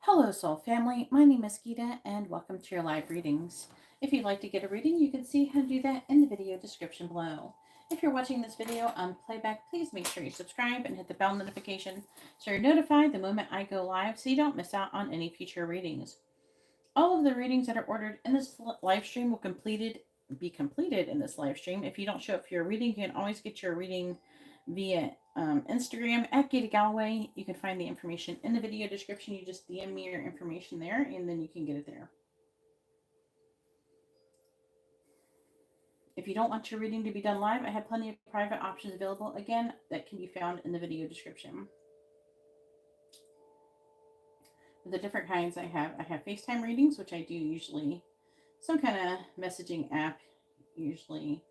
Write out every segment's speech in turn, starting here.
Hello, Soul Family. My name is Geeta, and welcome to your live readings. If you'd like to get a reading, you can see how to do that in the video description below. If you're watching this video on playback, please make sure you subscribe and hit the bell notification so you're notified the moment I go live so you don't miss out on any future readings. All of the readings that are ordered in this live stream will be completed in this live stream. If you don't show up for your reading, you can always get your reading via Instagram at GeetaGalaway. You can find the information in the video description. You just DM me your information there, and then you can get it there. If you don't want your reading to be done live, I have plenty of private options available. Again, that can be found in the video description. The different kinds I have FaceTime readings, which I do usually some kind of messaging app, usually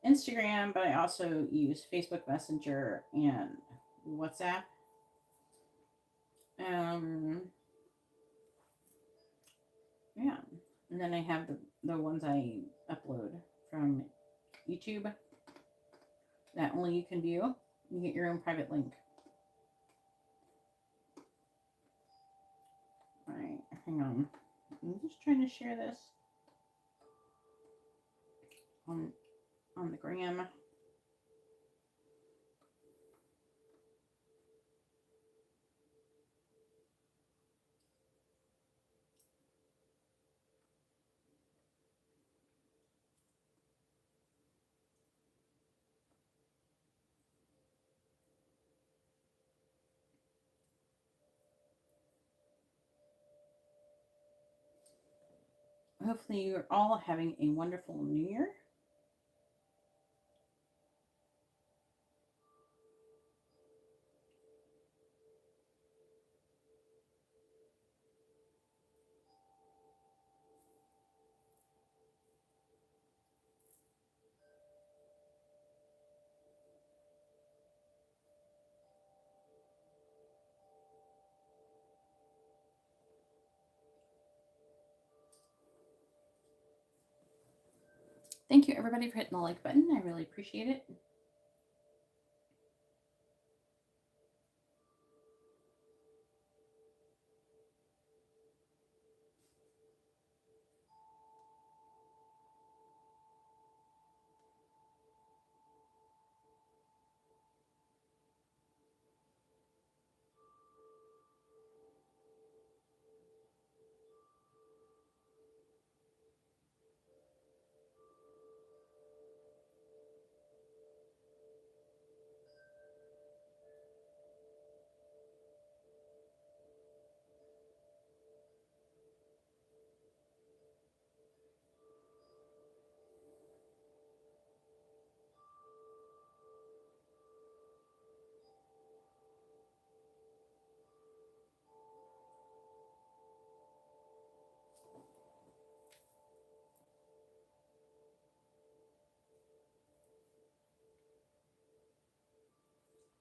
Instagram, but I also use Facebook Messenger and WhatsApp. Yeah, and then I have the ones I upload from YouTube that only you can view. You get your own private link. All right, hang on. I'm just trying to share this on the gram. Hopefully you're all having a wonderful new year. Thank you everybody for hitting the like button. I really appreciate it.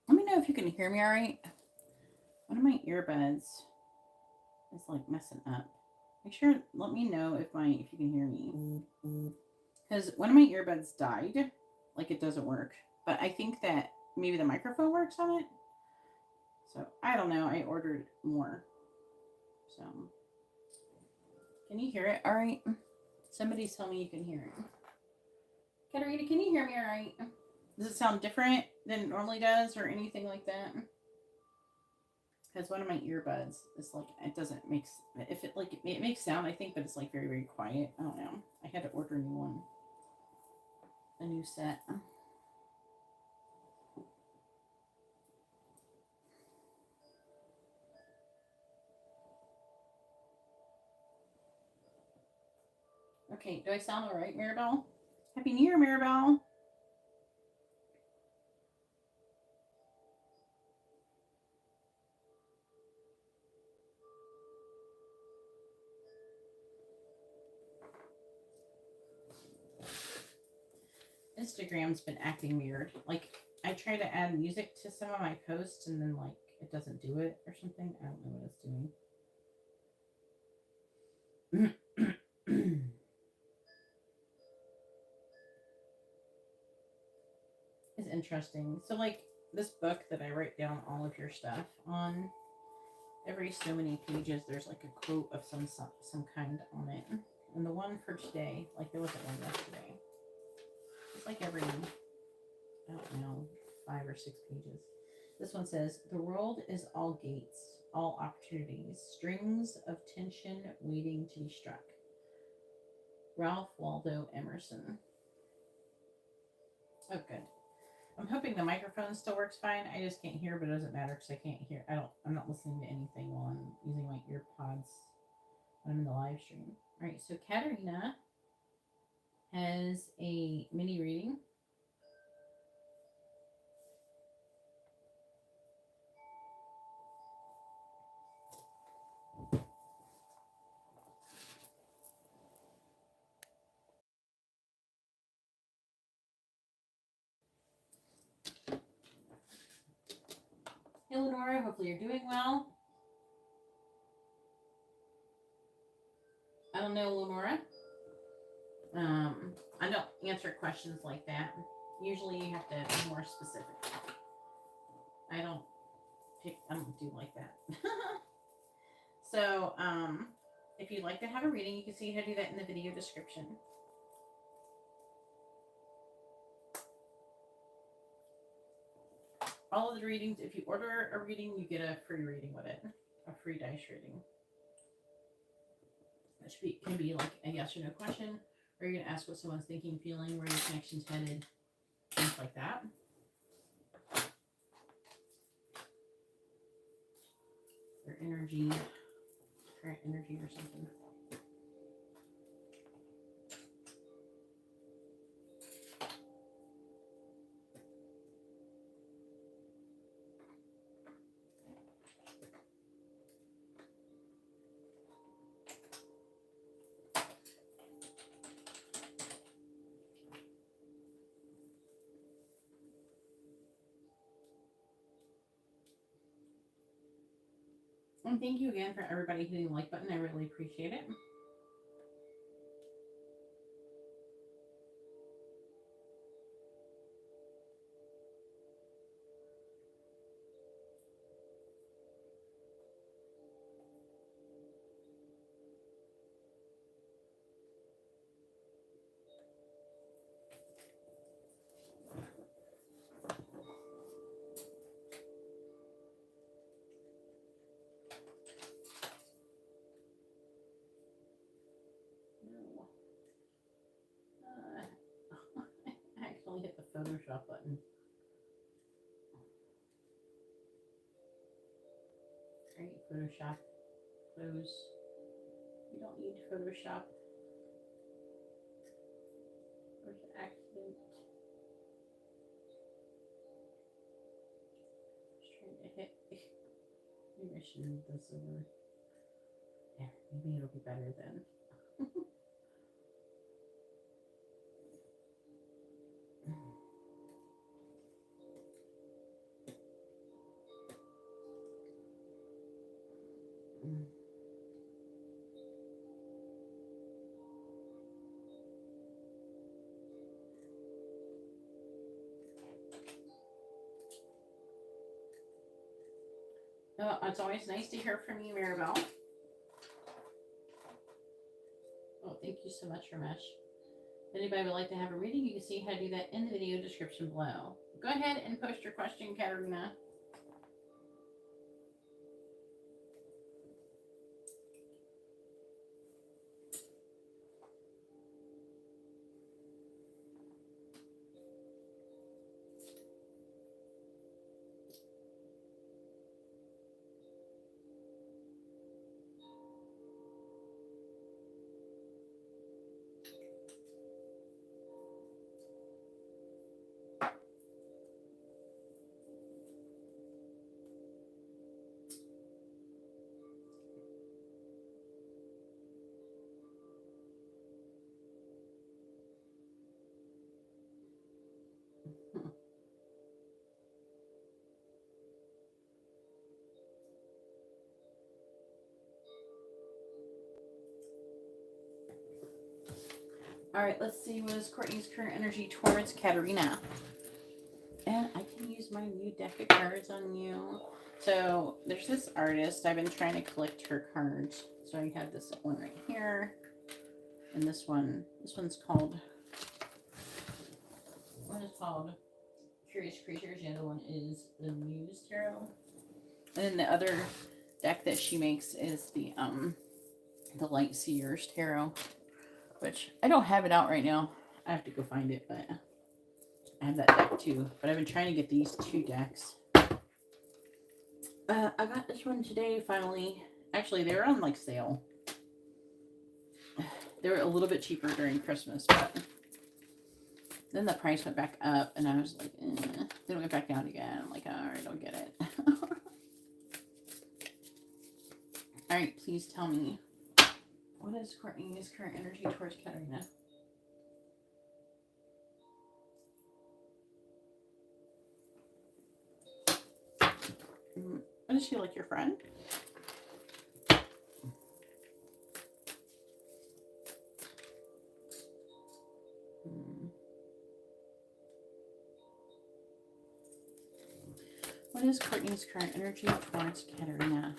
Let me know if you can hear me all right. One of my earbuds is like messing up. Make sure, let me know if you can hear me. Because one of my earbuds died. Like it doesn't work. But I think that maybe the microphone works on it. So I don't know. I ordered more. So can you hear it all right? Somebody tell me you can hear it. Karina, can you hear me all right? Does it sound different than it normally does or anything like that? Because one of my earbuds is like, it doesn't make, if it like, it makes sound, I think, but it's like very, very quiet. I don't know. I had to order a new one. A new set. Okay, do I sound all right, Maribel? Happy New Year, Maribel. Instagram's been acting weird. Like, I try to add music to some of my posts and then, like, it doesn't do it or something. I don't know what it's doing. It's interesting. So, like, this book that I write down all of your stuff on, every so many pages, there's like a quote of some kind on it. And the one for today, like there wasn't one yesterday. It's like every, I don't know, 5 or 6 pages. This one says, the world is all gates, all opportunities, strings of tension waiting to be struck. Ralph Waldo Emerson. Oh, good. I'm hoping the microphone still works fine. I just can't hear, but it doesn't matter because I can't hear. I'm not listening to anything while I'm using my ear pods when I'm in the live stream. All right, so Karina has a mini reading. Hey, Lenora, hopefully you're doing well. I don't know, Lenora. I don't answer questions like that. Usually you have to be more specific. I don't do like that. So, if you'd like to have a reading, you can see how to do that in the video description. All of the readings, if you order a reading, you get a free reading with it. A free dice reading. Which can be like a yes or no question, or you're going to ask what someone's thinking, feeling, where your connection's headed, things like that. Their energy, current energy or something. And thank you again for everybody hitting the like button. I really appreciate it. I accidentally hit the Photoshop button. Alright, Photoshop. Close. You don't need Photoshop. There's an accident. Just trying to hit. Maybe I should move this over. There, maybe it'll be better then. It's always nice to hear from you, Maribel. Oh, thank you so much, Ramesh. If anybody would like to have a reading, you can see how to do that in the video description below. Go ahead and post your question, Karina. All right, let's see what is Courtney's current energy towards Karina. And I can use my new deck of cards on you. So there's this artist. I've been trying to collect her cards. So I have this one right here. And this one. This one's called... One is called Curious Creatures. The other one is the Muse Tarot. And then the other deck that she makes is the Light Seers Tarot. Which I don't have it out right now. I have to go find it, but I have that deck too. But I've been trying to get these two decks. I got this one today finally. Actually, they were on like sale. They were a little bit cheaper during Christmas, but then the price went back up and I was like, eh. Then it went back down again. I'm like, alright, I'll get it. Alright, please tell me. What is Courtney's current energy towards Karina? What, is she like your friend? What is Courtney's current energy towards Karina?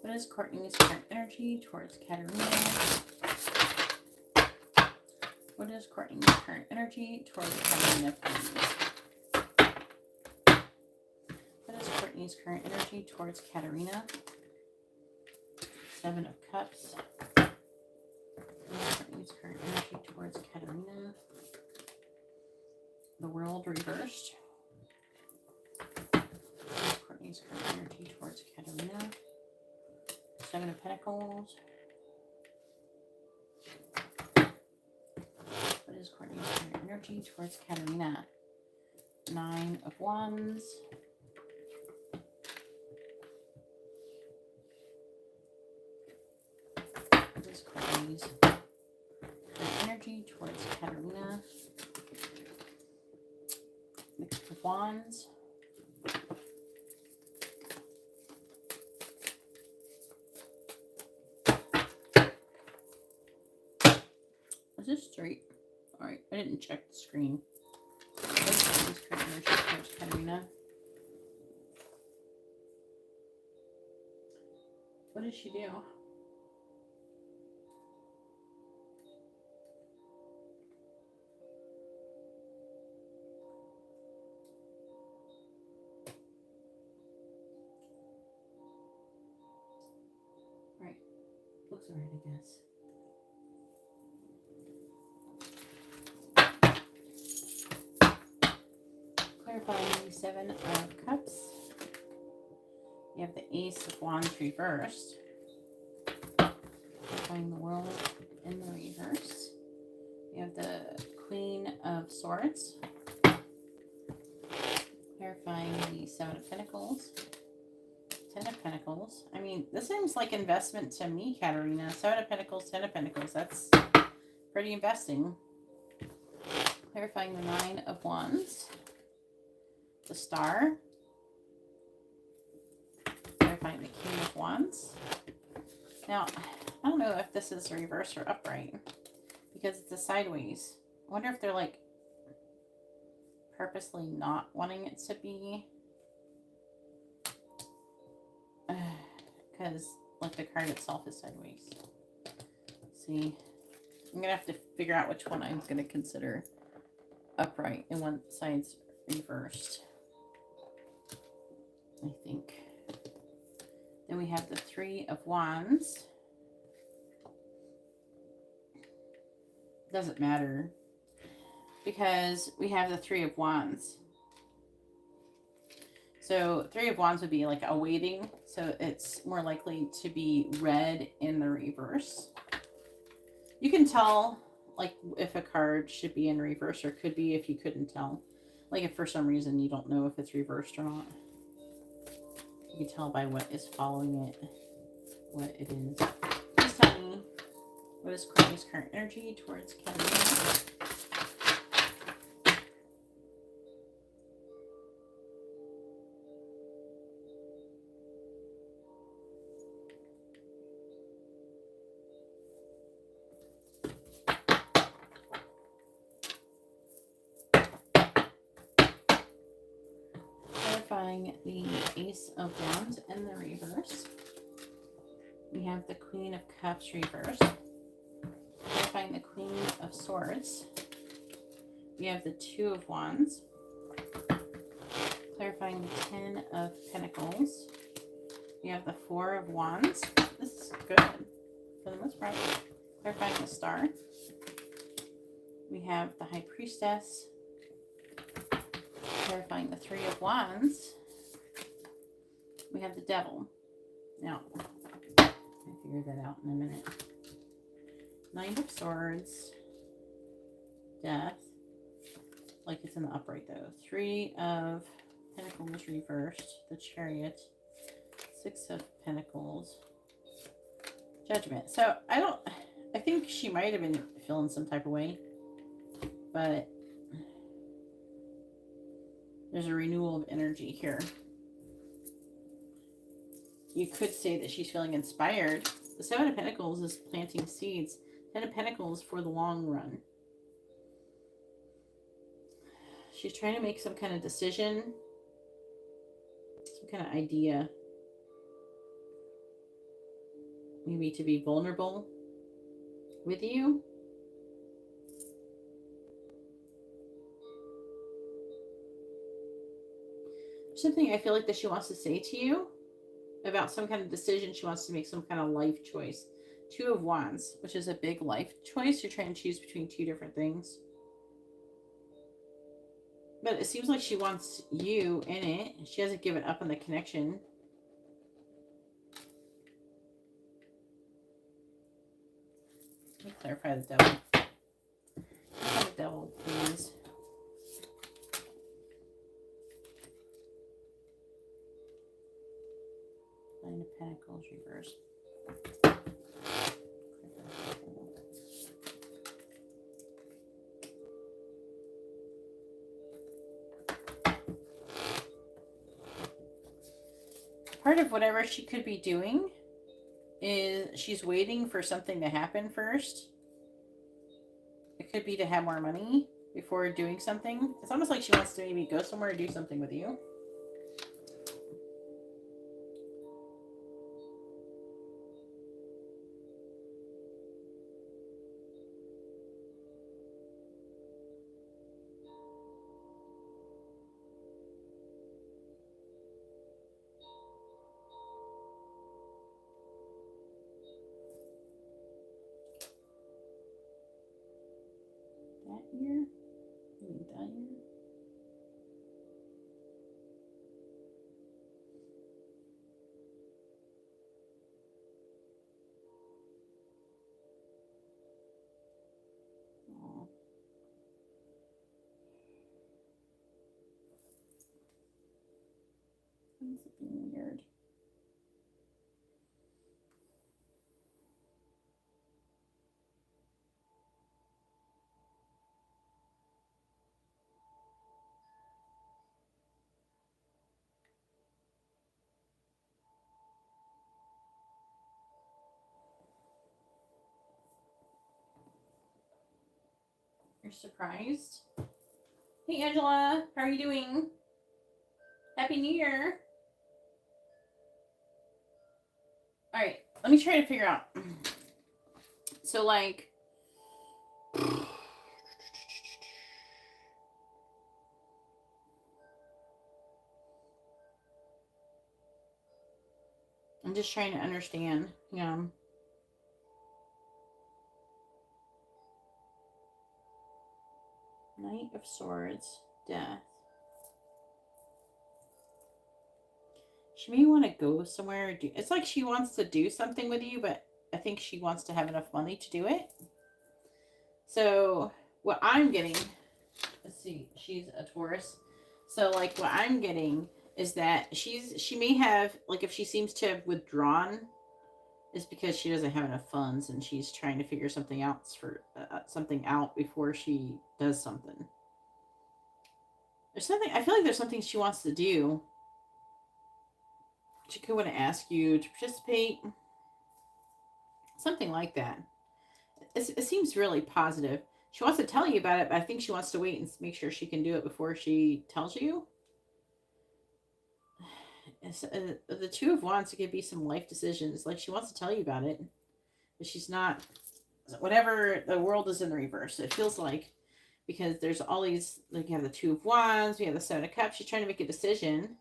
What is Courtney's current energy towards Karina? What is Courtney's current energy towards Karina, please? What is Courtney's current energy towards Karina? 7 of Cups. What is Courtney's current energy towards Karina? The World reversed. What is Courtney's current energy towards Karina? 7 of Pentacles. What is Courtney's current energy towards Karina? 9 of Wands. What is Courtney's current energy towards Karina? Six of Wands. Is this straight? Alright, I didn't check the screen. What is Courtney's current energy towards Karina? What does she do? Right. Looks alright, I guess. Clarifying the 7 of Cups. You have the Ace of Wands reversed. Clarifying the World in the reverse. You have the Queen of Swords. Clarifying the 7 of Pentacles. 10 of Pentacles. I mean, this seems like investment to me, Katarina. 7 of Pentacles, 10 of Pentacles. That's pretty investing. Clarifying the 9 of Wands. The Star. Clarifying the King of Wands. Now, I don't know if this is reverse or upright because it's a sideways. I wonder if they're like purposely not wanting it to be. Because like the card itself is sideways. See, I'm gonna have to figure out which one I'm gonna consider upright and one side's reversed, I think. Then we have the 3 of Wands. Doesn't matter because we have the 3 of Wands. So 3 of Wands would be like a waiting. So it's more likely to be red in the reverse. You can tell like if a card should be in reverse or could be if you couldn't tell. Like if for some reason you don't know if it's reversed or not. You can tell by what is following it, what it is. Please tell me, what is Courtney's current energy towards Kendra? clarifying the Ace of Wands in the reverse. We have the Queen of Cups reverse. Clarifying the Queen of Swords. We have the Two of Wands. Clarifying the Ten of Pentacles. We have the Four of Wands. This is good for the most part. Clarifying the Star. We have the High Priestess. Clarifying the Three of Wands. We have the Devil. Now, I'll figure that out in a minute. Nine of Swords. Death. Like it's in the upright though. Three of Pentacles reversed. The Chariot. Six of Pentacles. Judgment. So I think she might have been feeling some type of way. But there's a renewal of energy here. You could say that she's feeling inspired. The Seven of Pentacles is planting seeds. Ten of Pentacles for the long run. She's trying to make some kind of decision. Some kind of idea. Maybe to be vulnerable with you. Something I feel like that she wants to say to you about some kind of decision. She wants to make some kind of life choice. Two of Wands, which is a big life choice. You're trying to choose between two different things. But it seems like she wants you in it. She hasn't given up on the connection. Let me clarify the Devil. Clarify the Devil, please. Nine of Pentacles reversed. Part of whatever she could be doing is she's waiting for something to happen first. It could be to have more money before doing something. It's almost like she wants to maybe go somewhere and do something with you. That year? Maybe that year? Oh. Why is it being weird? You're surprised? Hey Angela, how are you doing? Happy New Year. All right, let me try to figure out. So like, I'm just trying to understand. Yeah. Knight of Swords, Death. She may want to go somewhere. It's like she wants to do something with you, but I think she wants to have enough money to do it. So what I'm getting, let's see, she's a Taurus. So like what I'm getting is that she may have, like if she seems to have withdrawn, it's because she doesn't have enough funds and she's trying to figure something out something out before she does something. There's something, I feel like there's something she wants to do. She could want to ask you to participate. Something like that. It seems really positive. She wants to tell you about it, but I think she wants to wait and make sure she can do it before she tells you. The Two of Wands, it could be some life decisions. Like she wants to tell you about it, but she's not. Whatever, the world is in the reverse. It feels like, because there's all these, like you have the Two of Wands, we have the Seven of Cups. She's trying to make a decision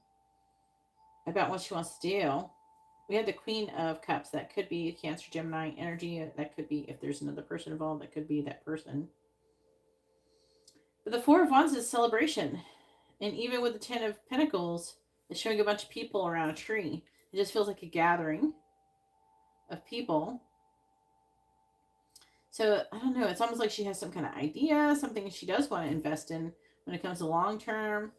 about what she wants to do. We have the Queen of Cups. That could be Cancer, Gemini energy. That could be, if there's another person involved, that could be that person. But the Four of Wands is celebration. And even with the Ten of Pentacles, it's showing a bunch of people around a tree. It just feels like a gathering of people. So, I don't know. It's almost like she has some kind of idea, something she does want to invest in when it comes to long term.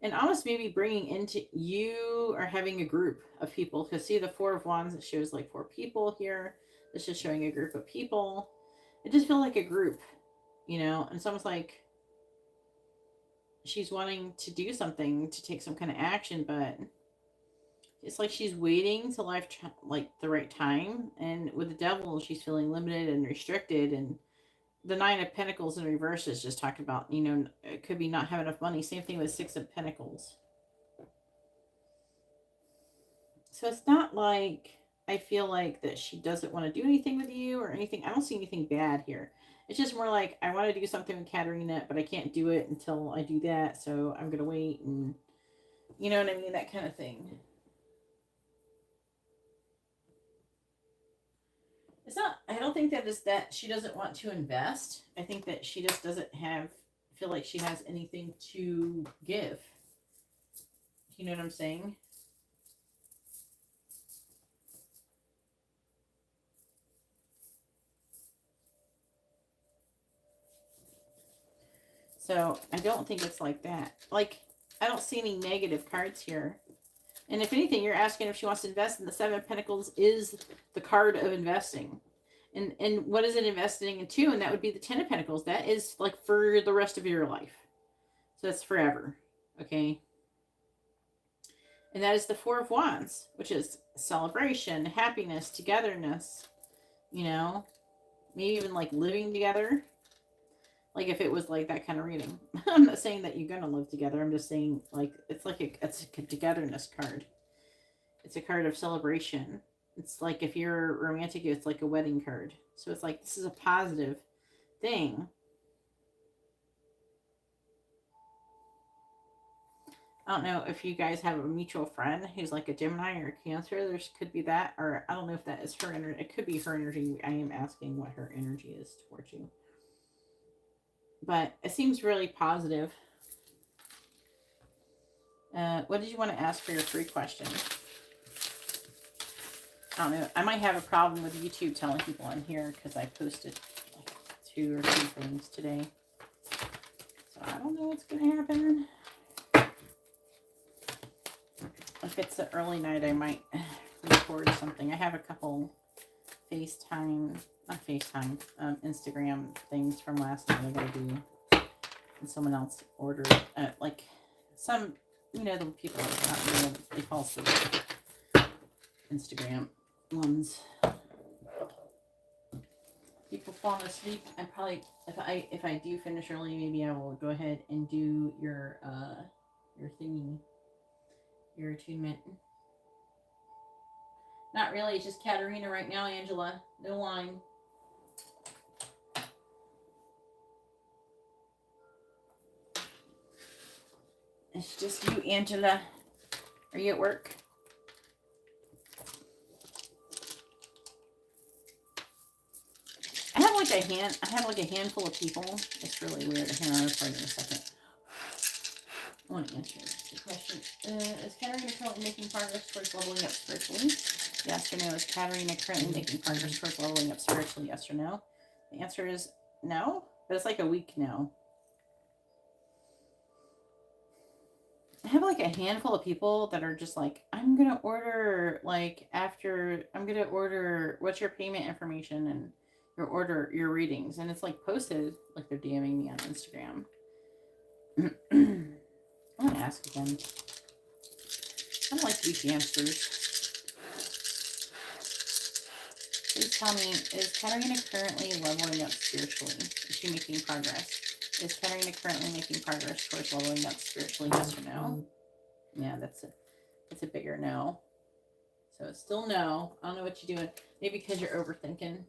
And almost maybe bringing into you or having a group of people. Because see the Four of Wands, it shows like 4 people here. This is showing a group of people. It just feels like a group, you know. And it's almost like she's wanting to do something, to take some kind of action, but it's like she's waiting till like the right time. And with the Devil, she's feeling limited and restricted. And the Nine of Pentacles in reverse is just talking about, you know, it could be not having enough money. Same thing with Six of Pentacles. So it's not like I feel like that she doesn't want to do anything with you or anything. I don't see anything bad here. It's just more like, I want to do something with Katarina, but I can't do it until I do that. So I'm going to wait, and you know what I mean? That kind of thing. It's not, I don't think that is that she doesn't want to invest. I think that she just doesn't feel like she has anything to give. You know what I'm saying? So I don't think it's like that. Like, I don't see any negative cards here. And if anything, you're asking if she wants to invest, in the Seven of Pentacles is the card of investing. And what is it investing into? And that would be the Ten of Pentacles. That is like for the rest of your life. So that's forever. Okay. And that is the Four of Wands, which is celebration, happiness, togetherness, you know, maybe even like living together. Like if it was like that kind of reading. I'm not saying that you're going to live together. I'm just saying like, it's a togetherness card. It's a card of celebration. It's like if you're romantic, it's like a wedding card. So it's like, this is a positive thing. I don't know if you guys have a mutual friend who's like a Gemini or a Cancer. There could be that. Or I don't know if that is her energy. It could be her energy. I am asking what her energy is towards you. But it seems really positive. What did you want to ask for your free question? I don't know. I might have a problem with YouTube telling people I'm here because I posted like 2 or 3 things today. So I don't know what's going to happen. If it's an early night, I might record something. I have a couple Instagram things from last night I gotta do. And someone else ordered, like some, you know, the people they fall asleep. Instagram ones. People falling asleep. I probably, if I do finish early, maybe I will go ahead and do your thingy, your attunement. Not really. It's just Katarina right now, Angela. No line. It's just you, Angela. Are you at work? I have like a handful of people. It's really weird. Hang on, I'll try in a second. I want to answer the question. Is Katarina currently making progress towards leveling up spiritually? Yes or no? Is Katarina currently making progress towards leveling up spiritually? Yes or no? The answer is no, but it's like a week no. I have like a handful of people that are just like, I'm going to order, like, what's your payment information and your readings. And it's like posted, like they're DMing me on Instagram. I want to ask again. I don't like weak answers. Please tell me, is Katarina currently leveling up spiritually? Is she making progress? Is Karina currently making progress towards leveling up spiritually? Yes or no? Yeah, that's it. It's a bigger no. So it's still no. I don't know what you're doing. Maybe because you're overthinking.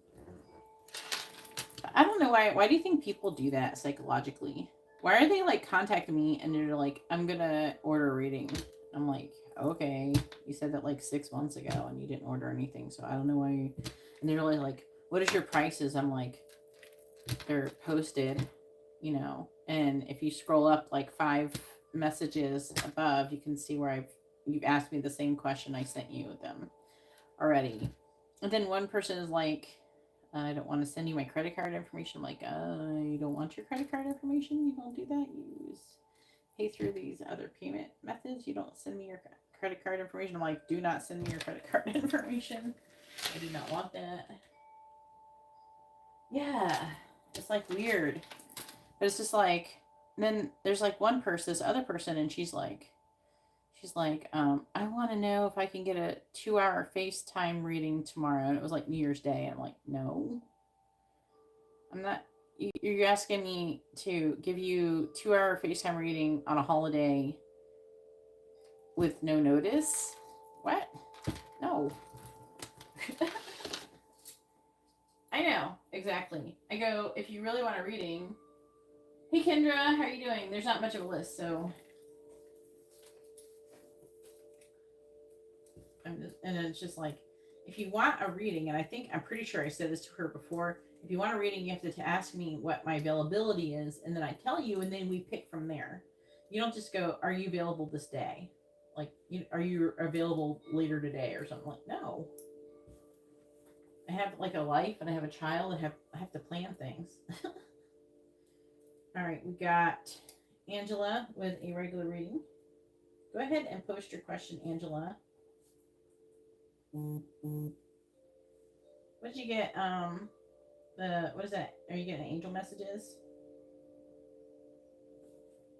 I don't know why. Why do you think people do that psychologically? Why are they like contacting me and they're like, I'm gonna order a reading? I'm like, okay, you said that like 6 months ago and you didn't order anything, so I don't know why. And they're really like, what is your prices? I'm like, they're posted, you know. And if you scroll up like 5 messages above, you can see where you've asked me the same question I sent you them already. And then one person is like, I don't want to send you my credit card information. I'm like, you don't want your credit card information? You don't do that? You pay through these other payment methods? You don't send me your credit card information? I'm like, do not send me your credit card information. I do not want that. Yeah, it's like weird. But it's just like, then there's like one person, this other person, and she's like, I want to know if I can get a 2-hour FaceTime reading tomorrow. And it was like New Year's Day. I'm like, no, I'm not. You're asking me to give you 2-hour FaceTime reading on a holiday with no notice? What? No. I know, exactly. I go, if you really want a reading, hey Kendra, how are you doing? There's not much of a list, so and then it's just like, if you want a reading, and I'm pretty sure I said this to her before, if you want a reading, you have to ask me what my availability is, and then I tell you, and then we pick from there. You don't just go, are you available this day? Like, are you available later today or something? Like, no. I have like a life, and I have a child. I have to plan things. All right, we got Angela with a regular reading. Go ahead and post your question, Angela. What did you get? What is that? Are you getting angel messages?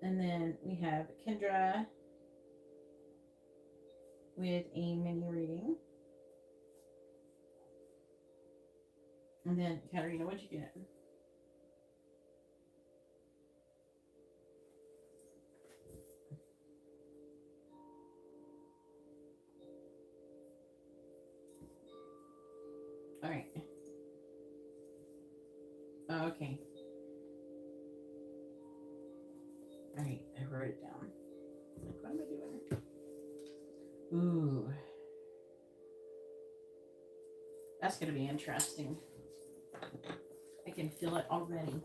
And then we have Kendra with a mini reading. And then Karina, what'd you get? All right. Oh, okay. All right, I wrote it down. Like, what am I doing? Ooh. That's going to be interesting. I can feel it already.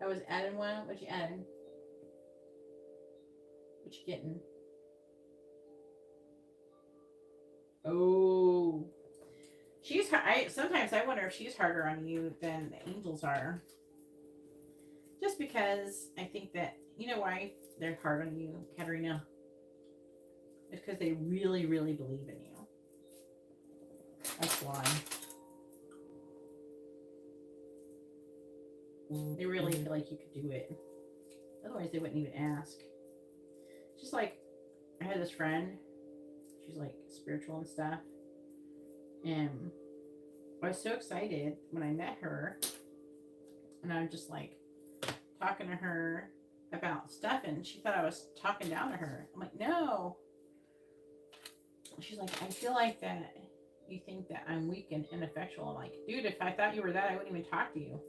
I was adding one. What you adding? What you getting? Oh. Sometimes I wonder if she's harder on you than the angels are. Just because I think that, you know why they're hard on you, Karina? It's because they really, really believe in you. That's why. They really feel like you could do it. Otherwise, they wouldn't even ask. Just like, I had this friend. She's like spiritual and stuff. And I was so excited when I met her. And I'm just like talking to her about stuff. And she thought I was talking down to her. I'm like, no. She's like, I feel like that you think that I'm weak and ineffectual. I'm like, dude, if I thought you were that, I wouldn't even talk to you.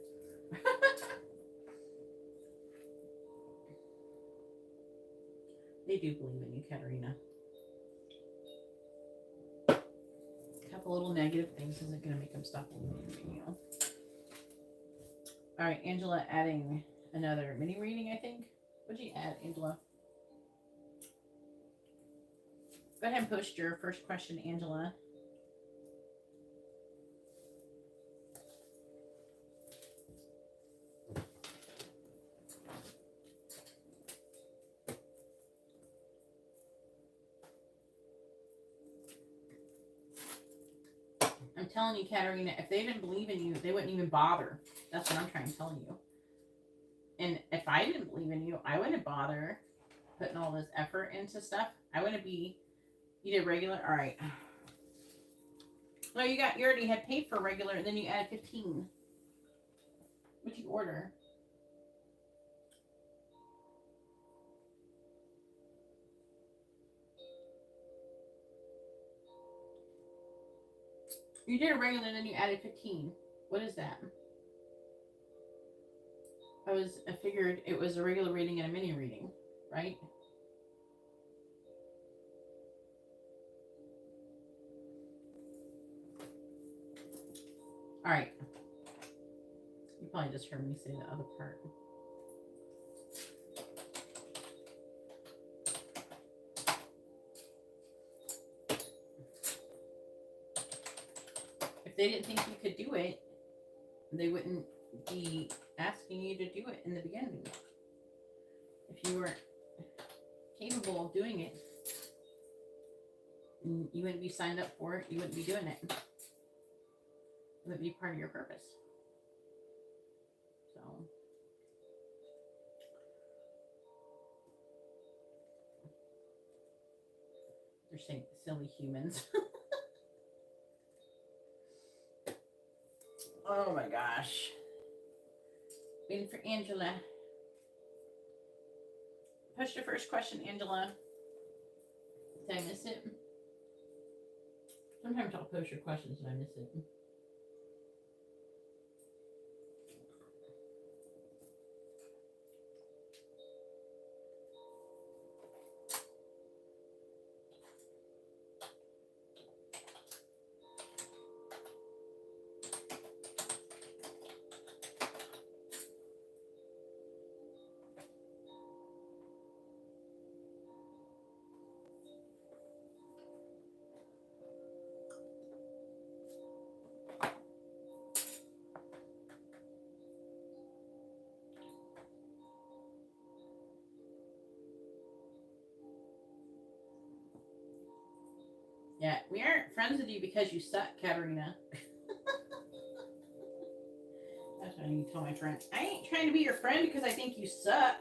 They do believe in you, Katerina. A couple little negative things isn't going to make them stop believing in you. All right, Angela adding another mini reading, I think. What'd you add, Angela? Go ahead and post your first question, Angela. I'm telling you, Katerina, if they didn't believe in you, they wouldn't even bother. That's what I'm trying to tell you. And if I didn't believe in you, I wouldn't bother putting all this effort into stuff. I wouldn't be, you did regular, all right. No, you already had paid for regular, and then you added 15. What'd you order? You did a regular and then you added 15. What is that? I figured it was a regular reading and a mini reading, right? All right. You probably just heard me say the other part. If they didn't think you could do it, they wouldn't be asking you to do it in the beginning. If you weren't capable of doing it, you wouldn't be signed up for it. You wouldn't be doing it. It wouldn't be part of your purpose. So, they're saying silly humans. Oh my gosh. Waiting for Angela. Push the first question, Angela. Did I miss it? Sometimes I'll post your questions and I miss it. Yeah, we aren't friends with you because you suck, Karina. That's what I need to tell my friend. I ain't trying to be your friend because I think you suck.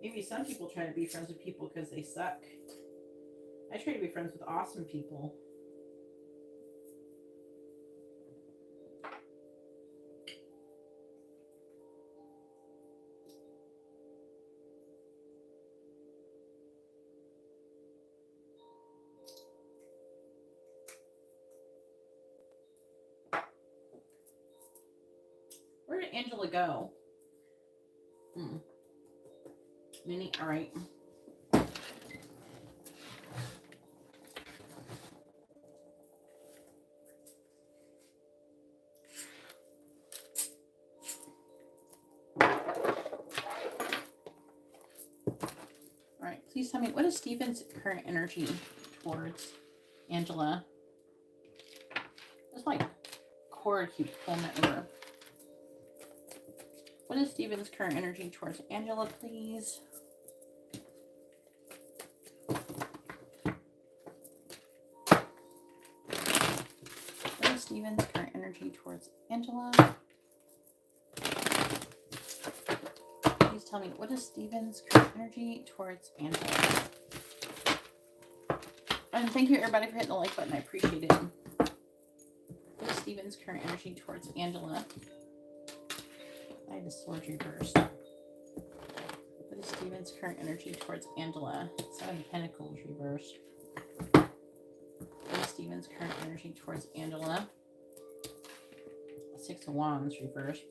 Maybe some people try to be friends with people because they suck. I try to be friends with awesome people. Where did Angela go? Minnie, all right. All right, please tell me, what is Steven's current energy towards Angela? It's like cord keeps pulling it over. What is Steven's current energy towards Angela, please? What is Steven's current energy towards Angela? Please tell me, what is Steven's current energy towards Angela? And thank you, everybody, for hitting the like button. I appreciate it. What is Steven's current energy towards Angela? I had the swords reversed. What is Steven's current energy towards Angela? 7 of Pentacles reversed. What is Steven's current energy towards Angela? 6 of Wands reversed.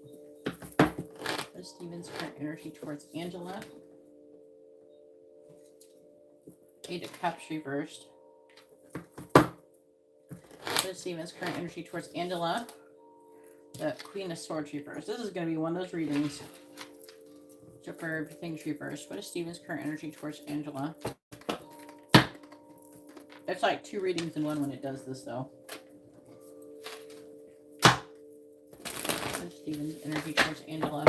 What is Steven's current energy towards Angela? 8 of Cups reversed. What is Steven's current energy towards Angela? The Queen of Swords reversed. This is going to be one of those readings. Except for everything's reversed. What is Steven's current energy towards Angela? It's like 2 readings in one when it does this, though. What is Steven's energy towards Angela?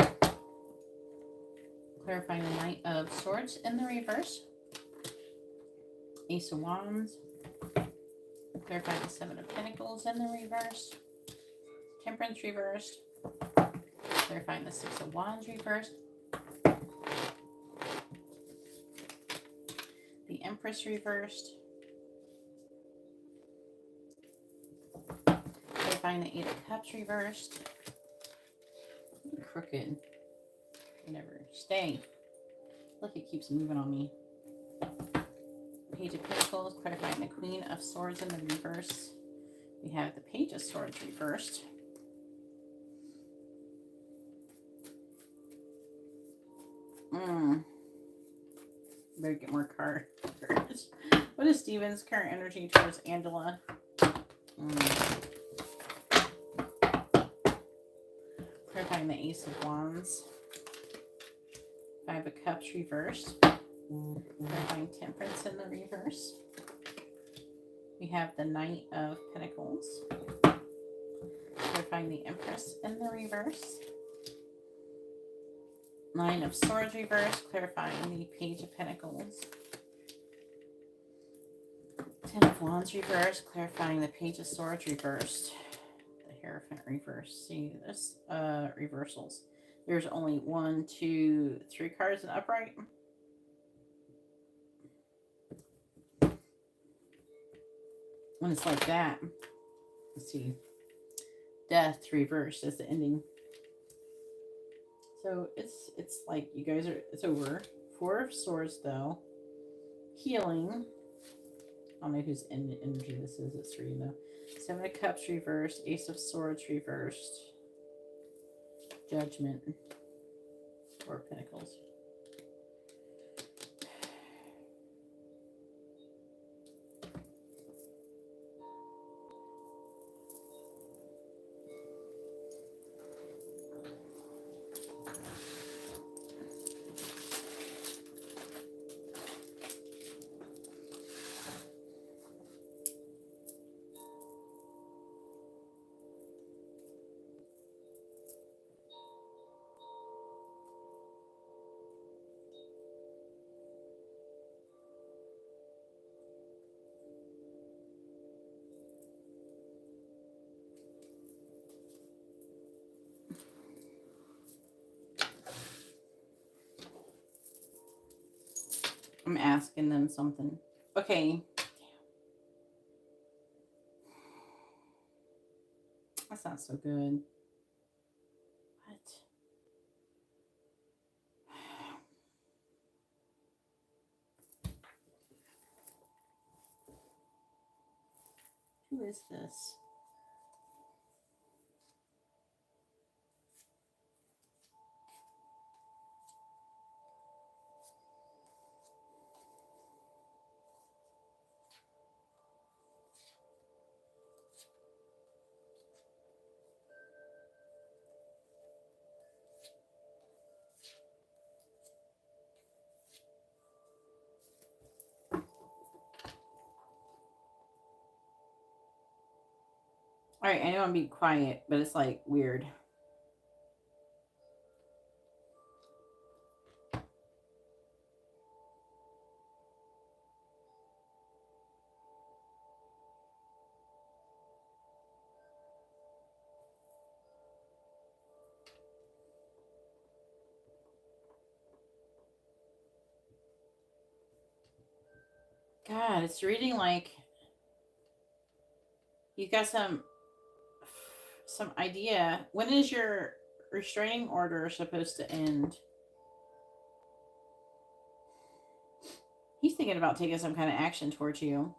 Clarifying the Knight of Swords in the reverse. Ace of Wands. Clarifying the 7 of Pentacles in the reverse. Temperance reversed. Clarifying the 6 of Wands reversed. The Empress reversed. Clarifying the 8 of Cups reversed. Crooked. Whatever. Stay. Look, it keeps moving on me. Page of Pentacles. Clarifying the Queen of Swords in the reverse. We have the Page of Swords reversed. Better get more cards. What is Steven's current energy towards Angela? Clarifying the Ace of Wands. Five of Cups reversed. Clarifying Temperance in the reverse. We have the Knight of Pentacles. Clarifying the Empress in the reverse. Nine of Swords reversed. Clarifying the Page of Pentacles. Ten of Wands reversed. Clarifying the Page of Swords reversed. The Hierophant reversed. See this reversals. There's only 1, 2, 3 cards in upright. When it's like that, let's see. Death reversed as the ending. So it's like you guys are, it's over. 4 of Swords though. Healing. I don't know whose energy this is. It's 3 though. 7 of Cups reversed. Ace of Swords reversed. Judgment. 4 of Pentacles. I'm asking them something. Okay. That's not so good. What? Who is this? All right, I know I'm being quiet, but it's like weird. God, it's reading like you got some idea. When is your restraining order supposed to end? He's thinking about taking some kind of action towards you.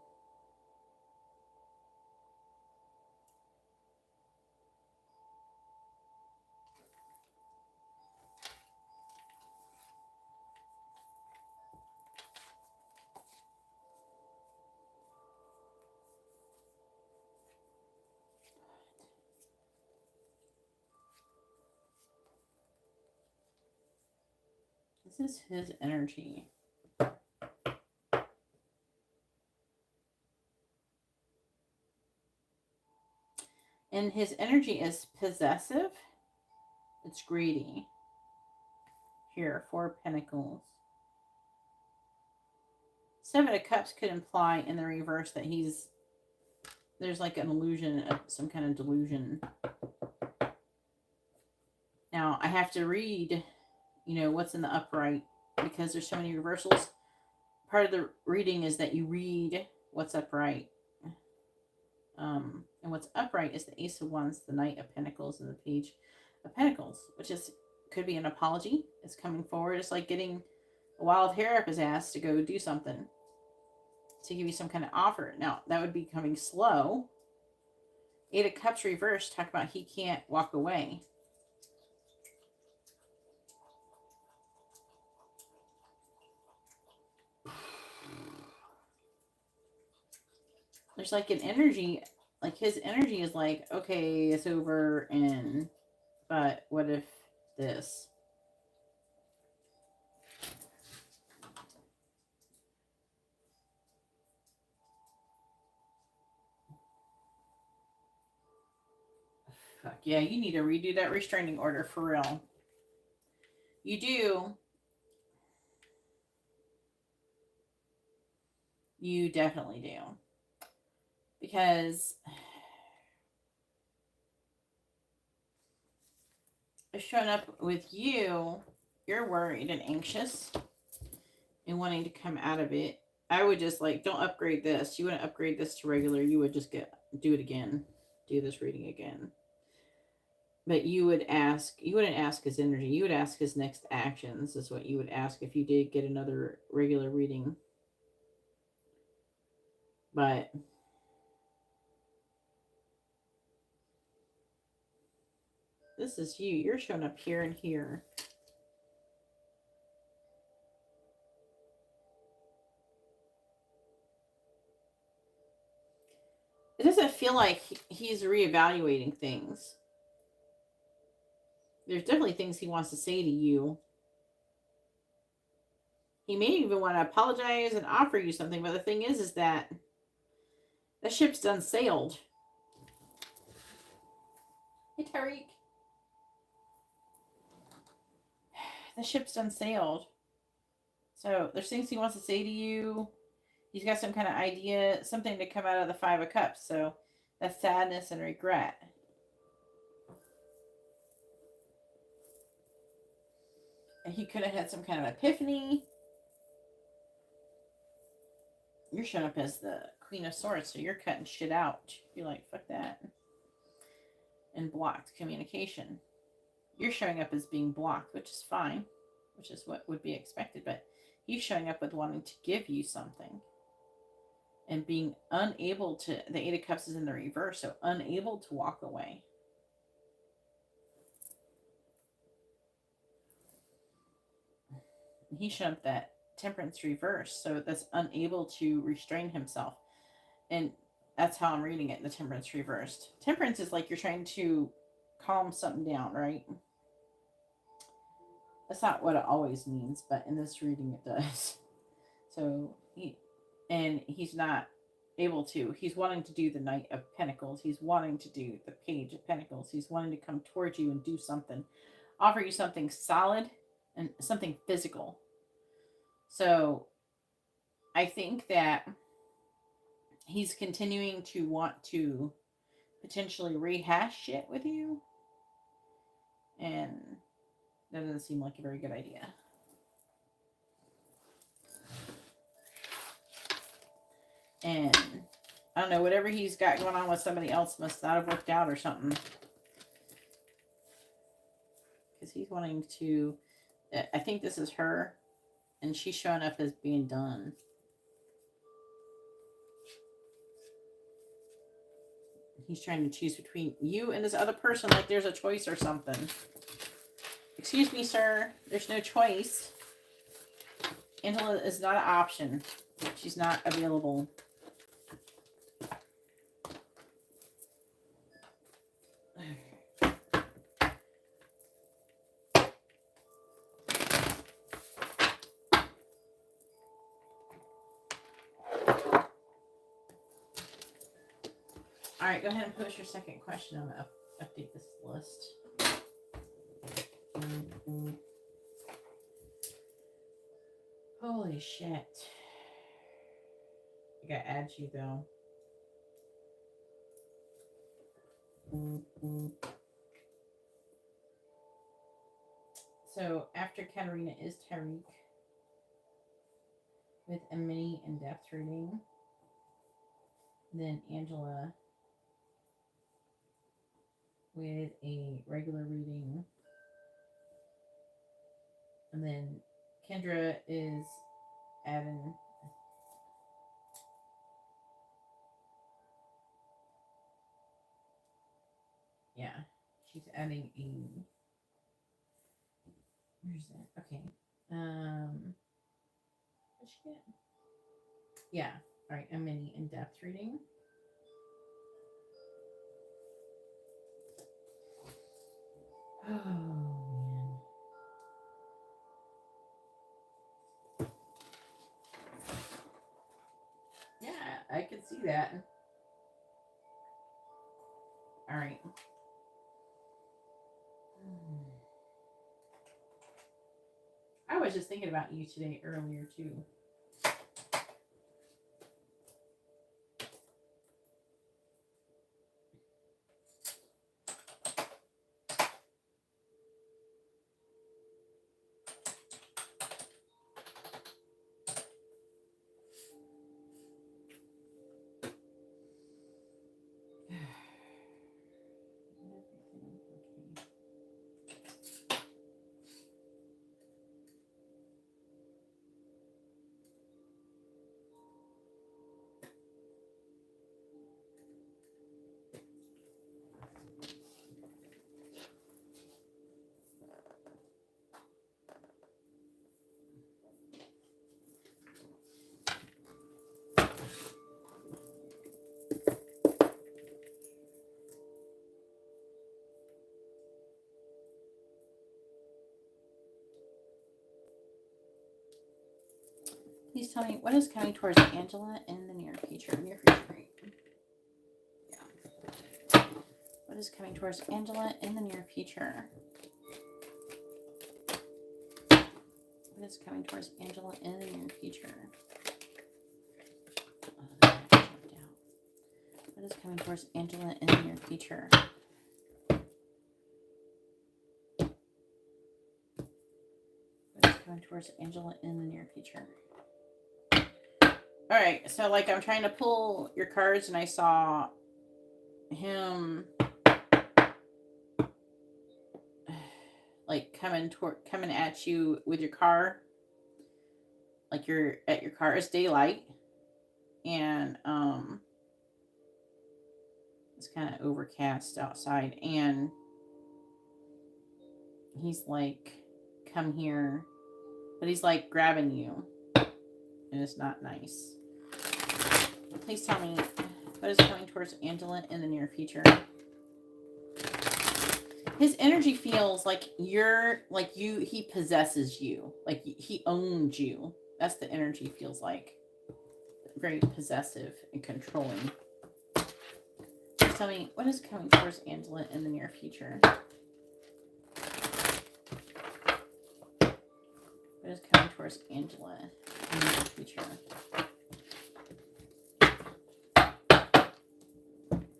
This is his energy. And his energy is possessive. It's greedy. Here, 4 of Pentacles. 7 of Cups could imply in the reverse that there's like an illusion of some kind of delusion. Now, I have to read, what's in the upright because there's so many reversals. Part of the reading is that you read what's upright. And what's upright is the Ace of Wands, the Knight of Pentacles, and the Page of Pentacles, which could be an apology. It's coming forward. It's like getting a wild hair up his ass to go do something, to give you some kind of offer. Now, that would be coming slow. Eight of Cups reversed, talk about he can't walk away. There's like an energy, like his energy is like, okay, it's over, and but what if this? Fuck yeah, you need to redo that restraining order for real. You do. You definitely do. Because it's showing up with you, you're worried and anxious and wanting to come out of it. I would just like, don't upgrade this. You want to upgrade this to regular, you would just do it again. Do this reading again. But you wouldn't ask his energy. You would ask his next actions, is what you would ask if you did get another regular reading. But this is you. You're showing up here and here. It doesn't feel like he's reevaluating things. There's definitely things he wants to say to you. He may even want to apologize and offer you something, but the thing is that the ship's done sailed. Hey, Tyreek. The ship's done sailed. So there's things he wants to say to you. He's got some kind of idea, something to come out of the Five of Cups. So that's sadness and regret. And he could have had some kind of epiphany. You're showing up as the Queen of Swords, so you're cutting shit out. You're like, fuck that. And blocked communication. You're showing up as being blocked, which is fine, which is what would be expected, but he's showing up with wanting to give you something and being unable to. The Eight of Cups is in the reverse, so unable to walk away. He's showing up that Temperance reverse, so that's unable to restrain himself. And that's how I'm reading it, the Temperance reversed. Temperance is like you're trying to calm something down, right? That's not what it always means, but in this reading it does. So he's not able to. He's wanting to do the Knight of Pentacles. He's wanting to do the Page of Pentacles. He's wanting to come towards you and do something. Offer you something solid and something physical. So I think that he's continuing to want to potentially rehash shit with you. And that doesn't seem like a very good idea. And I don't know, whatever he's got going on with somebody else must not have worked out or something. Because he's wanting to, I think this is her, and she's showing up as being done. He's trying to choose between you and this other person like there's a choice or something. Excuse me, sir. There's no choice. Angela is not an option. She's not available. All right, go ahead and post your second question. I'm going to update this list. Holy shit. I gotta add you though. So after Karina is Tyreek with a mini in-depth reading. Then Angela with a regular reading. And then Kendra is adding Yeah. She's adding a... Where's that? Okay. What'd she get? Yeah. All right. A mini in-depth reading. Oh, man. Yeah, I could see that. All right. I was just thinking about you today earlier, too. Please tell me what is coming towards Angela in the near future. Yeah. What is coming towards Angela in the near future? What is coming towards Angela in the near future? What is coming towards Angela in the near future? What is coming towards Angela in the near future? All right, so like I'm trying to pull your cards and I saw him like coming at you with your car, like you're at your car. It's daylight, and it's kind of overcast outside, and he's like, "Come here," but he's like grabbing you, and it's not nice. Please tell me what is coming towards Angela in the near future. His energy feels like he possesses you. Like he owns you. That's the energy feels like. Very possessive and controlling. Just tell me, what is coming towards Angela in the near future? What is coming towards Angela in the near future?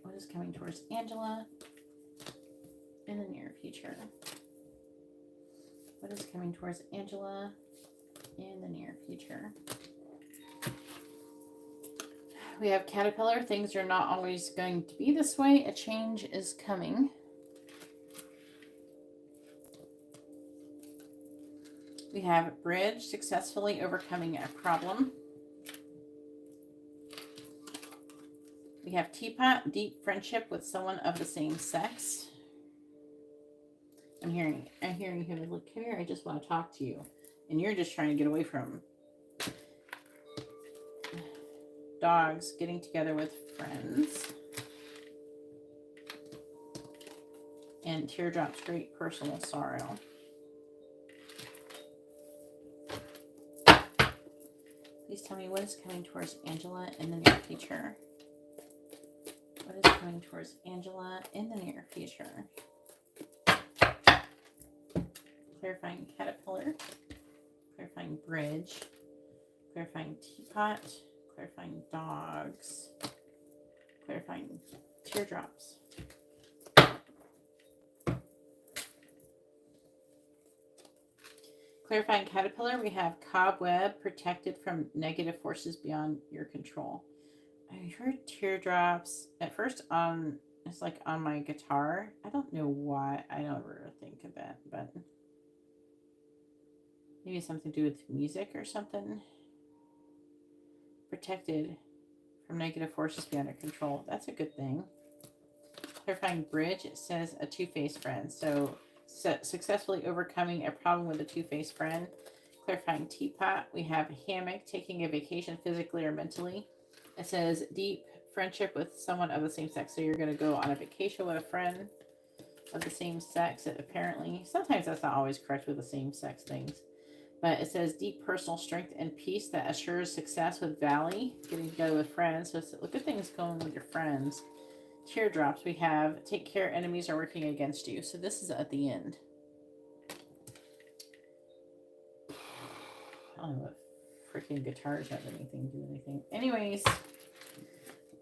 What is coming towards Angela in the near future? What is coming towards Angela in the near future? We have Caterpillar. Things are not always going to be this way. A change is coming. We have Bridge, successfully overcoming a problem. We have Teapot, deep friendship with someone of the same sex. I'm hearing him. Look, come here, I just want to talk to you. And you're just trying to get away from dogs, getting together with friends. And Teardrops, great personal sorrow. Please tell me what is coming towards Angela in the near future. What is coming towards Angela in the near future? Clarifying Caterpillar, clarifying Bridge, clarifying Teapot, clarifying Dogs, clarifying Teardrops. Clarifying Caterpillar, we have Cobweb, protected from negative forces beyond your control. I heard Teardrops at first it's like on my guitar. I don't know why. I don't ever think of that, but maybe something to do with music or something. Protected from negative forces beyond your control. That's a good thing. Clarifying bridge, it says a two-faced friend. So successfully overcoming a problem with a two-faced friend. Clarifying teapot, we have hammock, taking a vacation physically or mentally. It says deep friendship with someone of the same sex. So you're going to go on a vacation with a friend of the same sex. Apparently, sometimes that's not always correct with the same sex things. But it says deep personal strength and peace that assures success with Valley. Getting together with friends. So look at things going with your friends. Teardrops, we have take care, enemies are working against you. So this is at the end. I don't know if freaking guitars have anything to do with anything. Anyways,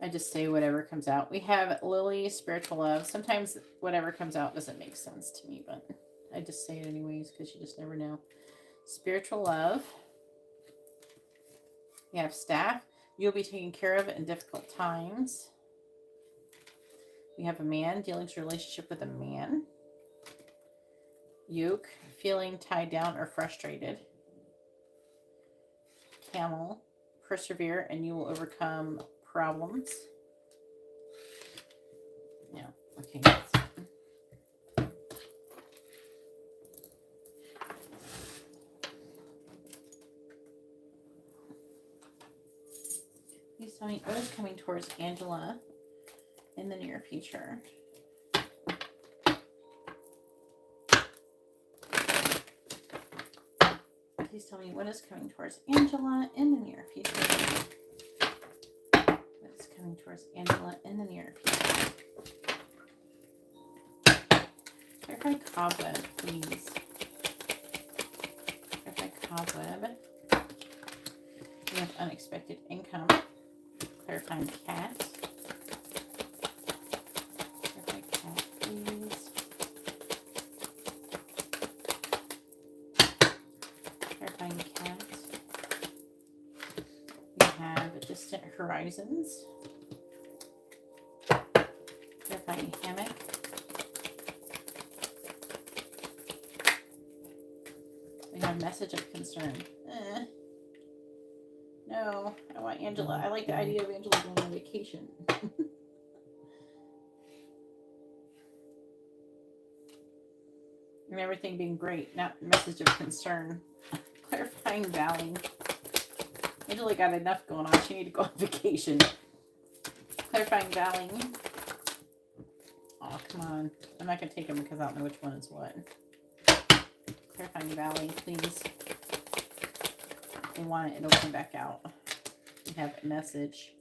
I just say whatever comes out. We have Lily, spiritual love. Sometimes whatever comes out doesn't make sense to me, but I just say it anyways because you just never know. Spiritual love. We have staff. You'll be taken care of in difficult times. We have a man, dealing with a relationship with a man. Yoke, feeling tied down or frustrated. Camel, persevere and you will overcome problems. Yeah, okay. Please tell me what is coming towards Angela in the near future. Please tell me what is coming towards Angela in the near future. What is coming towards Angela in the near future? Clarify cobweb, please. Clarify cobweb. We have unexpected income. Clarifying cat. Clarify cat, please. Clarifying cat. We have distant horizons. Clarifying hammock. We have message of concern. No, I want Angela. I like the idea of Angela going on vacation. And everything being great, not message of concern. Clarifying Valley. Angela got enough going on. She need to go on vacation. Clarifying Valley. Oh, come on. I'm not going to take them because I don't know which one is what. Clarifying Valley, please. If they want it, it'll come back out. We have a message.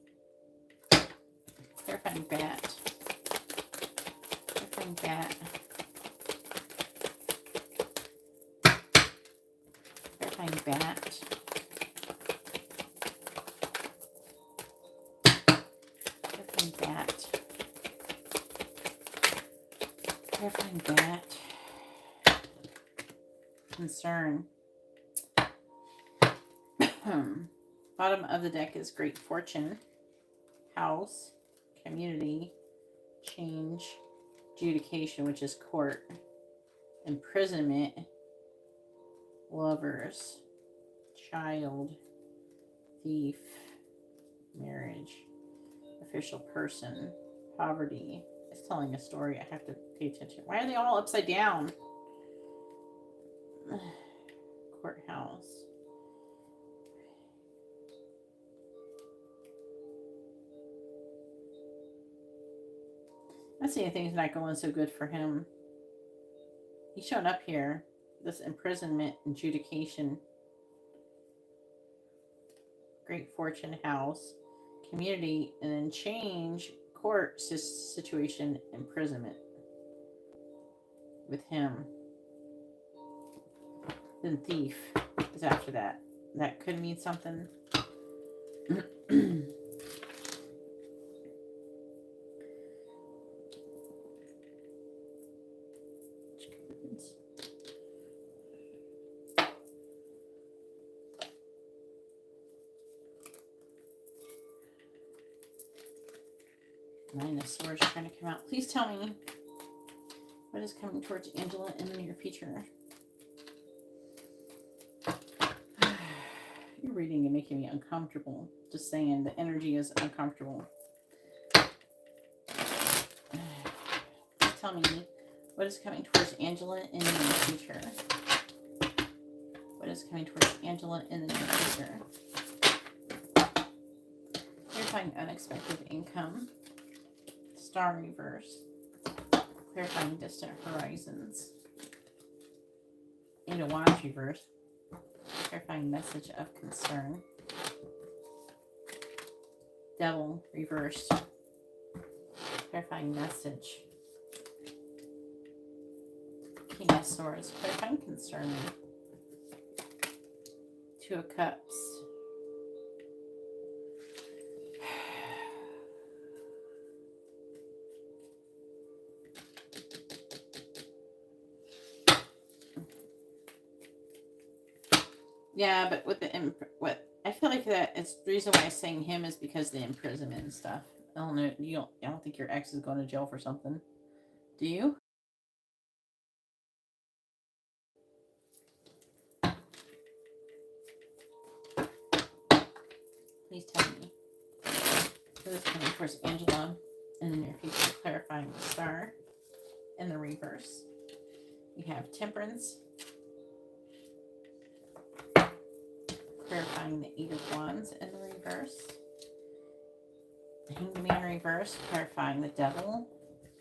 Clarifying bat. Clarifying bat. Clarifying bat. Clarifying bat. Clarifying bat. Concern. Bottom of the deck is great fortune, house, community, change, adjudication, which is court, imprisonment, lovers, child, thief, marriage, official person, poverty. It's telling a story. I have to pay attention. Why are they all upside down? Courthouse. I see things not going so good for him. He's showing up here. This imprisonment, adjudication, great fortune, house, community, and then change, court situation, imprisonment with him. Then thief is after that. That could mean something. Nine of Swords trying to come out. Please tell me what is coming towards Angela in the near future. You're reading and making me uncomfortable. Just saying, the energy is uncomfortable. tell me what is coming towards Angela in the near future? What is coming towards Angela in the near future? Clarifying unexpected income. Star reverse. Clarifying distant horizons. Eight of Wands reverse. Clarifying message of concern. Devil reversed. Clarifying message. King of Swords. Clarifying concern. Two of Cups. Yeah, but with the I feel like that is the reason why I'm saying him is because the imprisonment and stuff. I don't know. I don't think your ex is going to jail for something. Do you? Please tell me. What is coming towards Angela in the near future? Clarifying the Star in the reverse. You have Temperance. Clarifying the Eight of Wands in the reverse. The Hanged Man reverse. Clarifying the Devil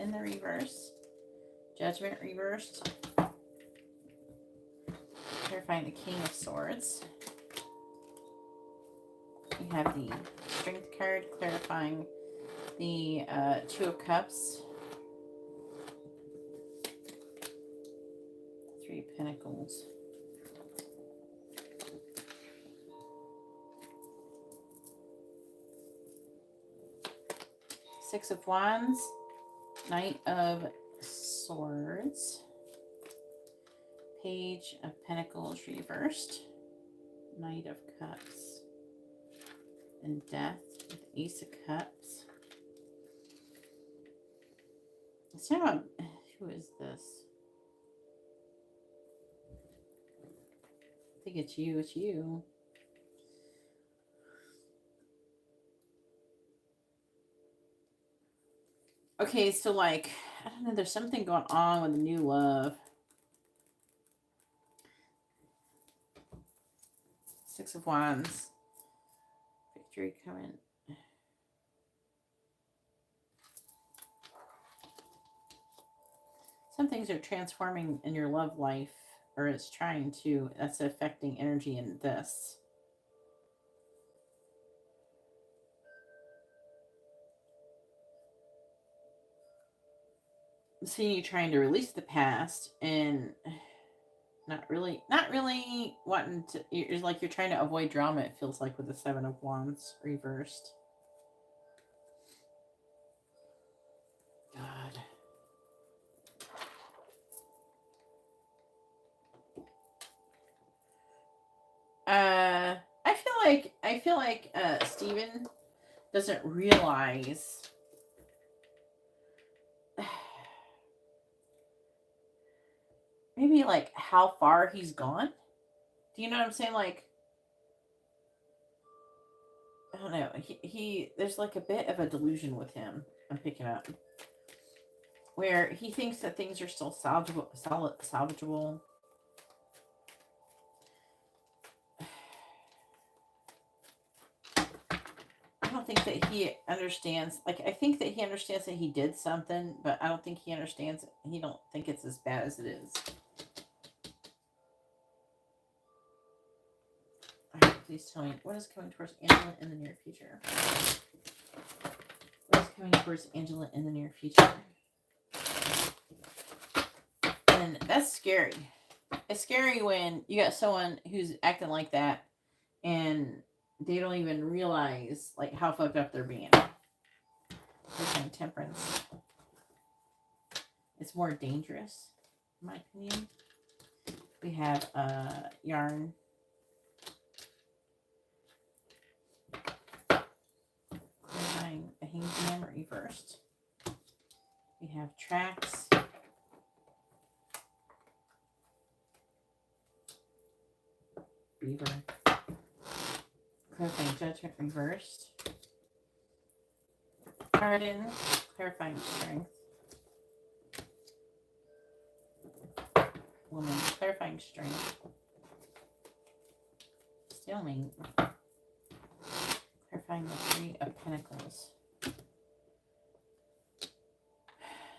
in the reverse. Judgment reversed. Clarifying the King of Swords. You have the Strength card, clarifying the Two of Cups. Three of Pentacles. Six of Wands. Knight of Swords. Page of Pentacles reversed. Knight of Cups. And Death with Ace of Cups. Let's talk about who is this? I think it's you. It's you. Okay, so like, I don't know, there's something going on with the new love. Six of Wands. Victory coming. Some things are transforming in your love life, or it's trying to. That's affecting energy in this. I'm seeing you trying to release the past and not really wanting to. It's like you're trying to avoid drama, it feels like, with the Seven of Wands reversed. God. I feel like Steven doesn't realize maybe like how far he's gone. Do you know what I'm saying? Like, I don't know. He there's like a bit of a delusion with him. I'm picking up where he thinks that things are still salvageable. I don't think that he understands. Like, I think that he understands that he did something, but I don't think he understands. He don't think it's as bad as it is. All right, please tell me what is coming towards Angela in the near future. What is coming towards Angela in the near future? And that's scary. It's scary when you got someone who's acting like that and they don't even realize like how fucked up they're being. They're Temperance. It's more dangerous, in my opinion. We have Yarn. Clarifying a Hanged Man reversed. We have Tracks. Beaver. Clarifying Judgment reversed. Garden. Clarifying Strength. woman. Clarifying strength. Stalemate. Clarifying the Three of Pentacles.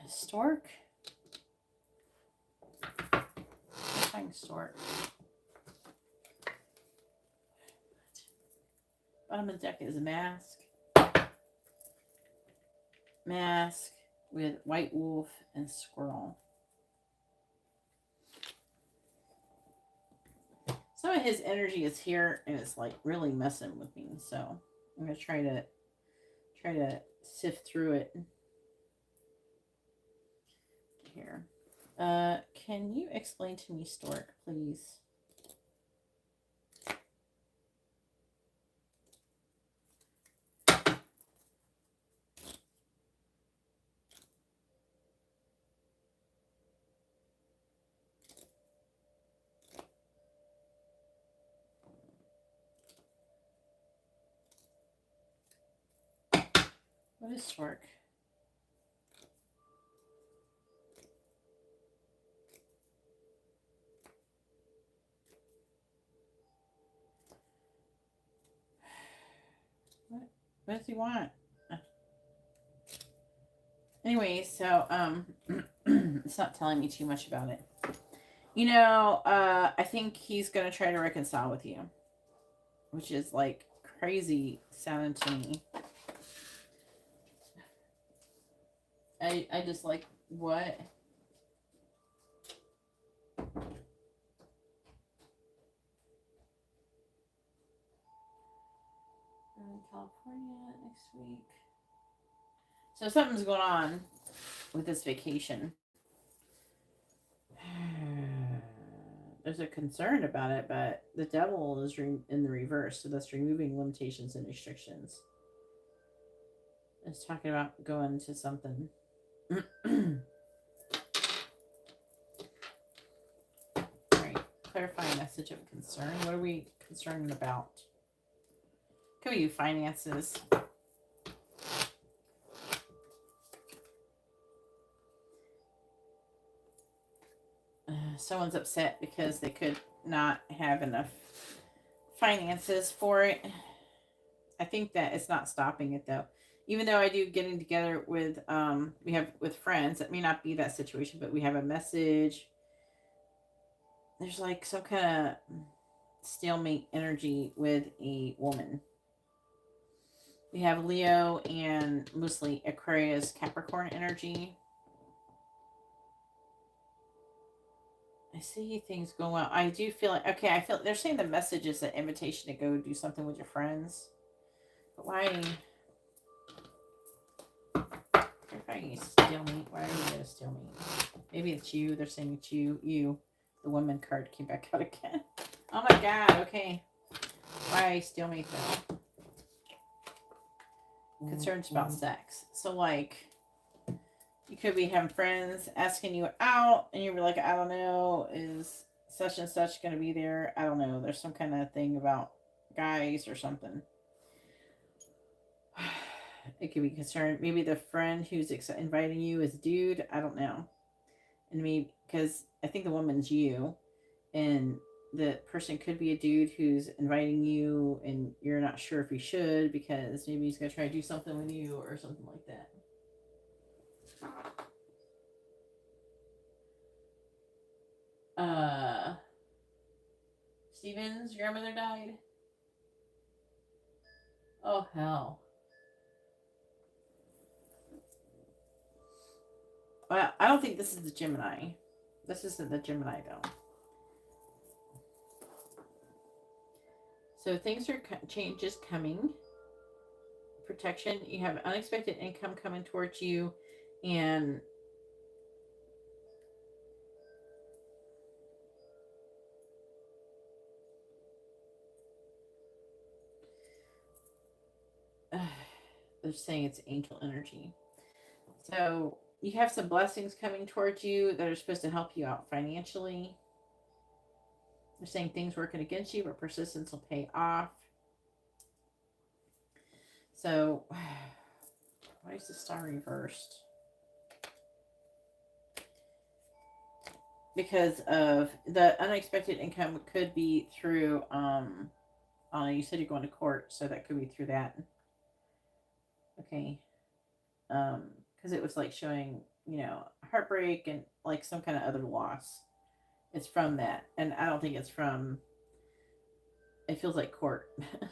Stork. Clarifying stork. Bottom of the deck is mask. Mask with white wolf and squirrel. Some of his energy is here and it's like really messing with me. So I'm gonna try to sift through it here. Can you explain to me stork, please? What is stork? What does he want? Anyway, so it's not telling me too much about it. You know, I think he's gonna try to reconcile with you, which is like crazy sounding to me. I just like what? In California next week. So something's going on with this vacation. There's a concern about it, but the devil is in the reverse, so that's removing limitations and restrictions. It's talking about going to something. Alright, clarifying message of concern. What are we concerned about? Could be finances. Someone's upset because they could not have enough finances for it. I think that it's not stopping it though. Even though I do getting together with we have with friends, it may not be that situation, but we have a message. There's like some kind of stalemate energy with a woman. We have Leo and mostly Aquarius, Capricorn energy. I see things going well. I do feel like, okay, I feel they're saying the message is an invitation to go do something with your friends. But why? If I steal me, why are you going to steal me? Maybe it's you. They're saying it's you. You. The woman card came back out again. Oh my God. Okay. Why steal me though? Concerns about sex. So like, you could be having friends asking you out, and you were like, I don't know, is such and such going to be there? I don't know. There's some kind of thing about guys or something. It could be concerned. Maybe the friend who's inviting you is a dude. I don't know. And maybe, because I think the woman's you, and the person could be a dude who's inviting you, and you're not sure if he should, because maybe he's going to try to do something with you or something like that. Steven's grandmother died. Oh hell. Well, I don't think this is the Gemini. This isn't the Gemini though. So things are changes coming. Protection. You have unexpected income coming towards you, and they're saying it's angel energy. So you have some blessings coming towards you that are supposed to help you out financially. They're saying things working against you, but persistence will pay off. So why is the star reversed? because of the unexpected income could be through you said you're going to court, so that could be through that. Okay. Because it was like showing, heartbreak and like some kind of other loss. It's from that. And I don't think it's from, it feels like court, to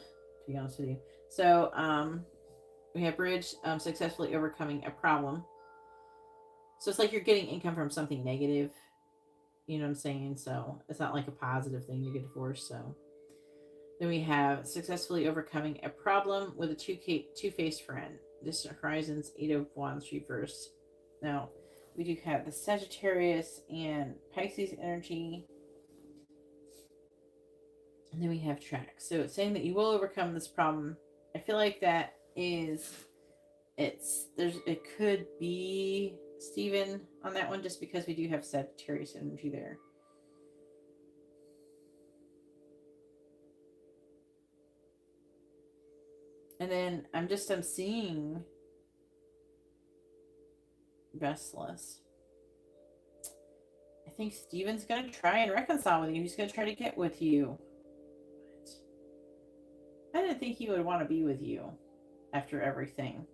be honest with you. So, we have bridge, successfully overcoming a problem. So it's like you're getting income from something negative. You know what I'm saying? So it's not like a positive thing to get divorced. So then we have successfully overcoming a problem with a two-faced friend. Distant Horizons, Eight of Wands reverse. Now, we do have the Sagittarius and Pisces energy. And then we have track. So it's saying that you will overcome this problem. I feel like that is, it could be Steven on that one, just because we do have Sagittarius energy there. And then I'm seeing restless. I think Steven's going to try and reconcile with you. He's going to try to get with you. But I didn't think he would want to be with you after everything.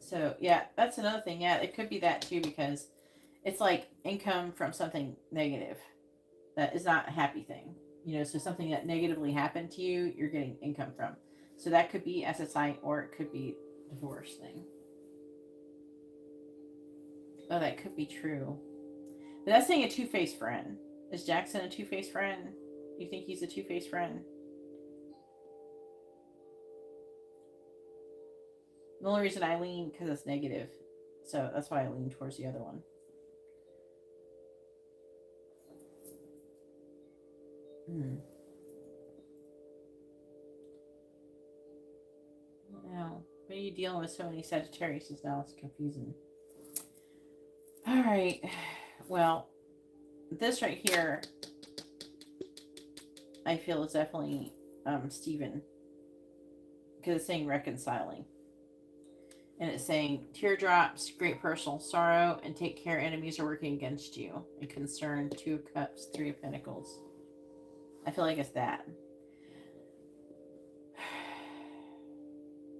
So, yeah, that's another thing. Yeah, it could be that too, because it's like income from something negative that is not a happy thing. So something that negatively happened to you, you're getting income from. So that could be SSI, or it could be divorce thing. Oh, that could be true. But that's saying a two-faced friend. Is Jackson a two-faced friend? You think he's a two-faced friend? The only reason I lean, because it's negative. So that's why I lean towards the other one. Now, what are you dealing with so many Sagittarius? Now it's confusing. All right. Well, this right here, I feel is definitely Steven. Because it's saying reconciling. And it's saying teardrops, great personal sorrow, and take care enemies are working against you. And concern, Two of Cups, Three of Pentacles. I feel like it's that.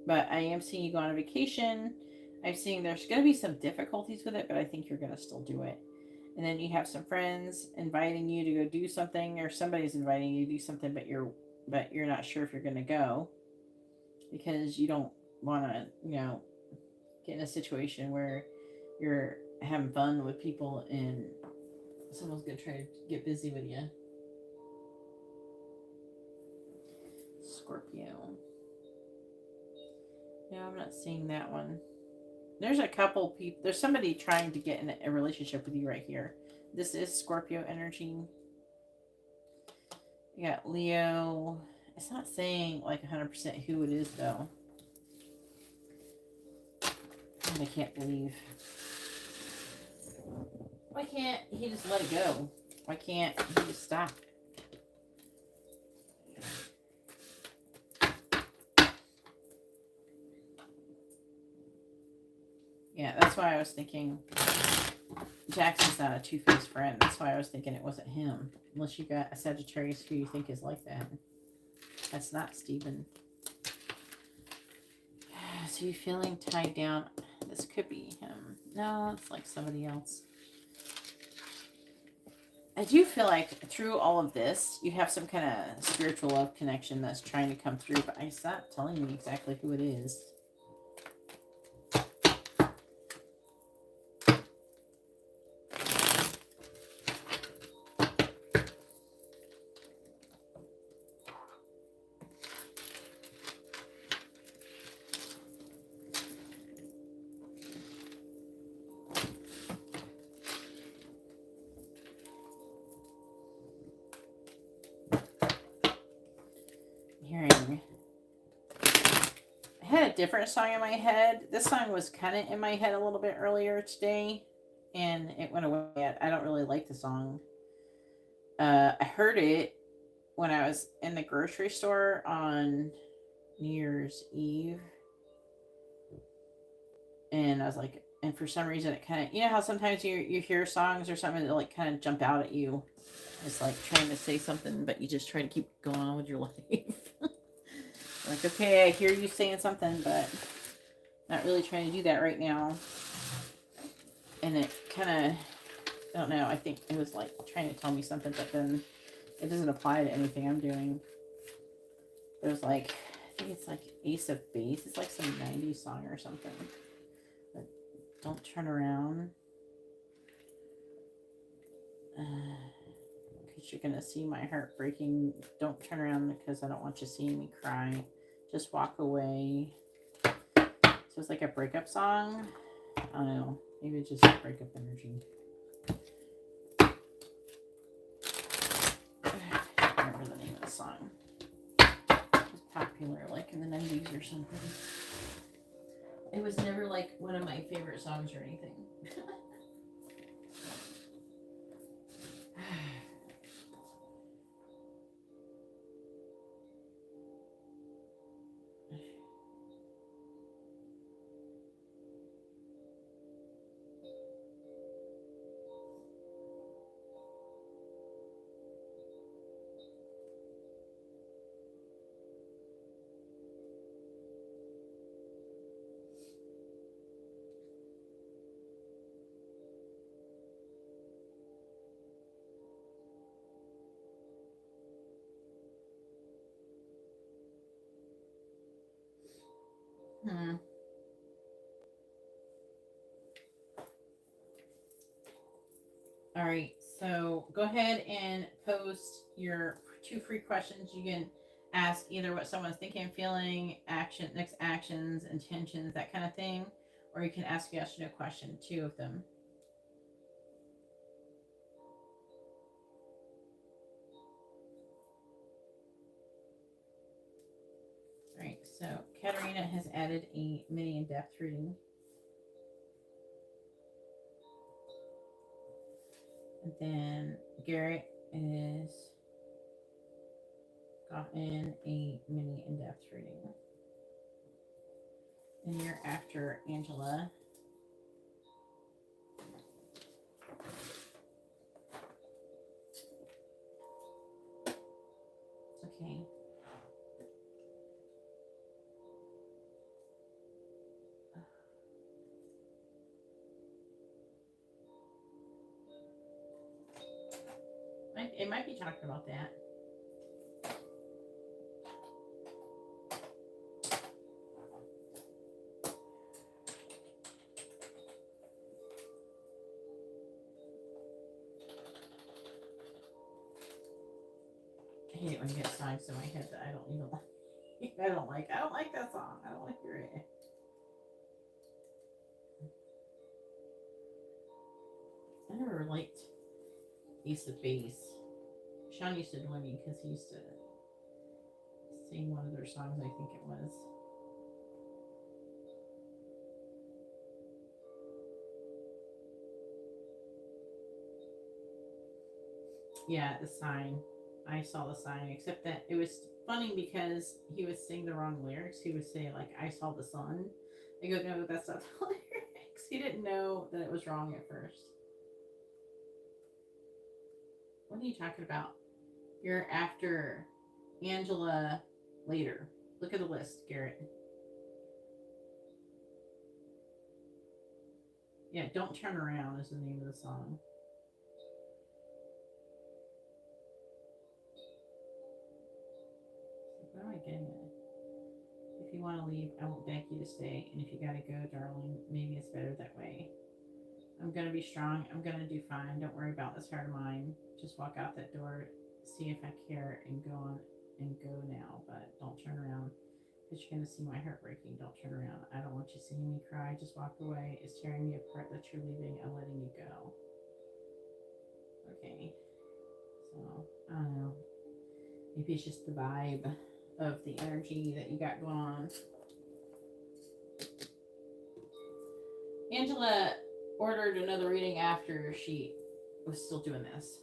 But I am seeing you go on a vacation. I'm seeing there's going to be some difficulties with it, but I think you're going to still do it. And then you have some friends inviting you to go do something, or somebody's inviting you to do something, but you're not sure if you're going to go, because you don't want to, get in a situation where you're having fun with people and someone's going to try to get busy with you. Scorpio. No, I'm not seeing that one. There's a couple people. There's somebody trying to get in a relationship with you right here. This is Scorpio energy. You got Leo. It's not saying like 100% who it is, though. I can't believe. Why can't he just let it go? Why can't he just stop? Yeah, that's why I was thinking Jackson's not a two-faced friend. That's why I was thinking it wasn't him. Unless you got a Sagittarius who you think is like that. That's not Steven. So you feeling tied down? This could be him. No, it's like somebody else. I do feel like through all of this, you have some kind of spiritual love connection that's trying to come through, but it's not telling me exactly who it is. Different song in my head. This song was kind of in my head a little bit earlier today, and it went away. I don't really like the song. I heard it when I was in the grocery store on New Year's Eve, And I was like, and for some reason it kind of, you know how sometimes you hear songs or something that like kind of jump out at you. It's like trying to say something, but you just try to keep going on with your life. Like, okay, I hear you saying something, but not really trying to do that right now. And it kind of, I don't know, I think it was like trying to tell me something, but then it doesn't apply to anything I'm doing. There's like, I think it's like Ace of Base. It's like some 90s song or something. But don't turn around. Because you're going to see my heart breaking. Don't turn around because I don't want you seeing me cry. Just walk away. So it's like a breakup song. I don't know. Maybe it's just breakup energy. I don't remember the name of the song. It was popular like in the 90s or something. It was never like one of my favorite songs or anything. All right, so go ahead and post your 2 free questions. You can ask either what someone's thinking, feeling, action, next actions, intentions, that kind of thing, or you can ask yes or no question, 2 of them. All right, so Katarina has added a mini in-depth reading. And then Garrett is gotten a mini in-depth reading. And you're after Angela. Okay. It might be talking about that. I hate it when you get songs in my head that I don't even like. I don't like that song. I don't like to hear it. I never liked Ace of Base. Sean used to annoy me because he used to sing one of their songs, I think it was. Yeah, the sign. I saw the sign, except that it was funny because he would sing the wrong lyrics. He would say, like, I saw the sun. I go, no, that's not the lyrics. He didn't know that it was wrong at first. What are you talking about? You're after Angela later. Look at the list, Garrett. Yeah, Don't Turn Around is the name of the song. What am I getting at? If you want to leave, I won't beg you to stay. And if you gotta go, darling, maybe it's better that way. I'm gonna be strong. I'm gonna do fine. Don't worry about this heart of mine. Just walk out that door, see if I care, and go on and go now. But don't turn around, because you're gonna see my heart breaking. Don't turn around. I don't want you seeing me cry. Just walk away. It's tearing me apart that you're leaving. I'm letting you go. Okay. So I don't know. Maybe it's just the vibe of the energy that you got going on. Angela ordered another reading after she was still doing this.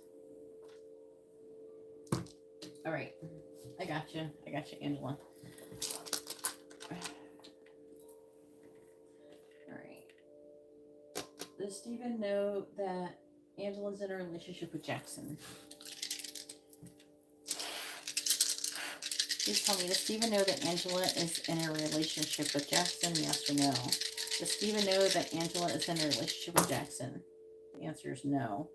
All right. I got you, Angela. All right. Does Steven know that Angela's in a relationship with Jackson? Please tell me, does Steven know that Angela is in a relationship with Jackson? Yes or no? Does Steven know that Angela is in a relationship with Jackson? The answer is no.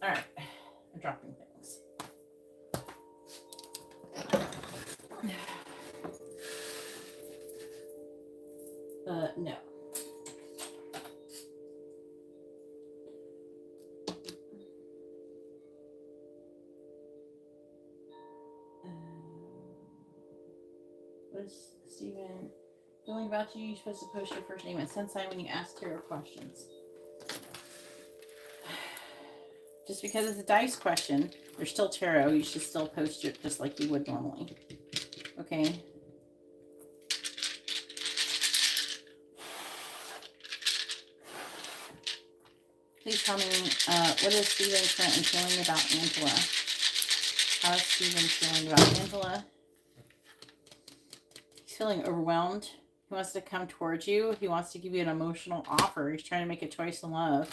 Alright, I'm dropping things. No. What is Steven feeling about you? You're supposed to post your first name and send sign when you ask tarot questions. Just because it's a dice question, there's still tarot. You should still post it just like you would normally. Okay. Please tell me, what is Steven currently feeling about Angela? How is Steven feeling about Angela? He's feeling overwhelmed. He wants to come towards you. He wants to give you an emotional offer. He's trying to make a choice in love.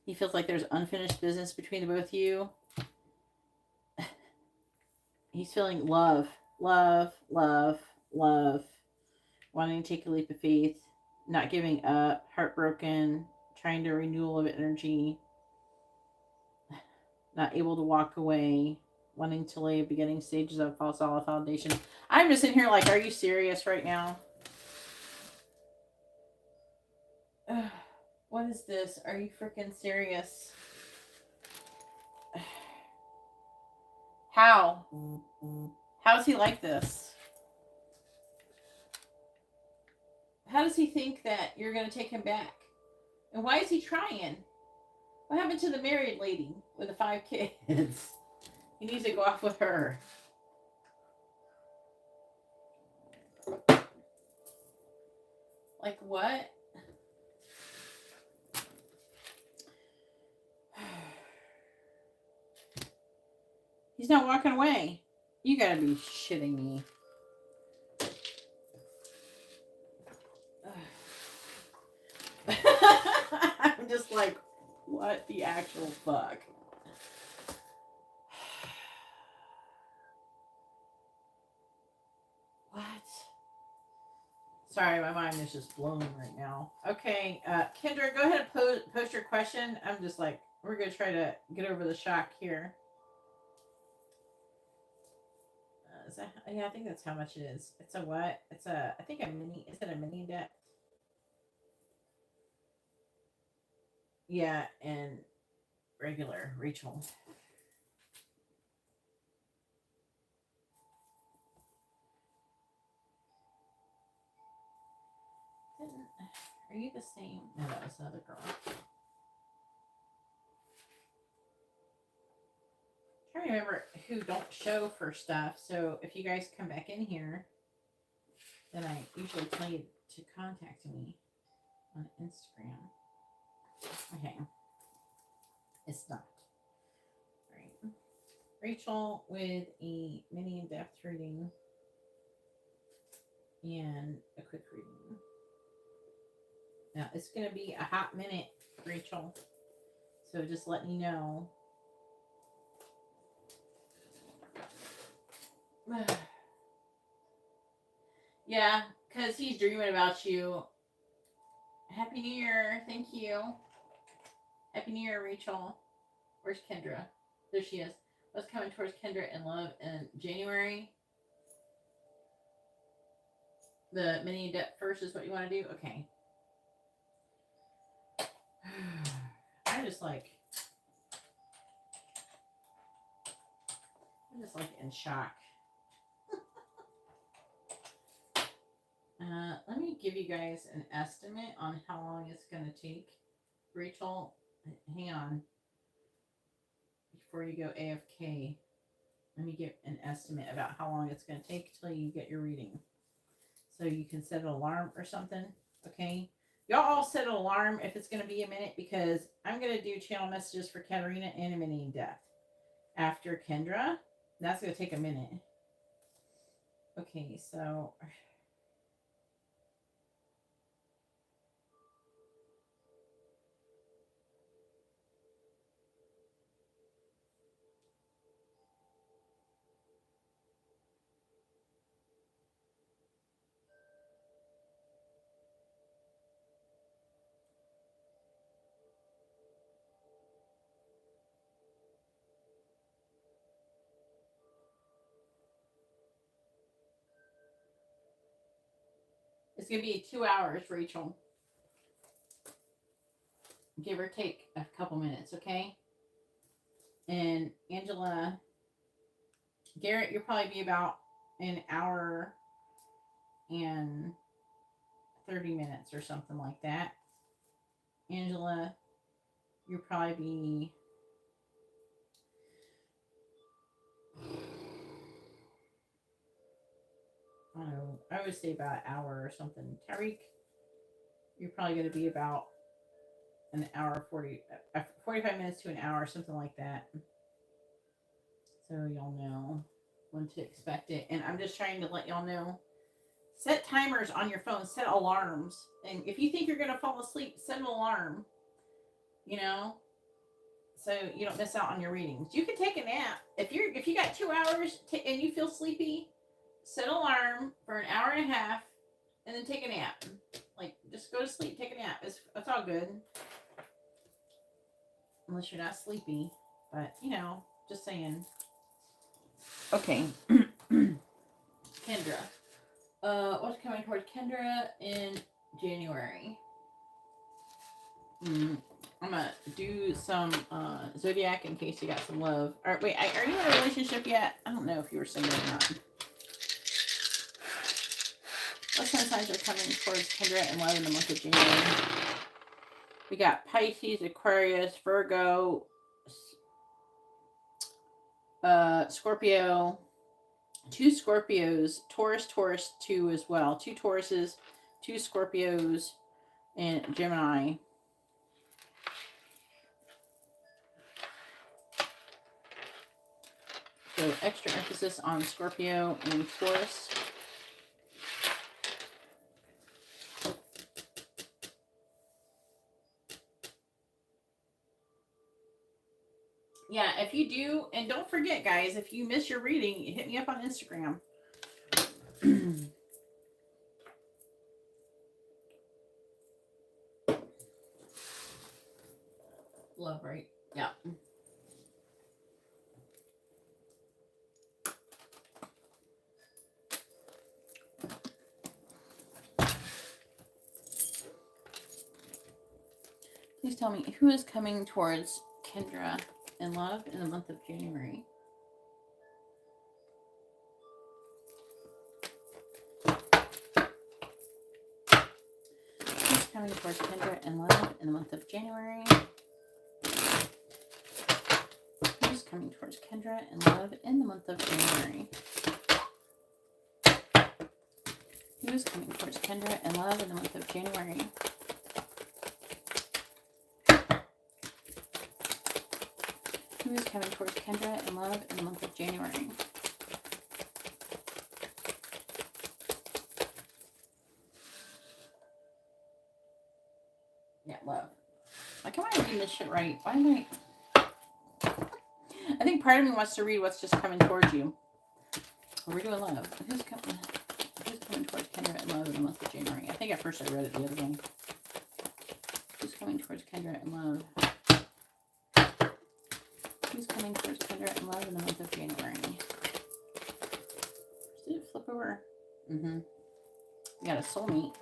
He feels like there's unfinished business between the both of you. He's feeling love, love, love, love. Wanting to take a leap of faith. Not giving up. Heartbroken. Trying to renewal of energy. Not able to walk away. Wanting to lay beginning stages of a solid foundation. I'm just in here like, are you serious right now? What is this? Are you freaking serious? How? How is he like this? How does he think that you're going to take him back? And why is he trying? What happened to the married lady with the 5 kids? He needs to go off with her. Like what? He's not walking away. You gotta be shitting me. I'm just like, what the actual fuck? What? Sorry, my mind is just blown right now. Okay, Kendra, go ahead and post your question. I'm just like, we're going to try to get over the shock here. Yeah, I think that's how much it is. It's a what? It's a, I think a mini, is it a mini deck? Yeah, and regular, Rachel. Are you the same? No, that was another girl. I can't remember who don't show for stuff. So if you guys come back in here, then I usually tell you to contact me on Instagram. Okay. It's not. All right. Rachel with a mini in-depth reading and a quick reading. Now, it's going to be a hot minute, Rachel. So just letting you know. Yeah, because he's dreaming about you. Happy New Year. Thank you. Happy New Year, Rachel. Where's Kendra? There she is. What's coming towards Kendra in love in January? The mini depth first is what you want to do? Okay. I'm just like in shock. Let me give you guys an estimate on how long it's going to take. Rachel, hang on. Before you go AFK. let me give an estimate about how long it's going to take till you get your reading. So you can set an alarm or something, okay? Y'all all set an alarm if it's going to be a minute, because I'm going to do channel messages for Karina and a mini death. After Kendra, that's going to take a minute. Okay, so it's going to be 2 hours, Rachel. Give or take a couple minutes, okay? And Angela, Garrett, you'll probably be about an hour and 30 minutes or something like that. Angela, you'll probably be I don't know, I would say about an hour or something. Tyreek, you're probably going to be about an hour, 45 minutes to an hour, something like that. So y'all know when to expect it. And I'm just trying to let y'all know, set timers on your phone, set alarms. And if you think you're going to fall asleep, set an alarm, you know, so you don't miss out on your readings. You can take a nap. If you got 2 hours and you feel sleepy, set an alarm for an hour and a half and then take a nap. Like, just go to sleep, take a nap. It's all good. Unless you're not sleepy. But, you know, just saying. Okay. Kendra. What's coming towards Kendra in January? I'm gonna do some Zodiac in case you got some love. Or wait, are you in a relationship yet? I don't know if you were single or not. What sun signs are coming towards Kendra in love in the month of January? We got Pisces, Aquarius, Virgo, Scorpio, 2 Scorpios, Taurus, 2 as well. 2 Tauruses, 2 Scorpios, and Gemini. So extra emphasis on Scorpio and Taurus. Yeah, if you do, and don't forget, guys, if you miss your reading, hit me up on Instagram. Love, right? Yeah. Please tell me, who is coming towards Kendra in love in the month of January? Who's coming towards Kendra in love in the month of January? Who's coming towards Kendra in love in the month of January? Who's coming towards Kendra in love in the month of January? Who is coming towards Kendra in love in the month of January? Yeah, love. Like, am I reading this shit right? Why am I think part of me wants to read what's just coming towards you. We're doing love. Who's coming towards Kendra in love in the month of January? I think at first I read it the other way. Who's coming towards Kendra in love? Who's coming towards Kendra in love in the month of January? Did it flip over? Mm-hmm. We got a soulmate.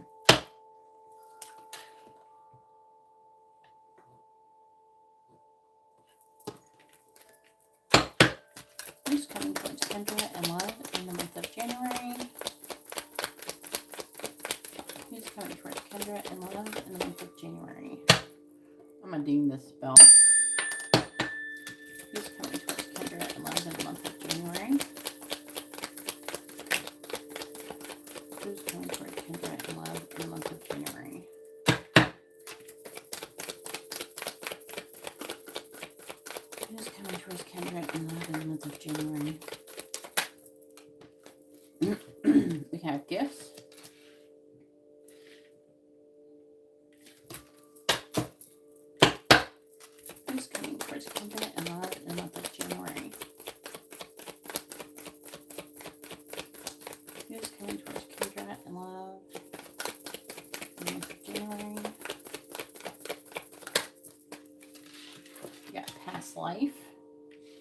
Who's coming towards Kendra in love in the month of January? Who's coming towards Kendra in love in the month of January? I'm gonna ding this bell. Who's coming towards Kendra in love in the month of January? towards Kendra in the month of January. We have gifts. Who's coming towards Kendra and love in the month of January? Who's coming towards Kendra and love in the month of January? You got past life.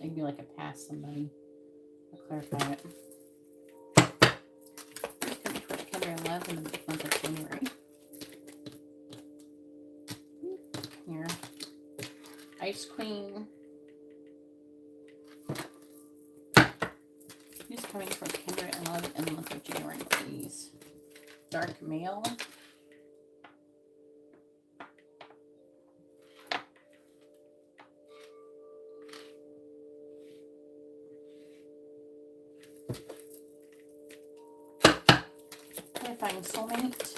It could be like a past somebody. I'll clarify it. Who's coming towards Kendra and love in the month of January? Here. Ice Queen. Who's coming towards Kendra and love in the month of January, please? Dark Male. Clarifying soulmate.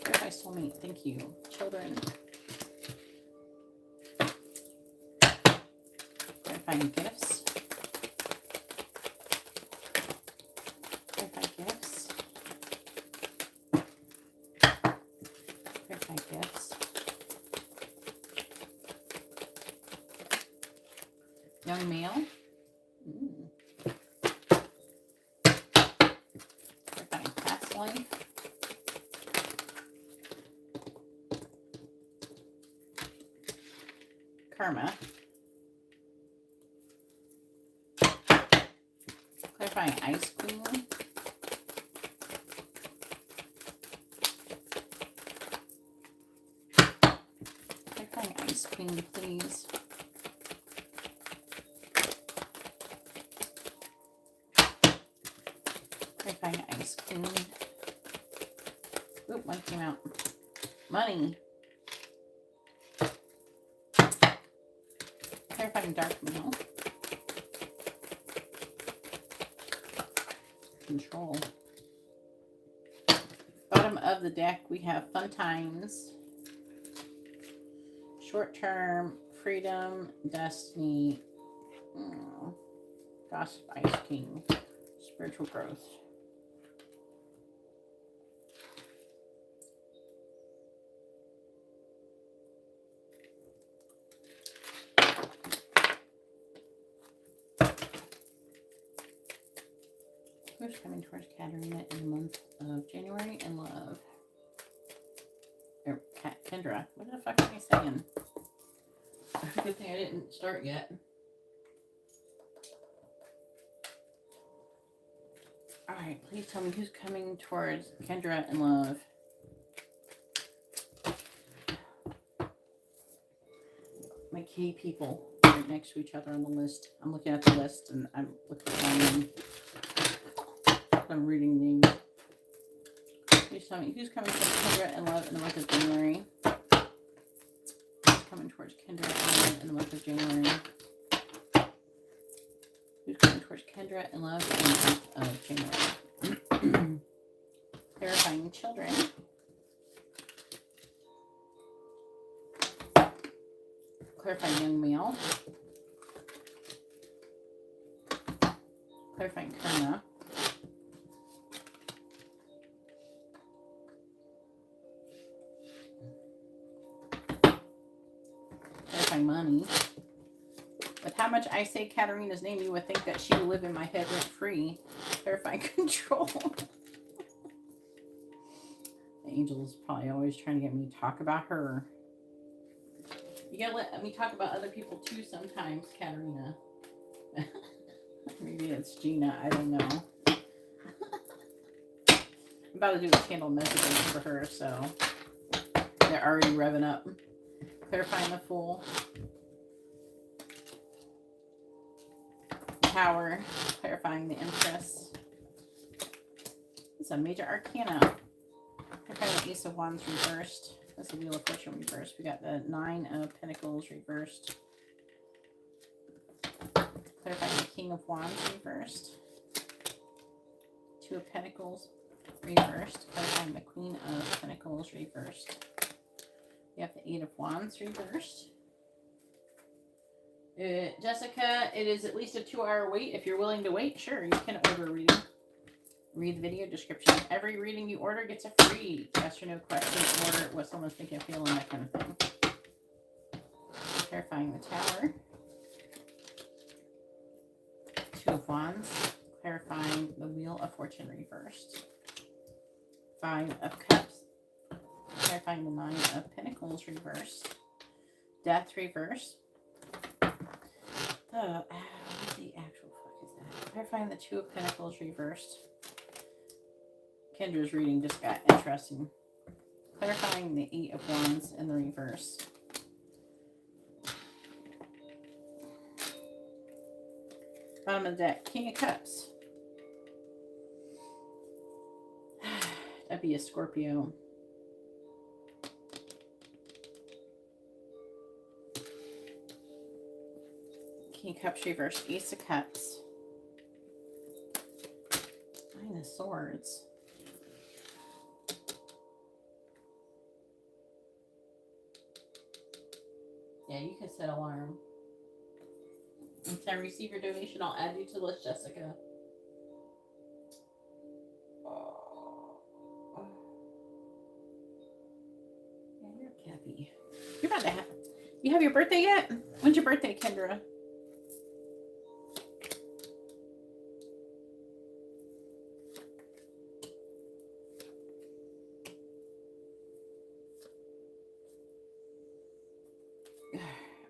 Clarify soulmate. Thank you. Children. Clarifying gifts. Clarify gifts. Clarify gifts. Young male. Clarifying past life. Karma. Clarifying Ice Queen. Clarifying Ice Queen, please. Clarifying Ice Queen. Oop, one came out. Money. Clarifying Dark Male. Control. Bottom of the deck, we have Fun Times, Short Term, Freedom, Destiny, Gossip, Ice King, Spiritual Growth. Who's coming towards Karina in the month of January and love? Or Kendra. What the fuck am I saying? Good thing I didn't start yet. Alright, please tell me who's coming towards Kendra and love. My key people right next to each other on the list. I'm looking at the list and I'm looking at my name. I'm reading names. Please tell me who's coming towards Kendra and love in the month of January. Who's coming towards Kendra and love in the month of January. Who's coming towards Kendra and love in the month of January. Clarifying children. Clarifying young male. Clarifying Karina. Money. With how much I say Katarina's name, you would think that she would live in my head rent free. Clarifying control. The angel's probably always trying to get me to talk about her. You gotta let me talk about other people too sometimes, Katarina. Maybe it's Gina, I don't know. I'm about to do a candle message for her, so they're already revving up. Clarifying the Fool. Tower. Clarifying the Empress. It's a major arcana. Clarifying the Ace of Wands reversed. That's the Wheel of Fortune reversed. We got the Nine of Pentacles reversed. Clarifying the King of Wands reversed. Two of Pentacles reversed. Clarifying the Queen of Pentacles reversed. We have the Eight of Wands reversed. Jessica, it is at least a 2-hour wait. If you're willing to wait, sure, you can order a reading. Read the video description. Every reading you order gets a free yes or no question, order what someone's thinking, feeling, that kind of thing. Clarifying the Tower. 2 of Wands. Clarifying the Wheel of Fortune reversed. 5 of Cups. Clarifying the 9 of Pentacles reversed. Death reversed. What the actual fuck is that? Clarifying the 2 of Pentacles reversed. Kendra's reading just got interesting. Clarifying the 8 of Wands in the reverse. Bottom of the deck, King of Cups. That'd be a Scorpio. King of Cups reversed, Ace of Cups. 9 of Swords. Yeah, you can set alarm. Once I receive your donation, I'll add you to the list, Jessica. Yeah, you're Cappy. You're about to have... You have your birthday yet? When's your birthday, Kendra?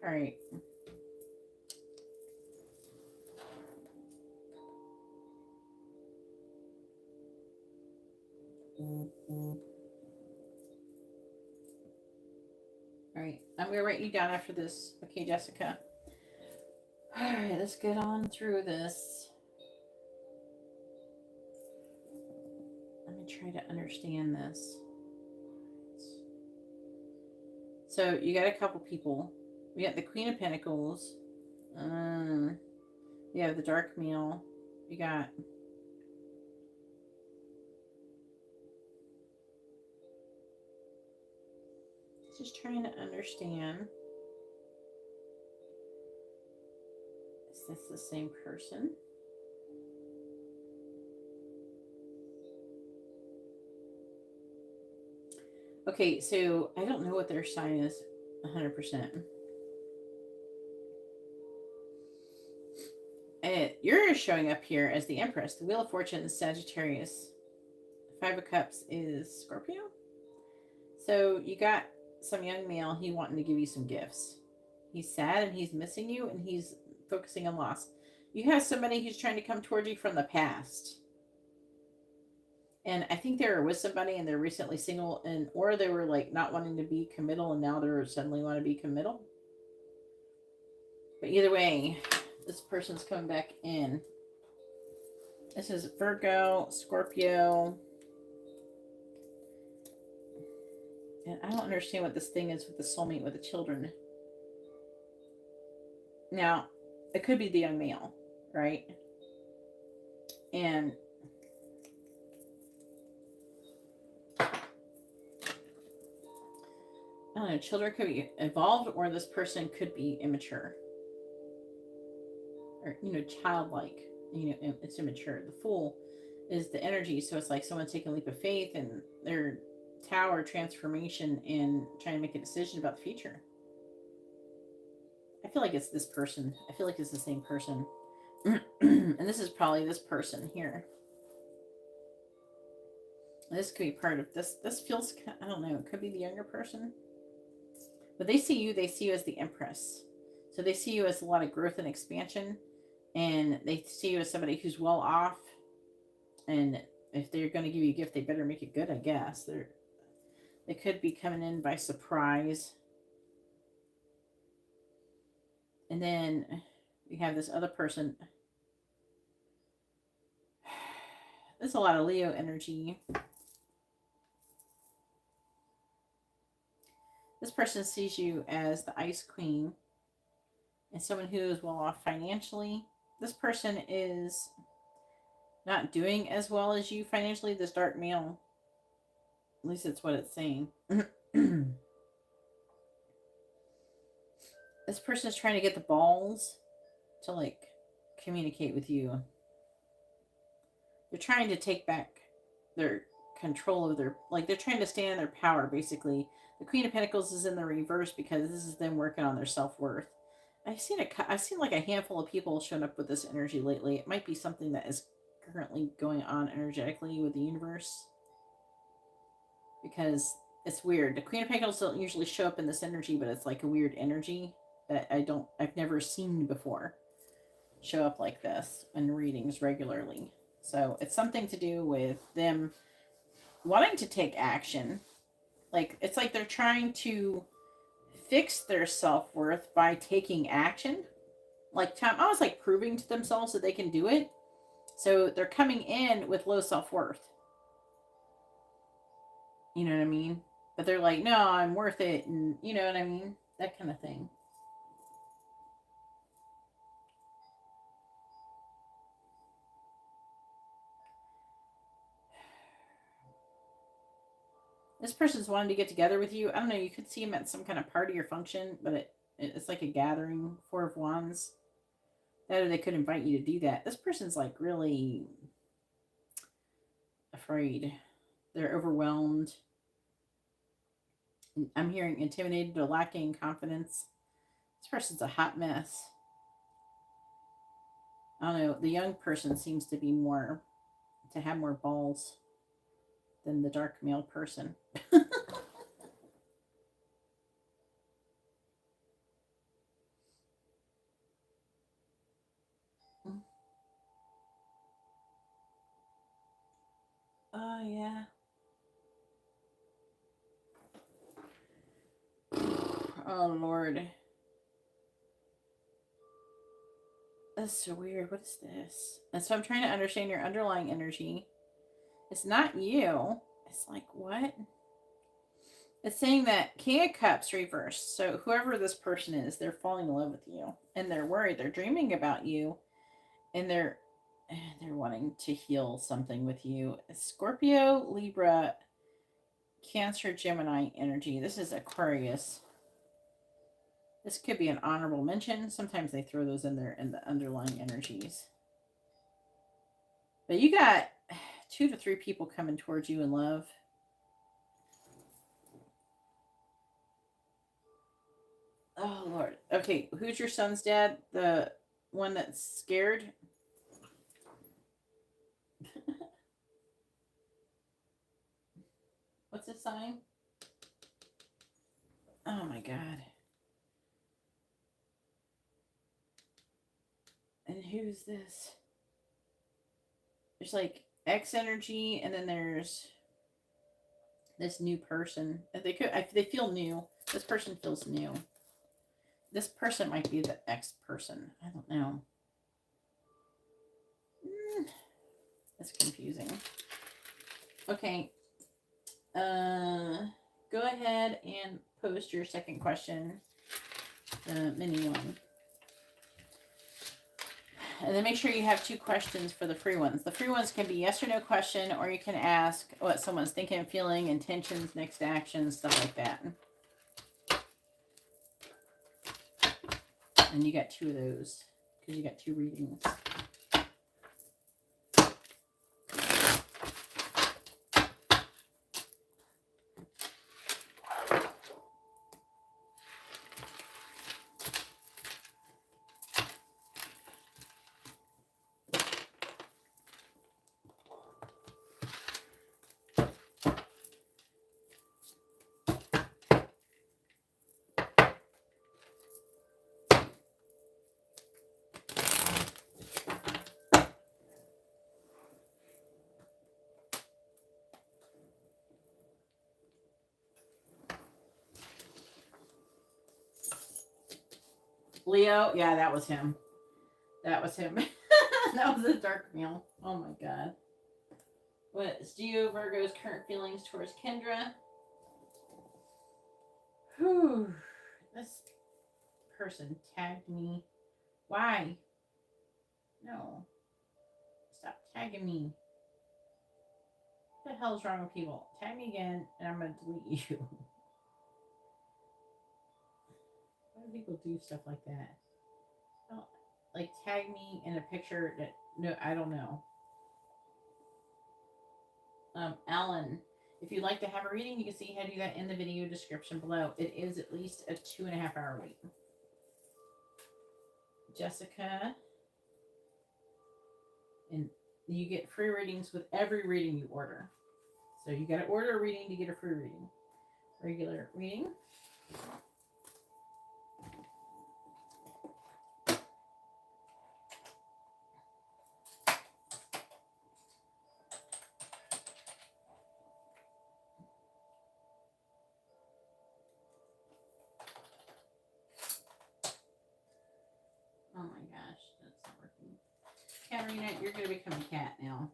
All right. All right, I'm going to write you down after this. Okay, Jessica. All right, let's get on through this. Let me try to understand this. So you got a couple people. We got the Queen of Pentacles. You have the Dark Meal. You got... Just trying to understand. Is this the same person? Okay, so I don't know what their sign is 100%. You're showing up here as the Empress. The Wheel of Fortune is Sagittarius. 5 of Cups is Scorpio. So you got some young male, he wanting to give you some gifts. He's sad and he's missing you and he's focusing on loss. You have somebody who's trying to come towards you from the past. And I think they were with somebody and they're recently single, and or they were like not wanting to be committal and now they're suddenly want to be committal. But either way, this person's coming back in. This is Virgo, Scorpio. And I don't understand what this thing is with the soulmate with the children. Now, it could be the young male, right? And I don't know, children could be involved or this person could be immature. Or, childlike. It's immature. The Fool is the energy, so it's like someone taking a leap of faith and their tower transformation and trying to make a decision about the future. I feel like it's this person. I feel like it's the same person. And this is probably this person here. This could be part of this. This feels, I don't know, it could be the younger person. But they see you as the Empress. So they see you as a lot of growth and expansion. And they see you as somebody who's well off. And if they're going to give you a gift, they better make it good, I guess. They could be coming in by surprise. And then we have this other person. There's a lot of Leo energy. This person sees you as the Ice Queen and someone who is well off financially. This person is not doing as well as you financially, this dark male. At least it's what it's saying. This person is trying to get the balls to like communicate with you. They're trying to take back their control of their, like, they're trying to stand in their power, basically. The Queen of Pentacles is in the reverse because this is them working on their self-worth. I've seen like a handful of people showing up with this energy lately. It might be something that is currently going on energetically with the universe, because it's weird. The Queen of Pentacles don't usually show up in this energy, but it's like a weird energy that I've never seen before show up like this in readings regularly. So it's something to do with them wanting to take action. Like, it's like they're trying to fix their self-worth by taking action. Like, almost like proving to themselves that they can do it. So they're coming in with low self-worth. You know what I mean? But they're like, no, I'm worth it. And you know what I mean? That kind of thing. This person's wanting to get together with you. I don't know. You could see him at some kind of party or function, but it's like a gathering. Four of Wands. That, or they could invite you to do that. This person's like really afraid. They're overwhelmed. I'm hearing intimidated or lacking confidence. This person's a hot mess. I don't know. The young person seems to have more balls than the dark male person. Oh, yeah. Oh, Lord. That's so weird. What is this? And so I'm trying to understand your underlying energy. It's not you. It's like, what? It's saying that King of Cups reversed. So whoever this person is, they're falling in love with you. And they're worried. They're dreaming about you. And they're wanting to heal something with you. Scorpio, Libra, Cancer, Gemini energy. This is Aquarius. This could be an honorable mention. Sometimes they throw those in there in the underlying energies. But you got 2 to 3 people coming towards you in love. Oh, Lord. Okay, who's your son's dad? The one that's scared? What's his sign? Oh, my God. And who's this? There's like X energy, and then there's this new person. They feel new. This person feels new. This person might be the X person. I don't know. That's confusing. Okay. Go ahead and post your second question, the mini one. And then make sure you have 2 questions for the free ones. The free ones can be yes or no question, or you can ask what someone's thinking and feeling, intentions, next actions, stuff like that. And you got 2 of those because you got 2 readings. Leo, yeah, that was him. That was him. That was a dark male. Oh my God. What is Geo Virgo's current feelings towards Kendra? Whew. This person tagged me. Why? No. Stop tagging me. What the hell is wrong with people? Tag me again and I'm going to delete you. do people do stuff like that? Don't, like tag me in a picture that, no, I don't know. Alan, if you'd like to have a reading, you can see how to do that in the video description below. It is at least a 2.5 hour wait. Jessica, and you get free readings with every reading you order. So you got to order a reading to get a free reading. Regular reading. Oh my gosh, that's not working. Karina, you're going to become a cat now.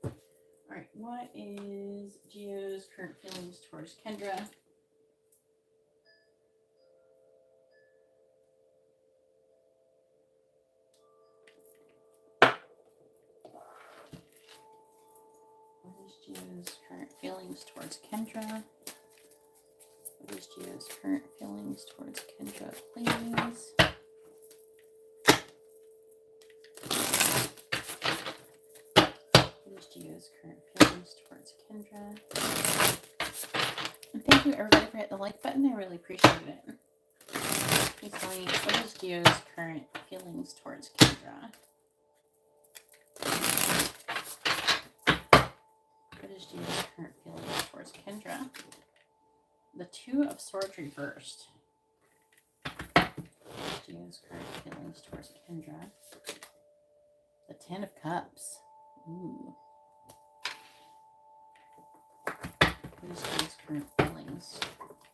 All right, what is Gio's current feelings towards Kendra? What is Gio's current feelings towards Kendra? What is Gio's current feelings towards Kendra, please? What is Gio's current feelings towards Kendra? And thank you everybody for hitting the like button. I really appreciate it. Please tell me, what is Gio's current feelings towards Kendra? What is Gio's current feelings towards Kendra? The Two of Swords reversed. Gio's current feelings towards Kendra. The Ten of Cups. Ooh. What is Gio's current feelings?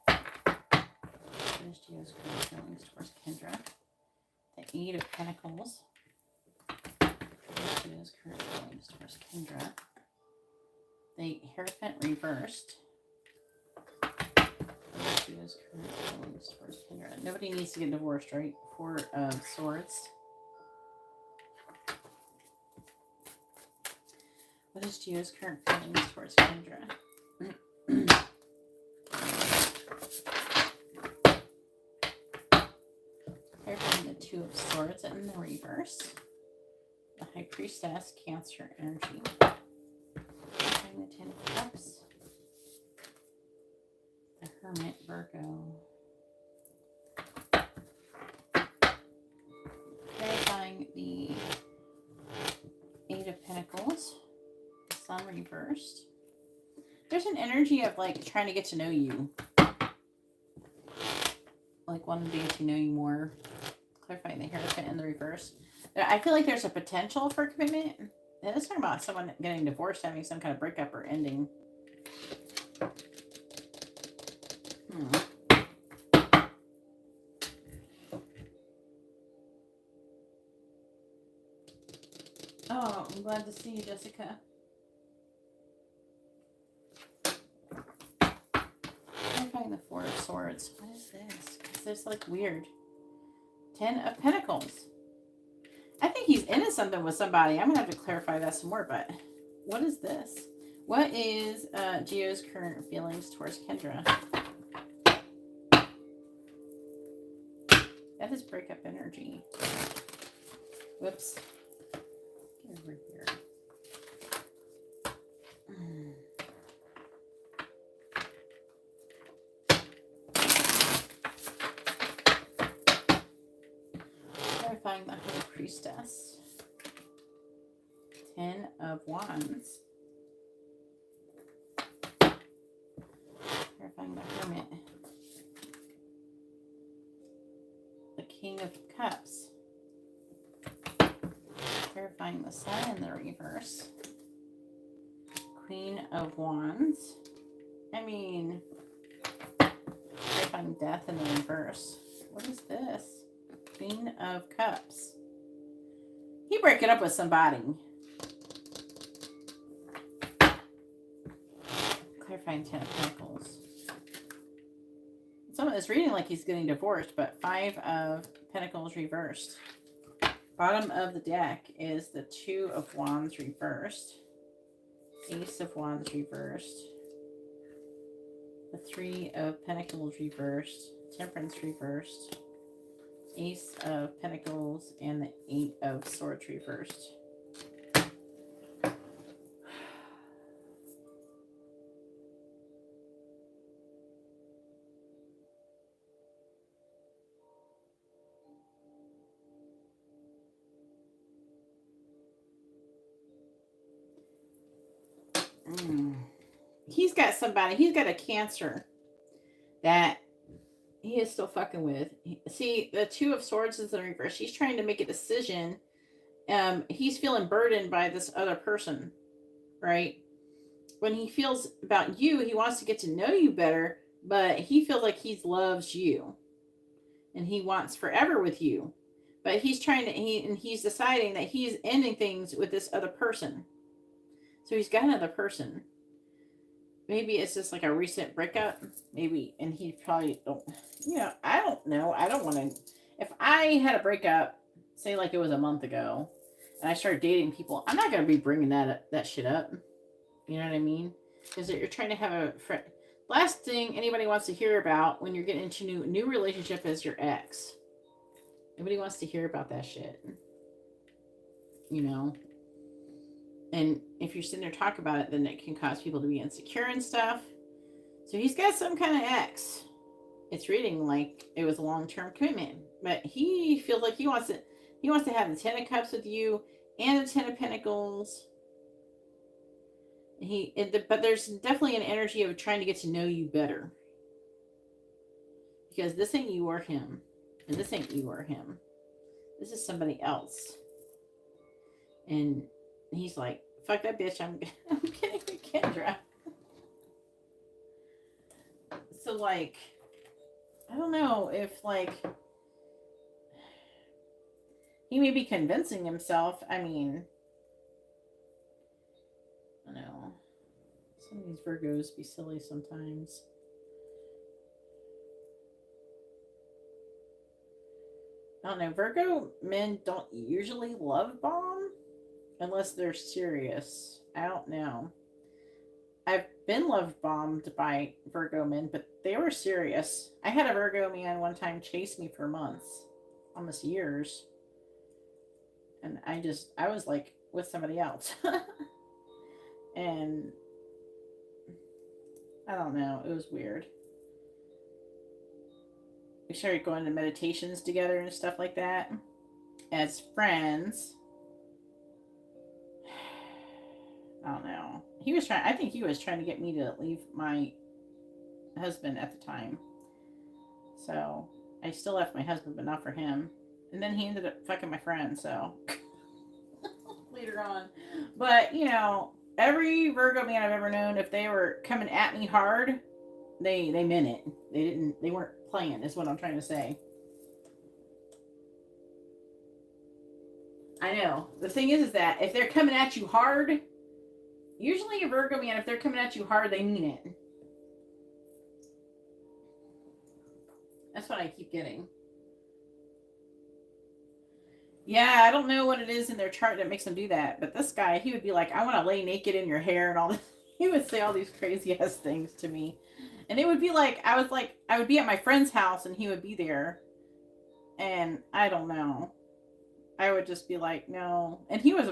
What is Gio's current feelings towards Kendra? The Eight of Pentacles. What is Gio's current feelings towards Kendra? The Hierophant reversed. Gio's current feelings towards Kendra. Nobody needs to get divorced, right? Four of Swords. What is Gio's current feelings towards Kendra? Clarifying the Two of Swords in the reverse. The High Priestess, Cancer energy. Clarifying the Ten of Cups. The Hermit, Virgo. Clarifying the Eight of Pentacles. The Sun reversed. There's an energy of like trying to get to know you. Like wanting to get to know you more. Clarifying the Hierophant in the reverse. I feel like there's a potential for commitment. It's talking about someone getting divorced, having some kind of breakup or ending. Oh, I'm glad to see you, Jessica. I'm finding the Four of Swords. What is this? This is like weird. Ten of Pentacles. I think he's into something with somebody. I'm gonna have to clarify that some more, but what is this? What is Gio's current feelings towards Kendra? That is breakup energy. Whoops. Get over here. Clarifying the High Priestess. Ten of Wands. Clarifying the Hermit. The King of Cups. Clarifying the Sun in the reverse. Queen of Wands. I mean, clarifying Death in the reverse. What is this? Queen of Cups. He breaking up with somebody. Clarifying Ten of Pentacles. is reading like he's getting divorced, but 5 of Pentacles reversed. Bottom of the deck is the 2 of Wands reversed. Ace of Wands reversed. The 3 of Pentacles reversed. Temperance reversed. Ace of Pentacles and the 8 of Swords reversed. He's got somebody, he's got a Cancer that he is still fucking with. See, the 2 of Swords is in reverse. He's trying to make a decision. He's feeling burdened by this other person, right? When he feels about you, he wants to get to know you better, but he feels like he loves you and he wants forever with you. But he's trying to, he's deciding that he's ending things with this other person. So he's got another person. Maybe it's just like a recent breakup. Maybe, and he probably don't, I don't know. I don't want to, if I had a breakup, say like it was a month ago, and I started dating people, I'm not going to be bringing that shit up. You know what I mean? Because you're trying to have a friend. Last thing anybody wants to hear about when you're getting into new relationship is your ex. Nobody wants to hear about that shit. And if you're sitting there talking about it, then it can cause people to be insecure and stuff. So he's got some kind of ex. It's reading like it was a long-term commitment. But he feels like he wants to have the 10 of Cups with you and the 10 of Pentacles. But there's definitely an energy of trying to get to know you better. Because this ain't you or him. And this ain't you or him. This is somebody else. And he's like, fuck that bitch, I'm getting with Kendra. So, like, I don't know if, like, he may be convincing himself. I mean, I don't know. Some of these Virgos be silly sometimes. I don't know. Virgo men don't usually love bomb unless they're serious. I don't know. I've been love bombed by Virgo men, but they were serious. I had a Virgo man one time chase me for months, almost years. And I was like with somebody else. And I don't know. It was weird. We started going to meditations together and stuff like that as friends. I don't know. I think he was trying to get me to leave my husband at the time. So I still left my husband, but not for him. And then he ended up fucking my friend, so later on. But, every Virgo man I've ever known, if they were coming at me hard, they meant it. They weren't playing, is what I'm trying to say. I know. The thing is that if they're coming at you hard, usually a Virgo man, if they're coming at you hard, they mean it. That's what I keep getting. Yeah, I don't know what it is in their chart that makes them do that. But this guy, he would be like, I want to lay naked in your hair and all this. He would say all these crazy ass things to me. And it would be like, I would be at my friend's house and he would be there. And I don't know. I would just be like, no. And he was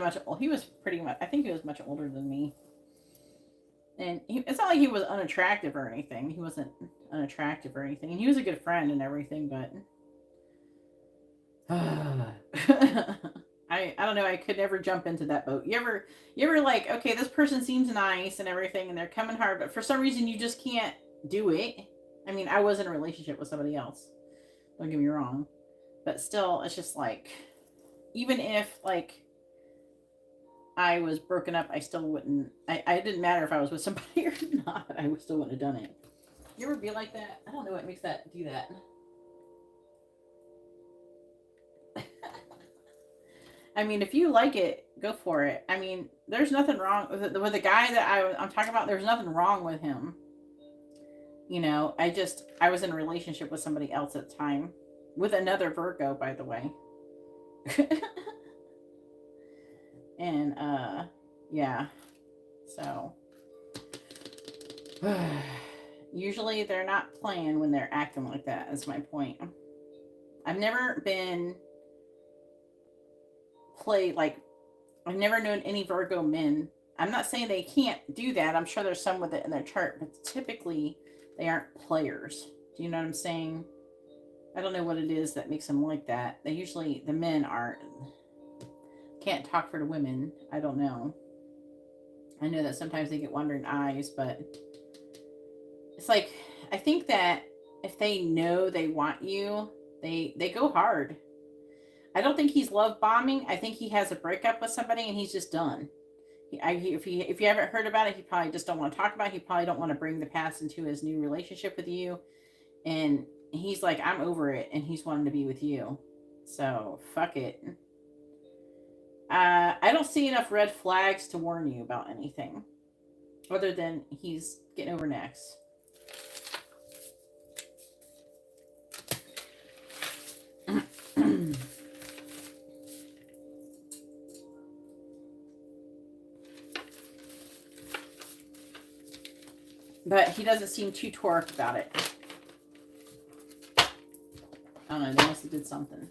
pretty much, I think he was much older than me. And it's not like he was unattractive or anything. He wasn't unattractive or anything. And he was a good friend and everything, but I don't know. I could never jump into that boat. You ever like, okay, this person seems nice and everything and they're coming hard, but for some reason you just can't do it. I mean, I was in a relationship with somebody else. Don't get me wrong. But still, it's just like, even if like I was broken up, I still wouldn't, I didn't matter if I was with somebody or not, I still wouldn't have done it. You ever be like that? I don't know what makes that do that. I mean, if you like it, go for it. I mean, there's nothing wrong with the guy that I'm talking about. There's nothing wrong with him. You know, I was in a relationship with somebody else at the time, with another Virgo, by the way. And, yeah. So, usually they're not playing when they're acting like that, is my point. I've never been played, like, I've never known any Virgo men. I'm not saying they can't do that. I'm sure there's some with it in their chart, but typically they aren't players. Do you know what I'm saying? I don't know what it is that makes them like that. They usually, the men aren't. Can't talk for the women. I don't know. I know that sometimes they get wandering eyes, but it's like, I think that if they know they want you, they go hard. I don't think he's love bombing. I think he has a breakup with somebody and he's just done. If you haven't heard about it, he probably just don't want to talk about it. He probably don't want to bring the past into his new relationship with you. And he's like, I'm over it, and he's wanting to be with you. So fuck it. I don't see enough red flags to warn you about anything, other than he's getting over next. But he doesn't seem too torqued about it. I don't know, they must have did something.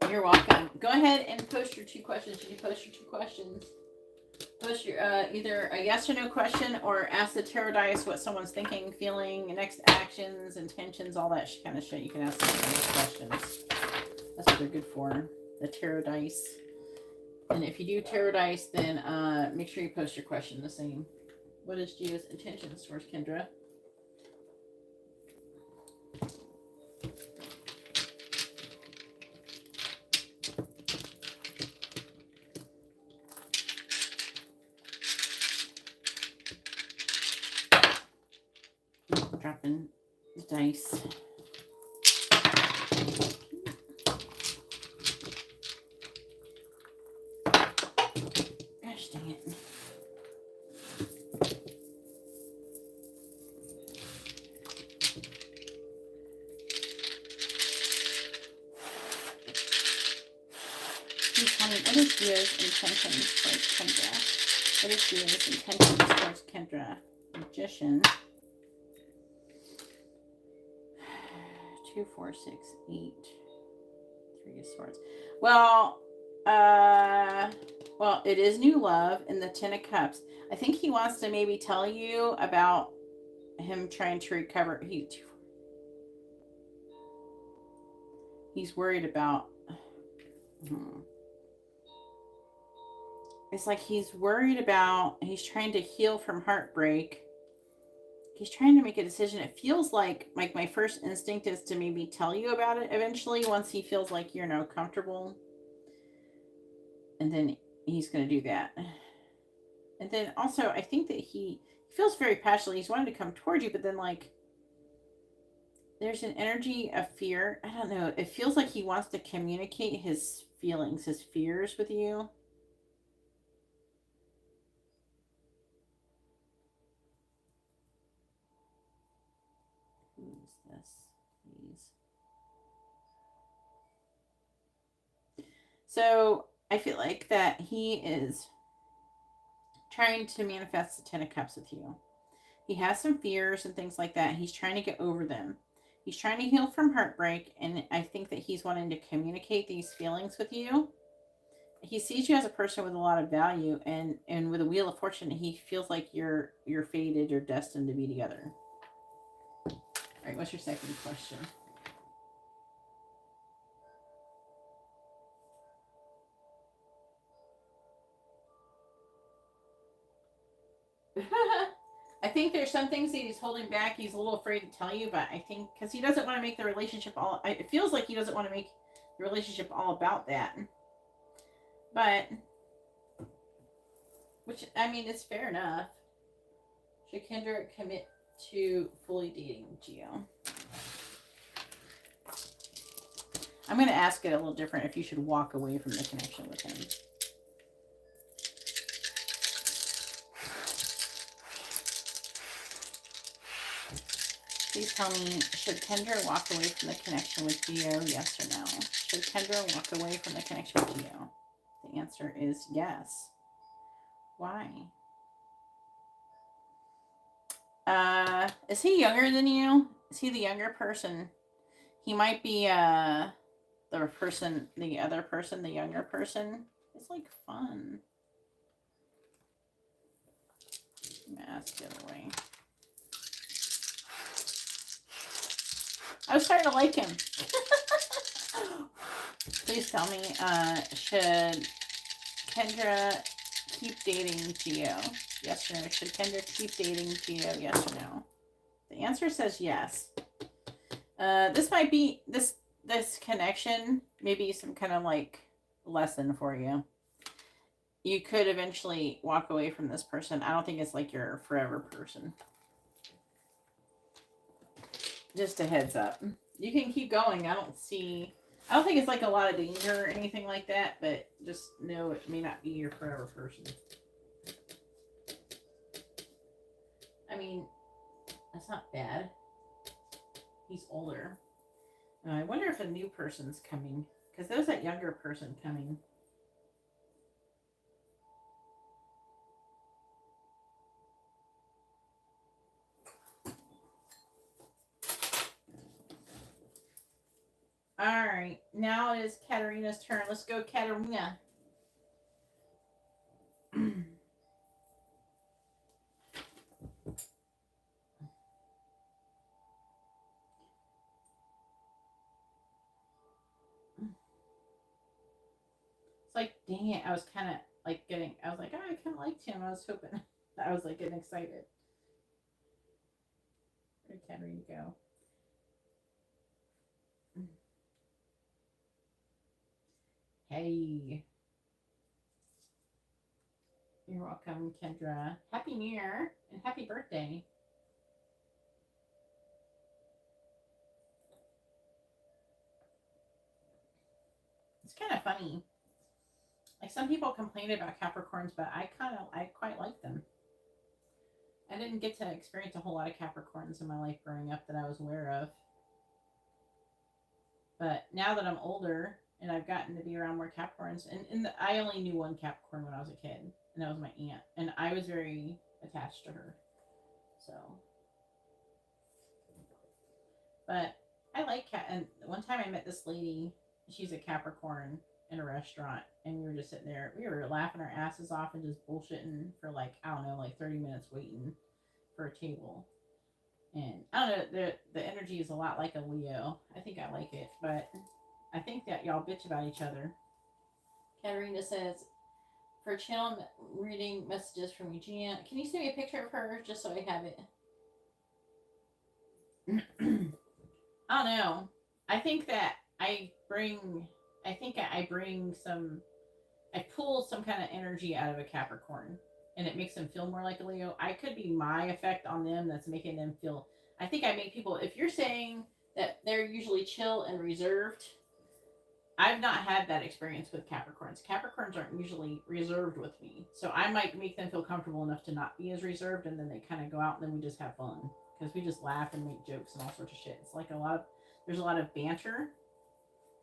You're welcome. Go ahead and post your 2 questions. You can post your 2 questions. Post your either a yes or no question, or ask the tarot dice what someone's thinking, feeling, next actions, intentions, all that kind of shit. You can ask them questions. That's what they're good for. The tarot dice. And if you do tarot dice, then make sure you post your question the same. What is Gio's intentions towards Kendra? Dropping the dice. Gosh dang it. What is Gio's intentions towards Kendra? What is Gio's intentions towards Kendra? Magician. 2, 4, 6, 8. 3 of Swords. Well, it is new love in the 10 of Cups. I think he wants to maybe tell you about him trying to recover. He's worried about. It's like he's worried about. He's trying to heal from heartbreak. He's trying to make a decision. It feels like my first instinct is to maybe tell you about it eventually once he feels like you're now comfortable. And then he's going to do that. And then also, I think that he feels very passionately. He's wanting to come towards you, but then like there's an energy of fear. I don't know. It feels like he wants to communicate his feelings, his fears with you. So I feel like that he is trying to manifest the 10 of Cups with you. He has some fears and things like that. He's trying to get over them. He's trying to heal from heartbreak. And I think that he's wanting to communicate these feelings with you. He sees you as a person with a lot of value. And with a Wheel of Fortune, he feels like you're fated or destined to be together. All right, what's your second question? I think there's some things that he's holding back. He's a little afraid to tell you, but I think because he doesn't want to make the relationship all. It feels like he doesn't want to make the relationship all about that. But, which I mean, it's fair enough. Should Kendra commit to fully dating Gio? I'm going to ask it a little different if you should walk away from the connection with him. Please tell me, should Kendra walk away from the connection with Geo, yes or no? Should Kendra walk away from the connection with Geo? The answer is yes. Why? Is he younger than you? Is he the younger person? He might be the other person, the younger person. It's like fun. Ask the other way. I was starting to like him. Please tell me, should Kendra keep dating Geo? Yes or no? Should Kendra keep dating Geo? Yes or no? The answer says yes. This might be this connection, maybe some kind of like lesson for you. You could eventually walk away from this person. I don't think it's like your forever person. Just a heads up. You can keep going. I don't think it's like a lot of danger or anything like that, but just know it may not be your forever person. I mean, that's not bad. He's older. I wonder if a new person's coming, because there's that younger person coming. All right, now it is Katarina's turn. Let's go, Katarina. It's like, dang it, I was kind of like I was like, oh, I kind of liked him. I was hoping, I was like getting excited. Where did Katarina go? Hey. You're welcome, Kendra. Happy New Year and happy birthday. It's kind of funny. Like some people complain about Capricorns, but I quite like them. I didn't get to experience a whole lot of Capricorns in my life growing up that I was aware of. But now that I'm older and I've gotten to be around more Capricorns, and I only knew one Capricorn when I was a kid, and that was my aunt, and I was very attached to her. So, but I like cat. And one time I met this lady. She's a Capricorn in a restaurant, and we were just sitting there. We were laughing our asses off and just bullshitting for like, I don't know, like 30 minutes waiting for a table. And I don't know, the energy is a lot like a Leo. I think I like it, but I think that y'all bitch about each other. Katarina says, for channel reading messages from Eugenia, can you send me a picture of her just so I have it? I don't know. I think that I pull some kind of energy out of a Capricorn, and it makes them feel more like a Leo. I could be my effect on them that's making them feel. I think I make people. If you're saying that they're usually chill and reserved, I've not had that experience with Capricorns. Capricorns aren't usually reserved with me, so I might make them feel comfortable enough to not be as reserved, and then they kind of go out and then we just have fun because we just laugh and make jokes and all sorts of shit. It's like there's a lot of banter.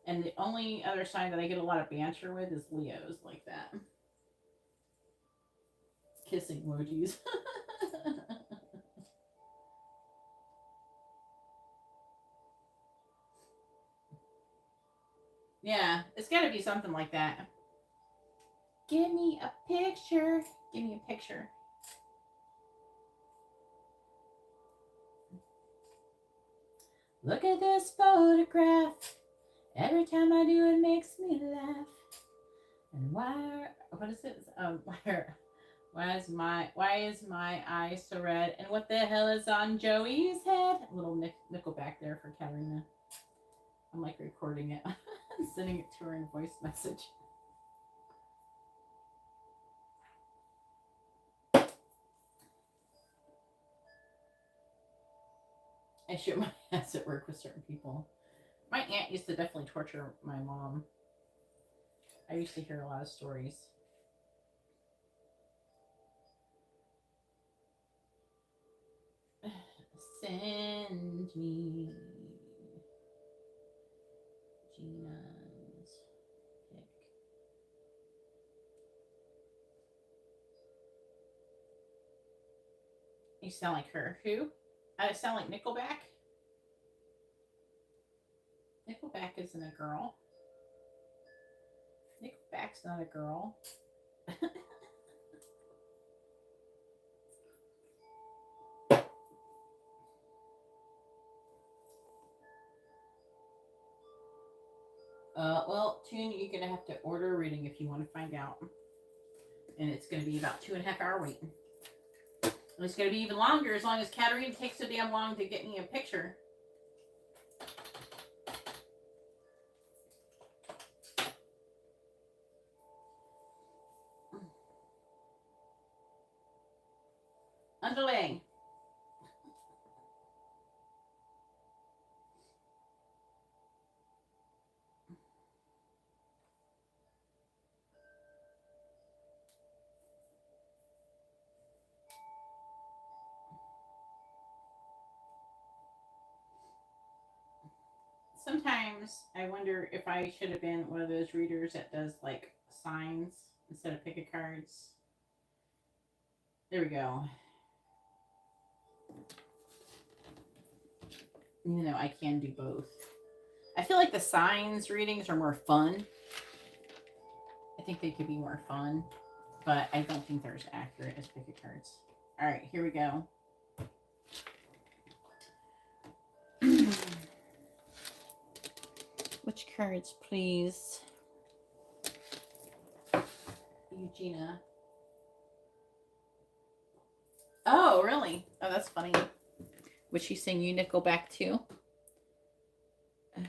And the only other sign that I get a lot of banter with is Leos like that. Kissing emojis. Yeah, it's got to be something like that. Give me a picture. Give me a picture. Look at this photograph. Every time I do, it makes me laugh. And what is it? Why is my eye so red? And what the hell is on Joey's head? A little nickel back there for Karina. I'm like recording it and sending it to her in voice message. I show my ass at work with certain people. My aunt used to definitely torture my mom. I used to hear a lot of stories. Send me Gina's pic. You sound like her. Who? I sound like Nickelback? Nickelback isn't a girl. Nickelback's not a girl. Well, Tune, you're going to have to order a reading if you want to find out. And it's going to be about 2.5 hour waiting. And it's going to be even longer as long as Katarina takes so damn long to get me a picture. Underlay. Sometimes I wonder if I should have been one of those readers that does like signs instead of pick a cards. There we go. Even though I can do both. I feel like the signs readings are more fun. I think they could be more fun, but I don't think they're as accurate as pick a cards. All right, here we go. Which cards, please? Eugenia. Oh, really? Oh, that's funny. Was she saying you Nickelback too? Right,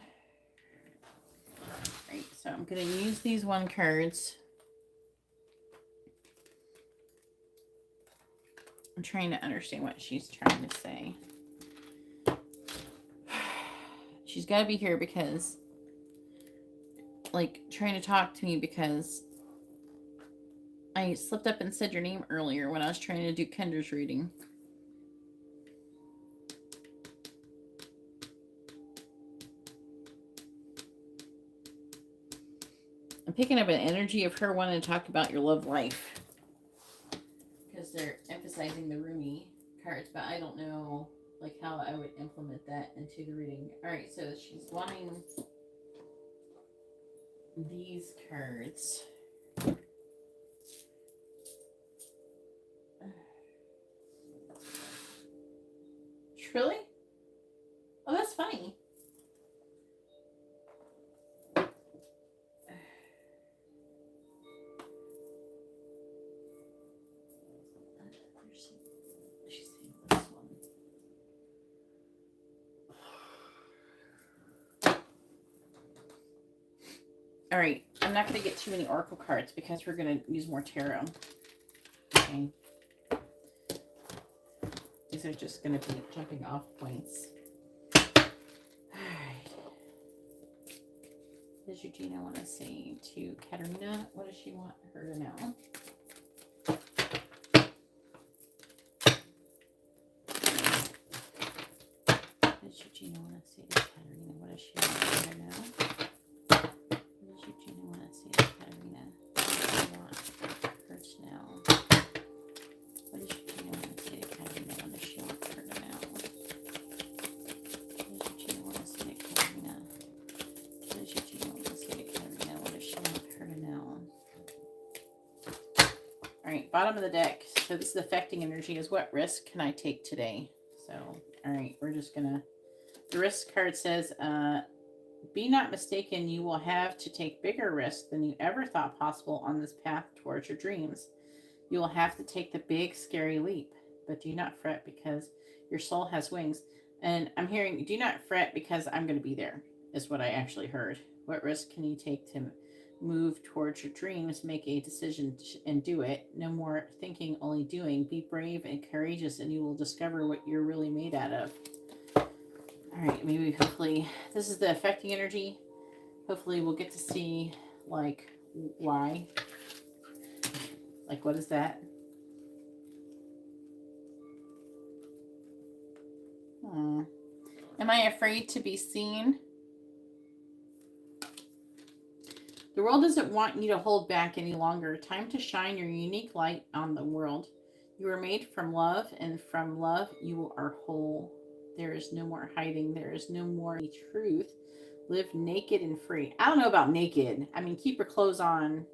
so I'm going to use these one cards. I'm trying to understand what she's trying to say. She's got to be here because, like, trying to talk to me because I slipped up and said your name earlier when I was trying to do Kendra's reading. I'm picking up an energy of her wanting to talk about your love life. Because they're emphasizing the roomy cards, but I don't know like how I would implement that into the reading. Alright, so she's wanting these cards. Really? Oh, that's funny. She's saying this one. All right, I'm not going to get too many oracle cards because we're going to use more tarot. Okay. These are just going to be jumping off points. Alright. What does Eugenia want to say to Katarina? What does she want her to know? What does Eugenia want to say to Katarina? What does she want her to know? What does Eugenia want to say to Katarina? What does she want her to know? What does Eugenia want to say to Katarina? What does she want her to know? What does Eugenia want to say to Katarina? What does Eugenia want to say to Katarina? What does she want her to know? Alright, bottom of the deck. So this is affecting energy is what risk can I take today? So, alright, we're just gonna... The risk card says, be not mistaken, you will have to take bigger risks than you ever thought possible on this path towards your dreams. You will have to take the big, scary leap, but do not fret because your soul has wings. And I'm hearing, do not fret because I'm going to be there, is what I actually heard. What risk can you take to move towards your dreams? Make a decision and do it. No more thinking, only doing. Be brave and courageous, and you will discover what you're really made out of. All right, maybe hopefully this is the affecting energy. Hopefully we'll get to see like why. Like what is that? Am I afraid to be seen? The world doesn't want you to hold back any longer. Time to shine your unique light on the world. You are made from love, and from love you are whole. There is no more hiding. There is no more truth. Live naked and free. I don't know about naked. I mean, keep your clothes on.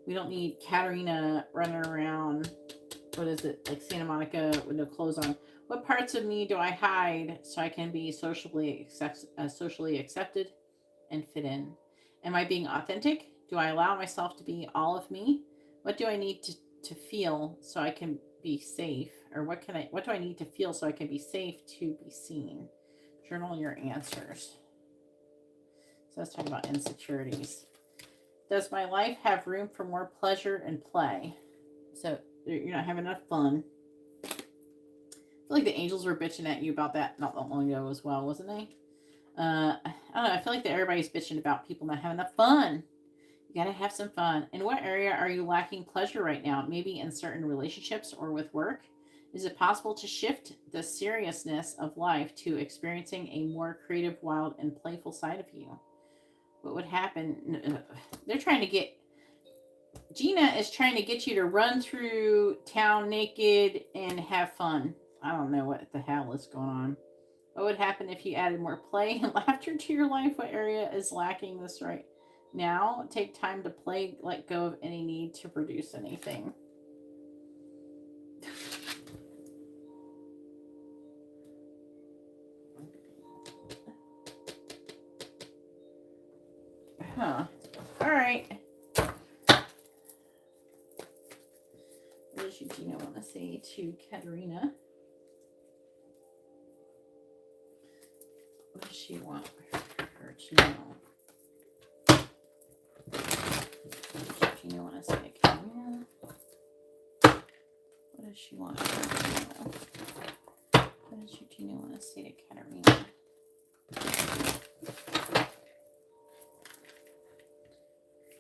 We don't need Karina running around, what is it, like Santa Monica with no clothes on. What parts of me do I hide so I can be socially accepted and fit in? Am I being authentic? Do I allow myself to be all of me? What do I need to feel so I can be safe? Or what do I need to feel so I can be safe to be seen? Journal your answers. So let's talk about insecurities. Does my life have room for more pleasure and play? So you're not having enough fun. I feel like the angels were bitching at you about that not that long ago as well, wasn't they? I don't know. I feel like that everybody's bitching about people not having enough fun. You gotta have some fun. In what area are you lacking pleasure right now? Maybe in certain relationships or with work? Is it possible to shift the seriousness of life to experiencing a more creative, wild, and playful side of you? What would happen? They're trying to get... Gina is trying to get you to run through town naked and have fun. I don't know what the hell is going on. What would happen if you added more play and laughter to your life? What area is lacking this right now? Take time to play, let go of any need to produce anything. Huh. All right. What does Gina want to say to Karina? What does she want her to know? What does Gina want to say to Karina? What does she want her to know? What does Gina want to say to Karina?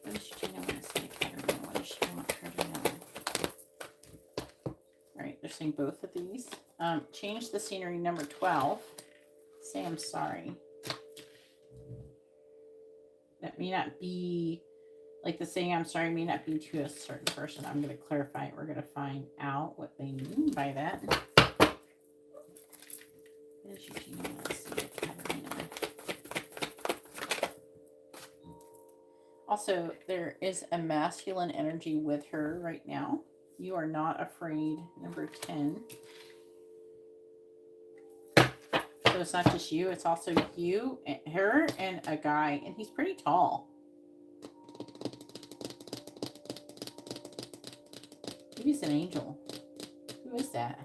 What does Gina want to say to Karina? What does she want her to know? Alright, they're saying both of these. Change the scenery, number 12. Say I'm sorry. That may not be, like the saying I'm sorry may not be to a certain person. I'm going to clarify it. We're going to find out what they mean by that. What does Gina want to say to Karina? Also, there is a masculine energy with her right now. You are not afraid. Number 10. So it's not just you. It's also you, and her, and a guy. And he's pretty tall. Maybe he's an angel. Who is that?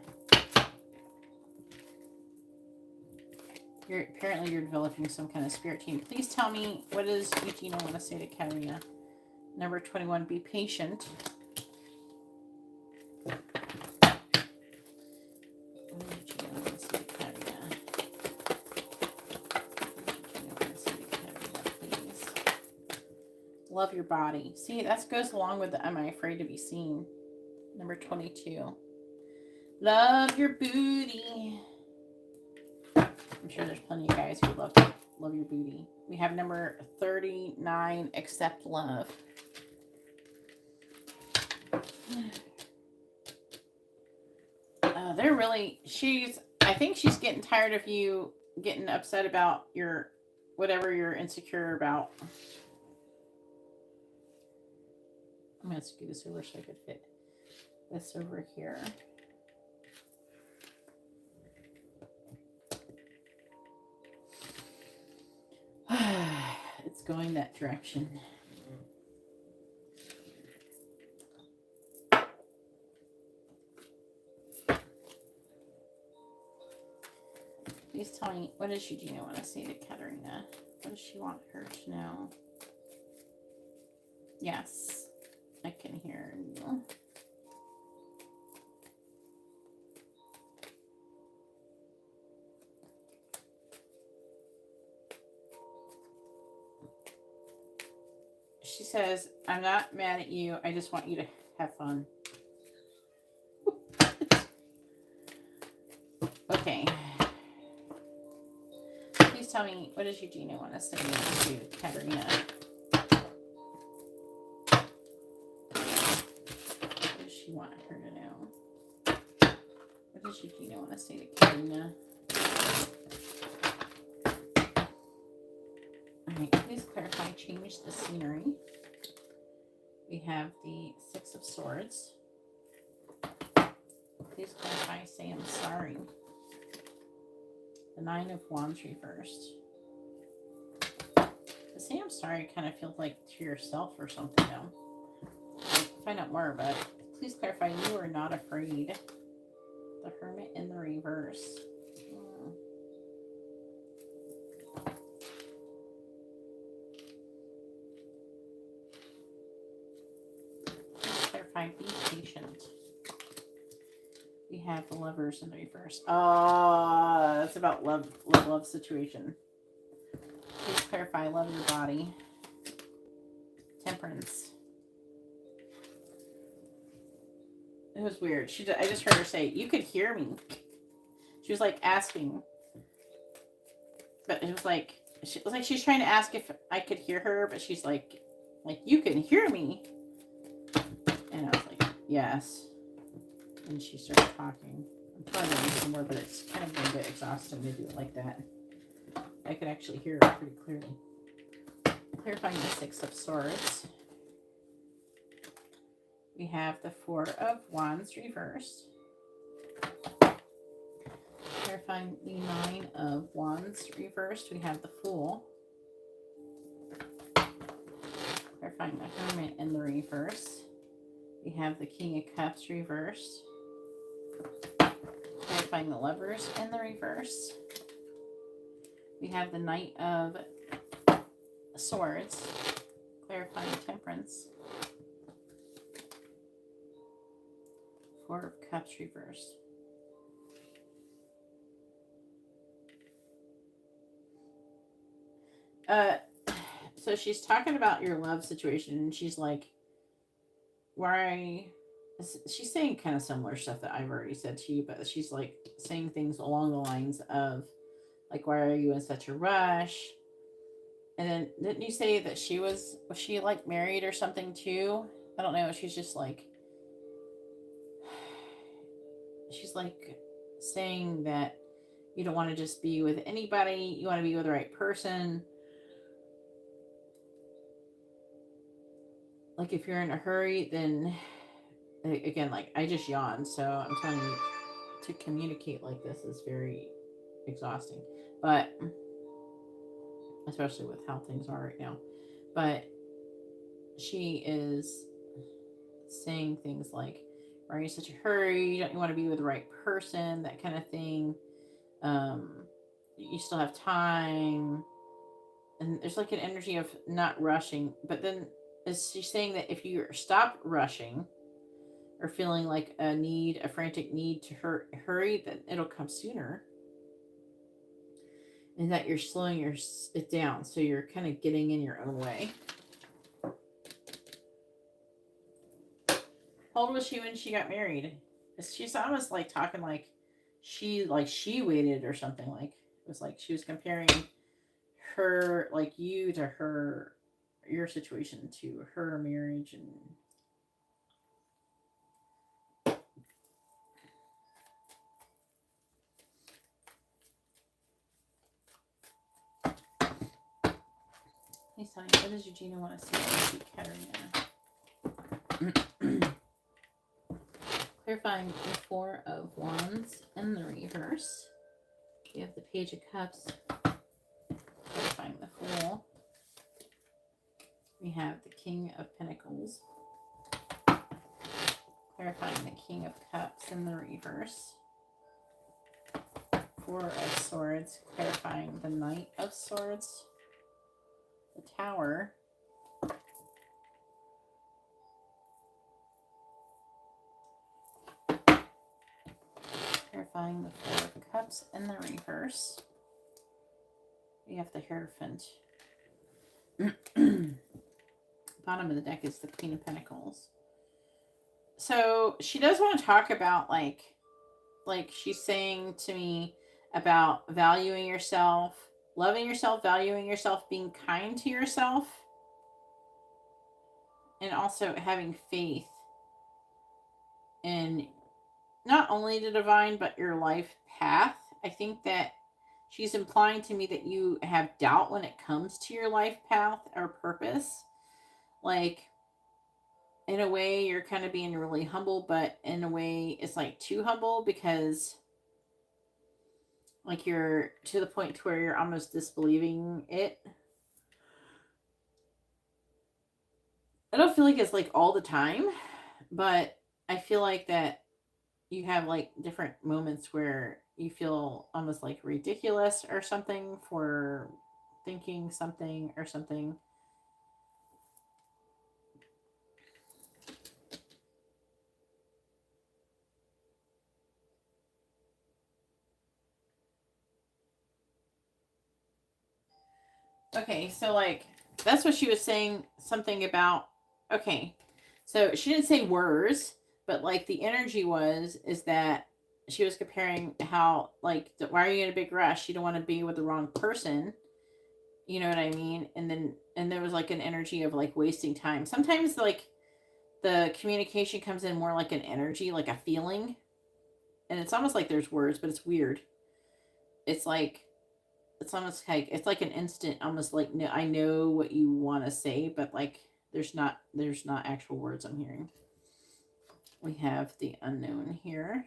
Apparently you're developing some kind of spirit team. Please tell me, what does Eugenia want to say to Karina? Number 21, be patient. Love your body. See, that goes along with the am I afraid to be seen? Number 22. Love your booty. I'm sure there's plenty of guys who love your booty. We have number 39, accept love. They're really, I think she's getting tired of you getting upset about whatever you're insecure about. I'm going to scoot this over so I could fit this over here. It's going that direction. Please tell me, what does Eugenia want to say to Katerina? What does she want her to know? Yes, I can hear you. says, I'm not mad at you. I just want you to have fun. Okay. Please tell me, what does Eugenia want to say to Karina? What does she want her to know? What does Eugenia want to say to Karina? Alright, please clarify, change the scenery. We have the Six of Swords. Please clarify, say I'm sorry. The Nine of Wands reversed. The say I'm sorry kind of feels like to yourself or something though. I'll find out more, but please clarify, you are not afraid. The Hermit in the reverse. Be patient. We have the Lovers in the reverse. Oh, that's about love situation. Please clarify, love your body. Temperance. It was weird. I just heard her say, you could hear me. She was like asking. But it was like she's trying to ask if I could hear her, but she's like you can hear me. And I was like, yes. And she started talking. I'm probably going to do some more, but it's kind of a bit exhausting to do it like that. I could actually hear it pretty clearly. Clarifying the Six of Swords. We have the Four of Wands reversed. Clarifying the Nine of Wands reversed. We have the Fool. Clarifying the Hermit in the reverse. We have the King of Cups reversed. Clarifying the Lovers in the reverse. We have the Knight of Swords. Clarifying Temperance. Four of Cups reversed. So she's talking about your love situation, and she's like, why? She's saying kind of similar stuff that I've already said to you, but she's like saying things along the lines of like, why are you in such a rush? And then didn't you say that was she like married or something too? I don't know. She's just like, she's like saying that you don't want to just be with anybody. You want to be with the right person. Like if you're in a hurry, then again, like I just yawned, so I'm telling you, to communicate like this is very exhausting, but especially with how things are right now. But she is saying things like, why are you in such a hurry? Don't you want to be with the right person? That kind of thing. You still have time. And there's like an energy of not rushing, but then is she saying that if you stop rushing or feeling like a frantic need to hurry, then it'll come sooner. And that you're slowing it down. So you're kind of getting in your own way. How old was she when she got married? She's almost like talking like she waited or something. Like it was like she was comparing her, like you to her, your situation to her marriage. And please tell me, what does Eugenia want to say to Karina? Clarifying the Four of Wands in the reverse. We have the Page of Cups. Clarifying the Fool. We have the King of Pentacles. Clarifying the King of Cups in the reverse. Four of Swords. Clarifying the Knight of Swords. The Tower. Clarifying the Four of Cups in the reverse. We have the Hierophant. bottom of the deck is the Queen of Pentacles. So she does want to talk about like she's saying to me about valuing yourself, loving yourself, valuing yourself, being kind to yourself, and also having faith in not only the divine, but your life path. I think that she's implying to me that you have doubt when it comes to your life path or purpose. Like, in a way, you're kind of being really humble, but in a way, it's like too humble because, like, you're to the point to where you're almost disbelieving it. I don't feel like it's like all the time, but I feel like that you have like different moments where you feel almost like ridiculous or something for thinking something or something. Okay, so like that's what she was saying something about. Okay, so she didn't say words, but like the energy is that she was comparing how like why are you in a big rush? You don't want to be with the wrong person. You know what I mean? And there was like an energy of like wasting time. Sometimes like the communication comes in more like an energy, like a feeling, and it's almost like there's words, but it's weird. It's like it's almost like it's like an instant, almost like no, I know what you want to say, but like there's not actual words I'm hearing. We have the unknown here.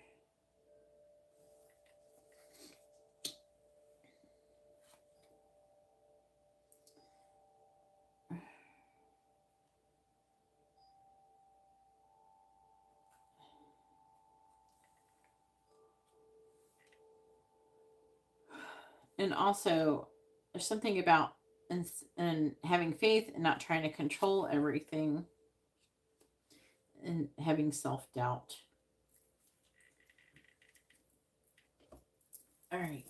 And also there's something about and having faith and not trying to control everything and having self-doubt. All right.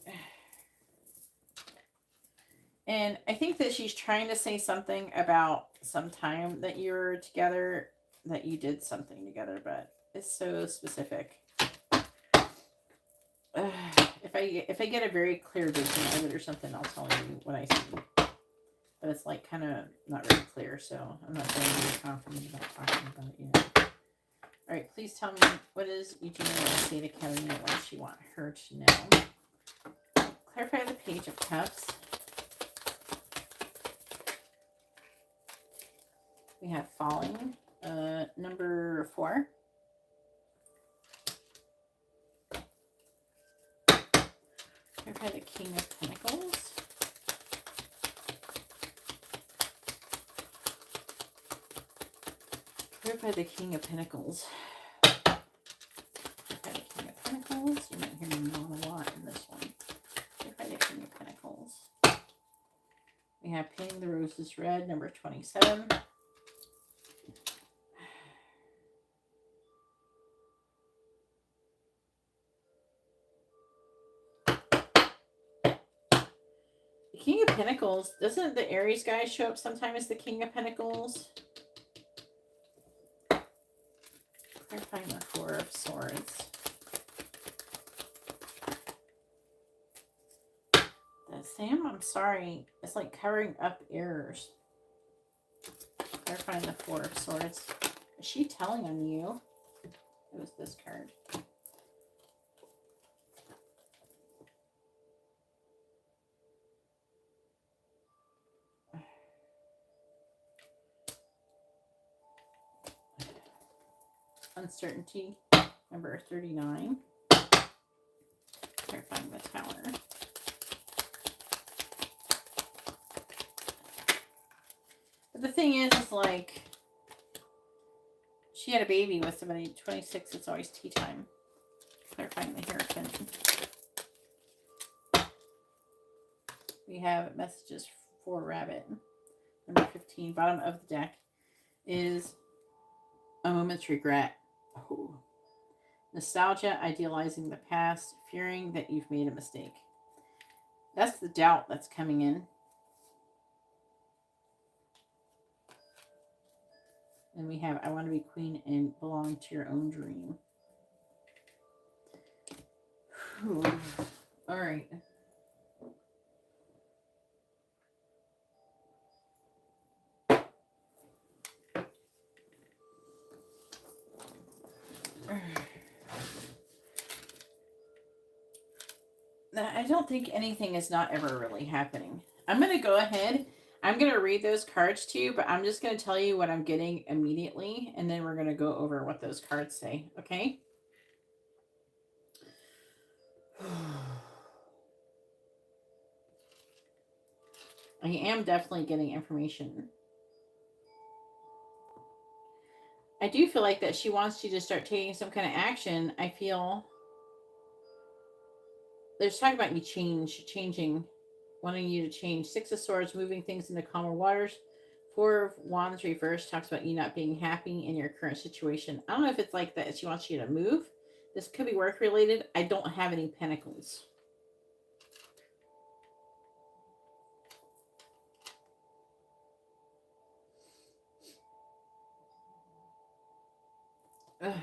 And I think that she's trying to say something about some time that you were together, that you did something together, but it's so specific. If I get a very clear vision of it or something, I'll tell you what I see. But it's like kind of not very clear, so I'm not very confident about talking about it yet. All right, please tell me, what does Eugenia want to say to Karina? What does she want her to know? Clarify the Page of Cups. We have Falling, number 4. Clarify the King of Pentacles. Clarify the King of Pentacles. Clarify the King of Pentacles. You might hear me yawn a lot in this one. Clarify the King of Pentacles. We have Painting the Roses Red, number 27. King of Pentacles, doesn't the Aries guy show up sometime as the King of Pentacles? Clarifying the 4 of Swords. Sam, I'm sorry. It's like covering up errors. Clarifying the 4 of Swords. Is she telling on you? It was this card. Uncertainty, number 39. Clarifying the Tower. But the thing is like, she had a baby with somebody. 26, it's always tea time. Clarifying the Hierophant. We have messages for Rabbit. Number 15, bottom of the deck, is a moment's regret. Oh. Nostalgia, idealizing the past, fearing that you've made a mistake. That's the doubt that's coming in. And we have I want to be queen and belong to your own dream. Whew. All right. I don't think anything is not ever really happening. I'm going to go ahead. I'm going to read those cards to you, but I'm just going to tell you what I'm getting immediately, and then we're going to go over what those cards say, okay? I am definitely getting information. I do feel like that she wants you to start taking some kind of action. I feel there's talking about you changing, wanting you to change. Six of Swords, moving things into calmer waters. Four of Wands reversed talks about you not being happy in your current situation. I don't know if it's like that she wants you to move. This could be work related. I don't have any pentacles. Ugh.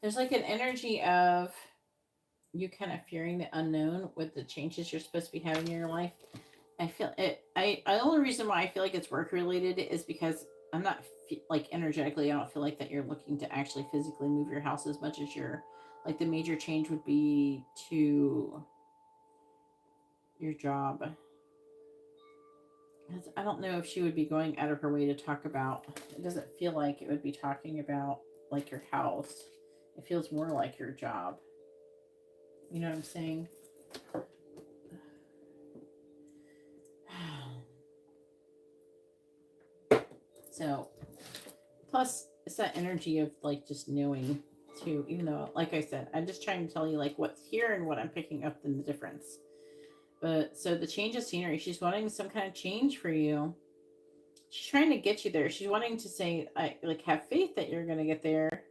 There's like an energy of you kind of fearing the unknown with the changes you're supposed to be having in your life. I feel it. The only reason why I feel like it's work related is because I'm not like energetically. I don't feel like that you're looking to actually physically move your house as much as you're like the major change would be to your job. I don't know if she would be going out of her way to talk about. It doesn't feel like it would be talking about like your house. It feels more like your job. You know what I'm saying? So, plus it's that energy of like just knowing too. Even though, like I said, I'm just trying to tell you like what's here and what I'm picking up in the difference. But so the change of scenery, she's wanting some kind of change for you. She's trying to get you there. She's wanting to say, I like have faith that you're gonna get there.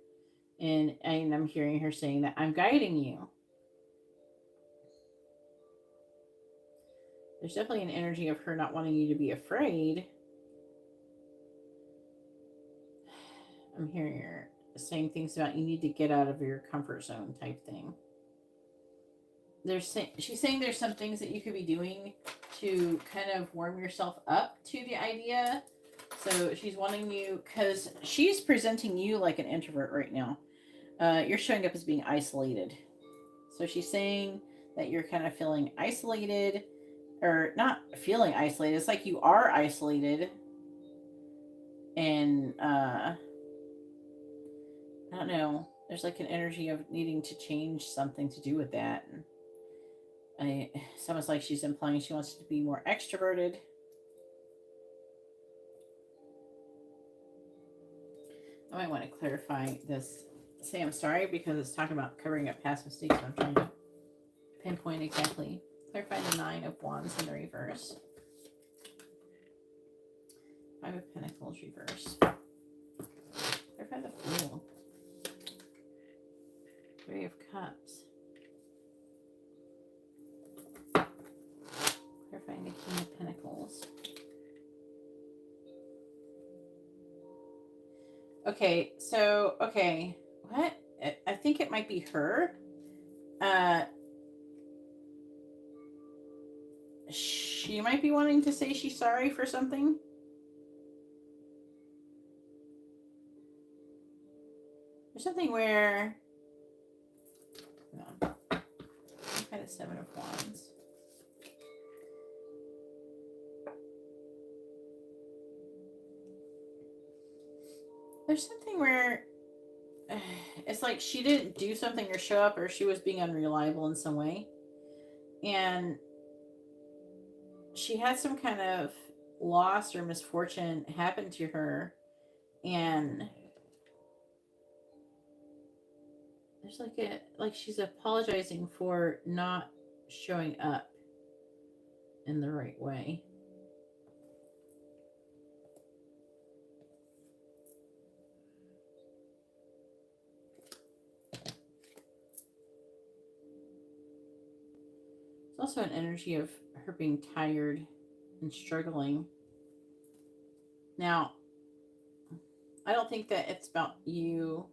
And I'm hearing her saying that I'm guiding you. There's definitely an energy of her not wanting you to be afraid. I'm hearing her saying things about you need to get out of your comfort zone type thing. She's saying there's some things that you could be doing to kind of warm yourself up to the idea. So she's wanting you, because she's presenting you like an introvert right now. You're showing up as being isolated. So she's saying that you're kind of feeling isolated, or not feeling isolated. It's like you are isolated. And I don't know. There's like an energy of needing to change something to do with that. It's almost like she's implying she wants to be more extroverted. I might want to clarify this. Say I'm sorry because it's talking about covering up past mistakes. I'm trying to pinpoint exactly. Clarify the 9 of Wands in the reverse. 5 of Pentacles reverse. Clarify the Fool. 3 of Cups. Clarifying the King of Pentacles. Okay, so, okay. What? I think it might be her. She might be wanting to say she's sorry for something. There's something where... Hold on. I've got a 7 of Wands. There's something where it's like she didn't do something or show up, or she was being unreliable in some way. And she had some kind of loss or misfortune happen to her. And there's like she's apologizing for not showing up. in the right way. It's also an energy of her being tired and struggling. Now, I don't think that it's about you.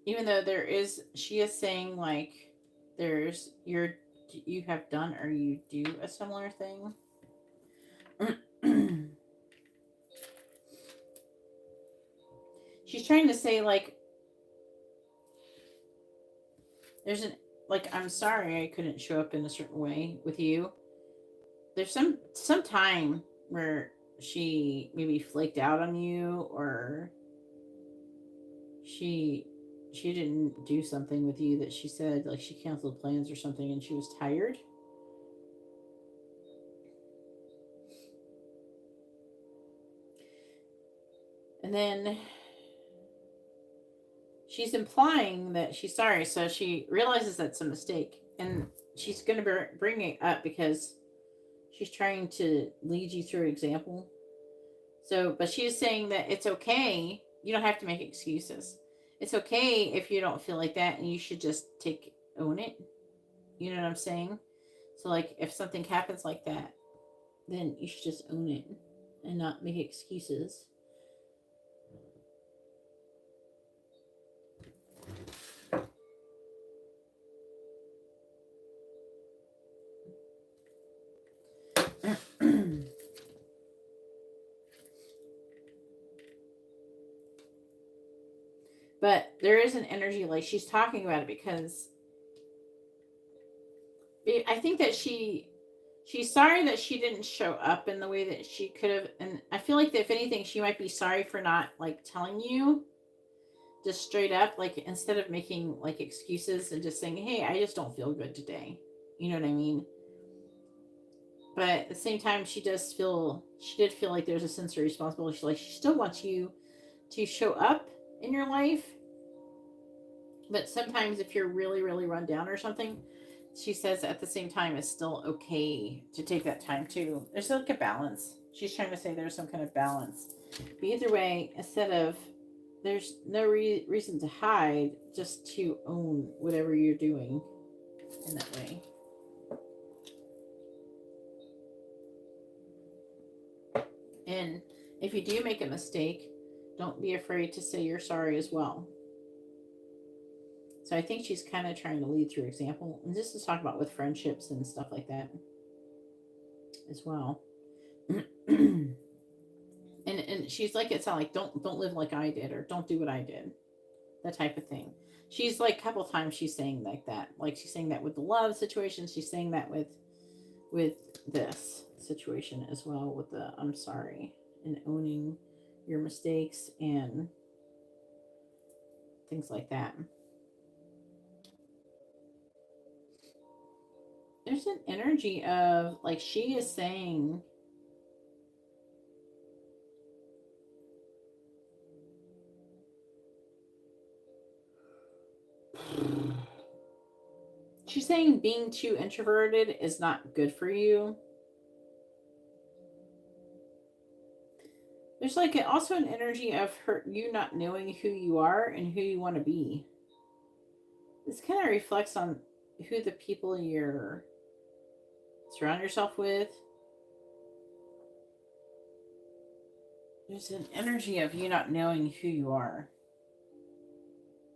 Even though she is saying like you have done or you do a similar thing. She's trying to say like there's an like I'm sorry I couldn't show up in a certain way with you. There's some time where she maybe flaked out on you, or she didn't do something with you that she said, like she canceled plans or something and she was tired. And then she's implying that she's sorry, so she realizes that's a mistake, and she's going to bring it up because she's trying to lead you through example. So, but she is saying that it's okay. You don't have to make excuses. It's okay if you don't feel like that, and you should just own it. You know what I'm saying? So, like, if something happens like that, then you should just own it and not make excuses. But there is an energy like she's talking about it because I think that she's sorry that she didn't show up in the way that she could have, and I feel like that if anything she might be sorry for not like telling you just straight up, like instead of making like excuses and just saying, hey, I just don't feel good today, you know what I mean? But at the same time she did feel like there's a sense of responsibility. She still wants you to show up in your life, but sometimes if you're really really run down or something, she says at the same time it's still okay to take that time too. There's like a balance. She's trying to say there's some kind of balance. But either way, instead of there's no reason to hide, just to own whatever you're doing in that way. And if you do make a mistake, don't be afraid to say you're sorry as well. So I think she's kind of trying to lead through example, and this is talk about with friendships and stuff like that as well. and she's like, it's not like don't live like I did, or don't do what I did, that type of thing. She's like a couple times she's saying like that, like she's saying that with the love situation. She's saying that with this situation as well, with the I'm sorry and owning your mistakes and things like that. There's an energy of like she is saying she's saying being too introverted is not good for you. There's like also an energy of you not knowing who you are and who you want to be. This kind of reflects on who the people you're surround yourself with. There's an energy of you not knowing who you are.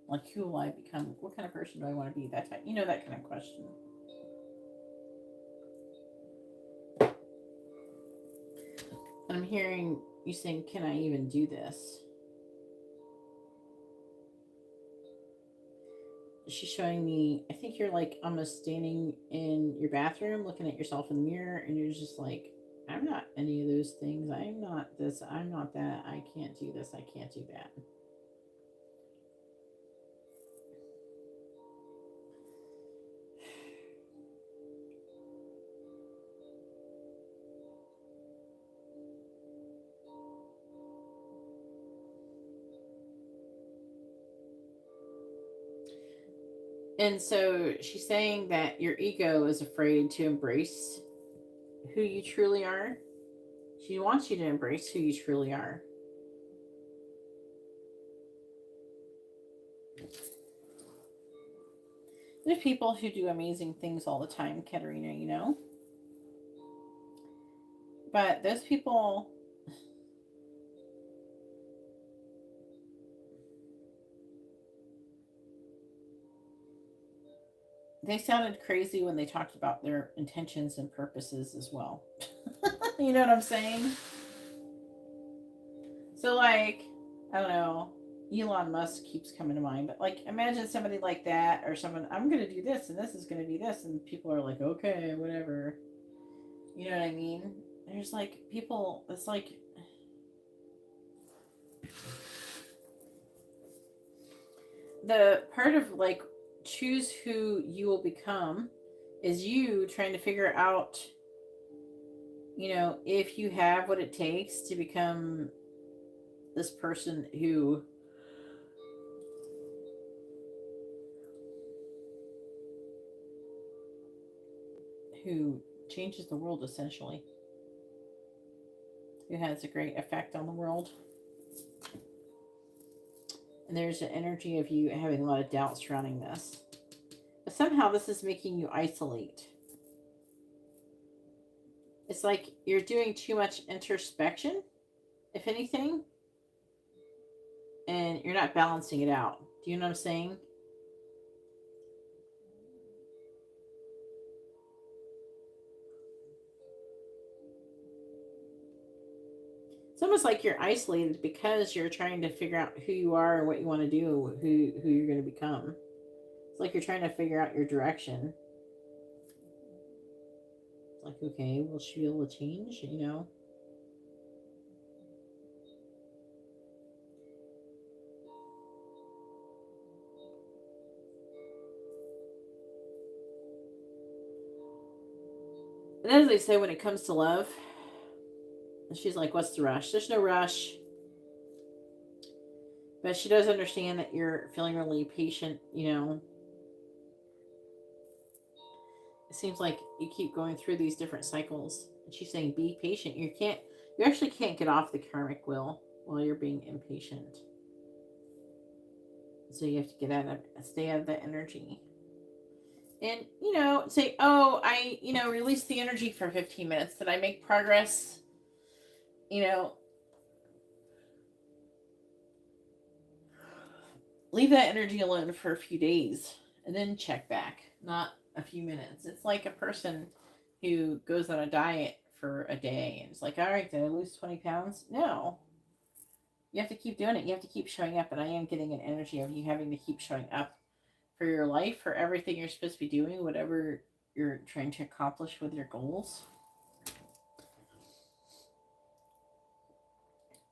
Like, who will I become? What kind of person do I want to be? That type, that kind of question. And I'm hearing you saying, can I even do this? She's showing me, I think you're like almost standing in your bathroom looking at yourself in the mirror, and you're just like, I'm not any of those things. I'm not this. I'm not that. I can't do this. I can't do that. And so she's saying that your ego is afraid to embrace who you truly are. She wants you to embrace who you truly are. There's people who do amazing things all the time, Katerina, you know? But those people, they sounded crazy when they talked about their intentions and purposes as well. You know what I'm saying? So, like, I don't know, Elon Musk keeps coming to mind, but like, imagine somebody like that, or someone, I'm going to do this and this is going to be this, and people are like, okay, whatever. You know what I mean? There's like people, it's like, the part of like choose who you will become is you trying to figure out, you know, if you have what it takes to become this person who changes the world, essentially, who has a great effect on the world. And there's an energy of you having a lot of doubt surrounding this, but somehow this is making you isolate. It's like you're doing too much introspection, if anything, and you're not balancing it out. Do you know what I'm saying? It's almost like you're isolated because you're trying to figure out who you are and what you want to do, who you're going to become. It's like you're trying to figure out your direction. It's like, okay, will she be able to change? You know? And as they say, when it comes to love, she's like, what's the rush? There's no rush. But she does understand that you're feeling really patient, you know. It seems like you keep going through these different cycles. And she's saying, be patient. You actually can't get off the karmic wheel while you're being impatient. So you have to get out of, stay out of that energy. And, you know, say, oh, I, you know, release the energy for 15 minutes. Did I make progress? You know, leave that energy alone for a few days and then check back, not a few minutes. It's like a person who goes on a diet for a day and it's like, all right, did I lose 20 pounds? No. You have to keep doing it. You have to keep showing up. And I am getting an energy of you having to keep showing up for your life, for everything you're supposed to be doing, whatever you're trying to accomplish with your goals.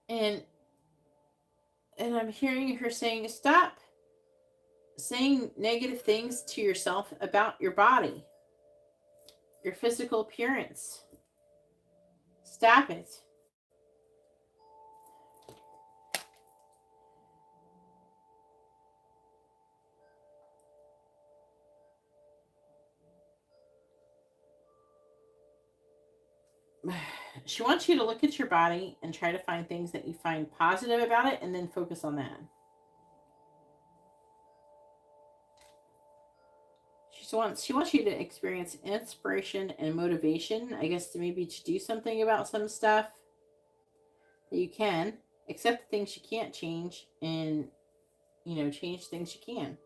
And I'm hearing her saying, stop saying negative things to yourself about your body, your physical appearance. Stop it. She wants you to look at your body and try to find things that you find positive about it and then focus on that. She wants you to experience inspiration and motivation, I guess, to maybe to do something about some stuff that you can, accept the things you can't change, and, you know, change things you can.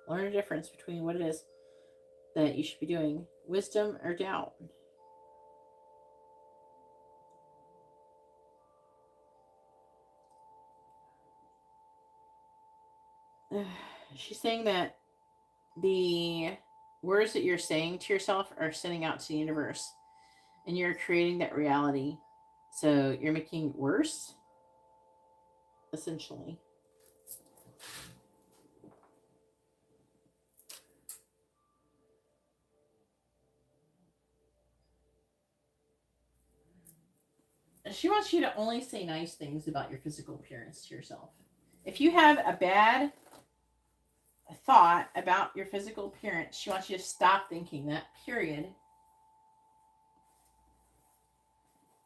Learn the difference between what it is that you should be doing, wisdom or doubt. She's saying that the words that you're saying to yourself are sending out to the universe and you're creating that reality. So you're making it worse, essentially. She wants you to only say nice things about your physical appearance to yourself. If you have a bad thought about your physical appearance. She wants you to stop thinking that, period.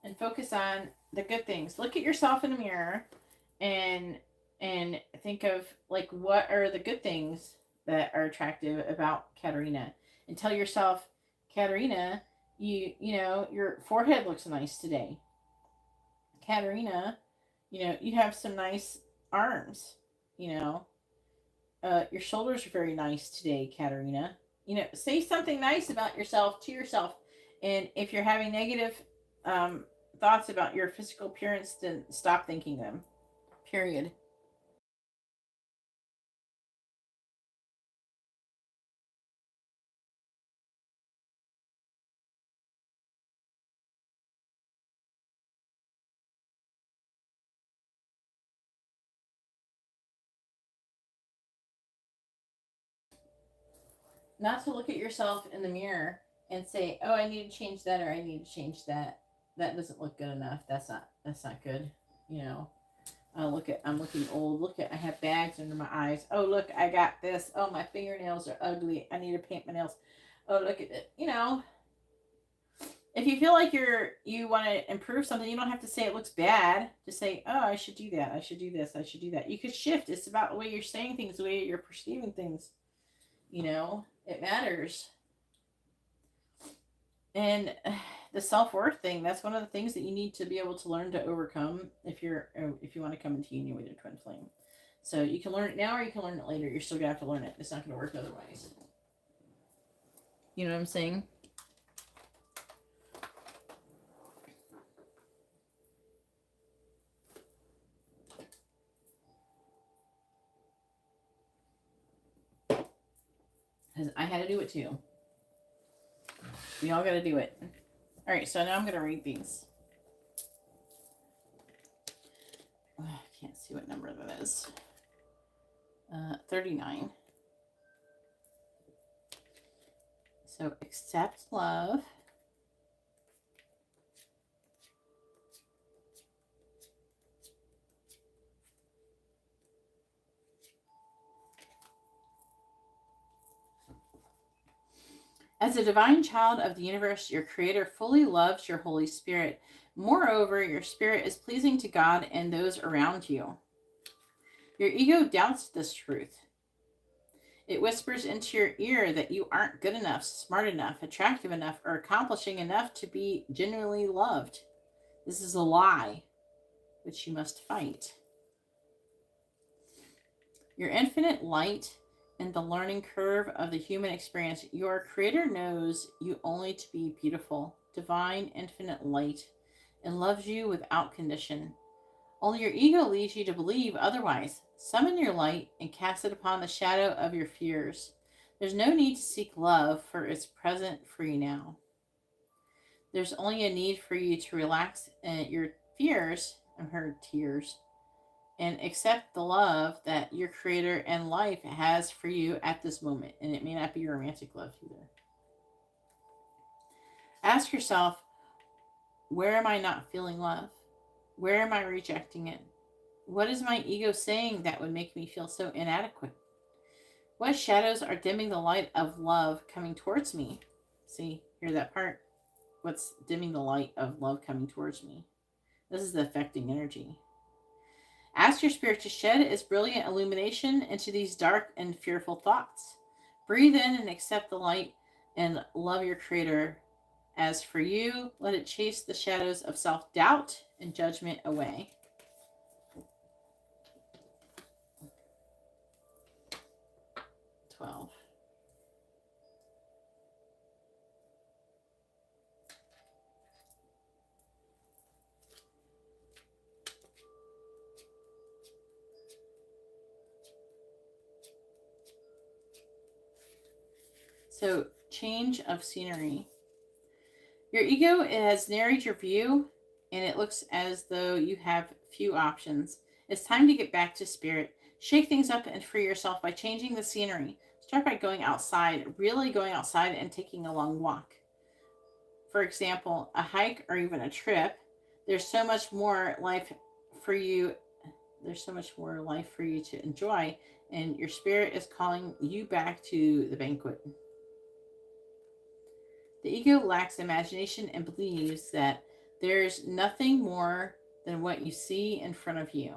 And focus on the good things. Look at yourself in the mirror and think of like what are the good things that are attractive about Katerina. And tell yourself, Katerina, you know, your forehead looks nice today. Katerina, you know, you have some nice arms, you know. Your shoulders are very nice today, Katerina. You know, say something nice about yourself to yourself. And if you're having negative um, thoughts about your physical appearance, then stop thinking them. Period. Not to look at yourself in the mirror and say, "Oh, I need to change that," or "I need to change that. That doesn't look good enough. That's not good." You know, I'm looking old. Look at, I have bags under my eyes. Oh, look, I got this. Oh, my fingernails are ugly. I need to paint my nails. Oh, look at it. You know, if you feel like you want to improve something, you don't have to say it looks bad. Just say, "Oh, I should do that. I should do this. I should do that." You could shift. It's about the way you're saying things, the way you're perceiving things. You know, it matters. And the self-worth thing, that's one of the things that you need to be able to learn to overcome if you want to come into union with your twin flame. So you can learn it now or you can learn it later. You're still gonna have to learn it. It's not gonna work otherwise. You know what I'm saying? Because I had to do it too. We all got to do it. All right, so now I'm gonna read these. I can't see what number that is. 39. So accept love. As a divine child of the universe, your creator fully loves your Holy Spirit. Moreover, your spirit is pleasing to God and those around you. Your ego doubts this truth. It whispers into your ear that you aren't good enough, smart enough, attractive enough, or accomplishing enough to be genuinely loved. This is a lie, which you must fight. Your infinite light and the learning curve of the human experience, your creator knows you only to be beautiful, divine, infinite light, and loves you without condition. Only your ego leads you to believe otherwise. Summon your light and cast it upon the shadow of your fears. There's no need to seek love, for it's present for you now. There's only a need for you to relax your fears, and her tears, and accept the love that your creator and life has for you at this moment. And it may not be romantic love either. Ask yourself, where am I not feeling love? Where am I rejecting it? What is my ego saying that would make me feel so inadequate? What shadows are dimming the light of love coming towards me? See, hear that part? What's dimming the light of love coming towards me? This is the affecting energy. Ask your spirit to shed its brilliant illumination into these dark and fearful thoughts. Breathe in and accept the light and love your creator. As for you, let it chase the shadows of self-doubt and judgment away. So, change of scenery. Your ego has narrowed your view, and it looks as though you have few options. It's time to get back to spirit. Shake things up and free yourself by changing the scenery. Start by going outside, really going outside and taking a long walk. For example, a hike or even a trip. There's so much more life for you. There's so much more life for you to enjoy and your spirit is calling you back to the banquet. The ego lacks imagination and believes that there's nothing more than what you see in front of you.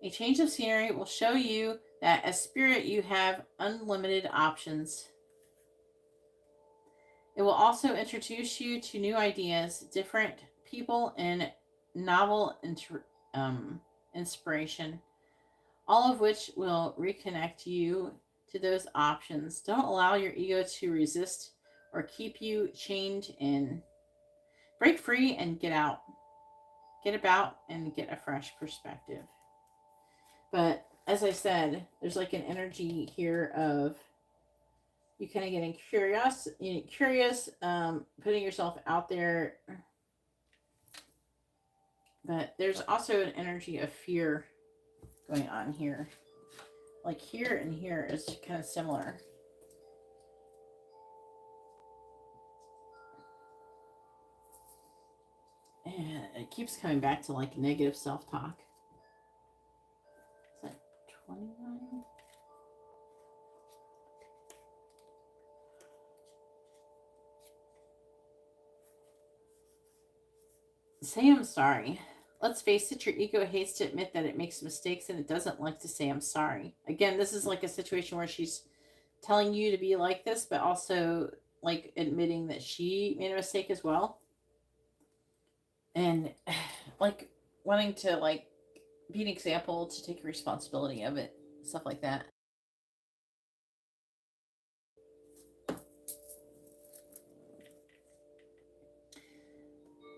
A change of scenery will show you that as spirit you have unlimited options. It will also introduce you to new ideas, different people, and novel inspiration, all of which will reconnect you to those options. Don't allow your ego to resist or keep you chained in. Break free and get out. Get about and get a fresh perspective. But as I said, there's like an energy here of you kind of getting curious, putting yourself out there. But there's also an energy of fear going on here. Like here and here is kind of similar. And it keeps coming back to like negative self-talk. Is that 29? Say I'm sorry. Let's face it, your ego hates to admit that it makes mistakes and it doesn't like to say I'm sorry. Again, this is like a situation where she's telling you to be like this, but also like admitting that she made a mistake as well. And like wanting to like be an example, to take responsibility of it, stuff like that.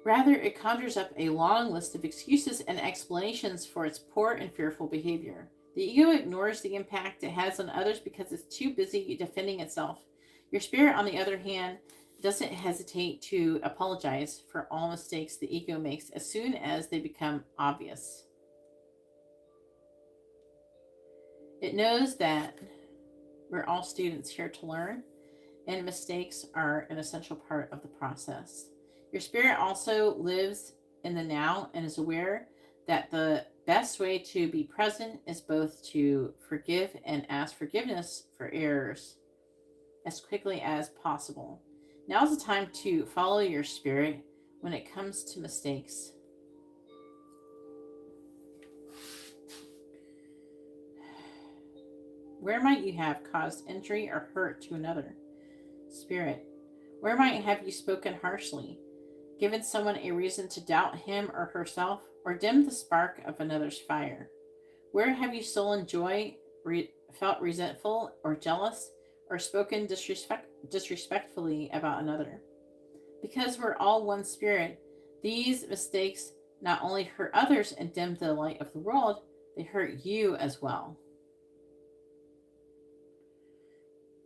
Rather, it conjures up a long list of excuses and explanations for its poor and fearful behavior. The ego ignores the impact it has on others because it's too busy defending itself. Your spirit, on the other hand, doesn't hesitate to apologize for all mistakes the ego makes as soon as they become obvious. It knows that we're all students here to learn, and mistakes are an essential part of the process. Your spirit also lives in the now and is aware that the best way to be present is both to forgive and ask forgiveness for errors as quickly as possible. Now's the time to follow your spirit when it comes to mistakes. Where might you have caused injury or hurt to another? Spirit, where might have you spoken harshly, given someone a reason to doubt him or herself, or dimmed the spark of another's fire? Where have you stolen joy, felt resentful or jealous, or spoken disrespectfully about another? Because we're all one spirit, these mistakes not only hurt others and dim the light of the world, they hurt you as well.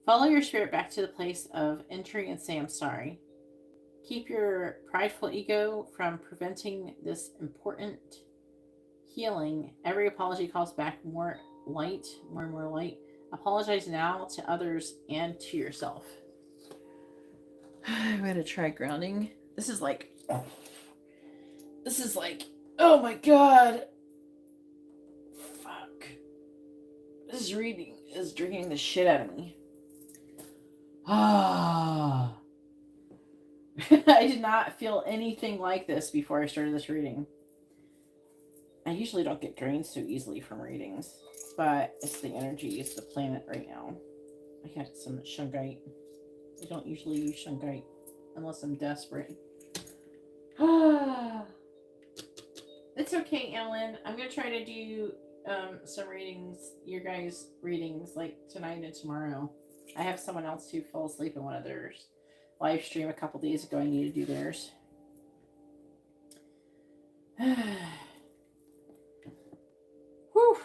Follow your spirit back to the place of entry and say, I'm sorry. Keep your prideful ego from preventing this important healing. Every apology calls back more light, more and more light. Apologize now to others and to yourself. I'm going to try grounding. This is like, oh my God. Fuck. This reading is drinking the shit out of me. Ah. I did not feel anything like this before I started this reading. I usually don't get drained so easily from readings, but it's the energy, it's the planet right now. I got some shungite. I don't usually use shungite unless I'm desperate. It's okay, Ellen. I'm going to try to do some readings, your guys' readings, like tonight and tomorrow. I have someone else who fell asleep in one of theirs live stream a couple days ago. I need to do theirs. Whew.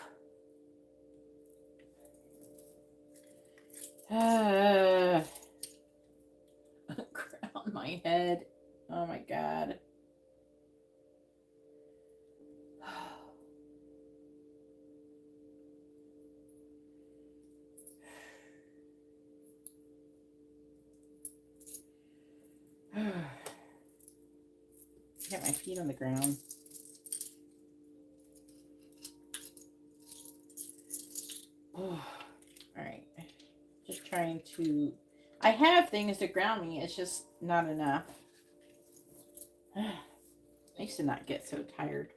Crown my head. Oh my God. Get my feet on the ground. Oh. trying to... I have things to ground me. It's just not enough. I used to not get so tired.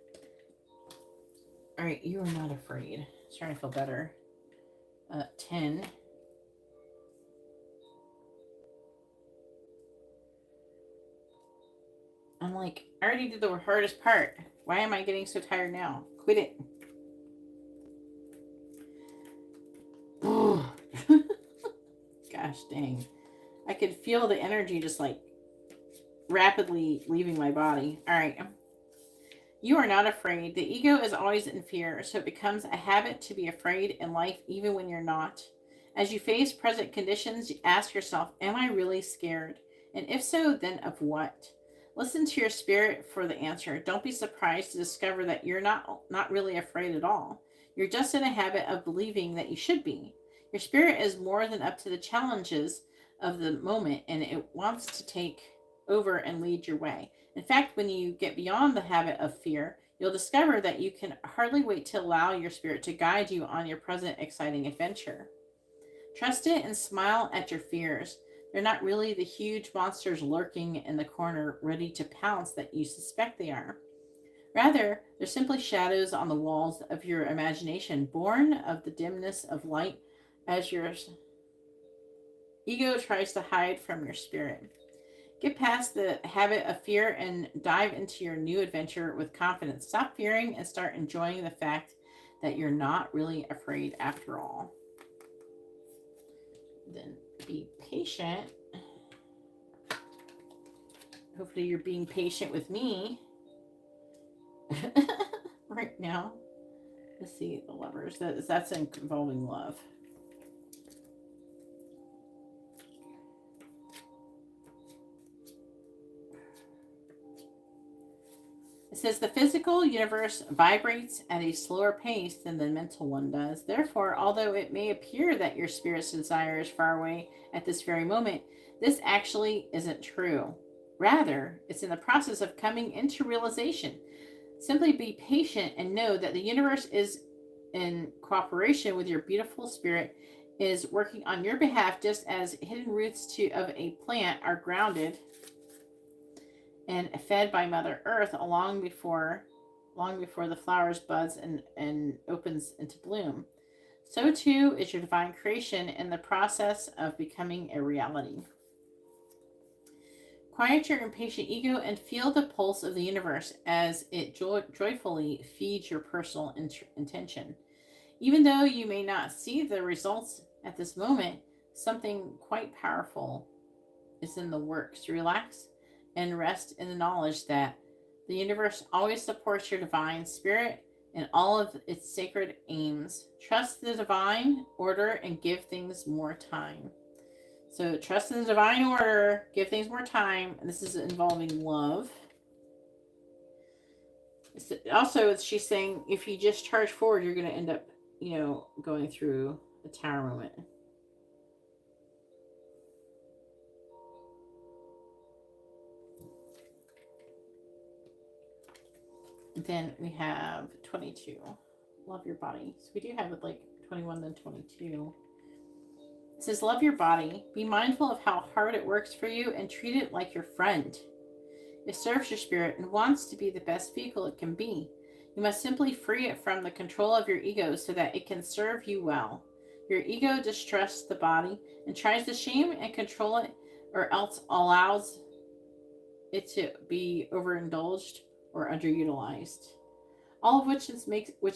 All right, you are not afraid. Starting to feel better. 10. I'm like, I already did the hardest part. Why am I getting so tired now? Quit it. Gosh dang. I could feel the energy just like rapidly leaving my body. All right. You are not afraid. The ego is always in fear, so it becomes a habit to be afraid in life even when you're not. As you face present conditions, you ask yourself, am I really scared? And if so, then of what? Listen to your spirit for the answer. Don't be surprised to discover that you're not really afraid at all. You're just in a habit of believing that you should be. Your spirit is more than up to the challenges of the moment, and it wants to take over and lead your way. In fact, when you get beyond the habit of fear, you'll discover that you can hardly wait to allow your spirit to guide you on your present exciting adventure. Trust it and smile at your fears. They're not really the huge monsters lurking in the corner ready to pounce that you suspect they are. Rather, they're simply shadows on the walls of your imagination, born of the dimness of light as your ego tries to hide from your spirit. Get past the habit of fear and dive into your new adventure with confidence. Stop fearing and start enjoying the fact that you're not really afraid after all. Then be patient. Hopefully you're being patient with me right now. Let's see, the Lovers. That's involving love. It says the physical universe vibrates at a slower pace than the mental one does. Therefore, although it may appear that your spirit's desire is far away at this very moment, this actually isn't true. Rather, it's in the process of coming into realization. Simply be patient and know that the universe is in cooperation with your beautiful spirit, is working on your behalf, just as hidden roots of a plant are grounded and fed by Mother Earth long before the flowers buds and opens into bloom. So too is your divine creation in the process of becoming a reality. Quiet your impatient ego and feel the pulse of the universe as it joyfully feeds your personal intention. Even though you may not see the results at this moment, something quite powerful is in the works. Relax and rest in the knowledge that the universe always supports your divine spirit in all of its sacred aims. Trust the divine order and give things more time. So trust in the divine order, give things more time. And this is involving love. Also, she's saying if you just charge forward, you're going to end up, going through a tower moment. Then we have 22. Love your body. So we do have it like 21 then 22. It says, love your body. Be mindful of how hard it works for you and treat it like your friend. It serves your spirit and wants to be the best vehicle it can be. You must simply free it from the control of your ego so that it can serve you well. Your ego distrusts the body and tries to shame and control it, or else allows it to be overindulged or underutilized. All of which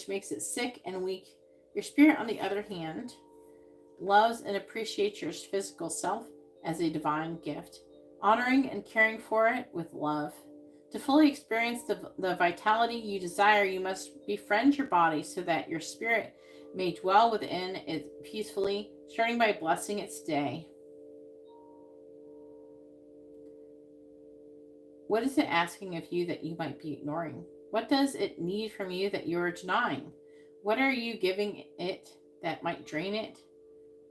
makes it sick and weak. Your spirit, on the other hand, loves and appreciates your physical self as a divine gift, honoring and caring for it with love. To fully experience the vitality you desire, you must befriend your body so that your spirit may dwell within it peacefully, starting by blessing its day. What is it asking of you that you might be ignoring? What does it need from you that you're denying? What are you giving it that might drain it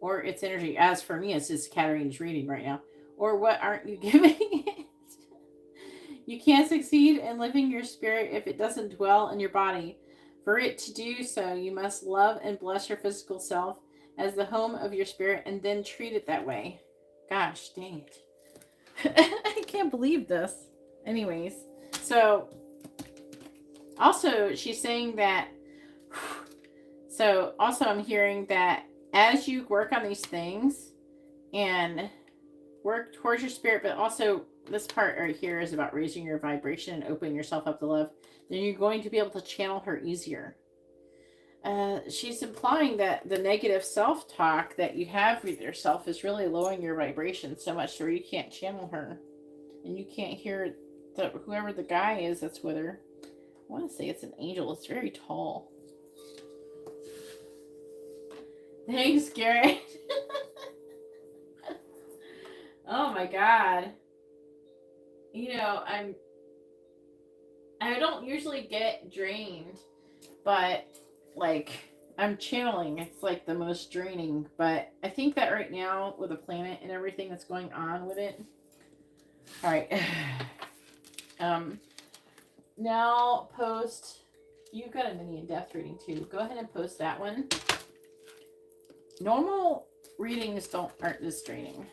or its energy? As for me, it's just Karina's reading right now. Or what aren't you giving it? You can't succeed in living your spirit if it doesn't dwell in your body. For it to do so, you must love and bless your physical self as the home of your spirit and then treat it that way. Gosh, dang it. I can't believe this. Anyways, so also she's saying that, so also I'm hearing that as you work on these things and work towards your spirit, but also this part right here is about raising your vibration and opening yourself up to love, then you're going to be able to channel her easier. She's implying that the negative self-talk that you have with yourself is really lowering your vibration so much where you can't channel her. And you can't hear whoever the guy is that's with her. I want to say it's an angel. It's very tall. Thanks, Garrett. Oh my God. You know, I don't usually get drained, but like I'm channeling. It's like the most draining, but I think that right now with the planet and everything that's going on with it. All right. Now post. You've got a mini in-depth reading too. Go ahead and post that one. Normal readings aren't this draining.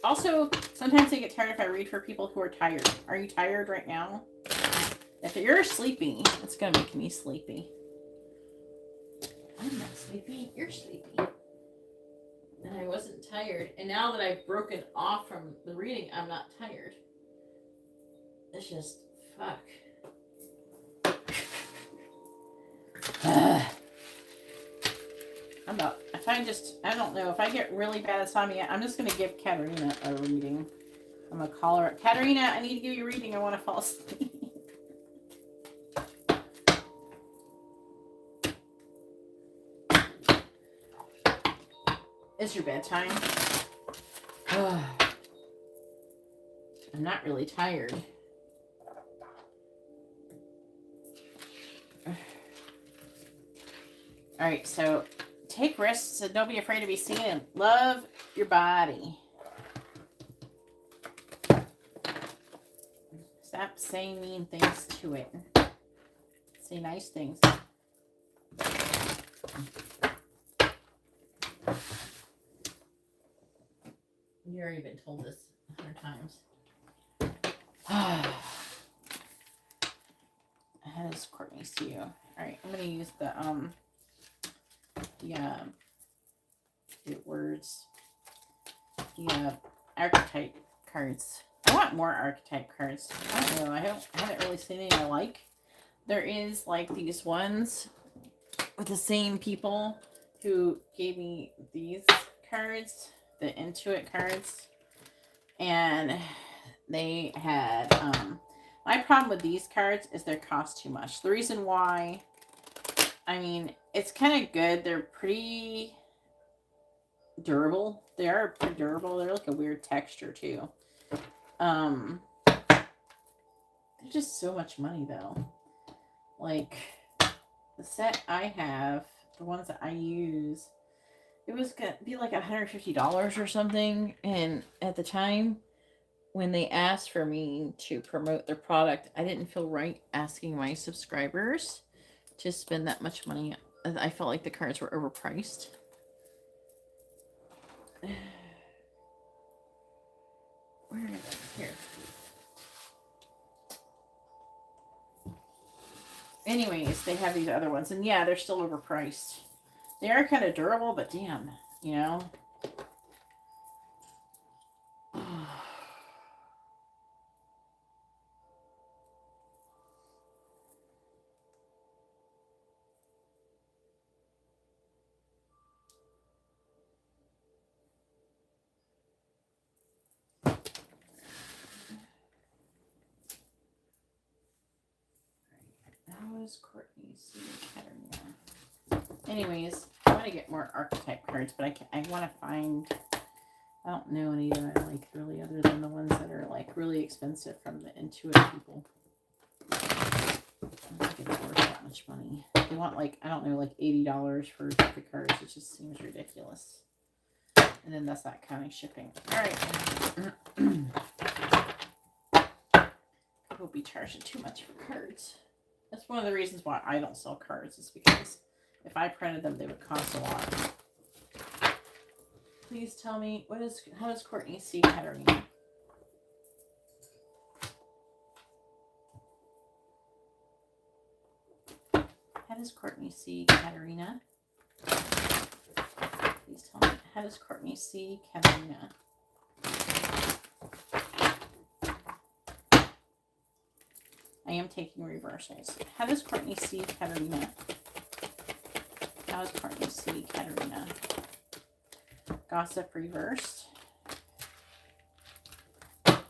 Also, sometimes I get tired if I read for people who are tired. Are you tired right now? If you're sleepy, it's going to make me sleepy. I'm not sleepy. You're sleepy. And I wasn't tired. And now that I've broken off from the reading, I'm not tired. It's just, fuck. I don't know, if I get really bad insomnia, I'm just going to give Karina a reading. I'm going to call her. Karina, I need to give you a reading. I want to fall asleep. It's your bedtime. I'm not really tired. All right, so take risks and don't be afraid to be seen and love your body. Stop saying mean things to it. Say nice things. You already been told this 100 times. How does Courtney see you? All right, I'm gonna use the words, the archetype cards. I want more archetype cards. I don't know. I haven't really seen any I like. There is like these ones with the same people who gave me these cards, the Intuit cards, and they had my problem with these cards is they cost too much. The reason why, I mean, it's kind of good. They're pretty durable. They are pretty durable. They're like a weird texture too. They're just so much money though. Like the set I have, the ones that I use, it was gonna be like $150 or something. And at the time when they asked for me to promote their product, I didn't feel right asking my subscribers to spend that much money. I felt like the cards were overpriced. Where are they? Here. Anyways, they have these other ones, and yeah, they're still overpriced. They are kind of durable, but damn, you know. How is Courtney seeing Karina? Anyways, I want to get more archetype cards, but I want to find, I don't know any that I like really other than the ones that are like really expensive from the Intuit people. I don't think it's worth that much money. They want like, I don't know, like $80 for the cards. It just seems ridiculous. And then that's not counting shipping. All right. People be charging too much for cards. That's one of the reasons why I don't sell cards, is because if I printed them, they would cost a lot. Please tell me, how does Courtney see Katerina? How does Courtney see Katerina? Please tell me, how does Courtney see Katerina? I am taking reversals. How does Courtney see Katerina? How does Courtney see Katerina? Gossip reversed. How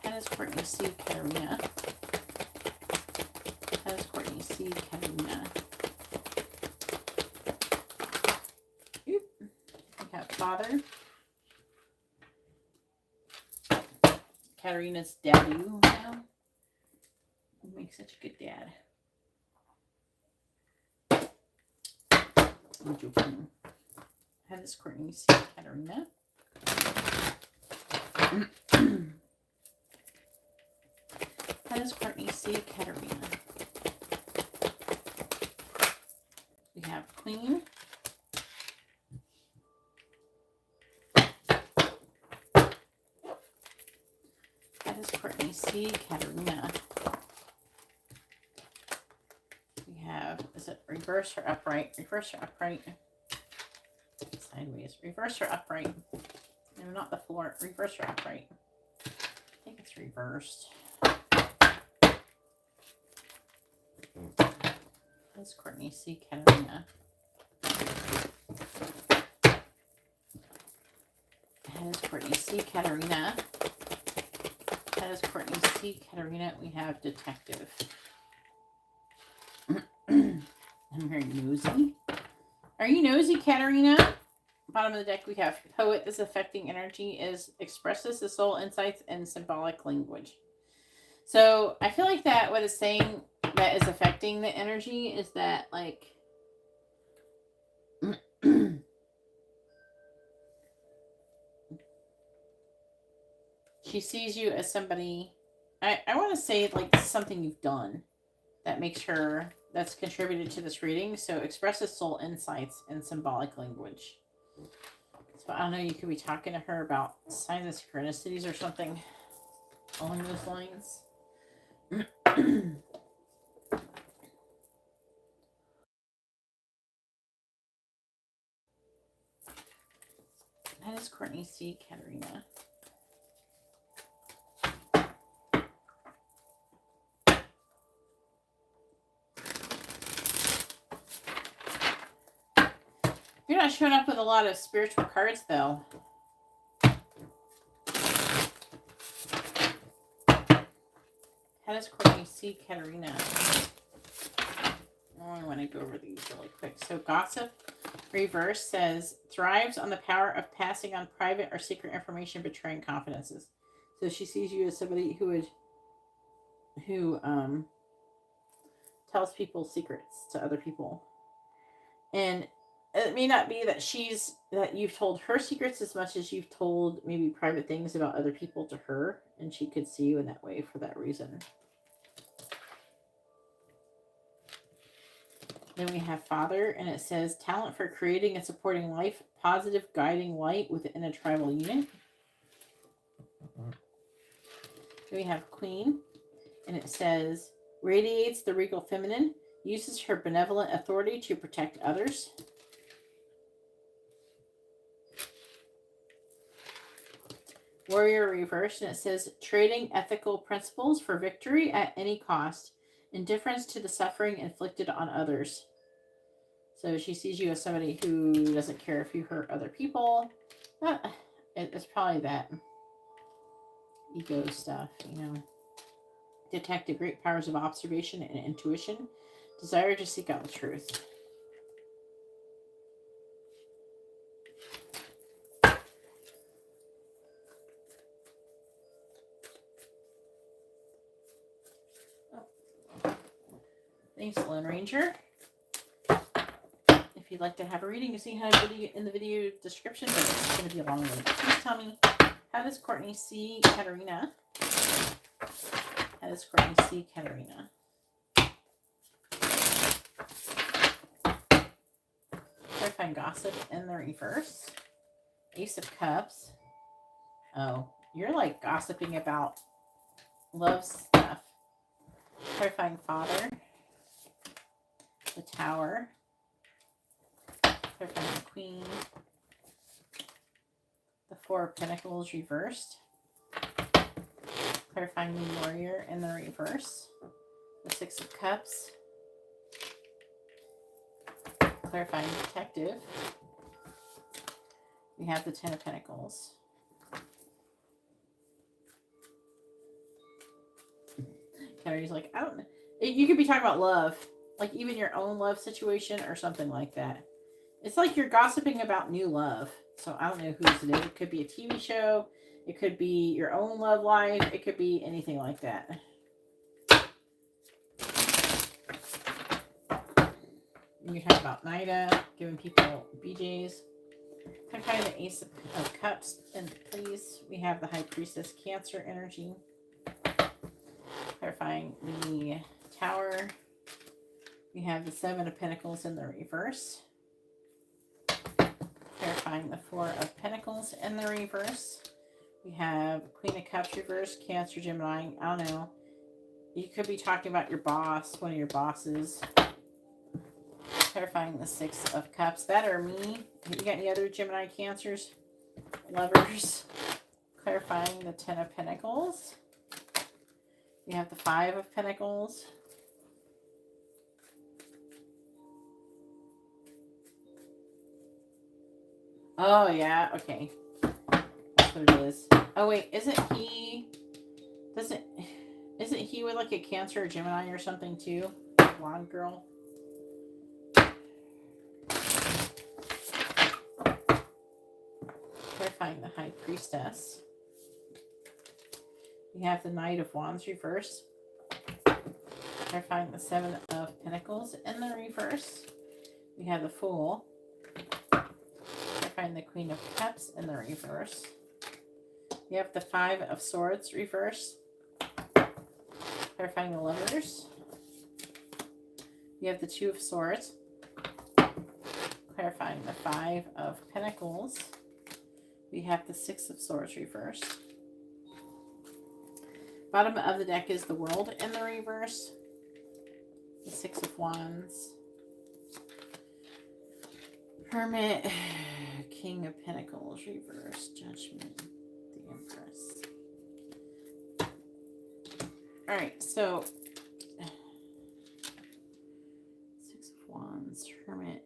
does Courtney see Katerina? How does Courtney see Katerina? Oop. We have father. Katerina's daddy now. He makes such a good dad. I'm joking. How does Courtney see Katerina? How does Courtney see Katerina? We have Queen. How does Courtney see Katerina? We have, is it reverse or upright? Reverse or upright? Sideways. Reverse or upright? No, not the floor. Reverse or upright? I think it's reversed. How does Courtney see Katerina? How does Courtney see Katerina? How does Courtney see Katerina? We have detective. I'm very nosy. Are you nosy, Katerina? Bottom of the deck, we have poet. This affecting energy is expresses the soul insights and symbolic language. So I feel like that what it's saying that is affecting the energy is that, like, she sees you as somebody, I want to say, like, something you've done that makes her, that's contributed to this reading. So expresses soul insights and symbolic language. So I don't know, you could be talking to her about signs and synchronicities or something along those lines. How does Courtney see Katerina? You're not showing up with a lot of spiritual cards, though. How does Courtney see Katerina? Oh, I want to go over these really quick. So gossip reverse says thrives on the power of passing on private or secret information, betraying confidences. So she sees you as somebody who tells people secrets to other people. And it may not be that you've told her secrets as much as you've told maybe private things about other people to her, and she could see you in that way for that reason. Then we have father, and it says talent for creating and supporting life, positive guiding light within a tribal unit. Then we have queen, and it says radiates the regal feminine, uses her benevolent authority to protect others. Warrior reverse, and it says trading ethical principles for victory at any cost, indifference to the suffering inflicted on others. So she sees you as somebody who doesn't care if you hurt other people. It's probably that ego stuff, you know. Detect great powers of observation and intuition. Desire to seek out the truth. Thanks, Lone Ranger. If you'd like to have a reading, you see how in the video description, but it's going to be a long one. Please tell me, how does Courtney see Katerina? How does Courtney see Katerina? Clarifying gossip in the reverse. Ace of Cups. Oh, you're like gossiping about love stuff. Clarifying Father. The Tower. Clarifying the Queen. The Four of Pentacles reversed. Clarifying the Warrior in the reverse. The Six of Cups. Clarifying Detective. We have the Ten of Pentacles. Kendra's like, I don't know. You could be talking about love. Like even your own love situation or something like that. It's like you're gossiping about new love. So I don't know whose it is. It could be a TV show. It could be your own love life. It could be anything like that. You talk about NIDA, giving people BJs. Clarifying the Ace of Cups. And please, we have the High Priestess Cancer energy. Clarifying the Tower. We have the Seven of Pentacles in the reverse. Clarifying the Four of Pentacles in the reverse. We have Queen of Cups reverse, Cancer, Gemini. I don't know. You could be talking about your boss, one of your bosses. Clarifying the Six of Cups. That or me. You got any other Gemini, Cancers? Lovers. Clarifying the Ten of Pentacles. We have the Five of Pentacles. Oh, yeah. Okay. That's what it is. Oh, wait. Isn't he with like a Cancer or Gemini or something too? Blonde girl. Clarifying the High Priestess. We have the Knight of Wands reverse. Clarifying the Seven of Pentacles in the reverse. We have the Fool. Clarifying the Queen of Cups in the reverse. We have the Five of Swords reverse. Clarifying the Lovers. We have the Two of Swords. Clarifying the Five of Pentacles. We have the Six of Swords reversed. Bottom of the deck is the World in the reverse. The Six of Wands. Hermit. King of Pentacles reversed. Judgment. The Empress. Alright, so Six of Wands, Hermit.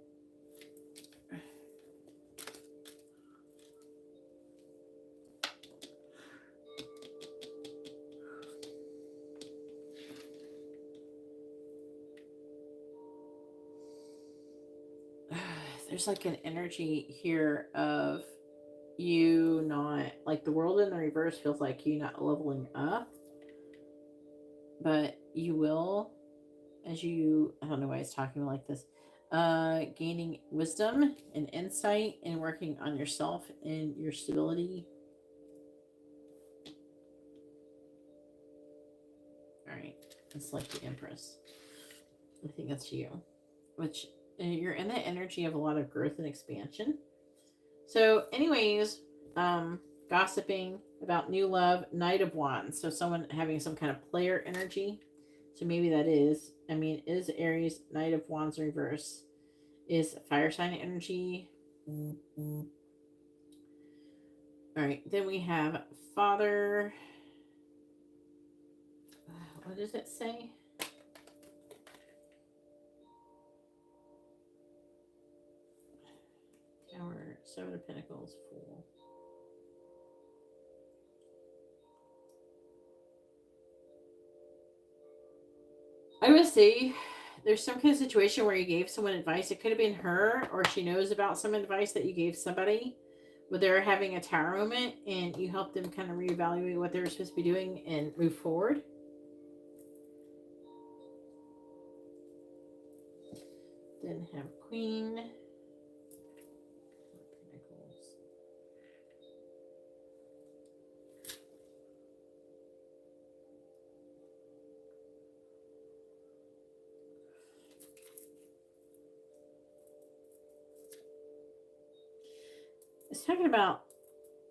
There's like an energy here of you not, like the World in the reverse feels like you not leveling up, but you will as you, I don't know why it's talking like this, gaining wisdom and insight and working on yourself and your stability. All right, it's like the Empress. I think that's you, which you're in the energy of a lot of growth and expansion. So anyways, gossiping about new love, Knight of Wands. So someone having some kind of player energy. So maybe that is, I mean, is Aries, Knight of Wands reverse, is fire sign energy. All right, then we have Father. What does it say? Tower, Seven of Pentacles, Fool. I would say there's some kind of situation where you gave someone advice. It could have been her, or she knows about some advice that you gave somebody where they're having a tower moment and you help them kind of reevaluate what they're supposed to be doing and move forward. Then have Queen. It's talking about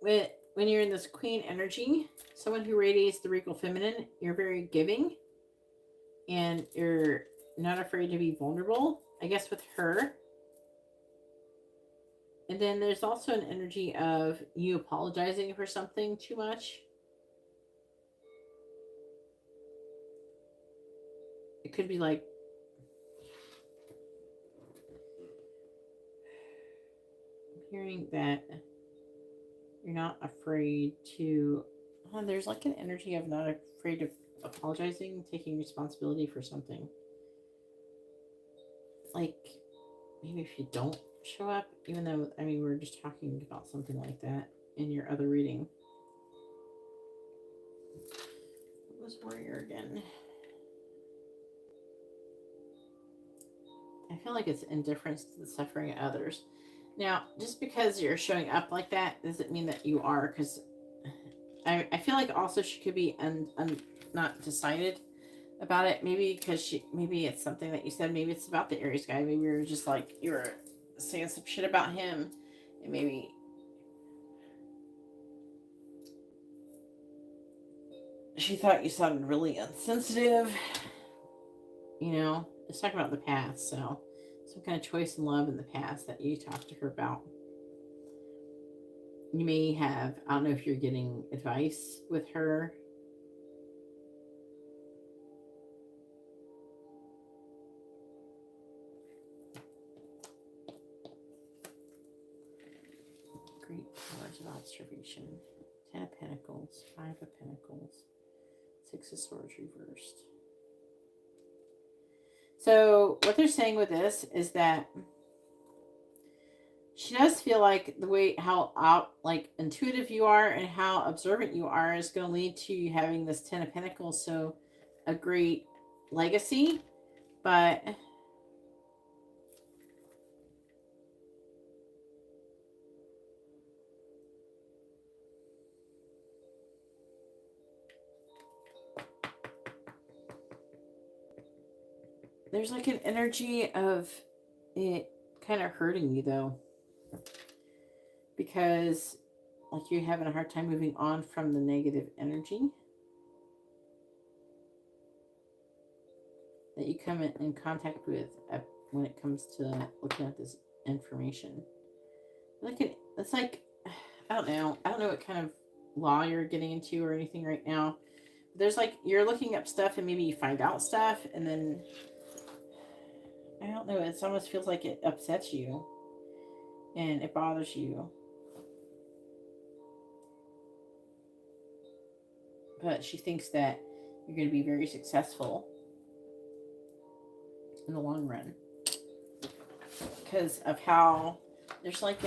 when you're in this queen energy, someone who radiates the regal feminine, you're very giving and you're not afraid to be vulnerable, I guess, with her. And then there's also an energy of you apologizing for something too much. It could be like, I'm hearing that you're not afraid to, there's like an energy of not afraid of apologizing, taking responsibility for something. Like, maybe if you don't show up, even though, I mean, we're just talking about something like that in your other reading. What was warrior again? I feel like it's indifference to the suffering of others. Now, just because you're showing up like that doesn't mean that you are, because I feel like also she could be not decided about it. Maybe because maybe it's something that you said. Maybe it's about the Aries guy. Maybe you're just like, you were saying some shit about him, and maybe she thought you sounded really insensitive. You know, it's talking about the past, so some kind of choice in love in the past that you talked to her about. You may have, I don't know if you're getting advice with her. Great powers of observation. 10 of Pentacles, 5 of Pentacles, 6 of Swords reversed. So what they're saying with this is that she does feel like the way how like intuitive you are and how observant you are is going to lead to you having this 10 of Pentacles, so a great legacy, but there's like an energy of it kind of hurting you though, because like you're having a hard time moving on from the negative energy that you come in contact with when it comes to looking at this information. It's like, I don't know what kind of law you're getting into or anything right now. There's like, you're looking up stuff and maybe you find out stuff and then, I don't know, it almost feels like it upsets you and it bothers you. But she thinks that you're going to be very successful in the long run because of how there's like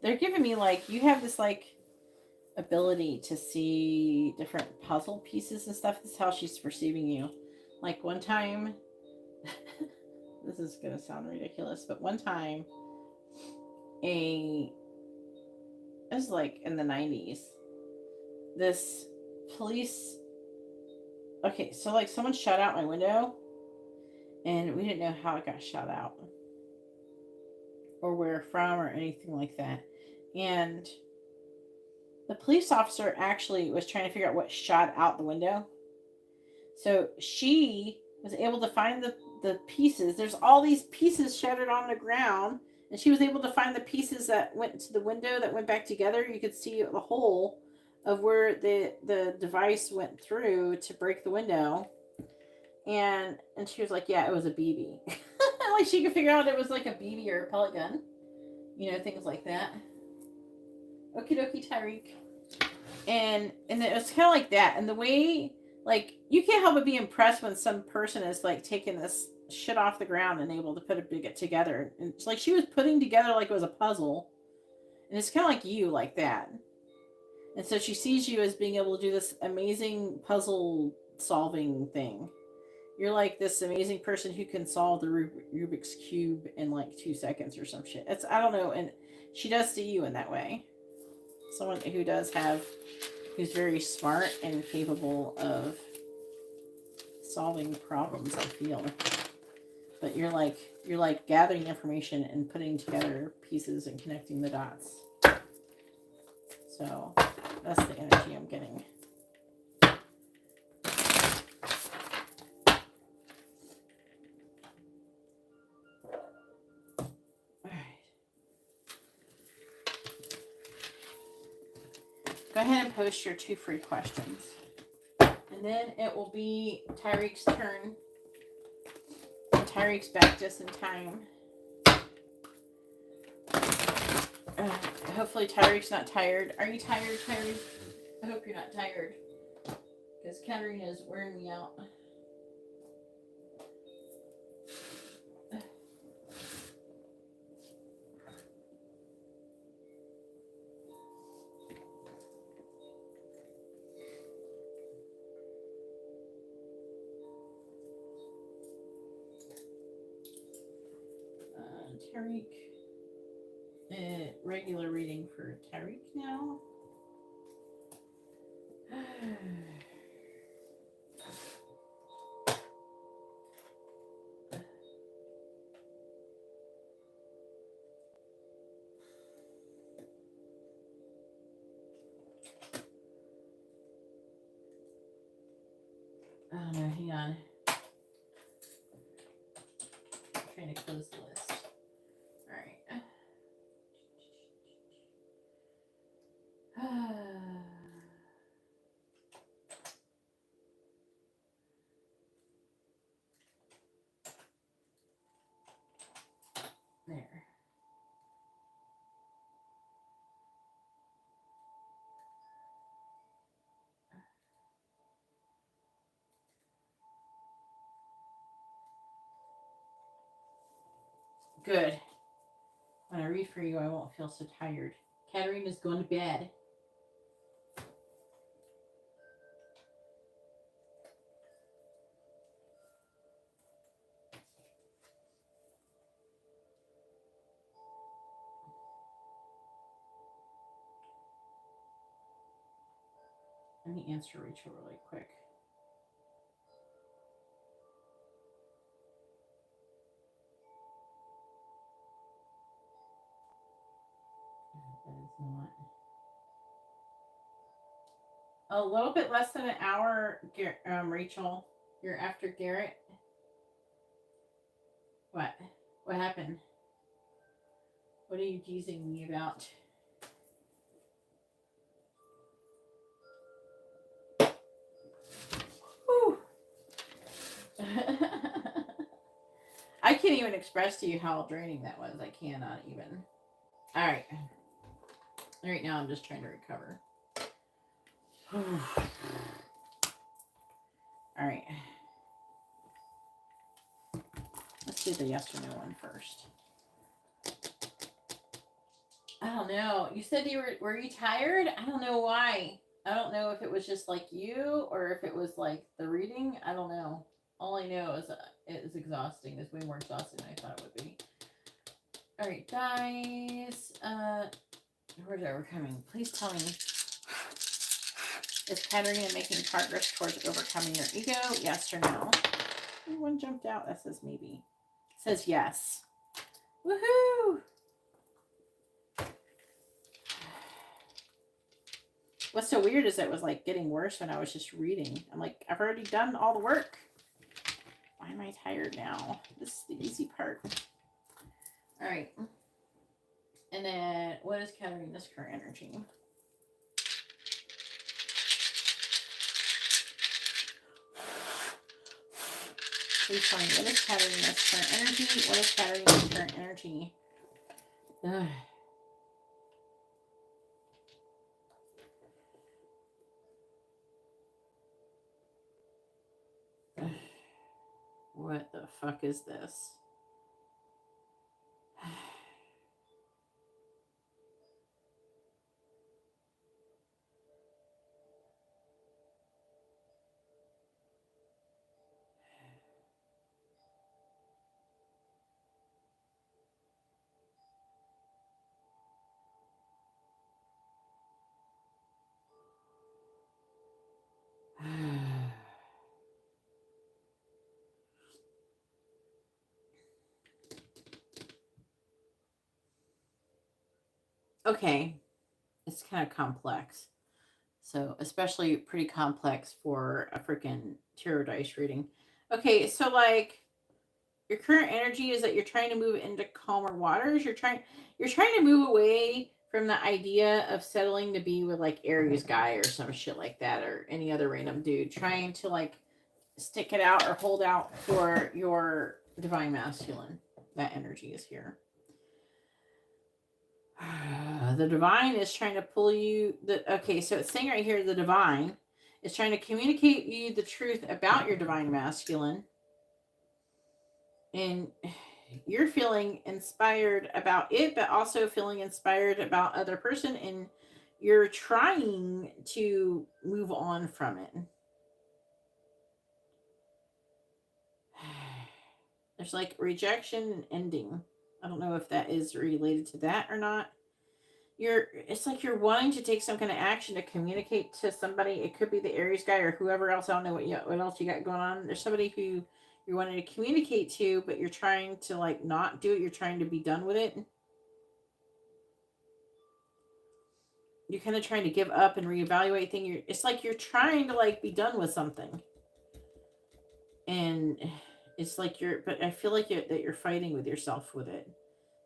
they're giving me like, you have this like ability to see different puzzle pieces and stuff. This is how she's perceiving you. Like one time, this is going to sound ridiculous, but one time it was like in the 90s, this police, okay, so like someone shot out my window and we didn't know how it got shot out or where from or anything like that. And the police officer actually was trying to figure out what shot out the window. So she was able to find the pieces. There's all these pieces shattered on the ground, and she was able to find the pieces that went to the window that went back together. You could see the hole of where the device went through to break the window. And she was like, yeah, it was a BB. Like she could figure out it was like a BB or a pellet gun. You know, things like that. Okie dokie, Tyreek. And it was kind of like that. And the way, like, you can't help but be impressed when some person is like taking this shit off the ground and able to put it together. And it's like she was putting together like it was a puzzle. And it's kind of like you, like that. And so she sees you as being able to do this amazing puzzle solving thing. You're like this amazing person who can solve the Rubik's Cube in like 2 seconds or some shit. I don't know. And she does see you in that way. Someone who's very smart and capable of solving problems, I feel. but you're like gathering information and putting together pieces and connecting the dots. So that's the energy I'm getting. Go ahead and post your 2 free questions. And then it will be Tyreek's turn. And Tyreek's back just in time. Hopefully Tyreek's not tired. Are you tired, Tyreek? I hope you're not tired. Because Karina is wearing me out. Tyreek. Regular reading for Tyreek now. Oh no, hang on. I'm trying to close the list. Alright. There. Good. When I read for you, I won't feel so tired. Karina's going to bed. Let me answer Rachel really quick. That is not. A little bit less than an hour, Rachel. You're after Garrett. What? What happened? What are you teasing me about? Whew. I can't even express to you how draining that was. I cannot even. All right. Right now, I'm just trying to recover. All right. Let's do the yes or no one first. I don't know. You said were you tired? I don't know why. I don't know if it was just like you or if it was like the reading. I don't know. All I know is it is exhausting. It's way more exhausting than I thought it would be. All right, guys. Where's that we're coming? Please tell me. Is Karina making progress towards overcoming your ego? Yes or no? One jumped out. That says maybe. It says yes. Woohoo! What's so weird is it was like getting worse when I was just reading. I'm like, I've already done all the work. Why am I tired now? This is the easy part. All right. And then what is Karina's current energy? Please tell me, what is Karina's current energy? What is Karina's current energy? Ugh. What the fuck is this? Okay. It's kind of complex. So, especially pretty complex for a freaking tarot dice reading. Okay, so like your current energy is that you're trying to move into calmer waters. You're trying to move away from the idea of settling to be with like Aries guy or some shit like that, or any other random dude. Trying to like stick it out or hold out for your divine masculine. That energy is here. The divine is trying to pull you. Okay, so it's saying right here the divine is trying to communicate you the truth about your divine masculine, and you're feeling inspired about it, but also feeling inspired about other person, and you're trying to move on from it. There's like rejection and ending. I don't know if that is related to that or not. It's like you're wanting to take some kind of action to communicate to somebody. It could be the Aries guy or whoever else. I don't know what else you got going on. There's somebody who you're wanting to communicate to, but you're trying to like not do it. You're trying to be done with it. You're kind of trying to give up and reevaluate things. It's like you're trying to like be done with something, and it's like but I feel like that you're fighting with yourself with it.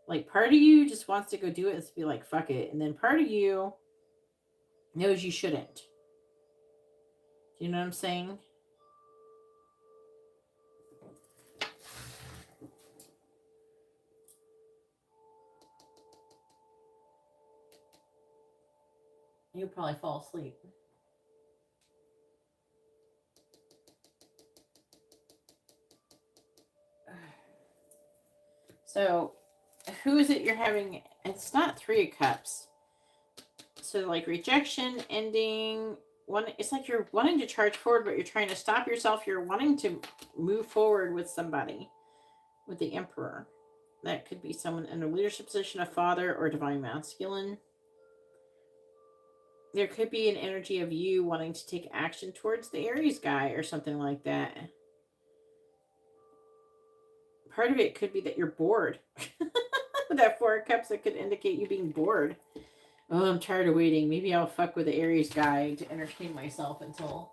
Like part of you just wants to go do it and be like fuck it, and then part of you knows you shouldn't. Do you know what I'm saying? You'll probably fall asleep. So, who is it you're having? It's not 3 of Cups. So, like rejection, ending. It's like you're wanting to charge forward, but you're trying to stop yourself. You're wanting to move forward with somebody, with the Emperor. That could be someone in a leadership position, a father, or divine masculine. There could be an energy of you wanting to take action towards the Aries guy or something like that. Part of it could be that you're bored. That 4 of Cups, that could indicate you being bored. Oh, I'm tired of waiting. Maybe I'll fuck with the Aries guy to entertain myself until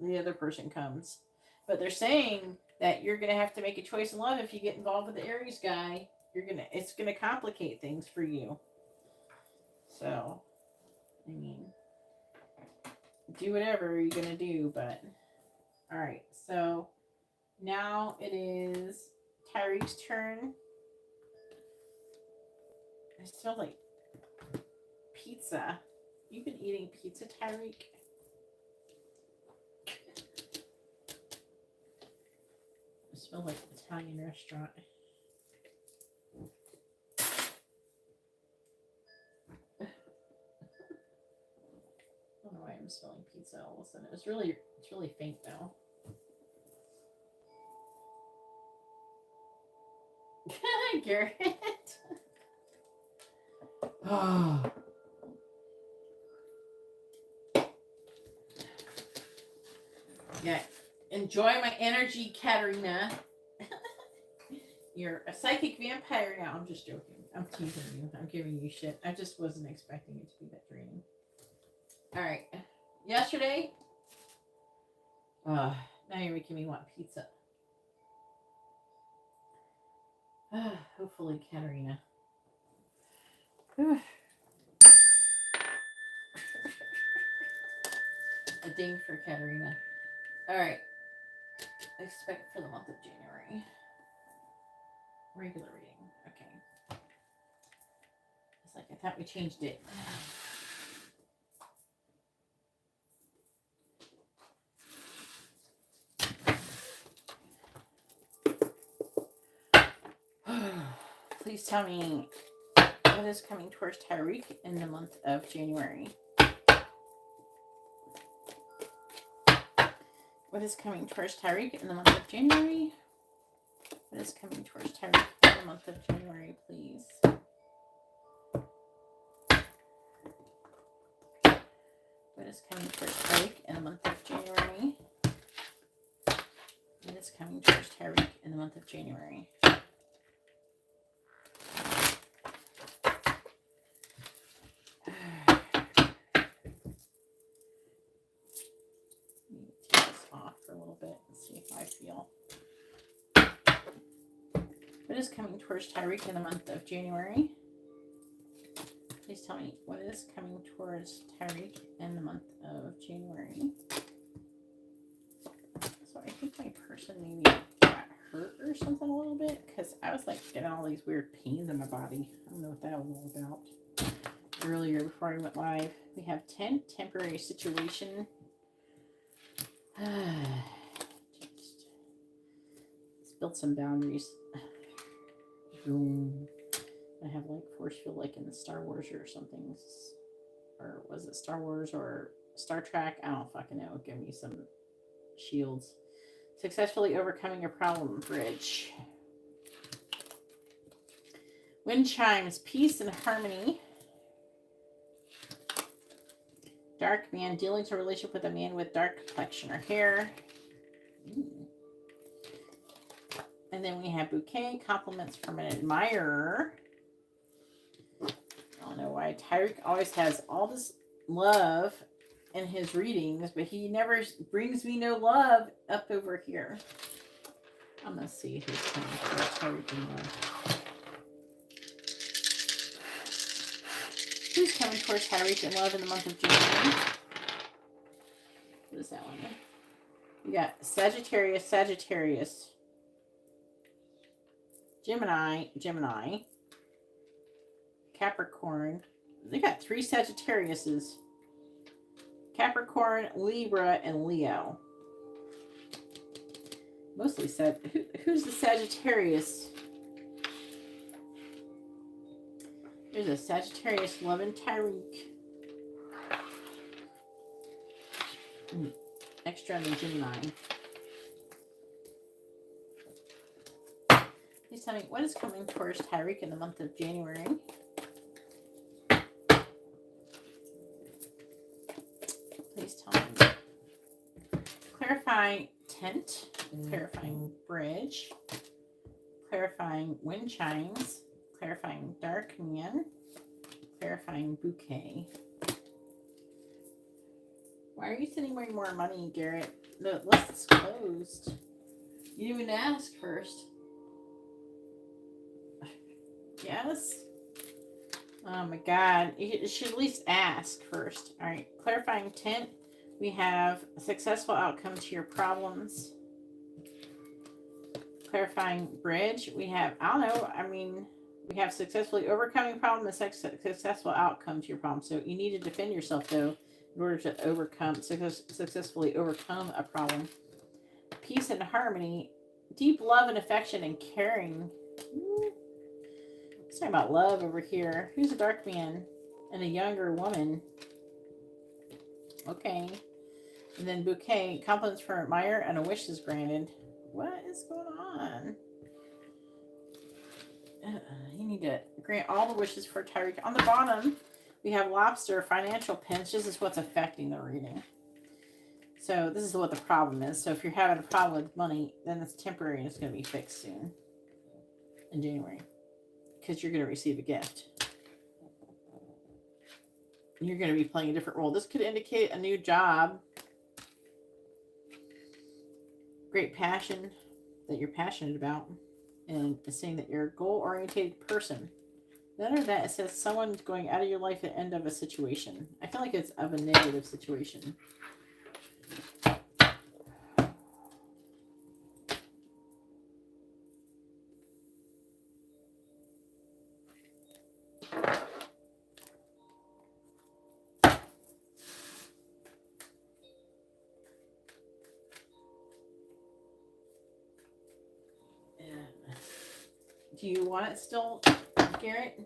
the other person comes. But they're saying that you're gonna have to make a choice in love if you get involved with the Aries guy. It's gonna complicate things for you. So, I mean, do whatever you're gonna do, but all right. So now it is Tyreek's turn. I smell like pizza. You've been eating pizza, Tyreek? It smells like an Italian restaurant. I don't know why I'm smelling pizza all of a sudden. It's really faint now. Garrett. Oh. Yeah. Enjoy my energy, Karina. You're a psychic vampire now. I'm just joking. I'm teasing you. I'm giving you shit. I just wasn't expecting it to be that draining. All right. Yesterday. Now you're making me want pizza. Hopefully, Karina. A ding for Karina. All right. Expect for the month of January. Regular reading. Okay. It's like I thought we changed it. Please tell me what is coming towards Tyreek in the month of January. What is coming towards Tyreek in the month of January? What is coming towards Tyreek in the month of January, please? What is coming towards Tyreek in the month of January? What is coming towards Tyreek in the month of January? What is coming towards Tyreek in the month of January? Please tell me what is coming towards Tyreek in the month of January. So I think my person maybe got hurt or something a little bit because I was like getting all these weird pains in my body. I don't know what that was all about. Earlier before I went live, we have 10 temporary situation. Just build some boundaries. Boom. I have like force field like in Star Wars or something. Or was it Star Wars or Star Trek? I don't fucking know. Give me some shields. Successfully overcoming a problem bridge. Wind chimes, peace and harmony. Dark man, dealing to a relationship with a man with dark complexion or hair. And then we have bouquet, compliments from an admirer. I don't know why Tyreek always has all this love in his readings, but he never brings me no love up over here. I'm going to see who's coming for Tyreek in love. Who's coming towards Tyreek in love in the month of January? What is that one? We got Sagittarius, Sagittarius. Gemini, Gemini. Capricorn. They got 3 Sagittariuses. Capricorn, Libra, and Leo. Mostly said, who's the Sagittarius? There's a Sagittarius loving Tyreek. Extra on the Gemini. Please tell me what is coming towards Tyreek in the month of January. Please tell me. Clarifying tent. Clarifying bridge. Clarifying wind chimes. Clarifying dark man. Clarifying bouquet. Why are you sending me more money, Garrett? The list is closed. You didn't even ask first. Yes? Oh my god. You should at least ask first. Alright. Clarifying tent. We have a successful outcome to your problems. Clarifying bridge. We have, I don't know, I mean, we have successfully overcoming problem and successful outcome to your problem. So you need to defend yourself, though, in order to overcome, successfully overcome a problem. Peace and harmony. Deep love and affection and caring. Let's talk about love over here. Who's a dark man and a younger woman? Okay. And then bouquet. Compliments from admirer and a wish is granted. What is going on? You need to grant all the wishes for Tyreek. On the bottom, we have lobster, financial pinch. This is what's affecting the reading. So this is what the problem is. So if you're having a problem with money, then it's temporary and it's going to be fixed soon. In January. Because you're going to receive a gift. You're going to be playing a different role. This could indicate a new job. Great passion that you're passionate about. And it's saying that you're a goal-oriented person. None of that, it says someone's going out of your life at the end of a situation. I feel like it's of a negative situation. Do you want it still, Garrett?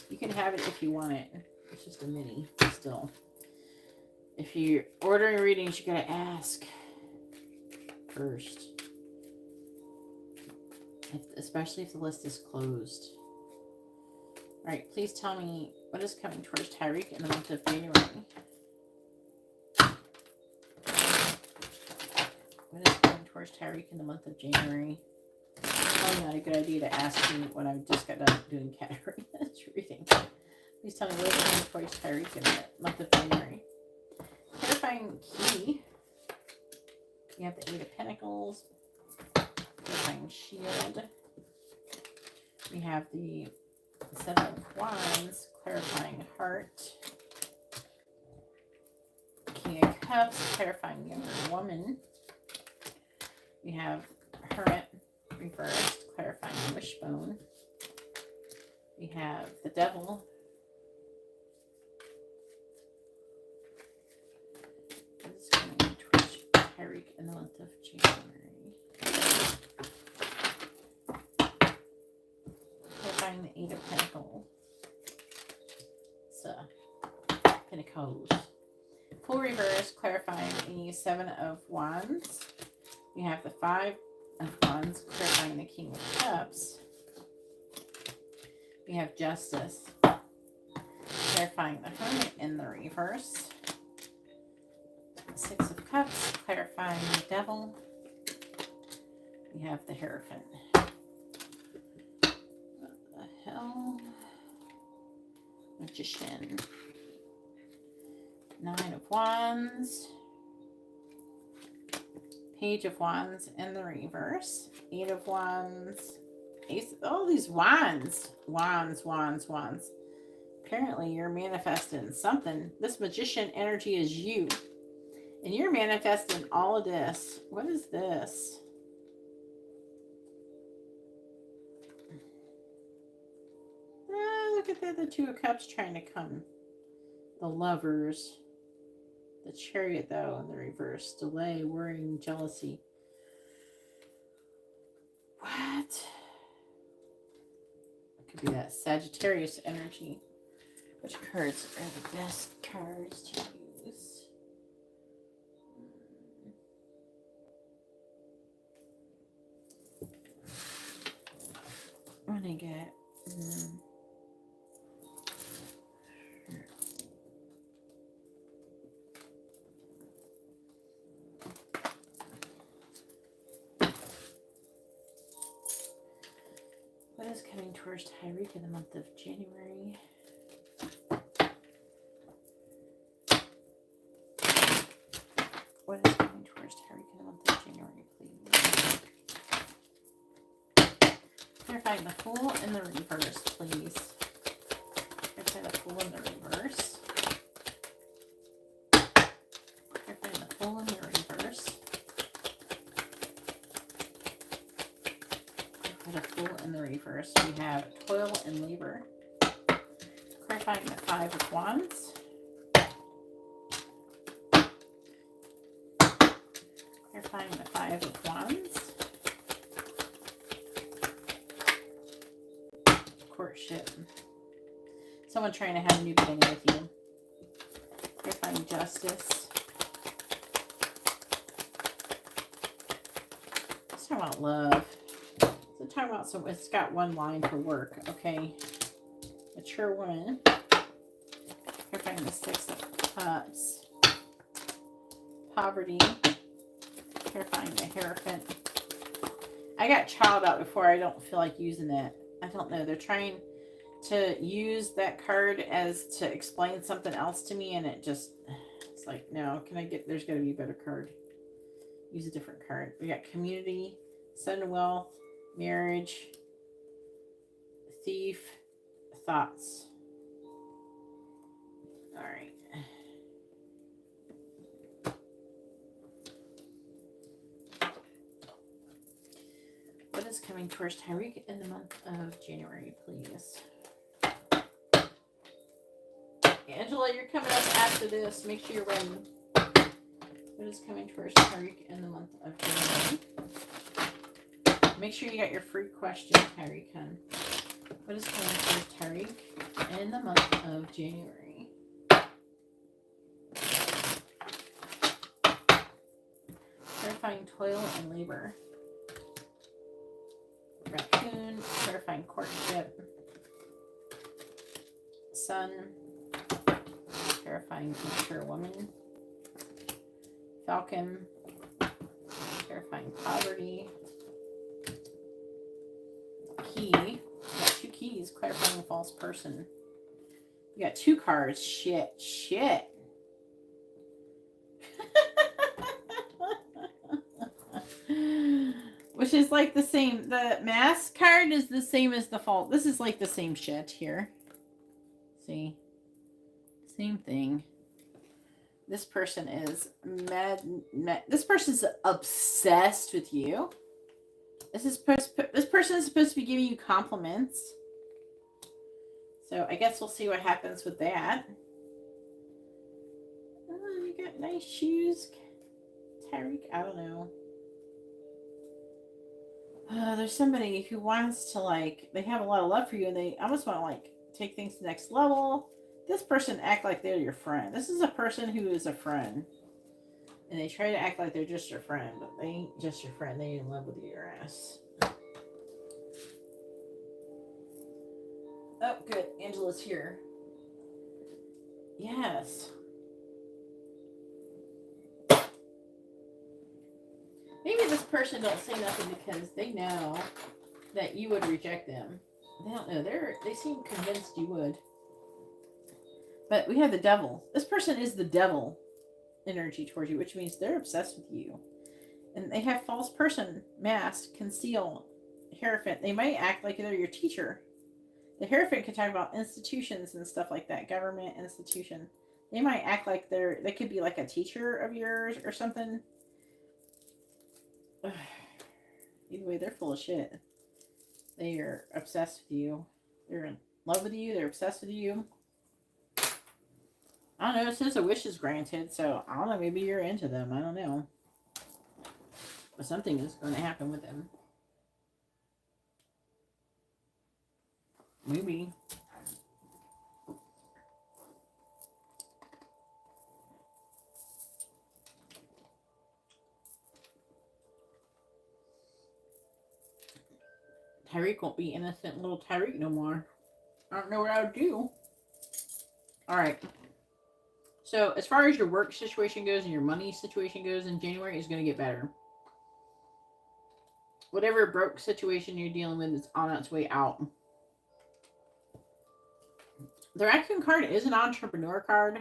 You can have it if you want it. It's just a mini still. If you're ordering readings, you gotta ask first. Especially if the list is closed. Alright, please tell me what is coming towards Tyreek in the month of January. What is coming towards Tyreek in the month of January? Probably not a good idea to ask me when I just got done doing Karina's reading. Please tell me what is coming towards Tyreek in the month of January. Clarifying key. You have the 8 of Pentacles. clarifying shield. We have the Seven of Wands, clarifying heart. King of Cups, clarifying younger woman. We have Hermit reversed, clarifying wishbone. We have the Devil. This is going to twitch Tyreek in the month of January. Clarifying the Eight of Pentacles. Pentacles. Full reverse, clarifying the Seven of Wands. We have the Five of Wands, clarifying the King of Cups. We have Justice, clarifying the Hermit in the reverse. Six of Cups, clarifying the Devil. We have the Hierophant. What the hell? Magician. Nine of Wands. Page of Wands in the reverse. Eight of Wands. Ace. Oh, these wands. Wands. Apparently you're manifesting something. This magician energy is you. And you're manifesting all of this. What is this? Look at that. The Two of Cups trying to come. The Lovers. The Chariot, though, in the reverse. Delay, worrying, jealousy. What? It could be that Sagittarius energy. Which cards are the best cards to use? What do I get? What is coming towards Tyreek in the month of January? What is coming towards Tyreek in the month of January, please? Clarifying the Fool in the reverse, please. Clarify the Fool in the reverse. Clarifying the Fool in the reverse. The Fool in the reverse. We have Toil and Labor. Clarifying the Five of Wands. Clarifying the Five of Wands. Courtship. Someone trying to have a new beginning with you. Clarifying Justice. Let's talk about love. So talk about some. It's got one line for work. Okay, mature woman. Clarifying the Six of Cups. Poverty. Clarifying the Hierophant. I got child out before. I don't feel like using it. I don't know. They're trying to use that card as to explain something else to me, and it just, it's like, no. Can I get? There's got to be a better card. Use a different card. We got Community, Sudden Wealth. Marriage, Thief, Thoughts. All right. What is coming towards Tyreek in the month of January, please? Angela, you're coming up after this. Make sure you're ready. What is coming towards Tyreek in the month of January? Make sure you got your free question, Tyreek. What is coming towards Tyreek in the month of January? Clarifying Toil and Labor. Raccoon. Clarifying Courtship. Sun. Clarifying Mature Woman. Falcon. Clarifying Poverty. Key. We got two keys. Clarifying False Person. We got two cards. Shit. Which is like the same. The mask card is the same as the fault. This is like the same shit here. See? Same thing. This person is this person's obsessed with you. This person is supposed to be giving you compliments. So I guess we'll see what happens with that. Oh, you got nice shoes, Tyreek. I don't know. There's somebody who wants to, like, they have a lot of love for you and they almost want to, like, take things to the next level. This person act like they're your friend. This is a person who is a friend. And they try to act like they're just your friend, but they ain't just your friend. They ain't in love with your ass. Oh, good. Angela's here. Yes. Maybe this person don't say nothing because they know that you would reject them. They don't know. They seem convinced you would. But we have the devil. This person is the devil energy towards you, which means they're obsessed with you. And they have false person, mask, conceal, Hierophant. They might act like they're your teacher. The Hierophant can talk about institutions and stuff like that, government, institution. They might act like they could be like a teacher of yours or something. Either way, they're full of shit. They are obsessed with you. They're in love with you. They're obsessed with you. I don't know. It says a wish is granted, so I don't know. Maybe you're into them. I don't know. But something is going to happen with them. Maybe. Tyreek won't be innocent little Tyreek no more. I don't know what I would do. Alright. So, as far as your work situation goes and your money situation goes in January, is going to get better. Whatever broke situation you're dealing with is on its way out. The raccoon card is an entrepreneur card.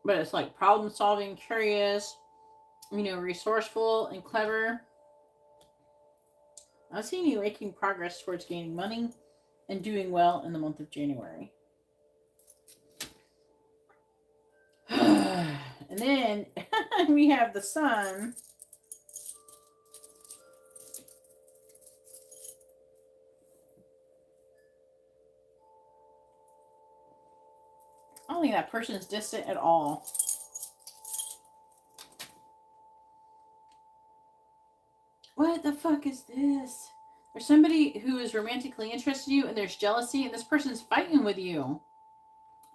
But it's like problem solving, curious, resourceful and clever. I'm seeing you making progress towards gaining money and doing well in the month of January. And then we have the sun. I don't think that person is distant at all. What the fuck is this? There's somebody who is romantically interested in you and there's jealousy and this person's fighting with you.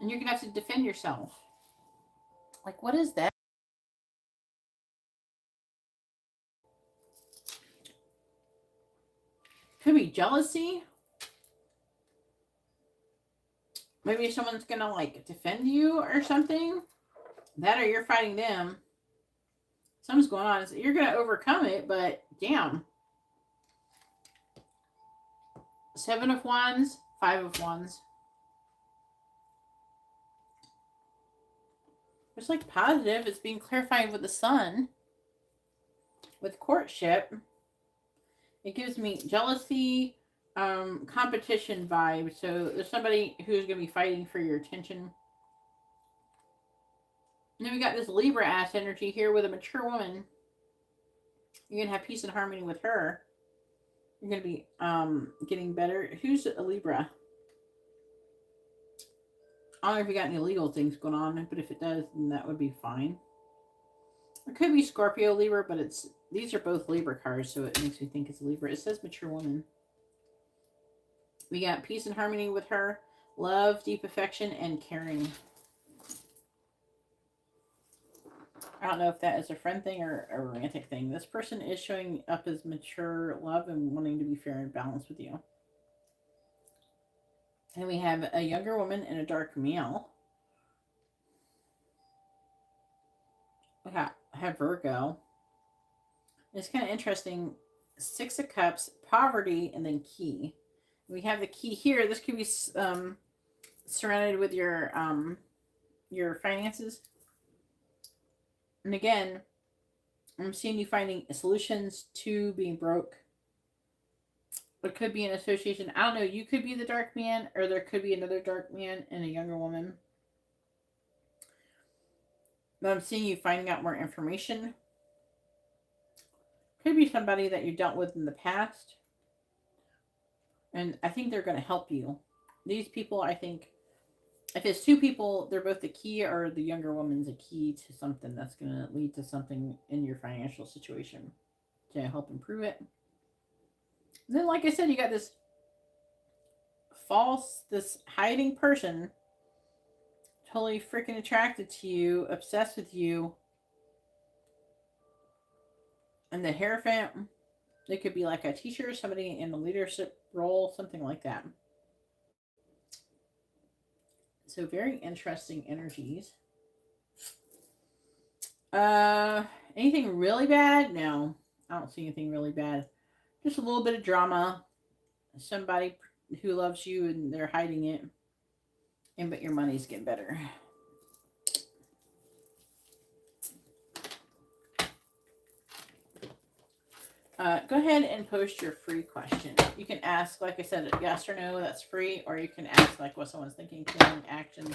And you're going to have to defend yourself. Like, what is that? Could be jealousy. Maybe someone's going to, like, defend you or something. That or you're fighting them. Something's going on. So you're going to overcome it, but damn. 7 of Wands, 5 of Wands. It's like positive. It's being clarified with the sun. With courtship. It gives me jealousy, competition vibes. So there's somebody who's going to be fighting for your attention. And then we got this Libra ass energy here with a mature woman. You're going to have peace and harmony with her. You're going to be getting better. Who's a Libra? I don't know if you got any legal things going on, but if it does, then that would be fine. It could be Scorpio, Libra, but these are both Libra cards, so it makes me think it's Libra. It says mature woman. We got peace and harmony with her, love, deep affection, and caring. I don't know if that is a friend thing or a romantic thing. This person is showing up as mature love and wanting to be fair and balanced with you. And we have a younger woman and a dark male. We have Virgo. It's kind of interesting. 6 of Cups, poverty, and then key. We have the key here. This could be surrounded with your finances. And again, I'm seeing you finding solutions to being broke. It could be an association. I don't know. You could be the dark man, or there could be another dark man and a younger woman. But I'm seeing you finding out more information. Could be somebody that you dealt with in the past. And I think they're going to help you. These people, I think, if it's two people, they're both the key, or the younger woman's a key to something that's going to lead to something in your financial situation to help improve it. And then, like I said, you got this this hiding person, totally freaking attracted to you, obsessed with you. And the Hierophant, they could be like a teacher, somebody in a leadership role, something like that. So very interesting energies. Anything really bad? No, I don't see anything really bad. Just a little bit of drama. Somebody who loves you and they're hiding it. And but your money's getting better. Go ahead and post your free question. You can ask, like I said, yes or no, that's free, or you can ask like what someone's thinking, feeling, actions,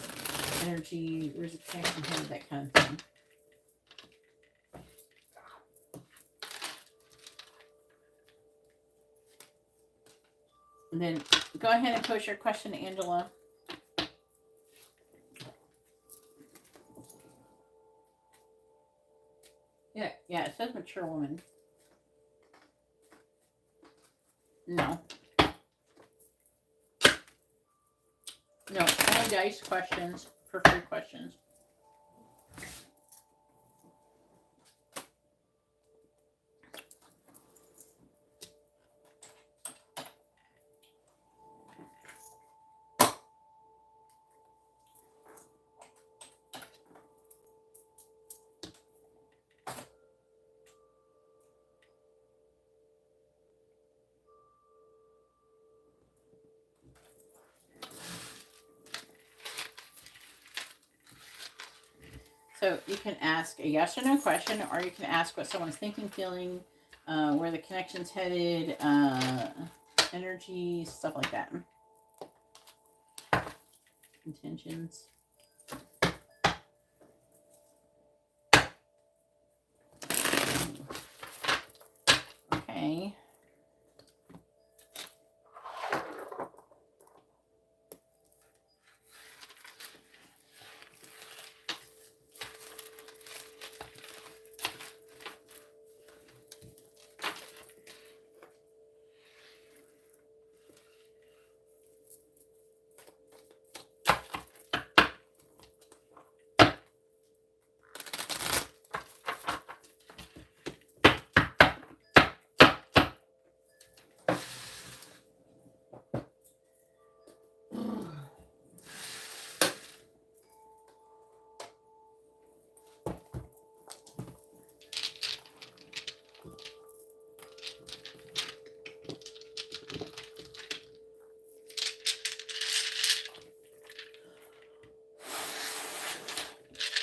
energy, where's the connection here, that kind of thing. And then go ahead and post your question, Angela. Yeah, it says mature woman. No. No, only dice questions for free questions. So you can ask a yes or no question, or you can ask what someone's thinking, feeling, where the connection's headed, energy, stuff like that. Intentions. Okay.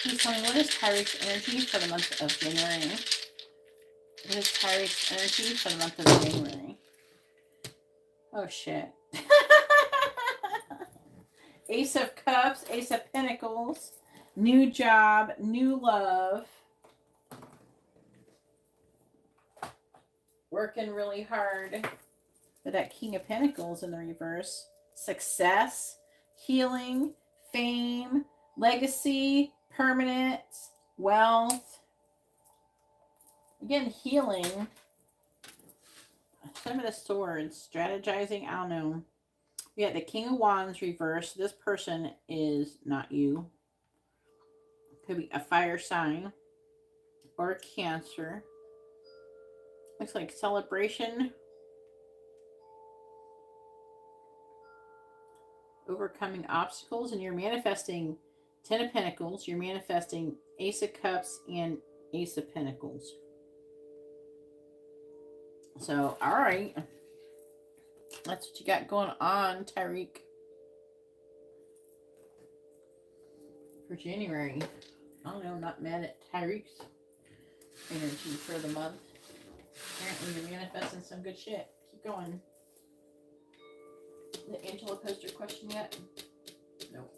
Please tell me, what is Tyreek's energy for the month of January? What is Tyreek's energy for the month of January? Oh, shit. Ace of Cups, Ace of Pentacles, new job, new love. Working really hard. With that King of Pentacles in the reverse. Success, healing, fame, legacy, permanence, wealth. Again, healing. Some of the Swords, strategizing, I don't know. We got the King of Wands reverse. This person is not you. Could be a fire sign or a Cancer. Looks like celebration. Overcoming obstacles, and you're manifesting 10 of Pentacles. You're manifesting Ace of Cups and Ace of Pentacles. So, all right. That's what you got going on, Tyreek. For January. I don't know, not mad at Tyreek's energy for the month. Apparently you're manifesting some good shit. Keep going. The Angela posed your question yet? Nope.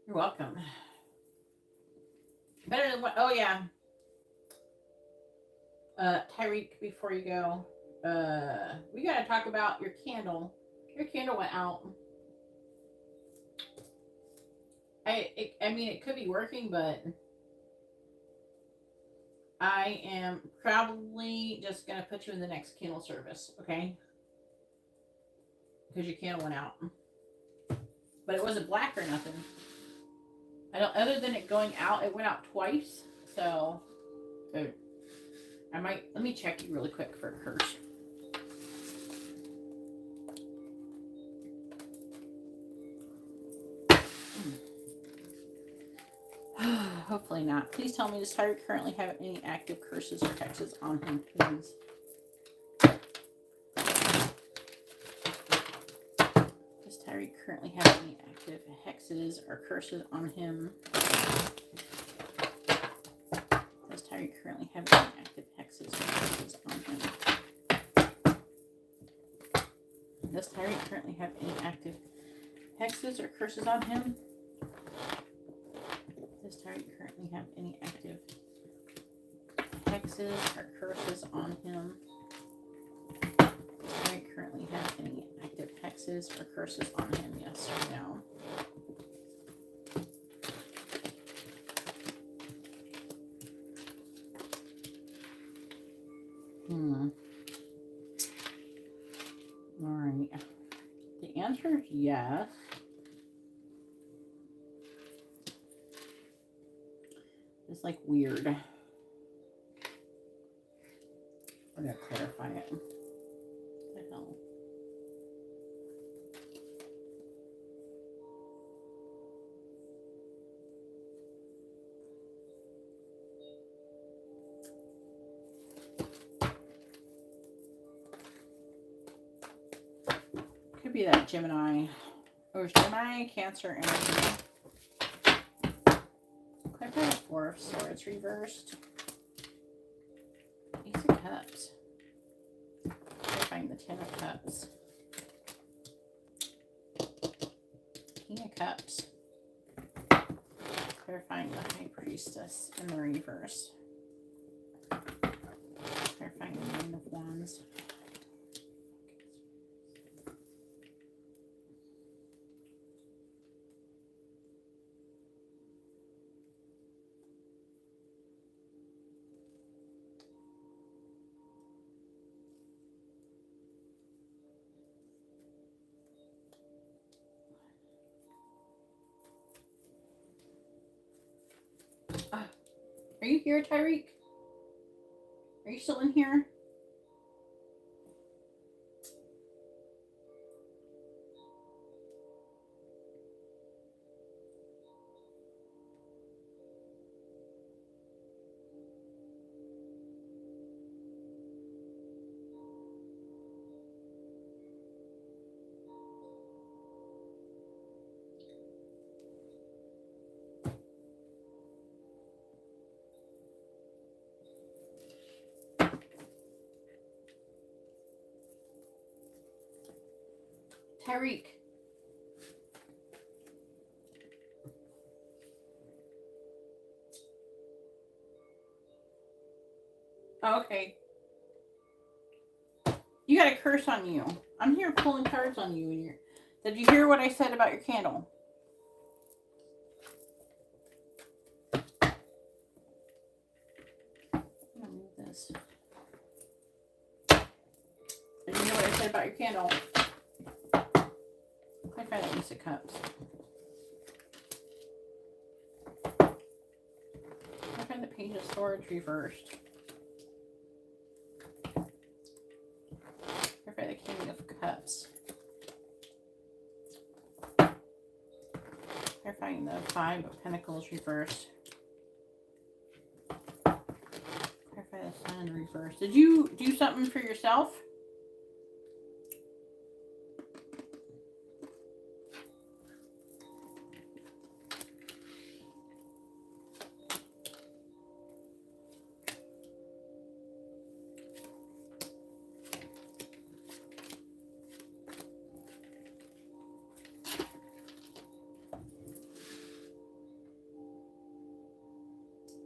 You're welcome. Better than what? Oh, yeah. Tyreek, before you go, we got to talk about your candle. Your candle went out. I mean, it could be working, but I am probably just going to put you in the next candle service, okay? Because your candle went out. But it wasn't black or nothing. I don't, other than it going out, it went out twice. So I might, let me check you really quick for a curse. Hopefully not. Please tell me, does Tyreek currently have any active curses or hexes on him, please? Does Tyreek currently have any active hexes or curses on him? Does Tyreek currently have any active hexes or curses on him? Does Tyreek currently have any active hexes or curses on him? Does Tyreek currently have any active hexes or curses on him? Does Tyreek currently have any active hexes or curses on him? Yes or no? Alright. The answer is yes. It's like weird. We're gonna clarify it. What the hell? Could be that Gemini. Or Gemini, Cancer energy. Clarify the Four of Swords reversed. Ace of Cups. Clarifying the Ten of Cups. King of Cups. Clarifying the High Priestess in the reverse. Clarifying the Nine of Wands. Are you here, Tyreek? Are you still in here? Tyreek. Oh, okay. You got a curse on you. I'm here pulling cards on you. And did you hear what I said about your candle? I'm gonna move this. Did you hear what I said about your candle? Clarify the Ace of Cups. Clarify the Page of Swords reversed. Clarify the King of Cups. Clarifying the Five of Pentacles reversed. Clarify the Sun reversed. Did you do something for yourself?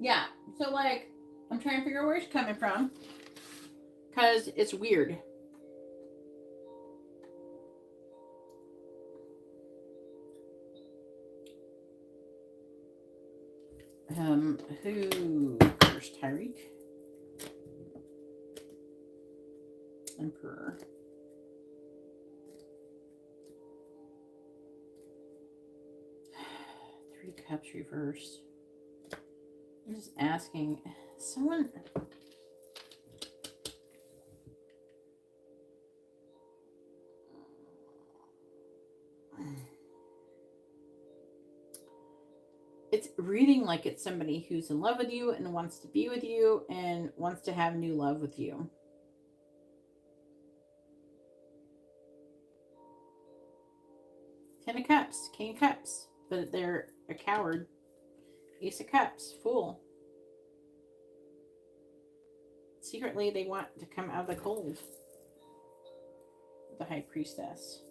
Yeah. So, like, I'm trying to figure out where it's coming from. Because it's weird. Who first? Tyreek? Emperor. Three Cups reversed. I'm just asking someone. It's reading like it's somebody who's in love with you and wants to be with you and wants to have new love with you. Ten of Cups, King of Cups, but they're a coward. Ace of Cups, Fool. Secretly, they want to come out of the cold. The High Priestess.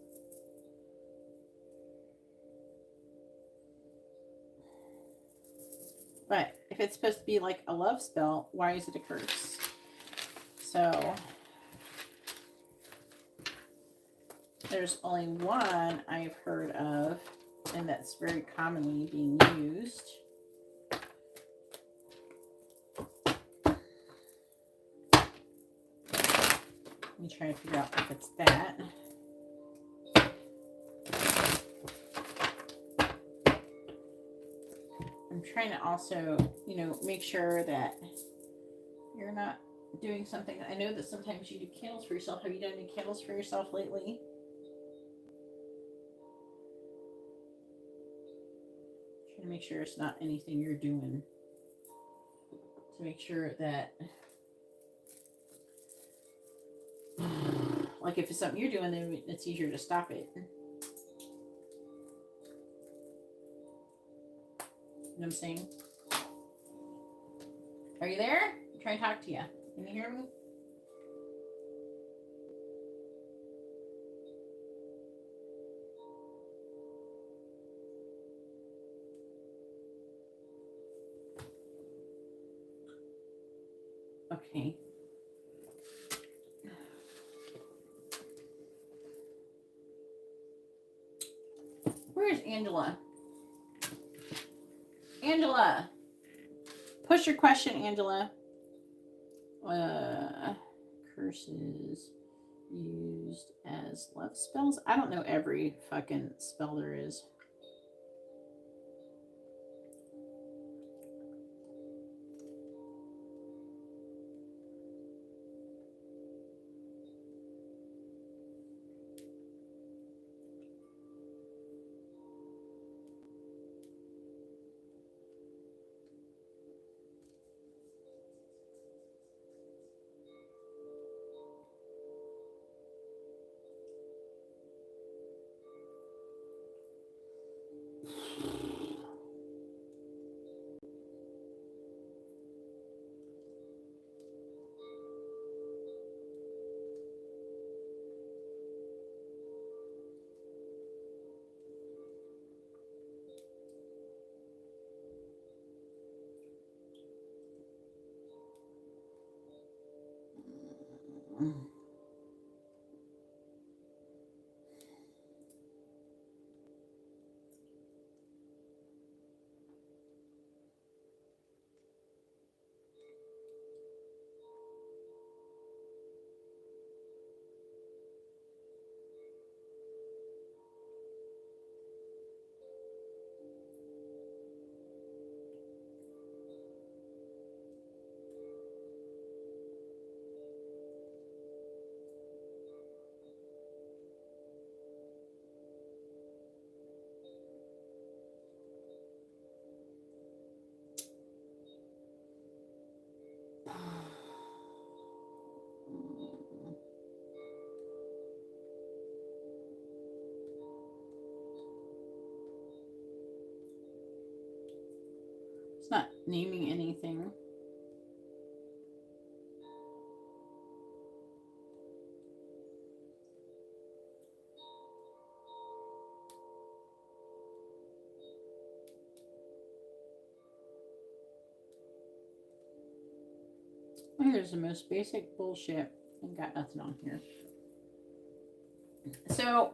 But if it's supposed to be like a love spell, why is it a curse? So there's only one I've heard of, and that's very commonly being used. Let me try to figure out if it's that. I'm trying to also, make sure that you're not doing something. I know that sometimes you do candles for yourself. Have you done any candles for yourself lately? Trying to make sure it's not anything you're doing to make sure that, like, if it's something you're doing, then it's easier to stop it. You know what I'm saying? Are you there? I'm trying to talk to you. Can you hear me? Okay. Where's Angela? Angela! Push your question, Angela. Curses used as love spells? I don't know every fucking spell there is. It's not naming anything. There's the most basic bullshit and got nothing on here. So,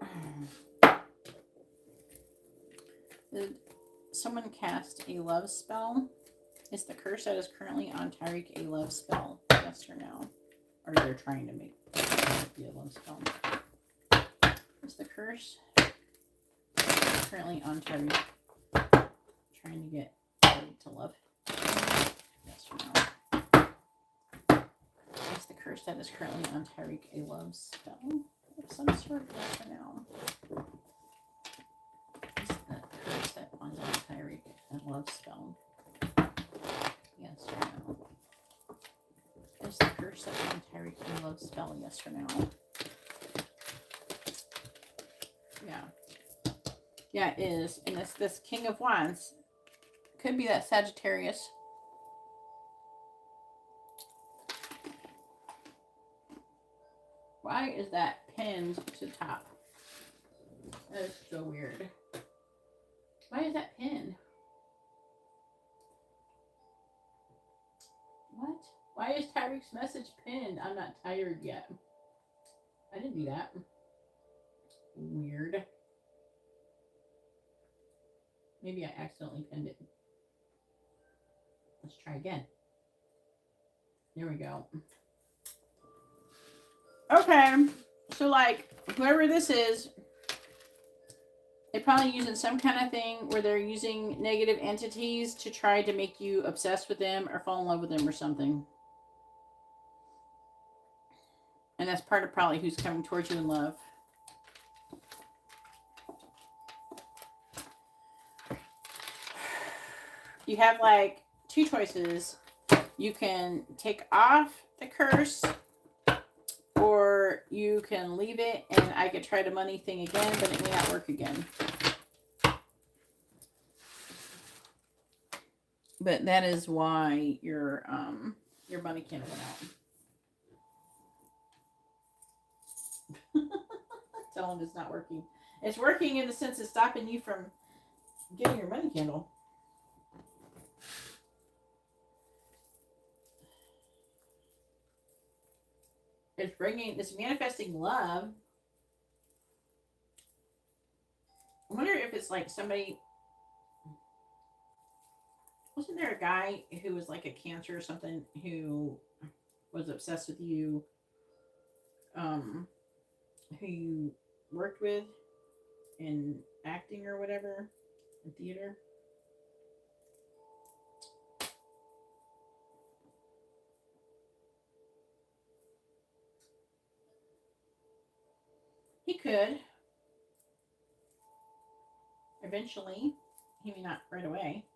someone cast a love spell. Is the curse that is currently on Tyreek a love spell? Yes or no? Or they're trying to make it be a love spell. Is the curse currently on Tyreek trying to get Tyreek to love? Yes or no? Is the curse that is currently on Tyreek a love spell of some sort? Yes or no? Is the curse that on Tyreek a love spell? Yes or no? Is the curse that on Tyreek a love spell? Yes or no? Yeah. Yeah, it is. And it's this King of Wands. Could be that Sagittarius. Why is that pinned to the top? That is so weird. Why is that pinned? What? Why is Tyreek's message pinned? I'm not tired yet. I didn't do that. Weird. Maybe I accidentally pinned it. Let's try again. There we go. Okay. So, like, whoever this is, they're probably using some kind of thing where they're using negative entities to try to make you obsessed with them or fall in love with them or something. And that's part of probably who's coming towards you in love. You have like two choices. You can take off the curse, or you can leave it and I could try the money thing again, but it may not work again. But that is why your money candle went out. Tell them it's not working. It's working in the sense of stopping you from getting your money candle. It's manifesting love. I wonder if it's like somebody. Wasn't there a guy who was like a Cancer or something who was obsessed with you? Who you worked with in acting or whatever, in theater? He could. Eventually. He may not right away.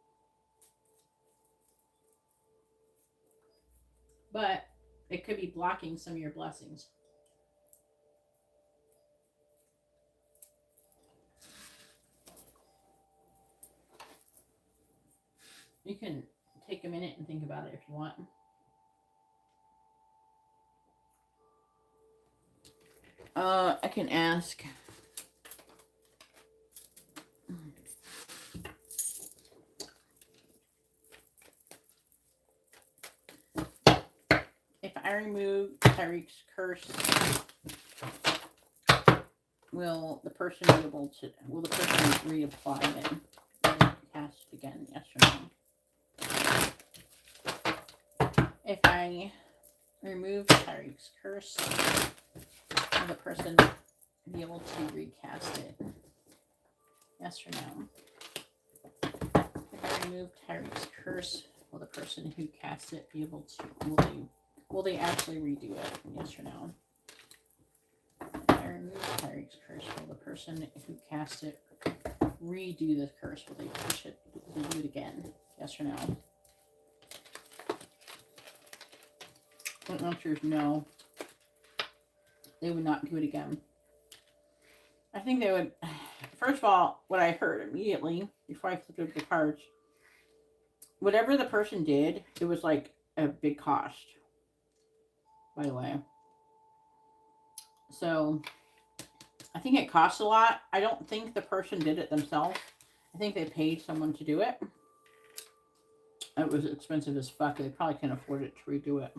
But it could be blocking some of your blessings. You can take a minute and think about it if you want. I can ask. If I remove Tyreek's curse, will the person be able to? Will the person reapply it? Cast it again? Yes or no? If I remove Tyreek's curse, will the person be able to recast it? Yes or no? If I remove Tyreek's curse, will the person who cast it be able to? Will they actually redo it? Yes or no? If I remove Tyreek's curse, will the person who cast it redo the curse? Will they push it? Will they do it again? Yes or no? The answer is no. They would not do it again. I think they would. First of all, what I heard immediately before I flipped over the cards, whatever the person did, it was like a big cost. By the way. So, I think it costs a lot. I don't think the person did it themselves. I think they paid someone to do it. It was expensive as fuck. They probably can't afford it to redo it.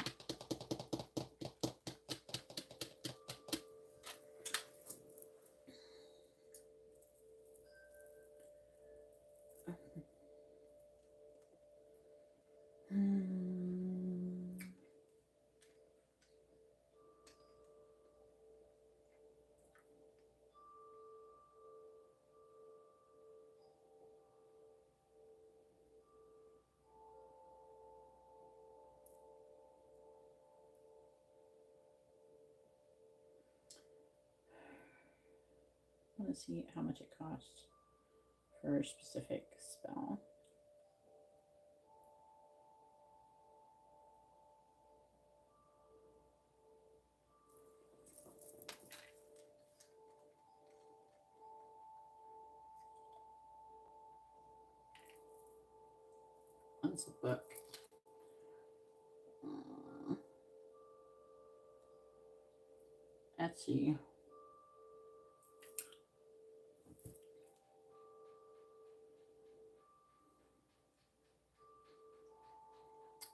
Let's see how much it costs for a specific spell. That's a book. Let's see.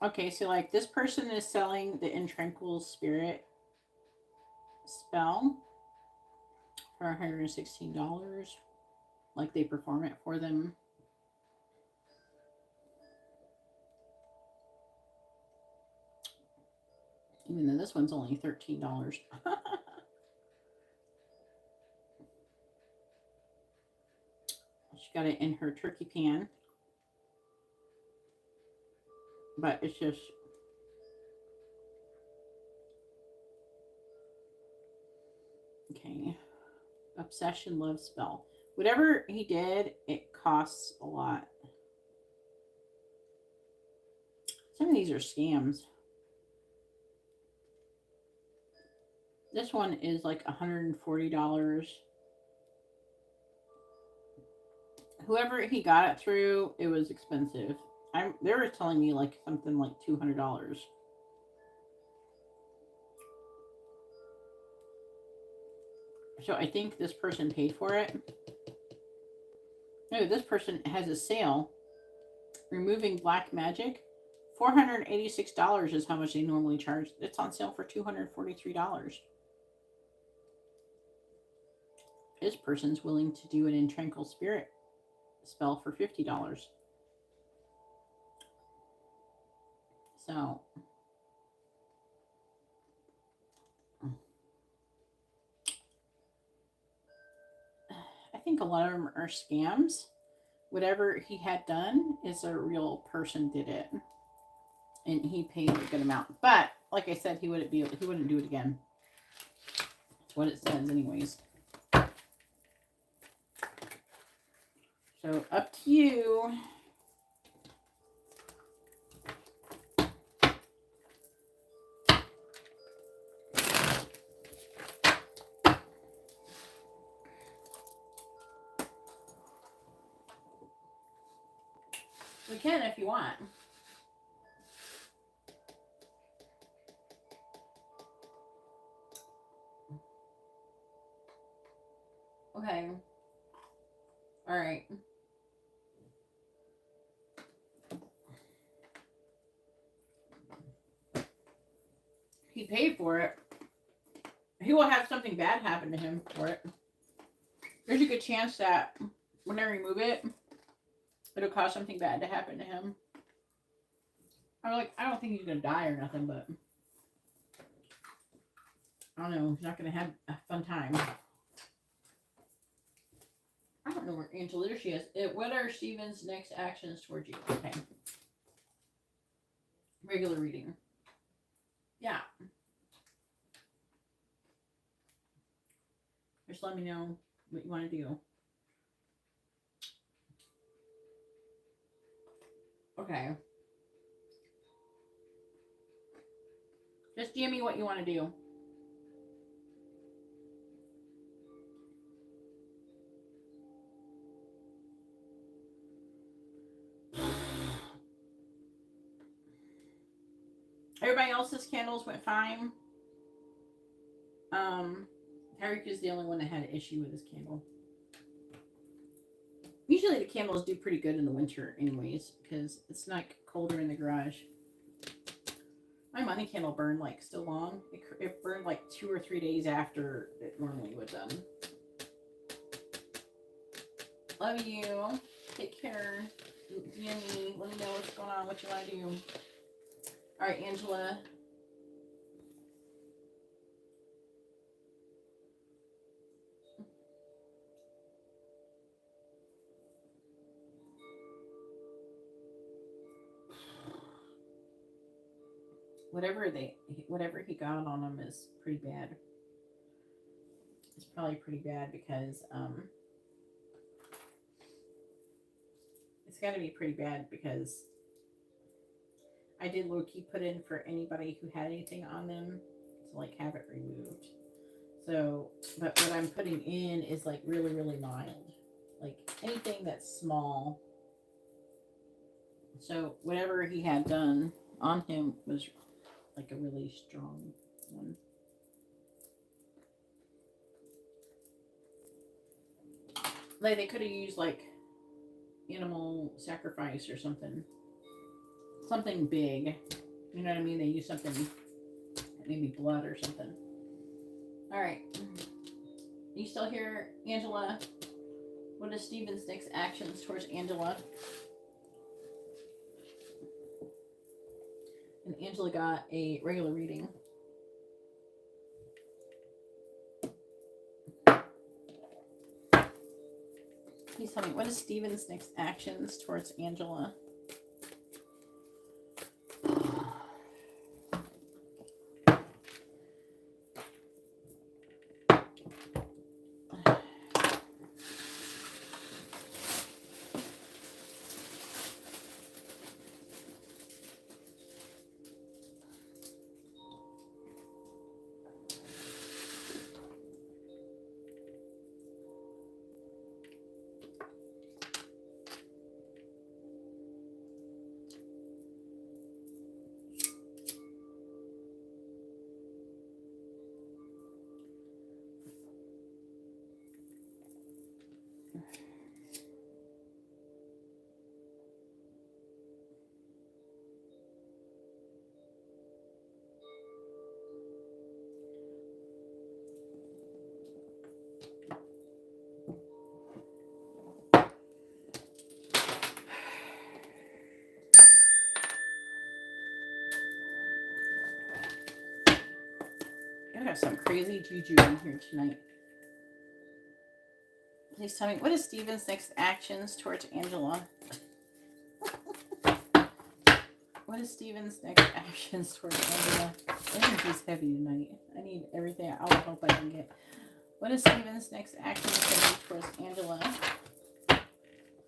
Okay, so like this person is selling the Intranquil Spirit spell for $116. Like they perform it for them. Even though this one's only $13. She got it in her turkey pan. But it's just... Okay. Obsession Love Spell. Whatever he did, it costs a lot. Some of these are scams. This one is like $140. Whoever he got it through, it was expensive. They were telling me like something like $200. So I think this person paid for it. No, this person has a sale. Removing black magic. $486 is how much they normally charge. It's on sale for $243. This person's willing to do an Intranquil Spirit spell for $50. So I think a lot of them are scams. Whatever he had done is a real person did it, and he paid a good amount. But like I said, he wouldn't do it again. That's what it says, anyways. So up to you. We can if you want. Okay. All right. He paid for it. He will have something bad happen to him for it. There's a good chance that when I remove it, it'll cause something bad to happen to him. I don't think he's gonna die or nothing, but I don't know. He's not gonna have a fun time. I don't know where Angela is. She is. What are Steven's next actions towards you? Okay. Regular reading. Yeah. Just let me know what you want to do. Okay. Just DM me what you want to do. Everybody else's candles went fine. Tyreek is the only one that had an issue with his candle. Usually the candles do pretty good in the winter anyways, because it's not colder in the garage. My money candle burned like still long. It burned like 2 or 3 days after it normally would. Love you. Take care. DM me. Let me know what's going on, what you want to do. All right, Angela. Whatever he got on them is pretty bad. is probably pretty bad because it's got to be pretty bad because I did low-key put in for anybody who had anything on them to like have it removed. So, but what I'm putting in is like really, really mild. Like anything that's small. So whatever he had done on him was like a really strong one. Like they could have used like animal sacrifice or something. Something big. You know what I mean? They used something, maybe blood or something. Alright. You still here, Angela? What is Steven's next actions towards Angela? And Angela got a regular reading. Please tell me, what is Steven's next actions towards Angela? I have some crazy juju in here tonight. Please tell me, what is Steven's next actions towards Angela? What is Steven's next actions towards Angela? Energy's heavy tonight. I need everything, all the help I can get. What is Steven's next actions going to be towards Angela?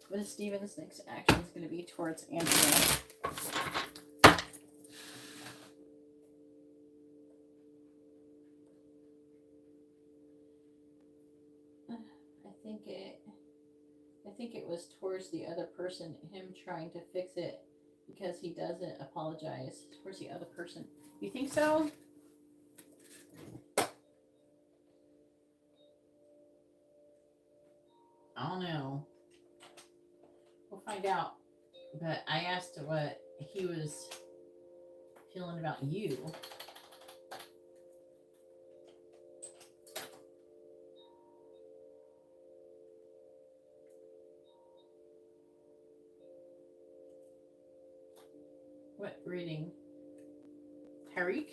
What is Steven's next actions going to be towards Angela? I think it was towards the other person, him trying to fix it because he doesn't apologize towards the other person. You think so? I don't know. We'll find out. But I asked what he was feeling about you. What reading? Tyreek?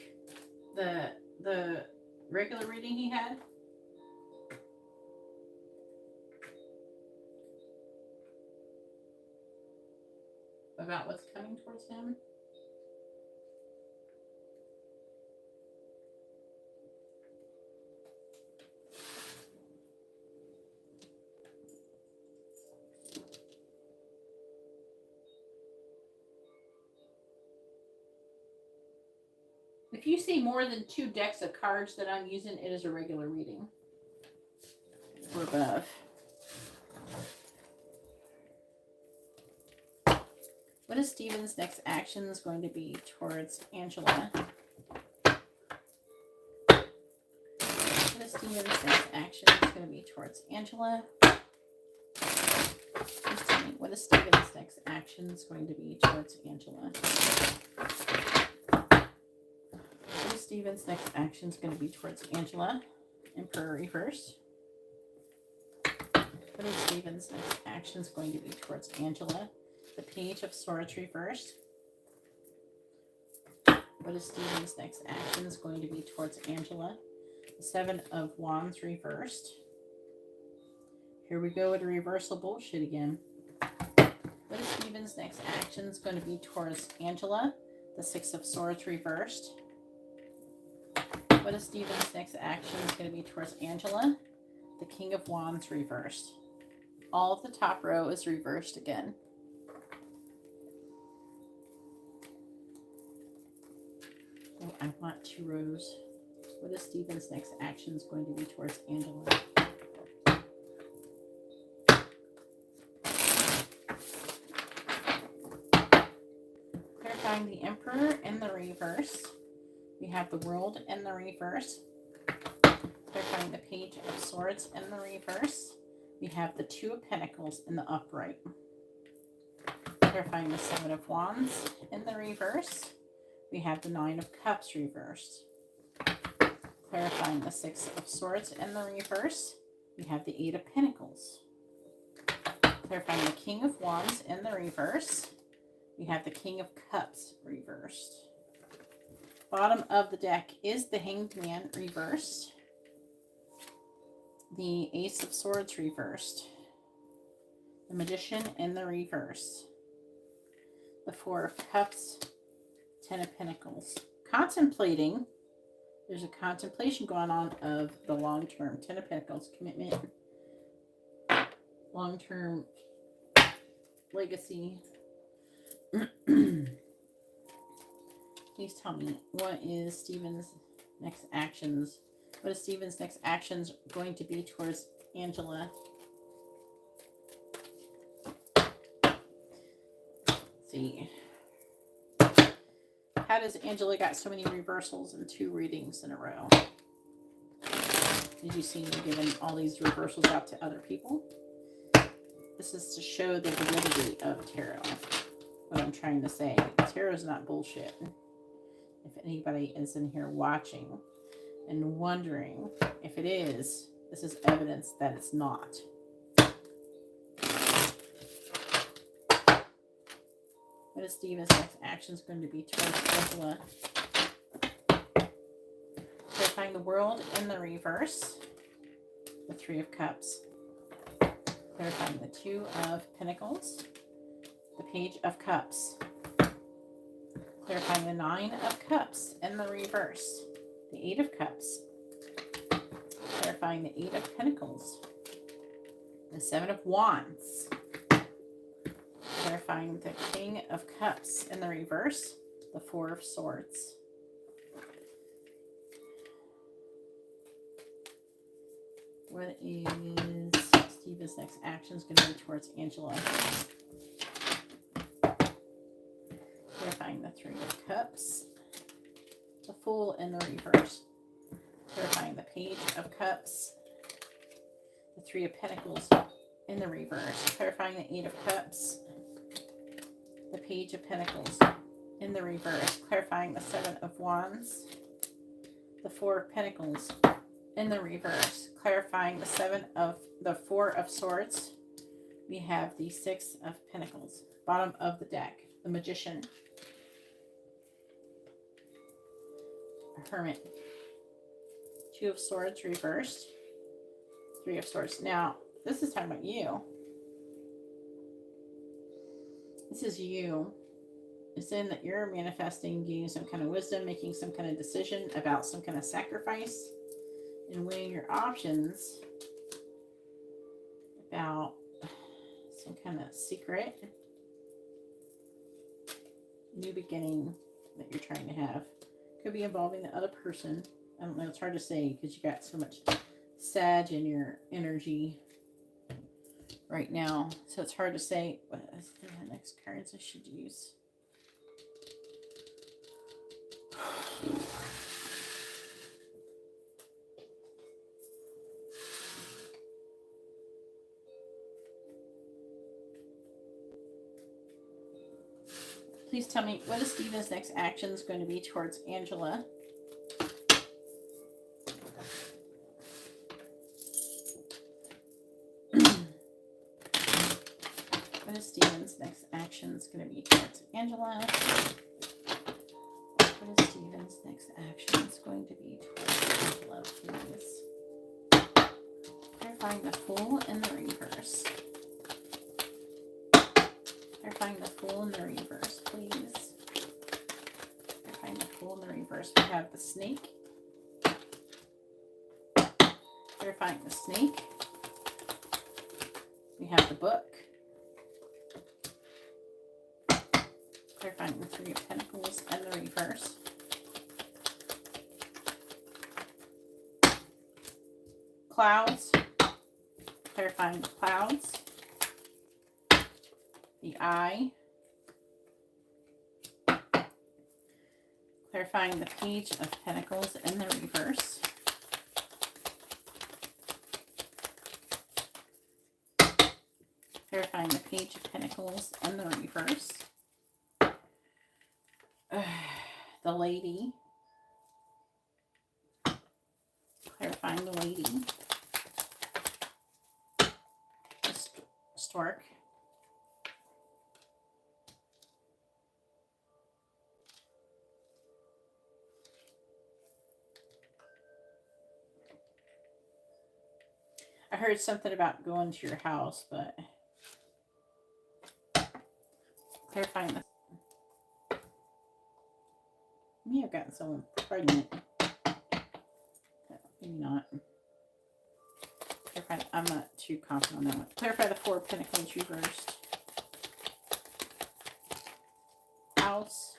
The regular reading he had? About what's coming towards him? If you see more than 2 decks of cards that I'm using, it is a regular reading. Or above. What is Steven's next actions going to be towards Angela? What is Steven's next actions going to be towards Angela? Please tell me, what is Steven's next actions going to be towards Angela? What is Steven's next actions going to be towards Angela? Emperor reverse. What is Steven's next actions going to be towards Angela? The Page of Swords reversed. What is Steven's next actions going to be towards Angela? The 7 of Wands reversed. Here we go with the reversal bullshit again. What is Steven's next actions going to be towards Angela? The 6 of Swords reversed. What is Steven's next actions going to be towards Angela? the King of Wands reversed. All of the top row is reversed again. Oh, I want 2 rows. What is Steven's next action is going to be towards Angela? Clarifying the Emperor in the reverse. We have the World in the reverse. Clarifying the Page of Swords in the reverse. We have the 2 of Pentacles in the upright. Clarifying the 7 of Wands in the reverse. We have the 9 of Cups reversed. Clarifying the 6 of Swords in the reverse. We have the 8 of Pentacles. Clarifying the King of Wands in the reverse. We have the King of Cups reversed. Bottom of the deck is the Hanged Man reversed. The Ace of Swords reversed. The Magician in the reverse. The 4 of Cups. 10 of Pentacles. Contemplating. There's a contemplation going on of the long-term. 10 of Pentacles. Commitment. Long-term legacy. Please tell me, what is Steven's next actions? What is Steven's next actions going to be towards Angela? Let's see. How does Angela got so many reversals and 2 readings in a row? Did you see me giving all these reversals out to other people? This is to show the validity of tarot. What I'm trying to say. Tarot is not bullshit. If anybody is in here watching and wondering if it is, this is evidence that it's not. What is Steven's next action is going to be towards Angela? Clarifying the World in the reverse. The 3 of Cups. Clarifying the 2 of Pentacles. The Page of Cups. Clarifying the 9 of Cups in the reverse. The 8 of Cups. Clarifying the 8 of Pentacles. The 7 of Wands. Clarifying the King of Cups in the reverse. The 4 of Swords. What is Steven's next action is going to be towards Angela? Clarifying the 3 of Cups. The Fool in the reverse. Clarifying the Page of Cups. The 3 of Pentacles in the reverse. Clarifying the 8 of Cups. The Page of Pentacles in the reverse. Clarifying the 7 of Wands. The 4 of Pentacles in the reverse. Clarifying the 4 of Swords. We have the 6 of Pentacles. Bottom of the deck. The Magician. Hermit. 2 of Swords reversed. 3 of Swords. Now, this is talking about you. This is you. It's in that you're manifesting, gaining some kind of wisdom, making some kind of decision about some kind of sacrifice, and weighing your options about some kind of secret new beginning that you're trying to have. Could be involving the other person. I don't know. It's hard to say because you got so much Sag in your energy right now. So it's hard to say what is the next cards I should use. Please tell me, what is Steven's next action is going to be towards Angela? What is Steven's next action is going to be towards Angela? What is Steven's next action is going to be towards Angela, please? Clarifying the Fool in the reverse. Clarifying the Fool in the reverse, please. Clarifying the Fool in the reverse. We have the Snake. Clarifying the snake. We have the book. Clarifying the Three of Pentacles and the reverse. Clouds. Clarifying the clouds. The eye. Clarifying the Page of Pentacles and the reverse. Clarifying the Page of Pentacles and the reverse. The Lady. Clarifying the Lady. The Stork. I heard something about going to your house, but clarifying the... May have gotten someone pregnant. Maybe not. Clarify, I'm not too confident on that one. Clarify the Four of Pentacles reversed. House.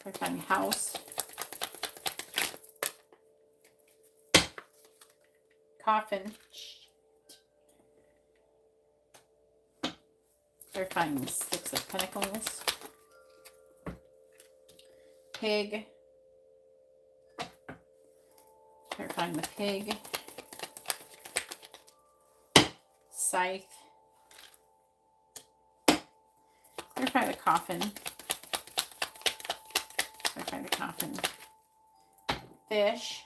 Clarifying house. Coffin. Clarifying the Six of Pentacles. Pig. Clarifying the Pig. Scythe. Clarify the Coffin. Clarify the Coffin. Fish.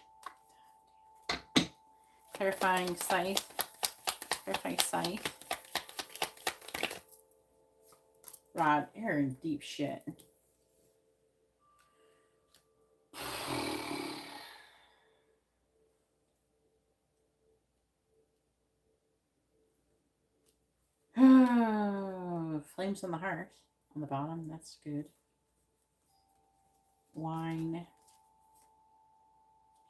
Clarifying Scythe. Clarify Scythe. Rod, you're in deep shit. Flames on the hearth on the bottom. That's good. Wine.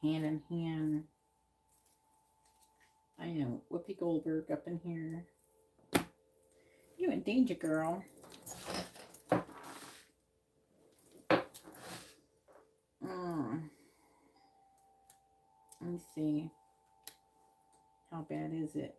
Hand in hand. I know. Whoopi Goldberg up in here. You in danger, girl. Let me see. How bad is it?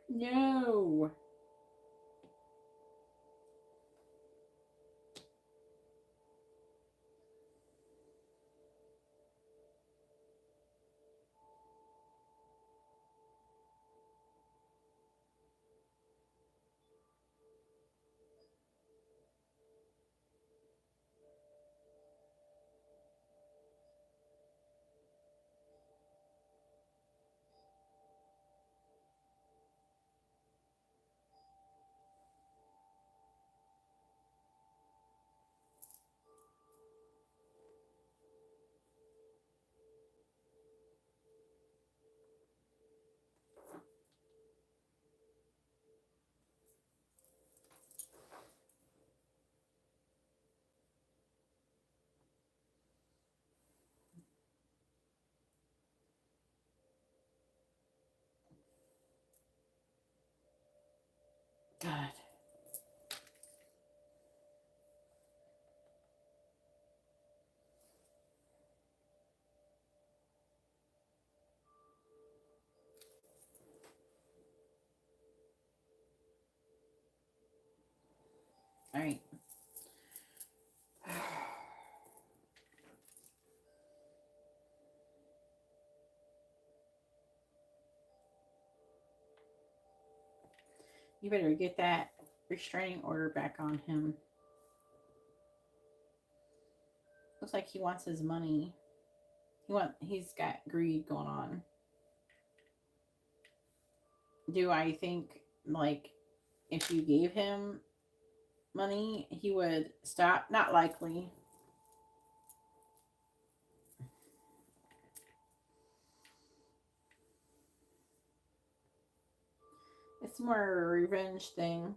No. God. All right. You better get that restraining order back on him. Looks like he wants his money. He's got greed going on. Do I think, like, if you gave him money, he would stop? Not likely. It's more a revenge thing.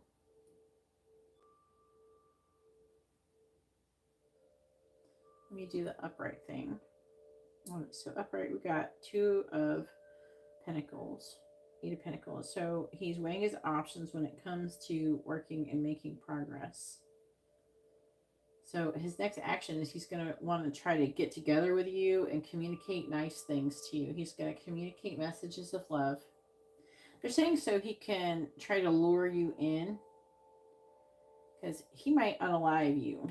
Let me do the upright thing. So upright, we got 2 of Pentacles, 8 of Pentacles. So he's weighing his options when it comes to working and making progress. So his next action is he's going to want to try to get together with you and communicate nice things to you. He's going to communicate messages of love. They're saying so he can try to lure you in, because he might unalive you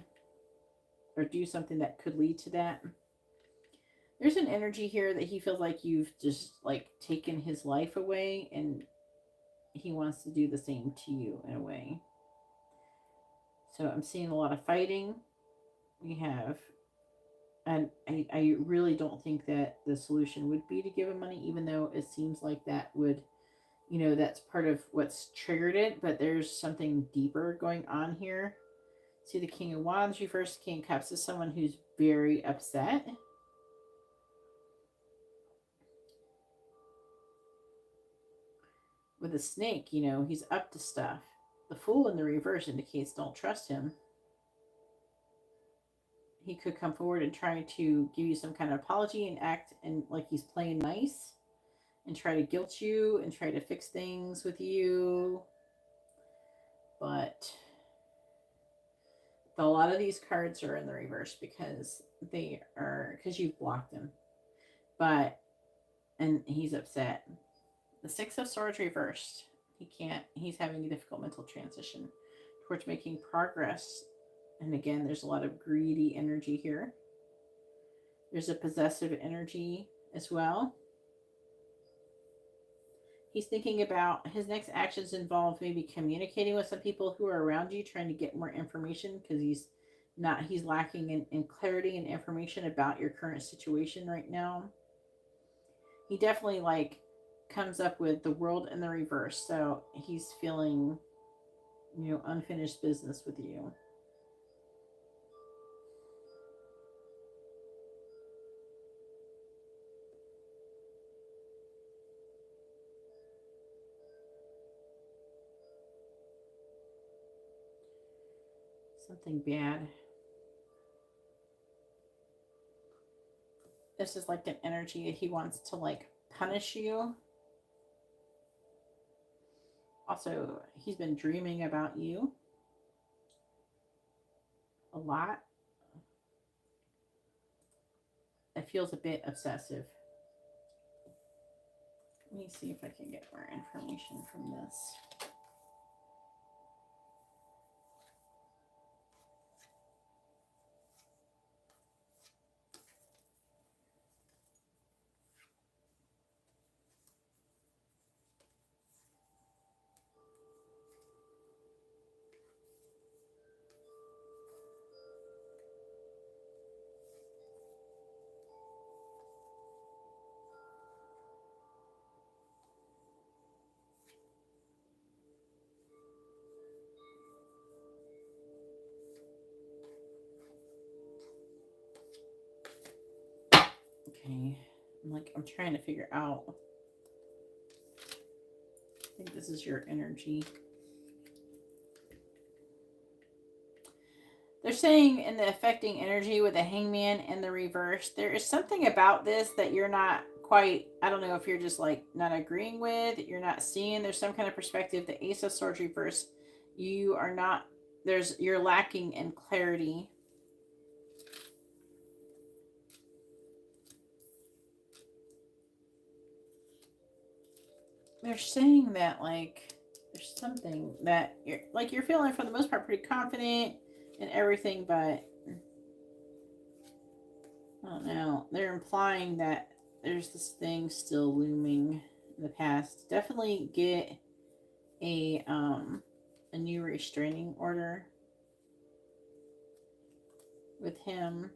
or do something that could lead to that. There's an energy here that he feels like you've just like taken his life away, and he wants to do the same to you in a way. So I'm seeing a lot of fighting. We have, and I really don't think that the solution would be to give him money, even though it seems like that would, you know, that's part of what's triggered it, but there's something deeper going on here. See the King of Wands reversed, King of Cups is someone who's very upset. With the Snake, you know, he's up to stuff. The Fool in the reverse indicates don't trust him. He could come forward and try to give you some kind of apology and act and like he's playing nice and try to guilt you and try to fix things with you. But a lot of these cards are in the reverse because you've blocked him. And he's upset. The 6 of Swords reversed. He's having a difficult mental transition towards making progress. And again, there's a lot of greedy energy here. There's a possessive energy as well. He's thinking about his next actions involve maybe communicating with some people who are around you, trying to get more information, because he's lacking in clarity and information about your current situation right now. He definitely like comes up with the World in the reverse. So he's feeling, you know, unfinished business with you. Something bad. This is like an energy that he wants to like punish you. Also, he's been dreaming about you a lot. It feels a bit obsessive. Let me see if I can get more information from this. Okay, I'm trying to figure out. I think this is your energy. They're saying in the affecting energy with the Hangman and the reverse, there is something about this that you're not quite, I don't know if you're just like not agreeing with, you're not seeing, there's some kind of perspective. The Ace of Swords reverse, you are not, you're lacking in clarity. They're saying that like there's something that you're feeling for the most part pretty confident in everything, but I don't know. They're implying that there's this thing still looming in the past. Definitely get a new restraining order with him.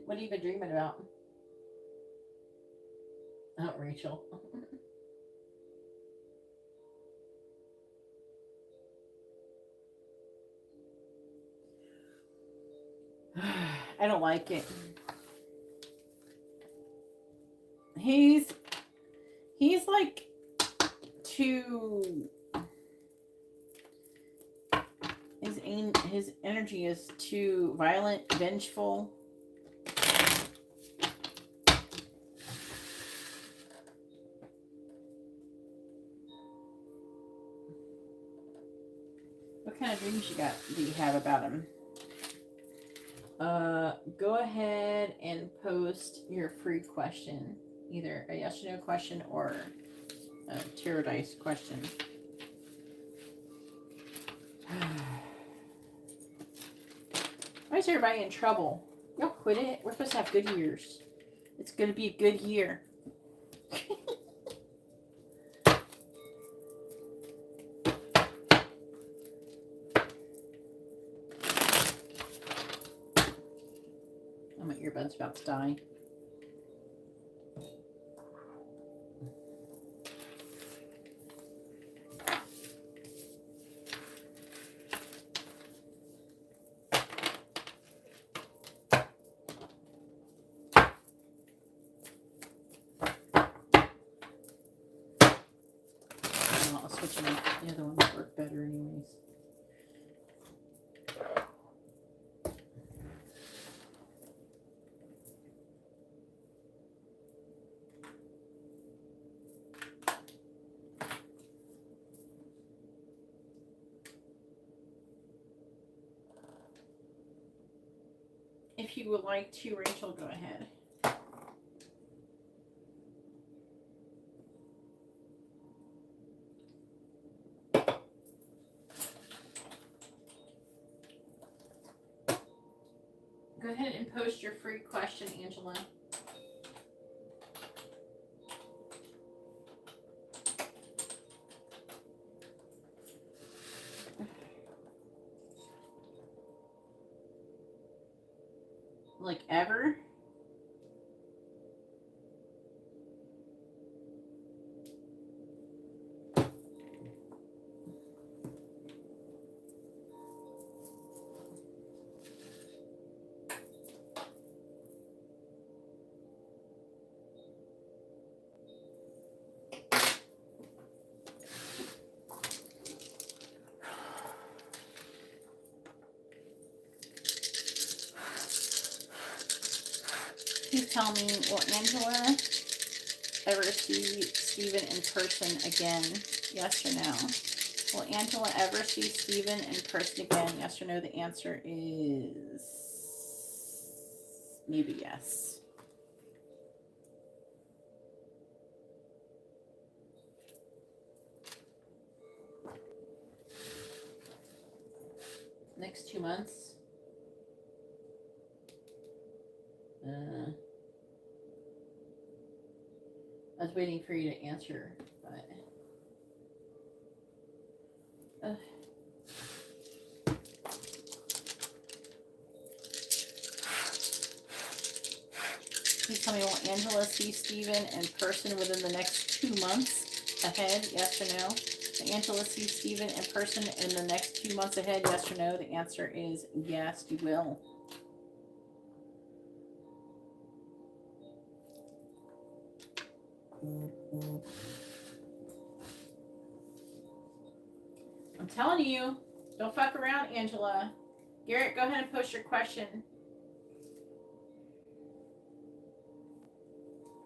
What have you been dreaming about? Oh, Rachel. I don't like it. He's like too. His energy is too violent, vengeful. What kind of dreams do you have about him? Go ahead and post your free question. Either a yes or no question or a tarot dice question. Why is everybody in trouble? Y'all quit it. We're supposed to have good years. It's going to be a good year. My earbud's about to die. I'll switch them. The other ones work better anyways. If you would like to, Rachel, go ahead. Go ahead and post your free question, Angela. Like ever? Please tell me, will Angela ever see Steven in person again? Yes or no? Will Angela ever see Steven in person again? Yes or no? The answer is maybe yes. Next 2 months. I was waiting for you to answer, but please tell me, will Angela see Steven in person within the next 2 months ahead? Yes or no? Will Angela see Steven in person in the next 2 months ahead? Yes or no? The answer is yes, you will. I'm telling you, don't fuck around, Angela. Garrett, go ahead and post your question.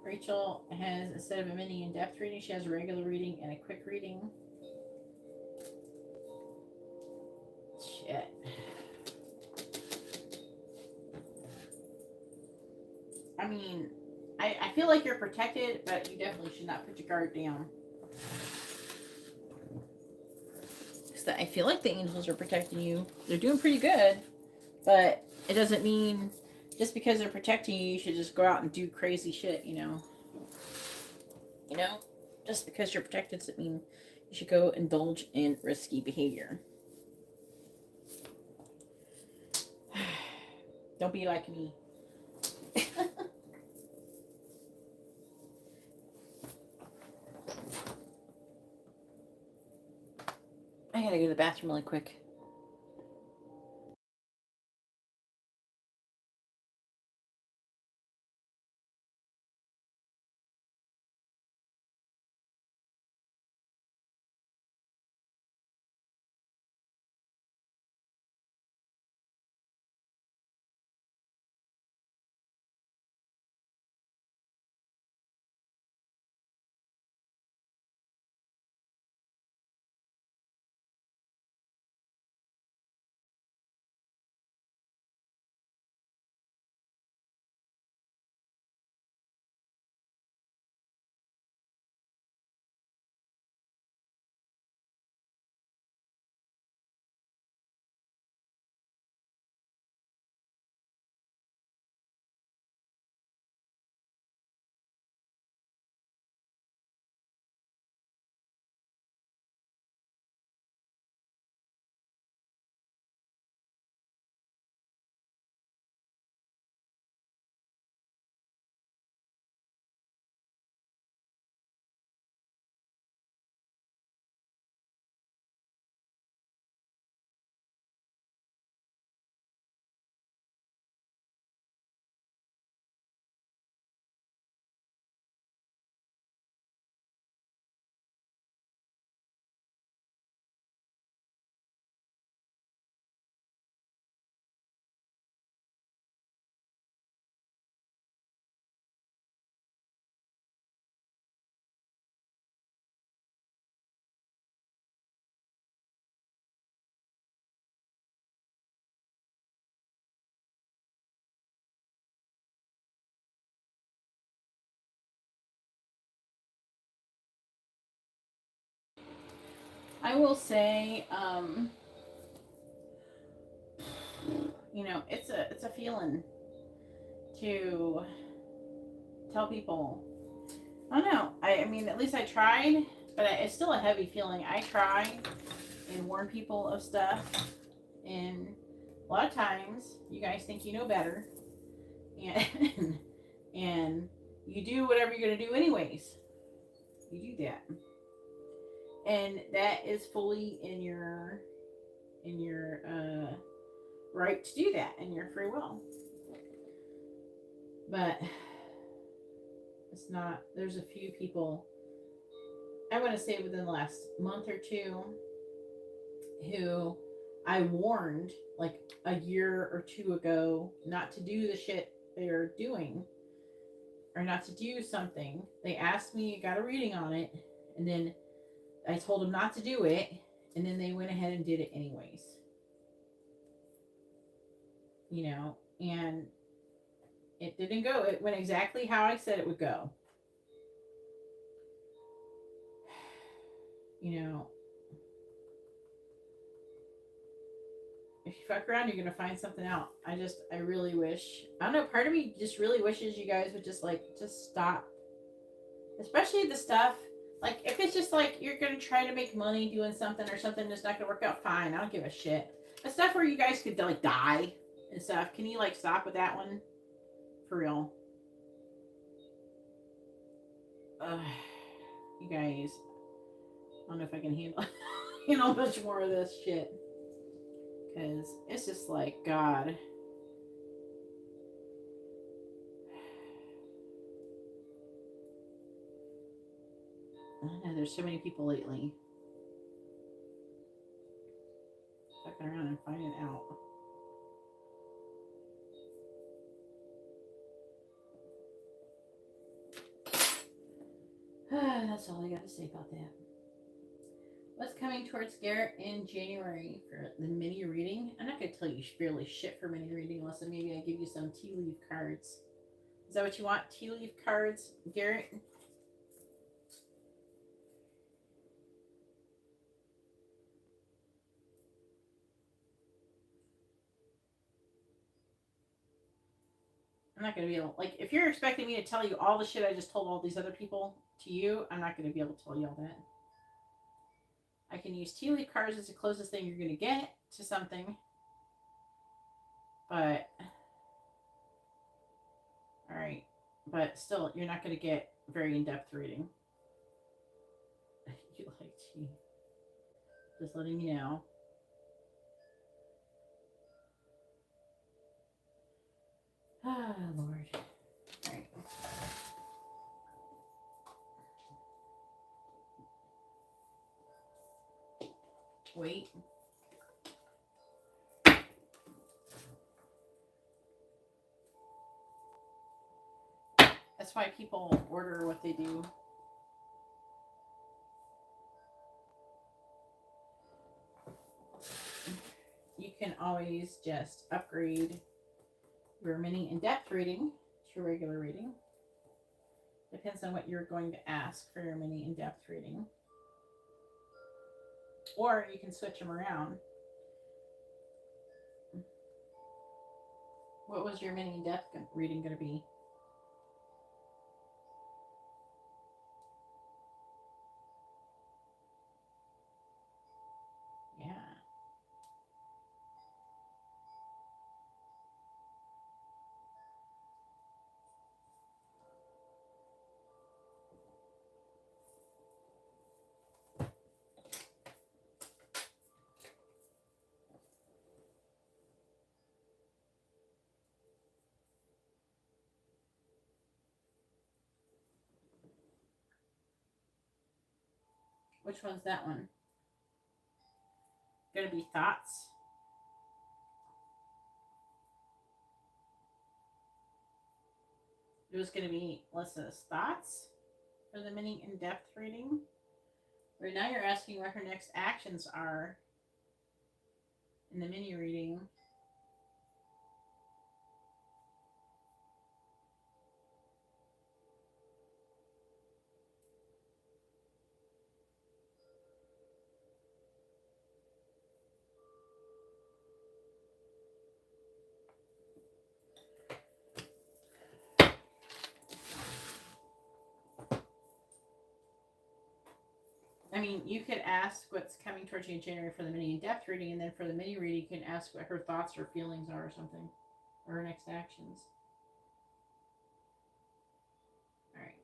Rachel has, instead of a mini in-depth reading, she has a regular reading and a quick reading. Shit. I mean, I feel like you're protected, but you definitely should not put your guard down. I feel like the angels are protecting you. They're doing pretty good, but it doesn't mean just because they're protecting you, you should just go out and do crazy shit, you know? You know? Just because you're protected doesn't mean you should go indulge in risky behavior. Don't be like me. I gotta go to the bathroom really quick. I will say, you know, it's a feeling to tell people. I don't know. I mean, at least I tried, but it's still a heavy feeling. I try and warn people of stuff, and a lot of times you guys think you know better, and and you do whatever you're gonna do anyways. You do that, and that is fully in your right to do that, in your free will. But it's not. There's a few people, I want to say within the last month or two, who I warned like a year or two ago not to do the shit they're doing, or not to do something. They asked me, got a reading on it, and then I told them not to do it, and then they went ahead and did it anyways. You know, and it didn't go. It went exactly how I said it would go. You know, if you fuck around, you're gonna find something out. I really wish. I don't know. Part of me just really wishes you guys would just stop. Especially the stuff like if it's just like you're gonna try to make money doing something or something that's not gonna work out. Fine, I don't give a shit. The stuff where you guys could like die and stuff. Can you like stop with that one for real? Ugh, you guys. I don't know if I can handle much more of this shit because it's just like God. I don't know. There's so many people lately fucking around and finding out. That's all I got to say about that. What's coming towards Garrett in January for the mini reading? I'm not going to tell you really shit for mini reading unless maybe I give you some tea leaf cards. Is that what you want? Tea leaf cards, Garrett? I'm not going to be able, like, if you're expecting me to tell you all the shit I just told all these other people to you, I'm not going to be able to tell you all that. I can use tea leaf cards as the closest thing you're going to get to something. But, alright. But still, you're not going to get very in-depth reading. You like tea. Just letting you know. Ah, Lord. Alright. Wait. That's why people order what they do. You can always just upgrade your mini in-depth reading to regular reading. Depends on what you're going to ask for your mini in-depth reading. Or you can switch them around. What was your mini in-depth reading going to be? Yeah. Which one's that one? Going to be thoughts? It was going to be Lissa's thoughts for the mini in-depth reading. Right now you're asking what her next actions are in the mini reading. I mean, you could ask what's coming towards you in January for the mini in-depth reading, and then for the mini reading, you can ask what her thoughts or feelings are or something, or her next actions. All right.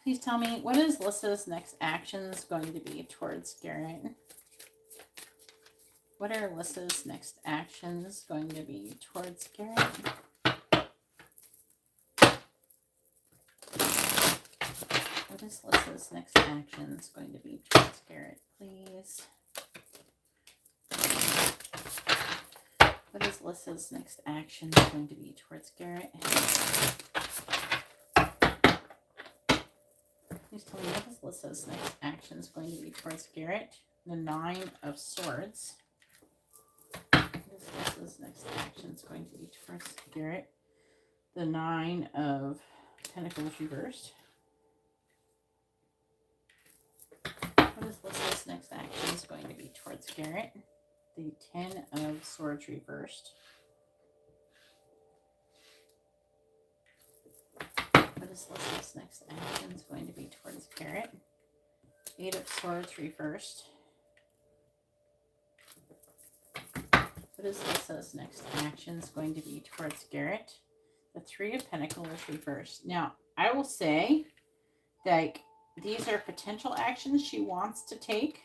Please tell me, what is Lissa's next actions going to be towards Garrett? What are Lissa's next actions going to be towards Garrett? What is Lissa's next actions going to be towards Garrett, please? What is Lissa's next action going to be towards Garrett? Please tell me, what is Lissa's next actions going to be towards Garrett? The 9 of Swords. What is Lissa's next actions going to be towards Garrett? The 9 of Pentacles reversed. What is Lissa's next actions going to be towards Garrett? The 10 of Swords reversed. What is Lissa's next actions going to be towards Garrett? 8 of Swords reversed. What is Lissa's next actions going to be towards Garrett? The 3 of Pentacles reversed. Now, I will say, like, these are potential actions she wants to take.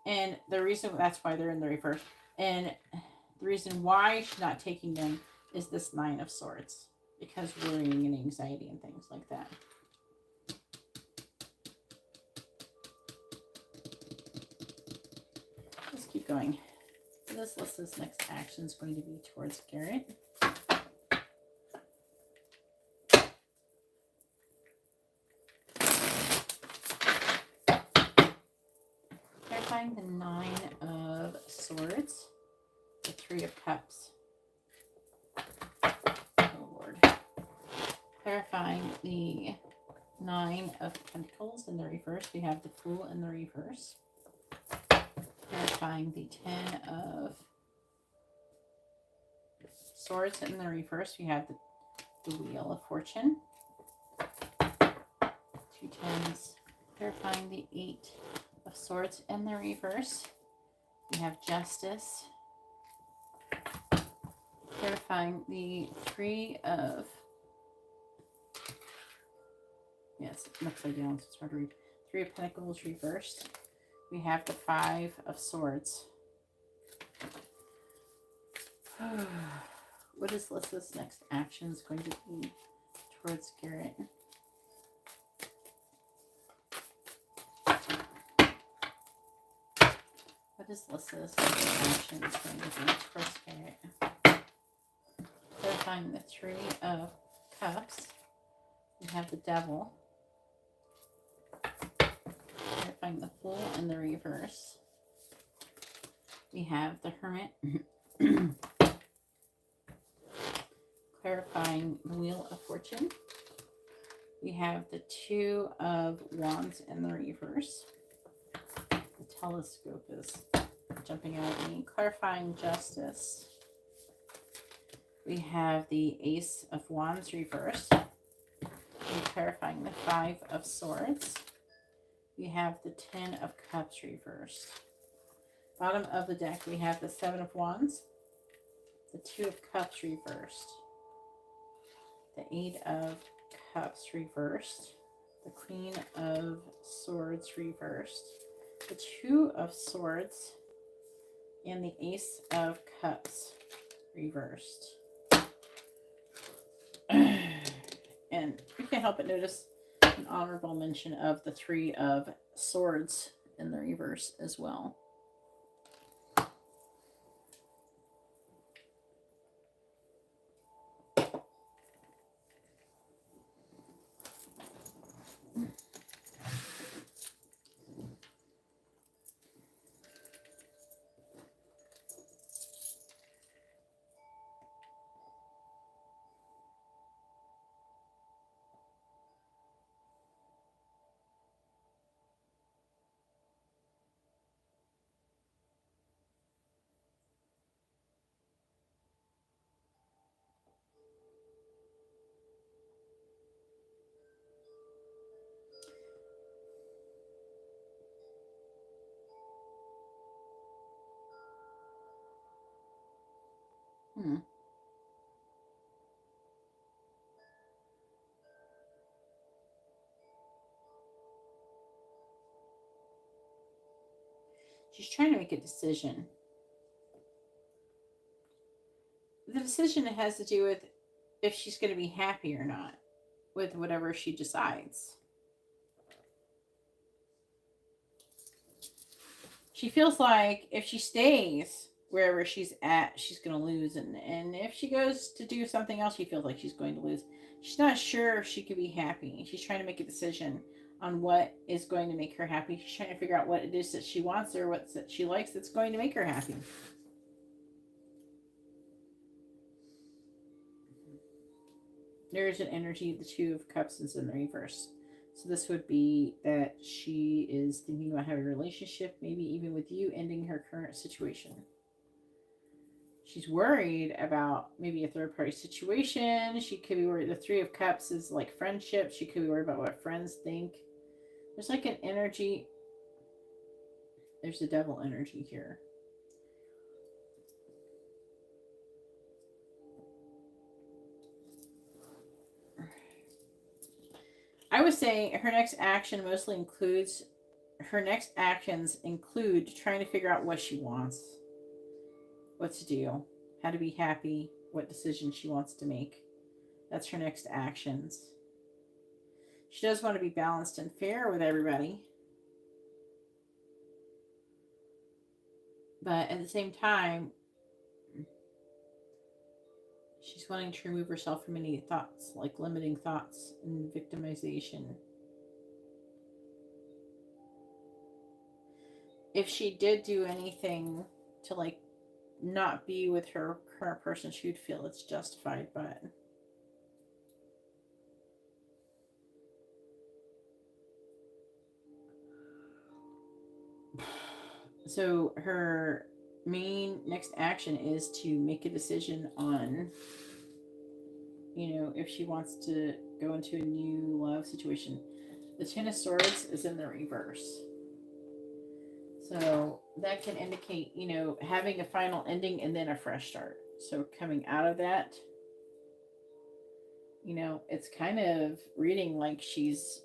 And the reason that's why they're in the reverse. And the reason why she's not taking them is this 9 of Swords. Because worrying and anxiety and things like that. Let's keep going. What is Lissa's next action is going to be towards Garrett? Clarifying the 9 of Swords, the 3 of Cups. Clarifying the 9 of Pentacles in the reverse. We have the Fool in the reverse. Clarifying the 10 of Swords in the reverse. We have the Wheel of Fortune. 2 tens. Clarifying the 8 of Swords in the reverse. We have Justice. Clarifying the 3 of... Yes, upside down, so it's hard to read. 3 of Pentacles reversed. We have the 5 of Swords. What is Lissa's next actions going to be towards Garrett? What is Lissa's next actions going to be towards Garrett? Clarifying the 3 of Cups. We have the Devil. Clarifying the Fool in the reverse. We have the Hermit. Clarifying the Wheel of Fortune. We have the 2 of Wands in the reverse. The Telescope is jumping out at me. Clarifying Justice. We have the Ace of Wands reversed. And clarifying the 5 of Swords. We have the 10 of Cups reversed. Bottom of the deck, we have the 7 of Wands, the 2 of Cups reversed, the 8 of Cups reversed, the Queen of Swords reversed, the 2 of Swords, and the Ace of Cups reversed. And you can't help but notice an honorable mention of the 3 of Swords in the reverse as well. Hmm. She's trying to make a decision. The decision has to do with if she's going to be happy or not with whatever she decides. She feels like if she stays wherever she's at, she's going to lose. And if she goes to do something else, she feels like she's going to lose. She's not sure if she could be happy. She's trying to make a decision on what is going to make her happy. She's trying to figure out what it is that she wants or what that she likes that's going to make her happy. There's an energy, the Two of Cups is in the reverse. So this would be that she is thinking about having a relationship, maybe even with you, ending her current situation. She's worried about maybe a third party situation. She could be worried. The Three of Cups is like friendship. She could be worried about what friends think. There's like an energy. There's a Devil energy here. I would say her next action mostly includes, her next actions include trying to figure out what she wants, what to do, how to be happy, what decision she wants to make. That's her next actions. She does want to be balanced and fair with everybody. But at the same time, she's wanting to remove herself from any thoughts, like limiting thoughts and victimization. If she did do anything to like not be with her current person, she would feel it's justified, but so her main next action is to make a decision on, you know, if she wants to go into a new love situation. The Ten of Swords is in the reverse. So that can indicate, you know, having a final ending and then a fresh start. So coming out of that, you know, it's kind of reading like she's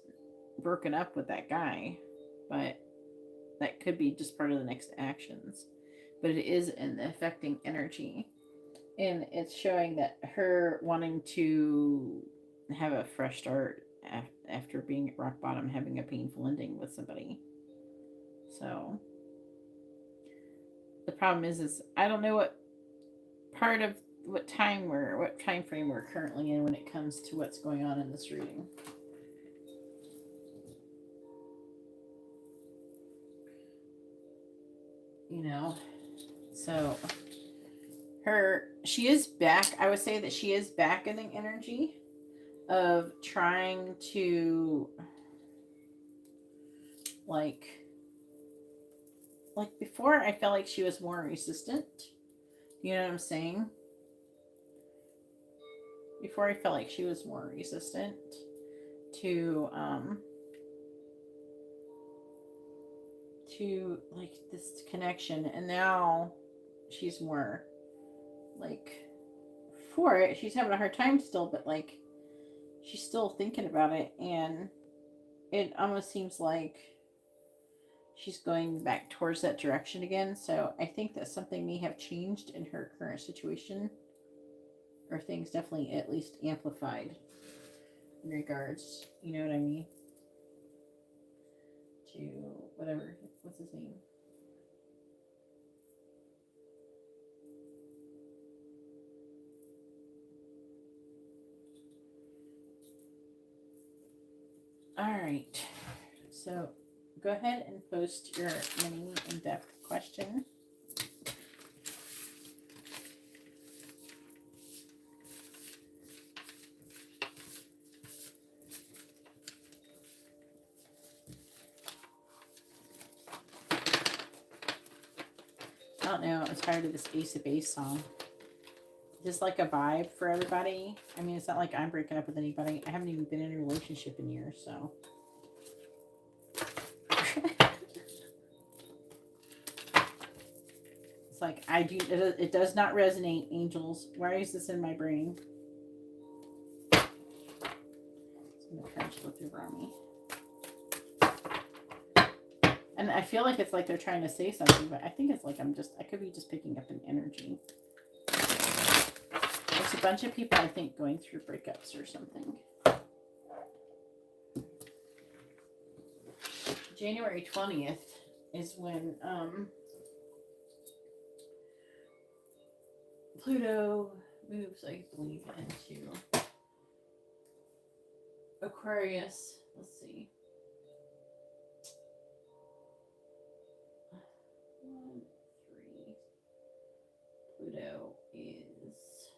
broken up with that guy, but that could be just part of the next actions. But it is an affecting energy. And it's showing that her wanting to have a fresh start after being at rock bottom, having a painful ending with somebody. So the problem is I don't know what part of what time what time frame we're currently in when it comes to what's going on in this reading. You know, so she is back. I would say that she is back in the energy of trying to like before I felt like she was more resistant. You know what I'm saying? Before I felt like she was more resistant to like this connection, and now she's more like for it. She's having a hard time still, but like she's still thinking about it, and it almost seems like she's going back towards that direction again. So I think that something may have changed in her current situation, or things definitely at least amplified in regards, you know what I mean, to whatever, what's his name? All right, so go ahead and post your mini in-depth question. I don't know, I'm tired of this Ace of Base song. Just like a vibe for everybody. I mean, it's not like I'm breaking up with anybody. I haven't even been in a relationship in years, so. like, it does not resonate, angels. Why is this in my brain? It's going to crash look over on me. And I feel like it's like they're trying to say something, but I think it's like I could be just picking up an energy. There's a bunch of people, I think, going through breakups or something. January 20th is when Pluto moves, I believe, into Aquarius. Let's see. 1, 3. Pluto is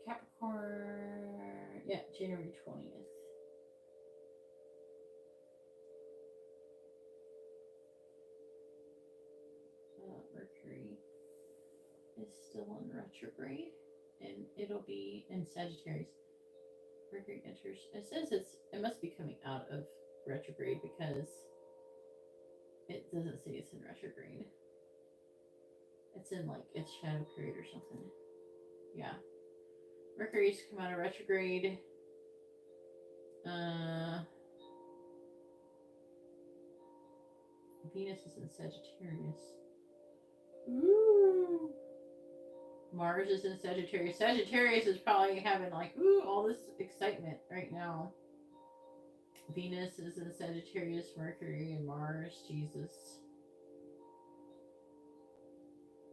Capricorn. Yeah, January 20th. Mercury is still in retrograde, and it'll be in Sagittarius. Mercury enters. It says it must be coming out of retrograde because it doesn't say it's in retrograde. It's in like its shadow period or something. Yeah. Mercury's come out of retrograde. Venus is in Sagittarius. Ooh. Mars is in Sagittarius. Sagittarius is probably having like, ooh, all this excitement right now. Venus is in Sagittarius, Mercury, and Mars. Jesus.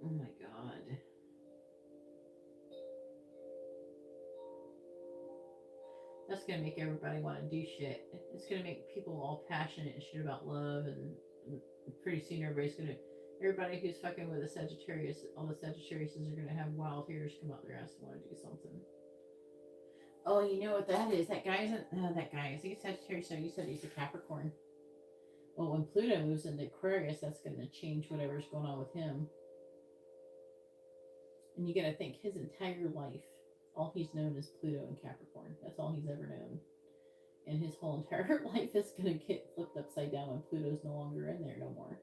Oh my God. That's going to make everybody want to do shit. It's going to make people all passionate and shit about love, and pretty soon everybody who's fucking with a Sagittarius, all the Sagittariuses are going to have wild hairs come out their ass and want to do something. Oh, you know what that is? That guy isn't, that guy, is he a Sagittarius? No, you said he's a Capricorn. Well, when Pluto moves into Aquarius, that's going to change whatever's going on with him. And you got to think, his entire life, all he's known is Pluto and Capricorn. That's all he's ever known. And his whole entire life is going to get flipped upside down when Pluto's no longer in there no more.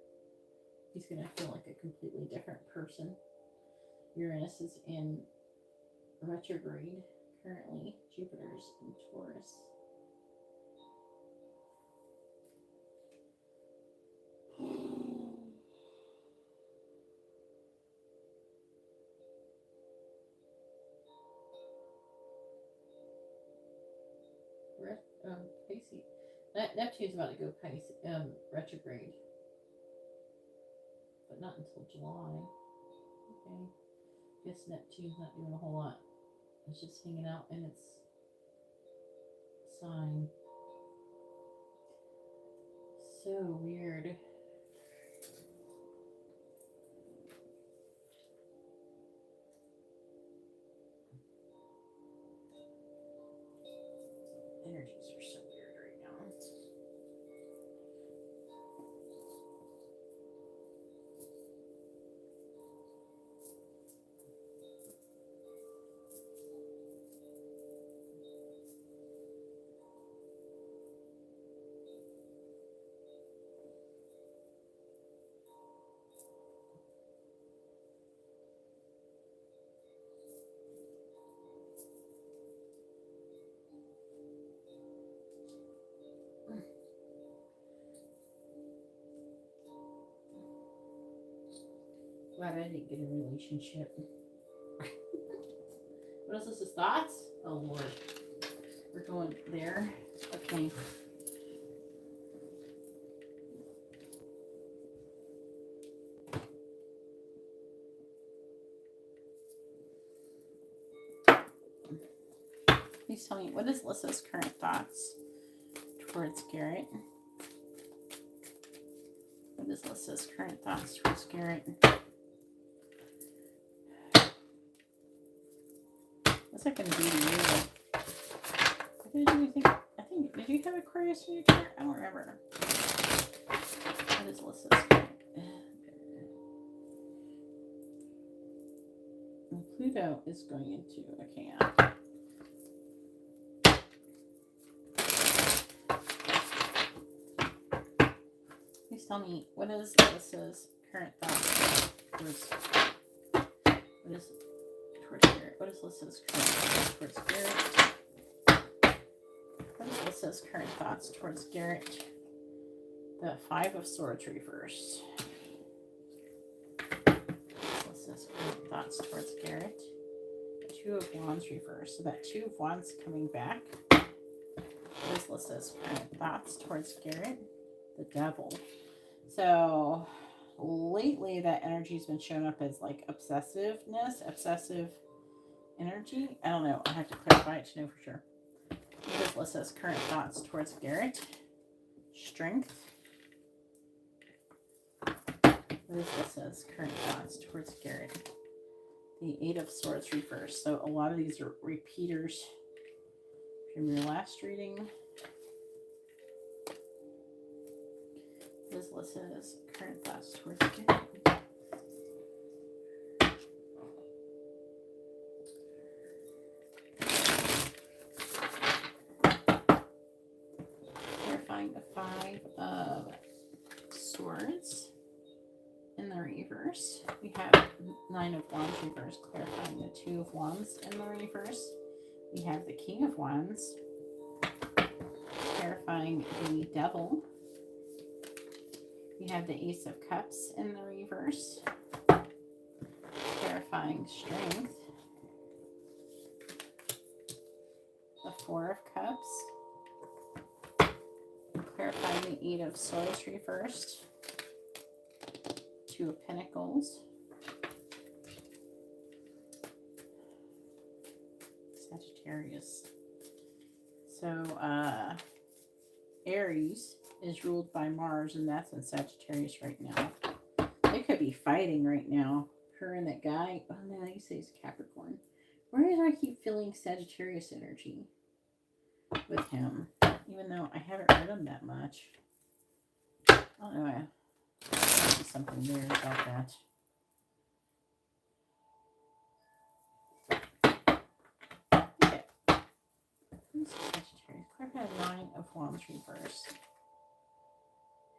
He's going to feel like a completely different person. Uranus is in retrograde currently. Jupiter's in Taurus. Pisces. Neptune's about to go retrograde, but not until July. Okay, guess Neptune's not doing a whole lot. It's just hanging out in its sign. So weird. Energies are so weird right now. Glad I didn't get a relationship. What else is his thoughts? Oh Lord. We're going there. Okay. Please tell me, what is Lissa's current thoughts towards Garrett? What is Lissa's current thoughts towards Garrett? What's that going to do to you? Did you have Aquarius in your chart? I don't remember. What is Lissa's current? Pluto is going into, okay, yeah. tell me, what is Lissa's current thoughts towards, towards Garrett? What is Lissa's current thoughts towards Garrett? What is Lissa's current thoughts towards Garrett? The Five of Swords reversed. Lissa's current thoughts towards Garrett. The Two of Wands reversed. So that Two of Wands coming back. What is Lissa's current thoughts towards Garrett? The Devil. So lately that energy's been showing up as like obsessiveness, obsessive energy. I don't know. I have to clarify it to know for sure. What is Lissa's current thoughts towards Garrett? Strength. What is Lissa's current thoughts towards Garrett? The Eight of Swords reversed. So a lot of these are repeaters from your last reading. What is Lissa's current thoughts towards Garrett? Clarifying the Five of Swords in the reverse. We have Nine of Wands reverse, clarifying the Two of Wands in the reverse. We have the King of Wands, clarifying the Devil. We have the Ace of Cups in the reverse, clarifying Strength. The Four of Cups, clarifying the Eight of Swords reversed. Two of Pentacles. Sagittarius. So, Aries is ruled by Mars, and that's in Sagittarius right now. They could be fighting right now. Her and that guy. Oh, no, you say he's Capricorn. Where do I keep feeling Sagittarius energy with him? Even though I haven't read him that much. I don't know. There might be something weird about that. Okay. Who's Sagittarius? Clarify the Nine of Wands reverse.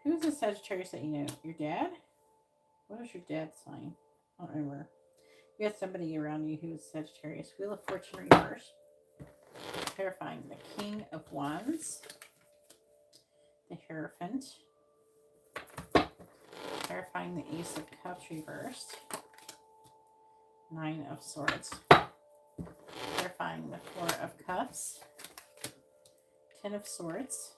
Who's the Sagittarius that you know? Your dad? What is your dad's sign? I don't remember. You got somebody around you who's Sagittarius. Wheel of Fortune reverse. Clarifying the King of Wands. The Hierophant. Clarifying the Ace of Cups reversed. Nine of Swords. Clarifying the Four of Cups. Ten of Swords.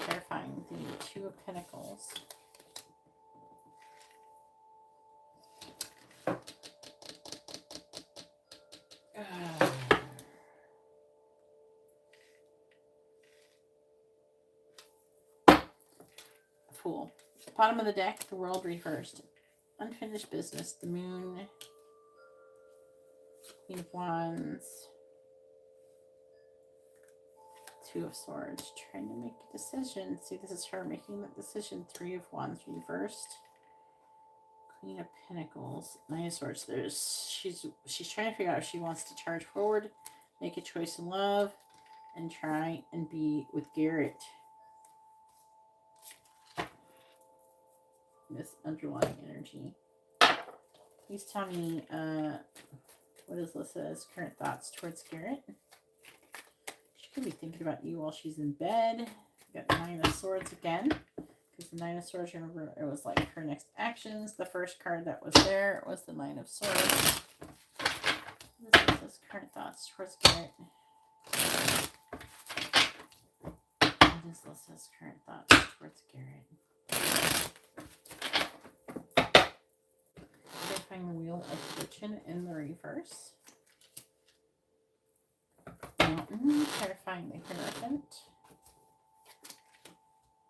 Clarifying the Two of Pentacles. Fool. Bottom of the deck, the World reversed. Unfinished business, the Moon. Queen of Wands. Two of Swords. Trying to make a decision. See, this is her making that decision. Three of Wands reversed. Queen of Pentacles. Nine of Swords. She's trying to figure out if she wants to charge forward, make a choice in love, and try and be with Garrett. This underlying energy. Please tell me what is Lissa's current thoughts towards Garrett? She could be thinking about you while she's in bed. We got Nine of Swords again. Because the Nine of Swords, remember, it was like her next actions. The first card that was there was the Nine of Swords. What is Lissa's current thoughts towards Garrett? What is Lissa's current thoughts towards Garrett? Clarifying the Wheel of Fortune in the reverse. Mountain. Clarifying the Hierophant.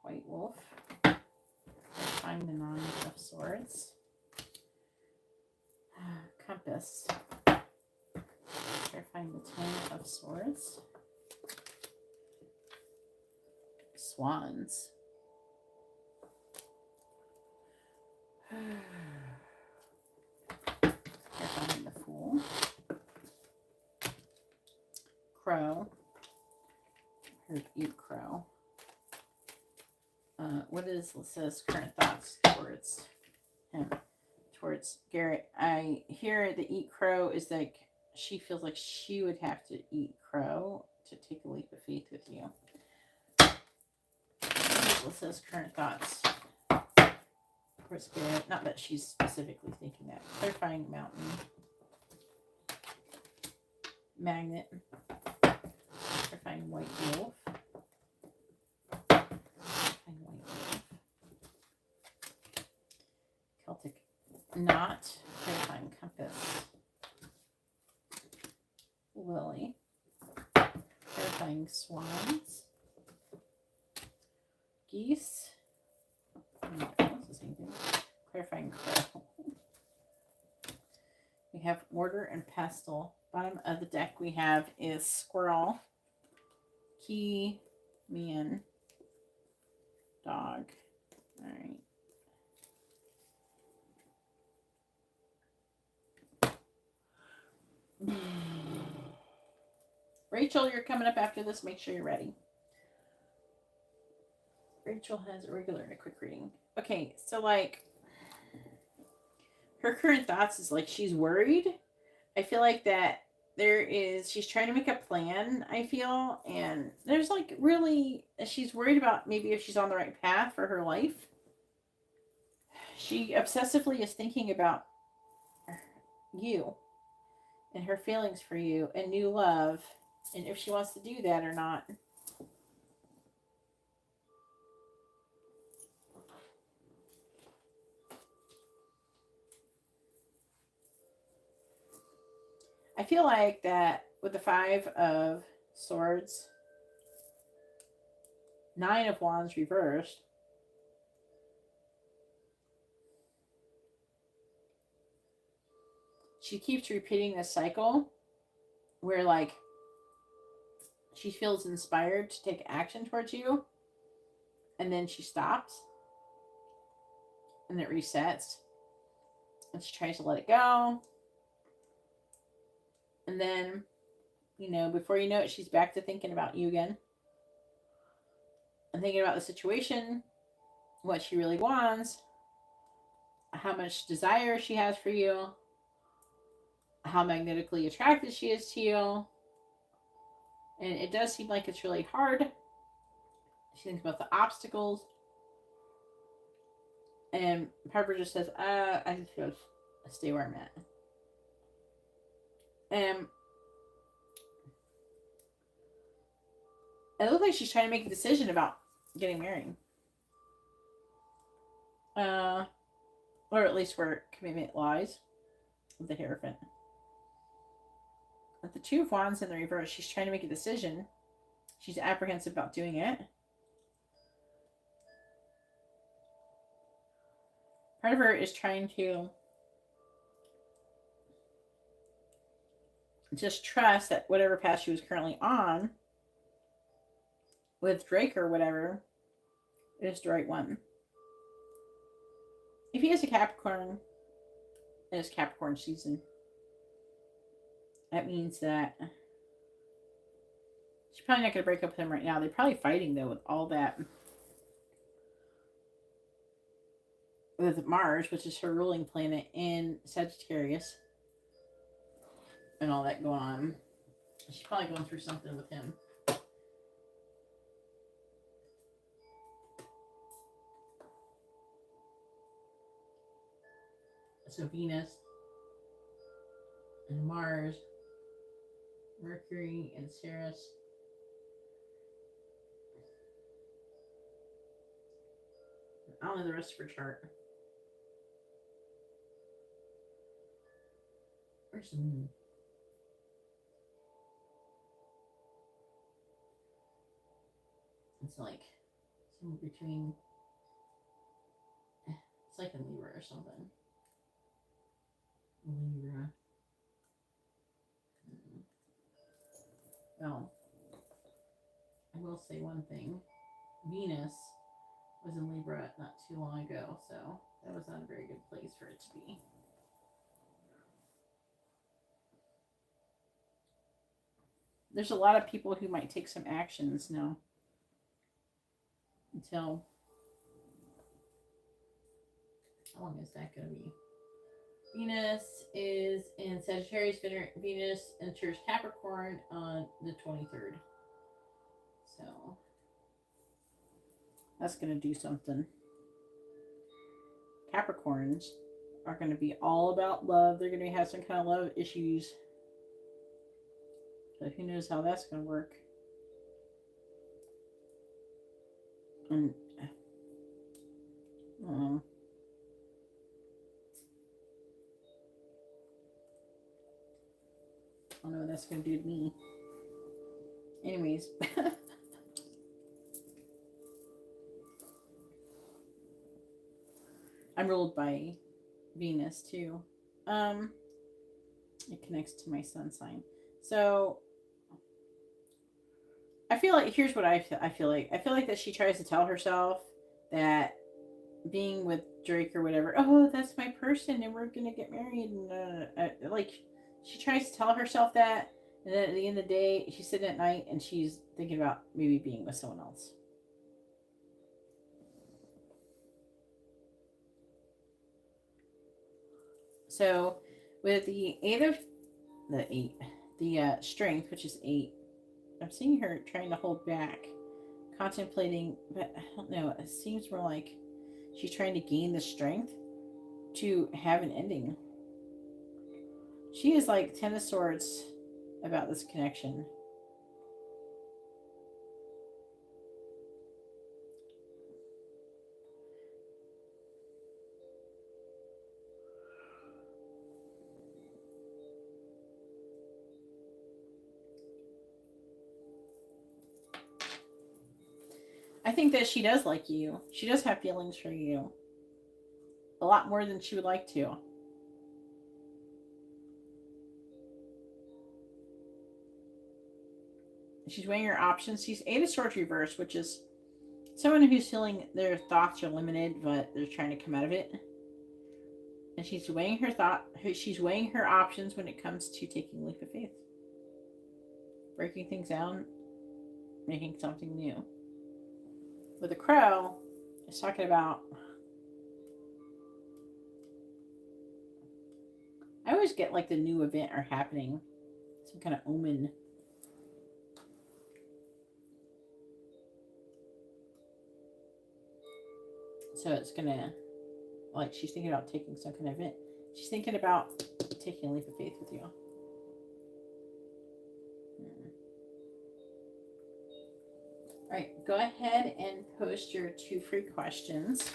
White Wolf. Clarifying the Nine of Swords. Compass. Clarifying the Ten of Swords. Swans. Clarifying the Fool. Crow. Heard eat crow. what is Lissa's current thoughts towards him, towards Garrett? I hear the eat crow is like she feels like she would have to eat crow to take a leap of faith with you. What is Lissa's current thoughts towards Garrett? Not that she's specifically thinking that. Clarifying mountain. Magnet. Clarifying white wolf. Celtic knot, clarifying compass, lily, clarifying swans, geese, what's the same thing? Clarifying crow. We have order and pestle. Bottom of the deck we have is squirrel, key, man, dog. All right. Rachel, you're coming up after this. Make sure you're ready. Rachel has a regular and a quick reading. Okay, so like her current thoughts is like she's worried. I feel like that she's trying to make a plan, I feel, and there's like really, she's worried about maybe if she's on the right path for her life. She obsessively is thinking about you and her feelings for you and new love, and if she wants to do that or not. I feel like that with the 5 of Swords, 9 of Wands reversed, she keeps repeating this cycle where like she feels inspired to take action towards you, and then she stops and it resets and she tries to let it go, and then, you know, before you know it, she's back to thinking about you again and thinking about the situation, what she really wants, how much desire she has for you, how magnetically attracted she is to you. And it does seem like it's really hard. She thinks about the obstacles. And Harper just says, I just feel stay where I'm at. And it looks like she's trying to make a decision about getting married. Or at least where commitment lies with the Hierophant. With the 2 of Wands in the reverse, she's trying to make a decision. She's apprehensive about doing it. Part of her is trying to just trust that whatever path she was currently on with Drake or whatever is the right one. If he is a Capricorn, and it's Capricorn season, that means that she's probably not going to break up with him right now. They're probably fighting, though, with all that. With Mars, which is her ruling planet, in Sagittarius. And all that going on. She's probably going through something with him. So Venus and Mars, Mercury and Ceres. I don't know the rest of her chart. Where's the moon? It's like somewhere between, it's like in Libra or something. Libra. Oh, I will say one thing. Venus was in Libra not too long ago, so that was not a very good place for it to be. There's a lot of people who might take some actions now until How long is that going to be? Venus is in Sagittarius. Venus enters Capricorn on the 23rd. So that's going to do something. Capricorns are going to be all about love. They're going to have some kind of love issues. So who knows how that's going to work. And I don't know. I don't know what that's going to do to me. Anyways. I'm ruled by Venus too. It connects to my sun sign. So I feel like, here's what I feel like. I feel like that she tries to tell herself that being with Drake or whatever, oh, that's my person and we're gonna get married, and like she tries to tell herself that, and then at the end of the day she's sitting at night and she's thinking about maybe being with someone else. So with the strength, which is 8, I'm seeing her trying to hold back, contemplating, but I don't know, it seems more like she's trying to gain the strength to have an ending. She is like 10 of Swords about this connection. I think that she does like you. She does have feelings for you. A lot more than she would like to. She's weighing her options. She's 8 of Swords reversed, which is someone who's feeling their thoughts are limited, but they're trying to come out of it. And she's weighing her options when it comes to taking a leap of faith. Breaking things down, making something new. With the Crow, it's talking about, I always get like the new event are happening. Some kind of omen. So it's gonna, like, she's thinking about taking some kind of event. She's thinking about taking a leap of faith with you. All right, go ahead and post your 2 free questions.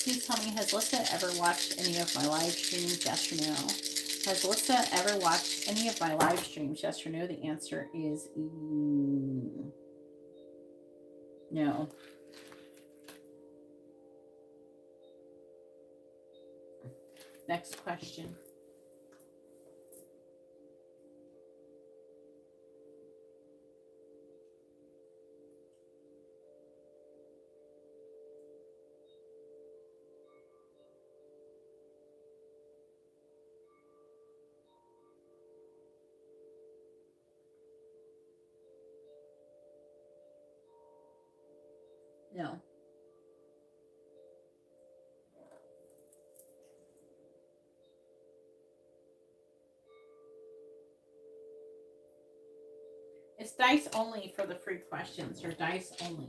Please tell me, has Lissa ever watched any of my live streams? Yes or no? Has Lissa ever watched any of my live streams? Yes or no? The answer is no. Next question. No. It's dice only for the free questions, or dice only.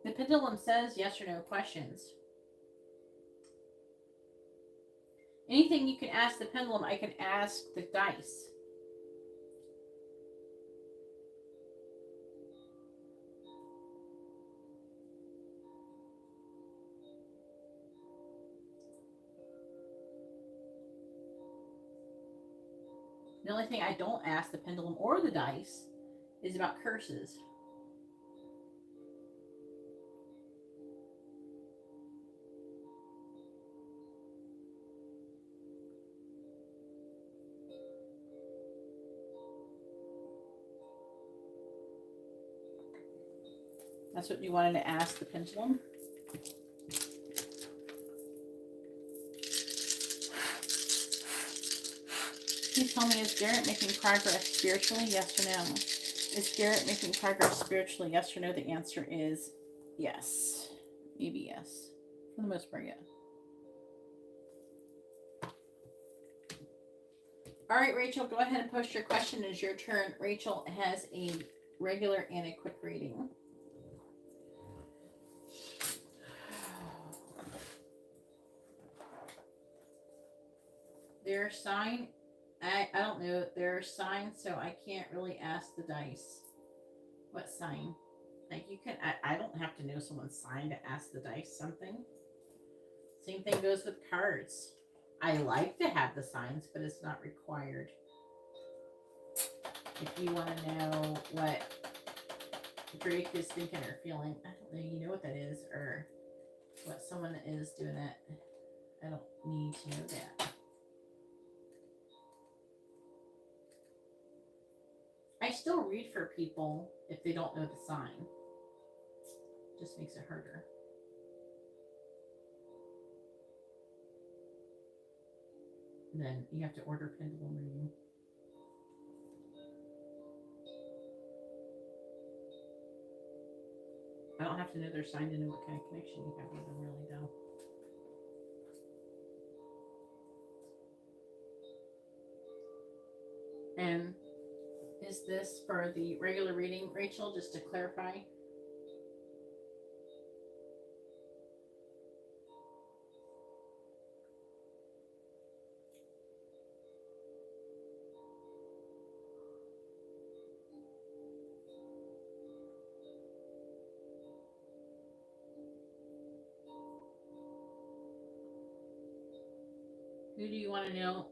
The pendulum says yes or no questions. Anything you can ask the pendulum, I can ask the dice. The only thing I don't ask the pendulum or the dice is about curses. That's what you wanted to ask the pendulum. Please tell me, is Garrett making progress spiritually? Yes or no? Is Garrett making progress spiritually? Yes or no? The answer is yes. Maybe yes. For the most part, yeah. All right, Rachel, go ahead and post your question. It's your turn. Rachel has a regular and a quick reading. Their sign, I don't know. Their sign, so I can't really ask the dice. What sign? Like you can, I don't have to know someone's sign to ask the dice something. Same thing goes with cards. I like to have the signs, but it's not required. If you want to know what Drake is thinking or feeling, I don't know, you know what that is, or what someone is doing that, I don't need to know that. I still read for people if they don't know the sign. Just makes it harder. And then you have to order pendulum reading. I don't have to know their sign to know what kind of connection you have with them, really, though. And is this for the regular reading, Rachel, just to clarify? Who do you want to know?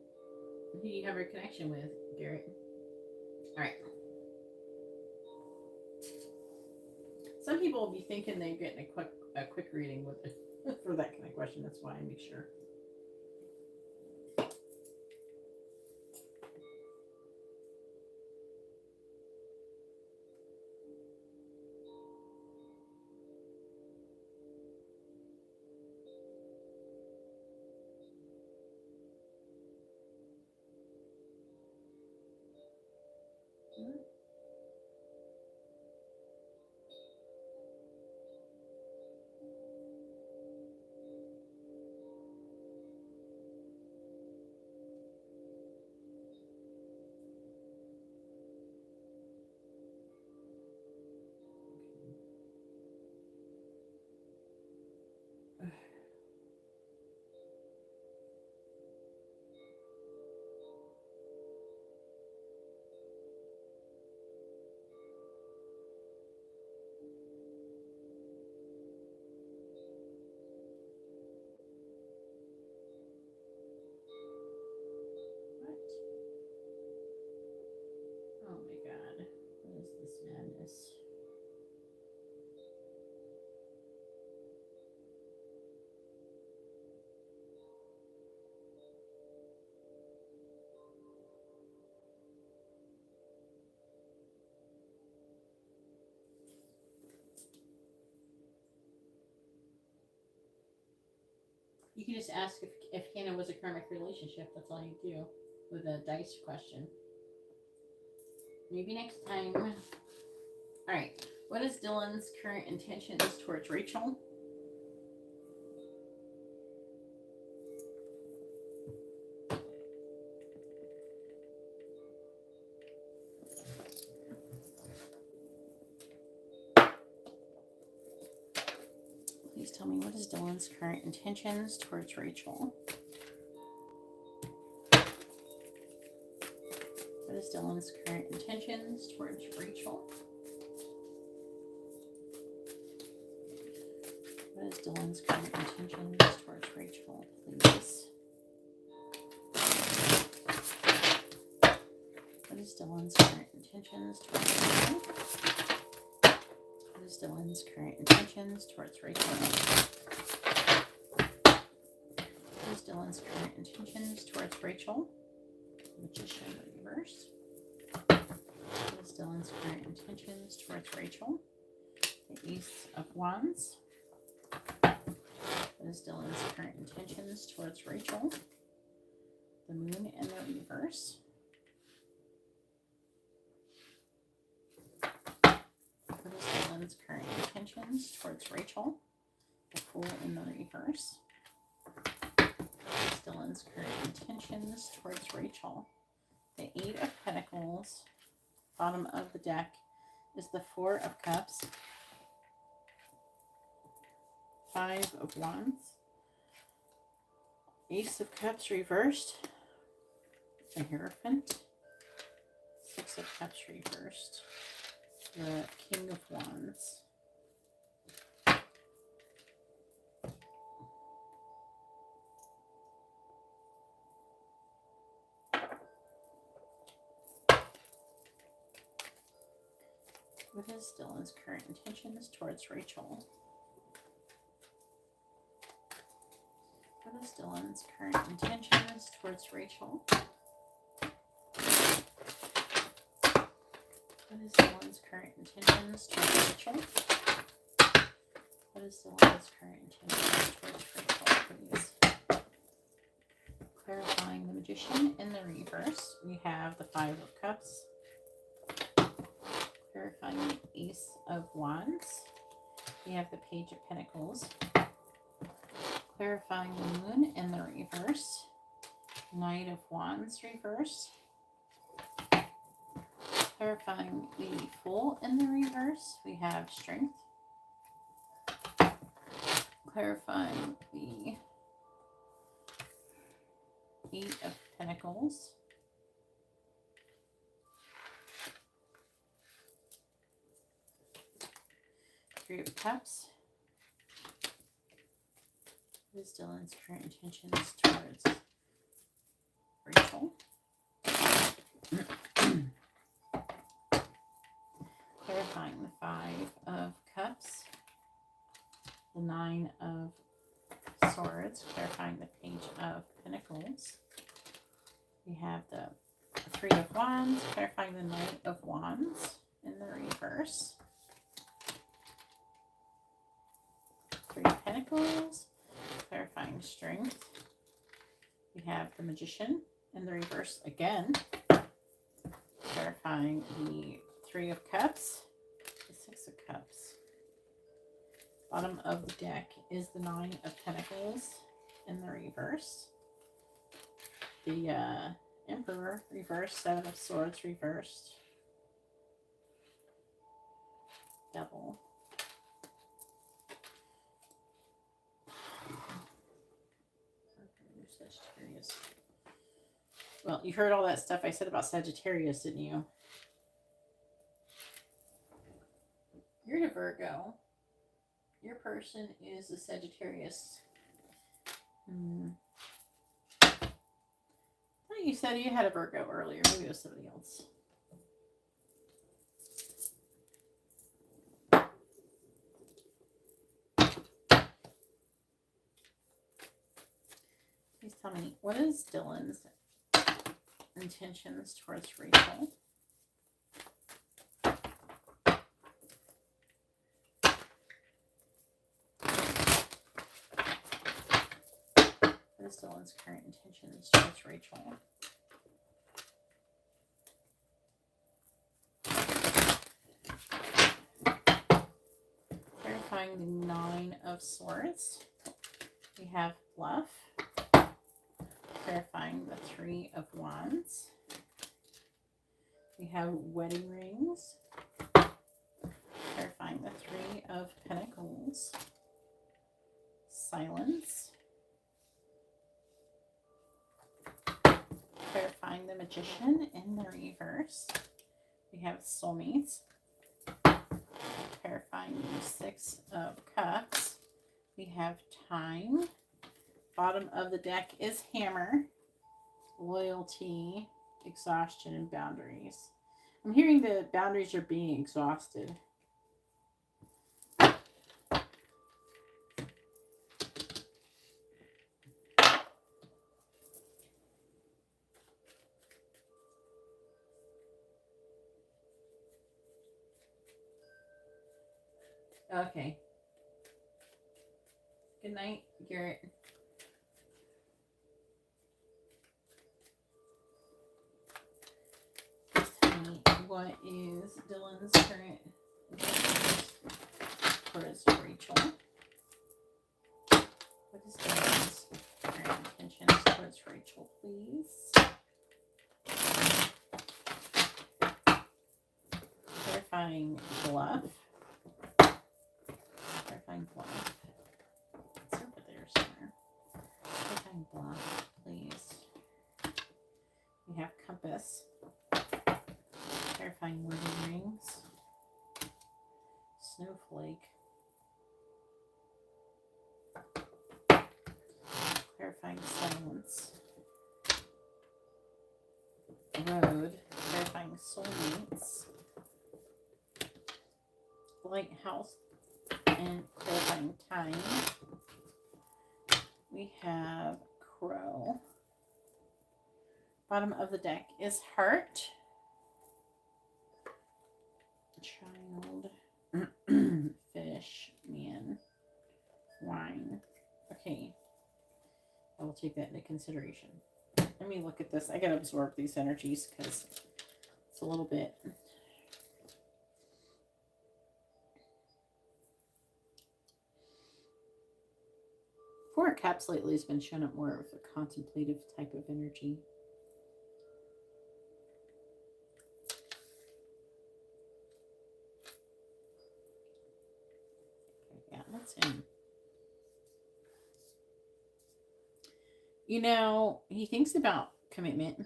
Who do you have your connection with, Garrett? All right. Some people will be thinking they're getting a quick reading with it for that kind of question. That's why I make sure. Oh my god. What is this madness? You can just ask if Hannah was a karmic relationship. That's all you do with a dice question. Maybe next time. All right. What is Dylan's current intentions towards Rachel? Please tell me, what is Dylan's current intentions towards Rachel? What is Dylan's current intentions towards Rachel? What is Dylan's current intentions towards Rachel, please? What is Dylan's current intentions towards Rachel? What is Dylan's current intentions towards Rachel? What is Dylan's current intentions towards Rachel? Magician reverse. What is Dylan's current intentions towards Rachel? The Ace of Wands. What is Dylan's current intentions towards Rachel? The Moon in the reverse. What is Dylan's current intentions towards Rachel? The Fool in the reverse. What is Dylan's current intentions towards Rachel? The Eight of Pentacles. Bottom of the deck is the Four of Cups. Five of Wands. Ace of Cups reversed. The Hierophant. Six of Cups reversed. The King of Wands. What is Dylan's current intentions towards Rachel? What is Dylan's current intentions towards Rachel? What is Dylan's current intentions towards Rachel? What is Dylan's current intentions towards Rachel, please? Clarifying the Magician in the reverse, we have the Five of Cups. Clarifying the Ace of Wands, we have the Page of Pentacles. Clarifying the Moon in the reverse, Knight of Wands reverse. Clarifying the Fool in the reverse, we have Strength. Clarifying the Eight of Pentacles. Three of Cups. What is Dylan's current intentions towards Rachel? Clarifying the Five of Cups. The Nine of Swords. Clarifying the Page of Pentacles. We have the Three of Wands. Clarifying the Knight of Wands in the reverse. Three of Pentacles, clarifying Strength. We have the Magician in the reverse again, clarifying the Three of Cups, the Six of Cups. Bottom of the deck is the Nine of Pentacles in the reverse. The Emperor reversed, Seven of Swords reversed. Devil. Sagittarius. Well, you heard all that stuff I said about Sagittarius, didn't you? You're a Virgo. Your person is a Sagittarius. I thought you said you had a Virgo earlier. Maybe it was somebody else. Please tell me, what is Dylan's intentions towards Rachel? What is Dylan's current intentions towards Rachel? clarifying the 9 of Swords. We have Bluff. Clarifying the 3 of Wands. We have Wedding Rings. Clarifying the 3 of Pentacles. Silence. Clarifying the Magician in the reverse. We have Soulmates. Clarifying the 6 of Cups. We have Time. Bottom of the deck is Hammer. Loyalty, exhaustion, and boundaries. I'm hearing the boundaries are being exhausted. Okay. Good night, Garrett. Please tell me what is Dylan's current intentions towards Rachel? What is Dylan's current intentions towards Rachel, please? Clarifying Bluff. Clarifying Bluff. It's over there somewhere. Clarifying Bluff, please. We have Compass. Clarifying Wedding Rings. Snowflake. Clarifying Silence. Road. Clarifying Soulmates. Lighthouse. And clarifying Time. We have Crow. Bottom of the deck is Heart. Child. Fish. Man. Wine. Okay. I will take that into consideration. Let me look at this. I gotta absorb these energies because it's a little bit. Four of Cups lately has been shown up more of a contemplative type of energy. Okay, yeah, that's him. You know, he thinks about commitment.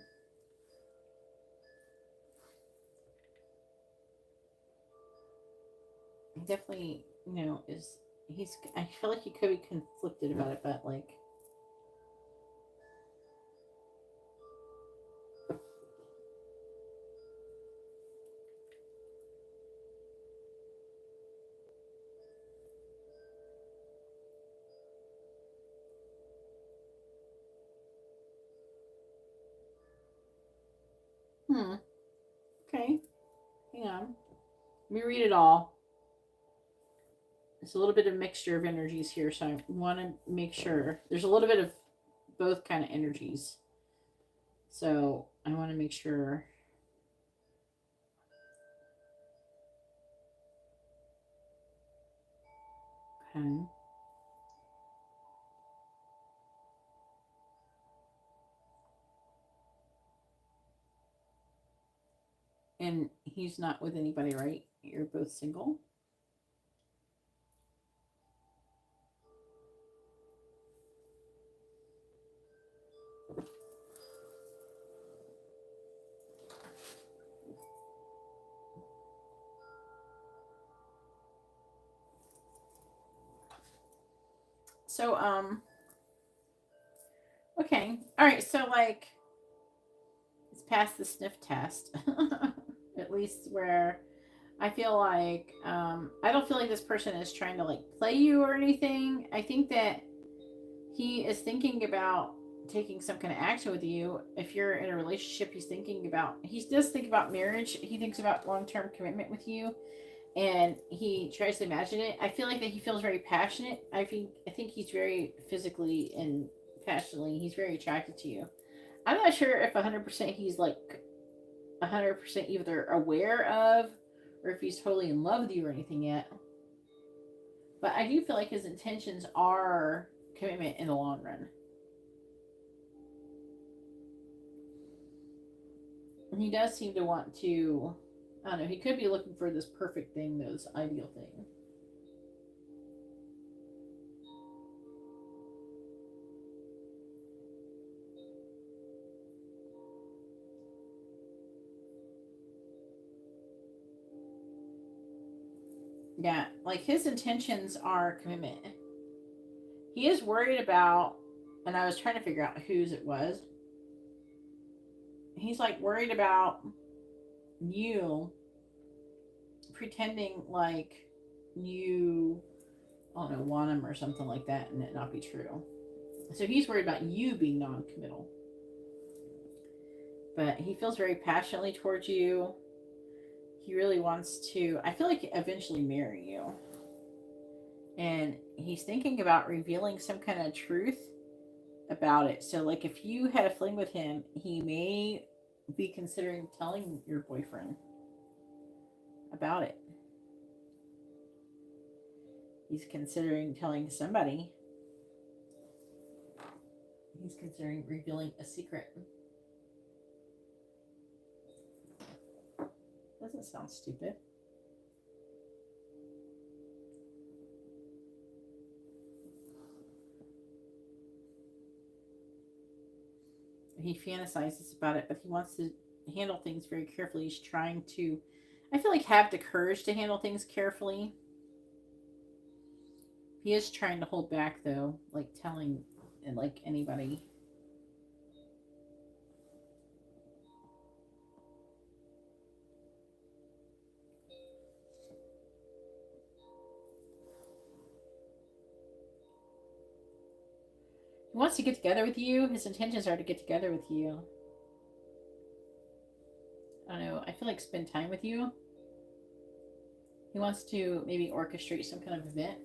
He definitely, you know, I feel like he could be conflicted about it, but like, okay, hang on. Let me read it all. It's a little bit of mixture of energies here, so I want to make sure. There's a little bit of both kind of energies. So I want to make sure. Okay. And he's not with anybody, right? You're both single? So, okay. All right. So, like, it's past the sniff test, at least where I feel like, I don't feel like this person is trying to, like, play you or anything. I think that he is thinking about taking some kind of action with you. If you're in a relationship, he does think about marriage. He thinks about long-term commitment with you. And he tries to imagine it. I feel like that he feels very passionate. I think he's very physically and passionately, he's very attracted to you. I'm not sure if 100% he's like 100% either aware of or if he's totally in love with you or anything yet. But I do feel like his intentions are commitment in the long run. And he does seem to want to, I don't know, he could be looking for this perfect thing, this ideal thing. Yeah, like his intentions are commitment. He is worried about, and I was trying to figure out whose it was. He's like worried about you pretending like you, I don't know, want him or something like that and it not be true. So he's worried about you being non-committal. But he feels very passionately towards you. He really wants to, I feel like, eventually marry you. And he's thinking about revealing some kind of truth about it. So, like, if you had a fling with him, he may be considering telling your boyfriend about it. He's considering telling somebody. He's considering revealing a secret. Doesn't sound stupid. He fantasizes about it, but he wants to handle things very carefully. He's trying to, I feel like, have the courage to handle things carefully. He is trying to hold back, though, like telling, like, anybody. He wants to get together with you. His intentions are to get together with you. I don't know. I feel like spend time with you. He wants to maybe orchestrate some kind of event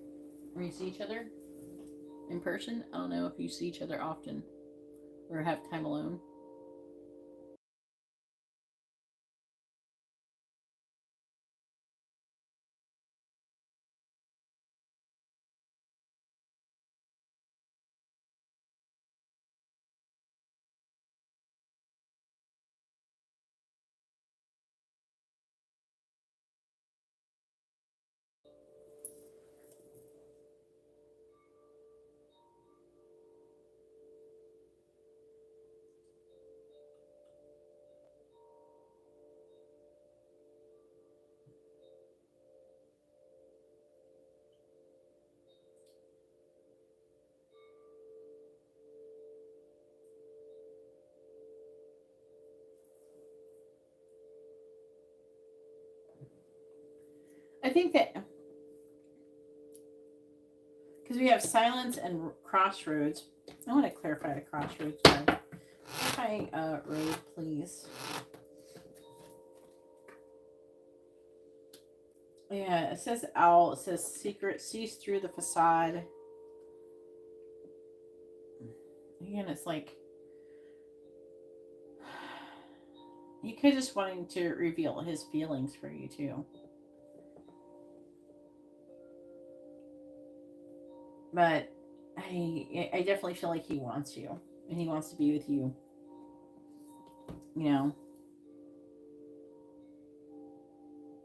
where you see each other in person. I don't know if you see each other often or have time alone. I think that because we have silence and crossroads. I want to clarify the crossroads card. Clarify road, please. Yeah, it says owl. It says secret sees through the facade. Again, it's like he could just wanting to reveal his feelings for you too. But I definitely feel like he wants you, and he wants to be with you. You know,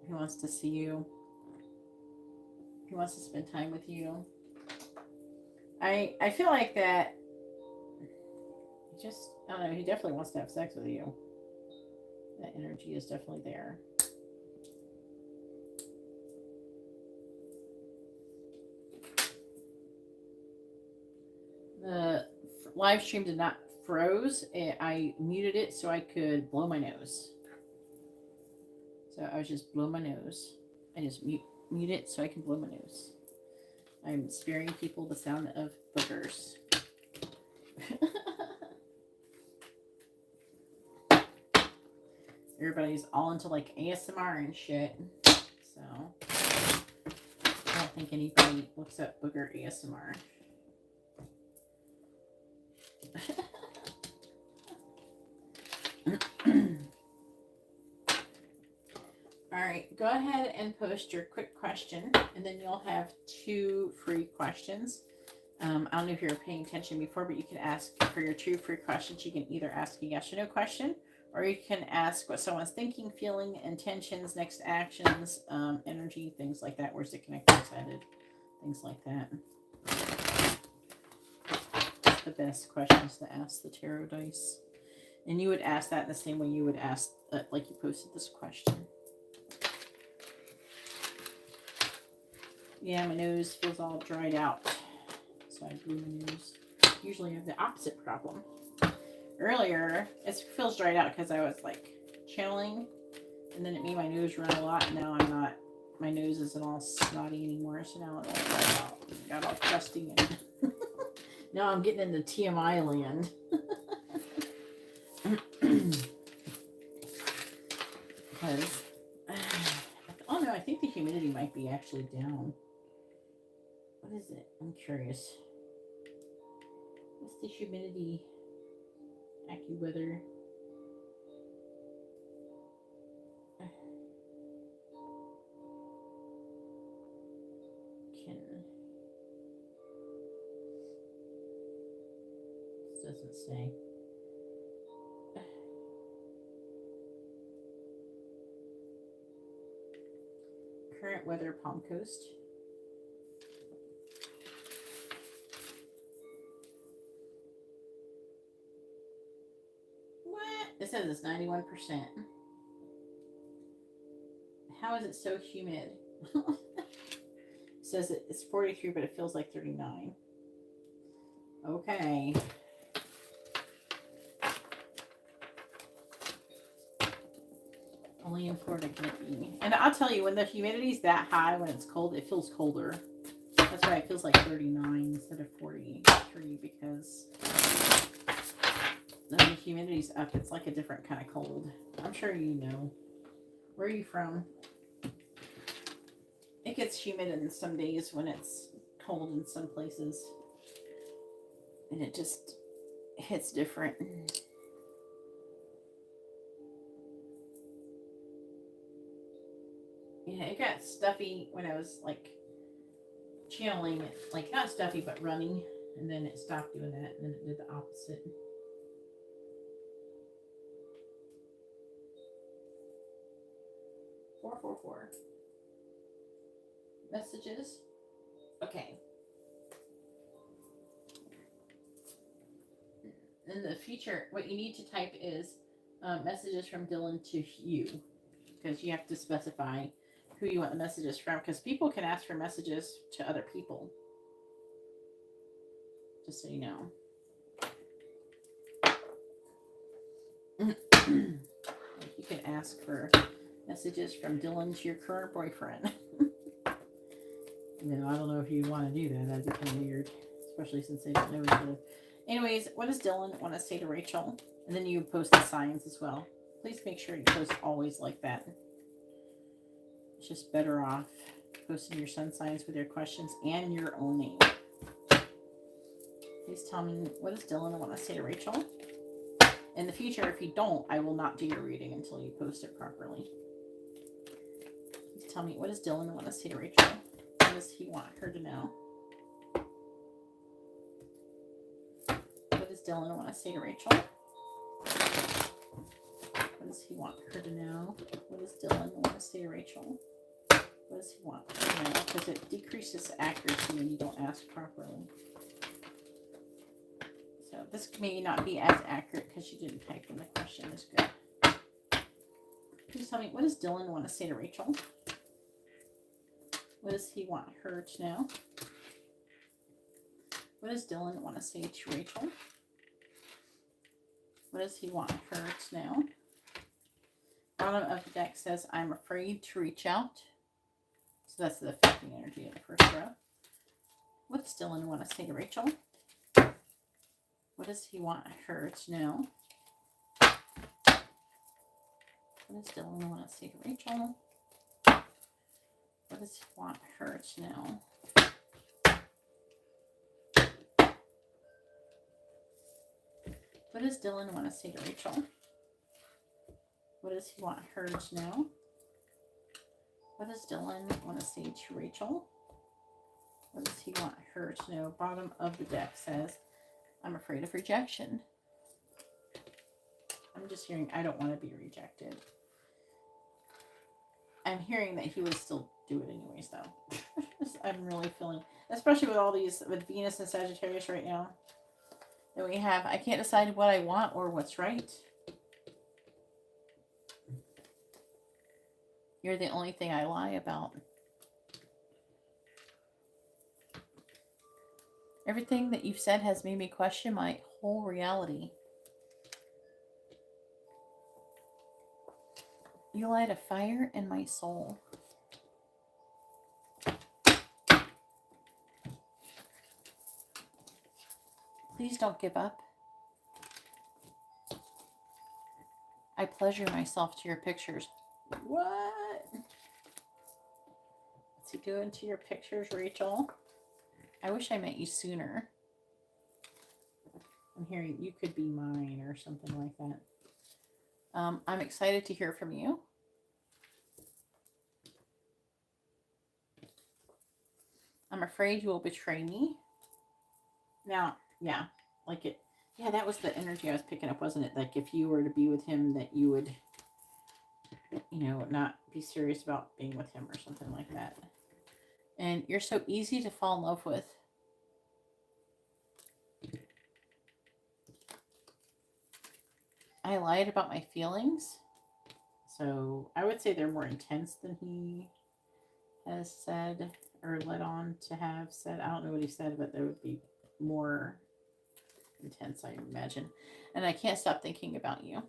he wants to see you. He wants to spend time with you. I feel like that. Just I don't know. He definitely wants to have sex with you. That energy is definitely there. The live stream did not froze. I muted it so I could blow my nose. So I was just blowing my nose. I just mute it so I can blow my nose. I'm sparing people the sound of boogers. Everybody's all into like ASMR and shit. So I don't think anybody looks up booger ASMR. All right, go ahead and post your quick question, and then you'll have 2 free questions. I don't know if you were paying attention before, but you can ask for your 2 free questions. You can either ask a yes or no question, or you can ask what someone's thinking, feeling, intentions, next actions, energy, things like that. Where's the connectors headed? Things like that. That's the best questions to ask the tarot dice. And you would ask that in the same way you would ask, like you posted this question. Yeah, my nose feels all dried out. So I blew my nose. Usually I have the opposite problem. Earlier, it feels dried out because I was like channeling, and then it made my nose run a lot. And now I'm not. My nose isn't all snotty anymore, so now it all dried out. It got all crusty, and now I'm getting into TMI land. Because, oh no, I think the humidity might be actually down. What is it? I'm curious. What's the humidity? AccuWeather. This doesn't say. Current weather, Palm Coast. What? It says it's 91%. How is it so humid? It says it's 43, but it feels like 39. Okay. Only in Florida can it be. And I'll tell you, when the humidity's that high, when it's cold, it feels colder. That's why it feels like 39 instead of 43, because when the humidity's up, it's like a different kind of cold. I'm sure you know. Where are you from? It gets humid in some days when it's cold in some places. And it just hits different. Yeah, it got stuffy when I was like channeling it. Like not stuffy, but running. And then it stopped doing that. And then it did the opposite. $444. Messages. Okay. In the future, what you need to type is messages from Dylan to you, because you have to specify who you want the messages from, because people can ask for messages to other people. Just so you know. You can ask for messages from Dylan to your current boyfriend. You know, I don't know if you want to do that. That'd be kind of weird, especially since they don't know each other. Anyways, what does Dylan want to say to Rachel? And then you post the signs as well. Please make sure you post always like that. It's just better off posting your sun signs with your questions and your own name. Please tell me, what does Dylan want to say to Rachel? In the future, if you don't, I will not do your reading until you post it properly. Please tell me, what does Dylan want to say to Rachel? What does he want her to know? What does Dylan want to say to Rachel? What does he want her to know? What does Dylan want to say to Rachel? What does he want her to know? Because it decreases accuracy when you don't ask properly. So this may not be as accurate because you didn't type in the question as good. Please tell me, what does Dylan want to say to Rachel? What does he want her to know? What does Dylan want to say to Rachel? What does he want her to know? Bottom of the deck says, I'm afraid to reach out. So that's the affecting energy of the first row. What does Dylan want to say to Rachel? What does he want her to know? What does Dylan want to say to Rachel? What does he want her to know? What does Dylan want to say to Rachel? What does he want her to know? What does Dylan want to say to Rachel? What does he want her to know? Bottom of the deck says, I'm afraid of rejection. I'm just hearing, I don't want to be rejected. I'm hearing that he would still do it anyways, though. I'm really feeling, especially with all these, with Venus and Sagittarius right now, that we have, I can't decide what I want or what's right. You're the only thing I lie about. Everything that you've said has made me question my whole reality. You light a fire in my soul. Please don't give up. I pleasure myself to your pictures. What? What's he doing to your pictures, Rachel? I wish I met you sooner. I'm hearing you could be mine or something like that. I'm excited to hear from you. I'm afraid you will betray me. Now, yeah, like it. Yeah, that was the energy I was picking up, wasn't it? Like if you were to be with him, that you would, you know, not be serious about being with him or something like that. And you're so easy to fall in love with. I lied about my feelings. So I would say they're more intense than he has said or led on to have said. I don't know what he said, but there would be more intense, I imagine. And I can't stop thinking about you.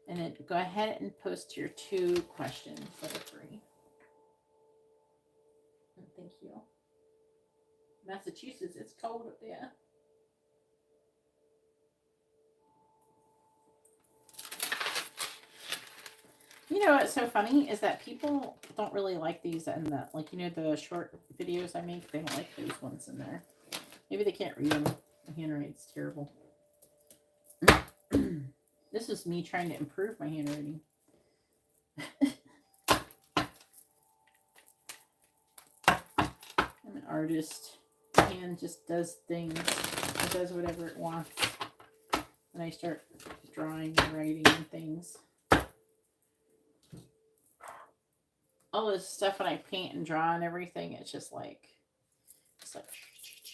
And then go ahead and post your 2 questions that are free. Thank you. Massachusetts, it's cold up there. You know what's so funny is that people don't really like these in the, like, you know, the short videos I make, they don't like those ones in there. Maybe they can't read them. My handwriting's terrible. This is me trying to improve my handwriting. I'm an artist. My hand just does things. It does whatever it wants. And I start drawing and writing and things. All this stuff when I paint and draw and everything, it's like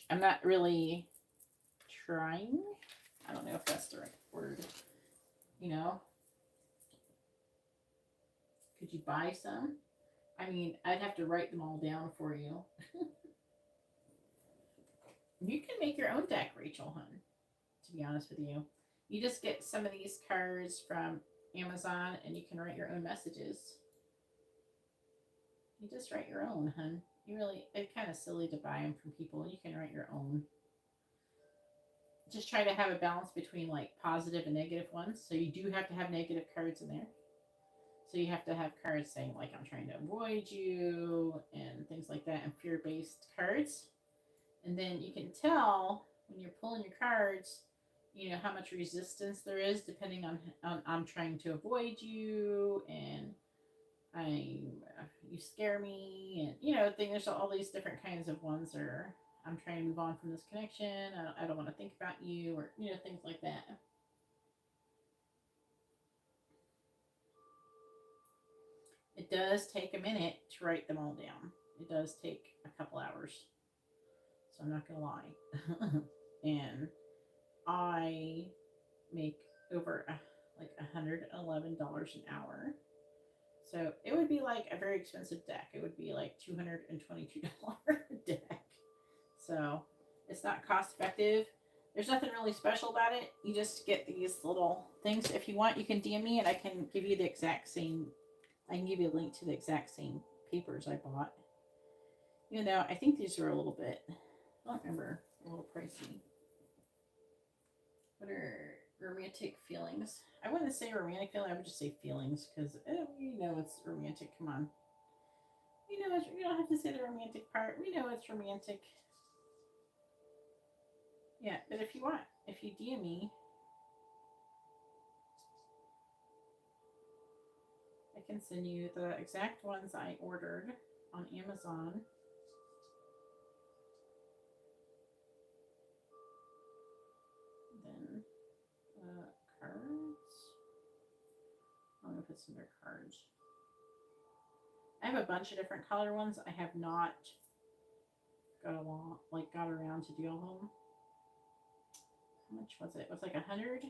I'm not really trying. I don't know if that's the right word. You know? Could you buy some? I mean, I'd have to write them all down for you. You can make your own deck, Rachel, hun, to be honest with you. You just get some of these cards from Amazon and you can write your own messages. You just write your own, hun. You really, it's kind of silly to buy them from people. You can write your own. Just try to have a balance between like positive and negative ones. So you do have to have negative cards in there. So you have to have cards saying like, I'm trying to avoid you and things like that, and fear-based cards. And then you can tell when you're pulling your cards, you know, how much resistance there is depending on I'm trying to avoid you, and you scare me, and you know, there's all these different kinds of ones, or I'm trying to move on from this connection, I don't want to think about you, or you know, things like that. It does take a minute to write them all down. It does take a couple hours, so I'm not gonna lie. And I make over like $111 an hour. So it would be like a very expensive deck. It would be like $222 a deck. So it's not cost effective. There's nothing really special about it. You just get these little things. If you want, you can DM me and I can give you the exact same. I can give you a link to the exact same papers I bought. You know, I think these are a little bit, I don't remember, a little pricey. What are romantic feelings? I wouldn't say romantic feeling. I would just say feelings because you know it's romantic. Come on, you know you don't have to say the romantic part. We know it's romantic. Yeah, but if you want, if you DM me, I can send you the exact ones I ordered on Amazon. Then cards. I'm gonna put some of their cards. I have a bunch of different color ones. I have not got around to deal them. How much was it? It was like 100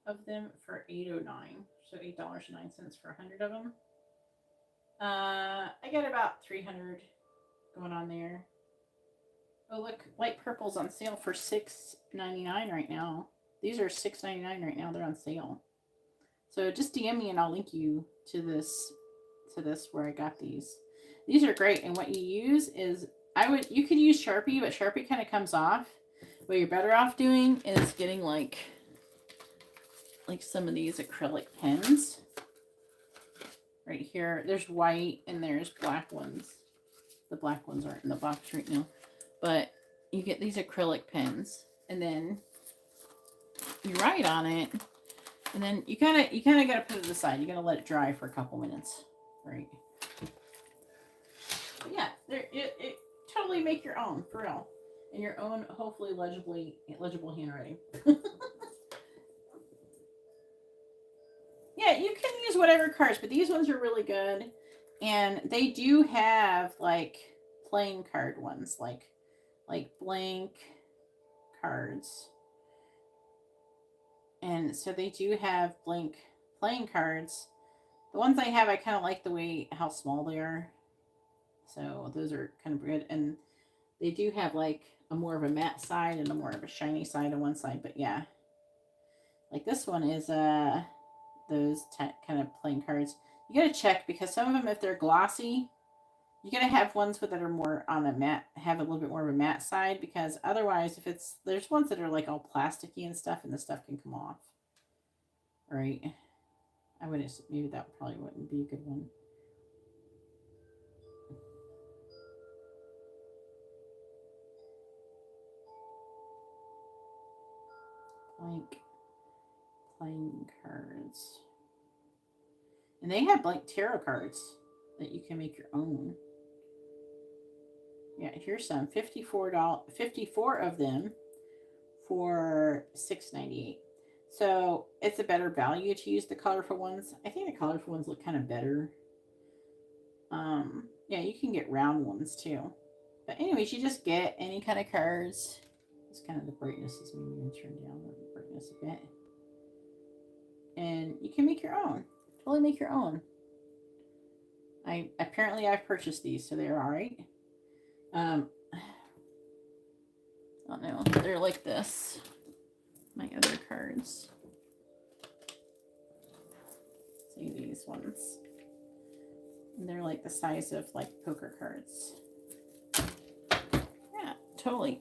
of them for $8.09. So $8.09 for 100 of them. I got about 300 going on there. Oh, look, light purple's on sale for $6.99 right now. These are $6.99 right now. They're on sale. So just DM me and I'll link you to this where I got these. These are great, and what you use is you could use Sharpie, but Sharpie kind of comes off. What you're better off doing is getting like some of these acrylic pens. Right here, there's white and there's black ones. The black ones aren't in the box right now, but you get these acrylic pens, and then you write on it, and then you kind of got to put it aside. You got to let it dry for a couple minutes, right? But yeah, it totally make your own, for real, in your own hopefully legible handwriting. Yeah, you can use whatever cards, but these ones are really good. And they do have like playing card ones, like blank cards. And so they do have blank playing cards. The ones I have, I kind of like how small they are. So those are kind of good. And they do have like a more of a matte side and a more of a shiny side on one side. But yeah, like this one is those kind of playing cards. You got to check, because some of them, if they're glossy, you got to have ones that are more on a matte, have a little bit more of a matte side, because otherwise, there's ones that are like all plasticky and stuff, and the stuff can come off. Right? Maybe that probably wouldn't be a good one. Blank playing cards. And they have blank tarot cards that you can make your own. Yeah, here's some. $54 of them for $6.98. So it's a better value to use the colorful ones. I think the colorful ones look kind of better. Yeah, you can get round ones too. But anyways, you just get any kind of cards. It's kind of the brightness is maybe going to turn down the brightness a bit. And you can make your own. Totally make your own. I've purchased these, so they're all right. I don't know. They're like this. My other cards. See these ones. And they're like the size of like poker cards. Yeah, totally.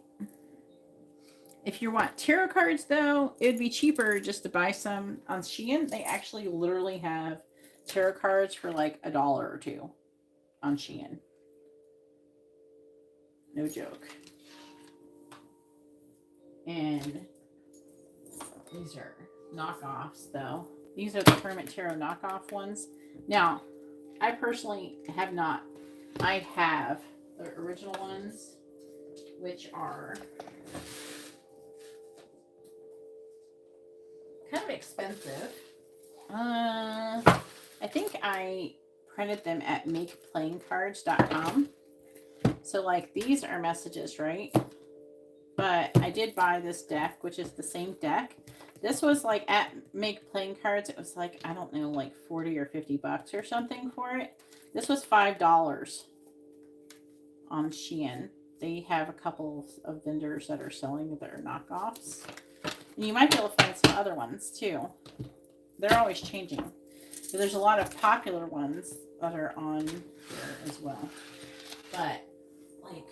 If you want tarot cards, though, it would be cheaper just to buy some on Shein. They actually literally have tarot cards for like $1 or $2 on Shein. No joke. And these are knockoffs, though. These are the Hermit Tarot knockoff ones. Now, I personally have not. I have the original ones, which are kind of expensive. I think I printed them at makeplayingcards.com. So like these are messages, right? But I did buy this deck, which is the same deck. This was like at Make Playing Cards. It was like, I don't know, like 40 or 50 bucks or something for it. This was $5 on Shein. They have a couple of vendors that are selling their knockoffs. And you might be able to find some other ones too. They're always changing. So there's a lot of popular ones that are on here as well. But like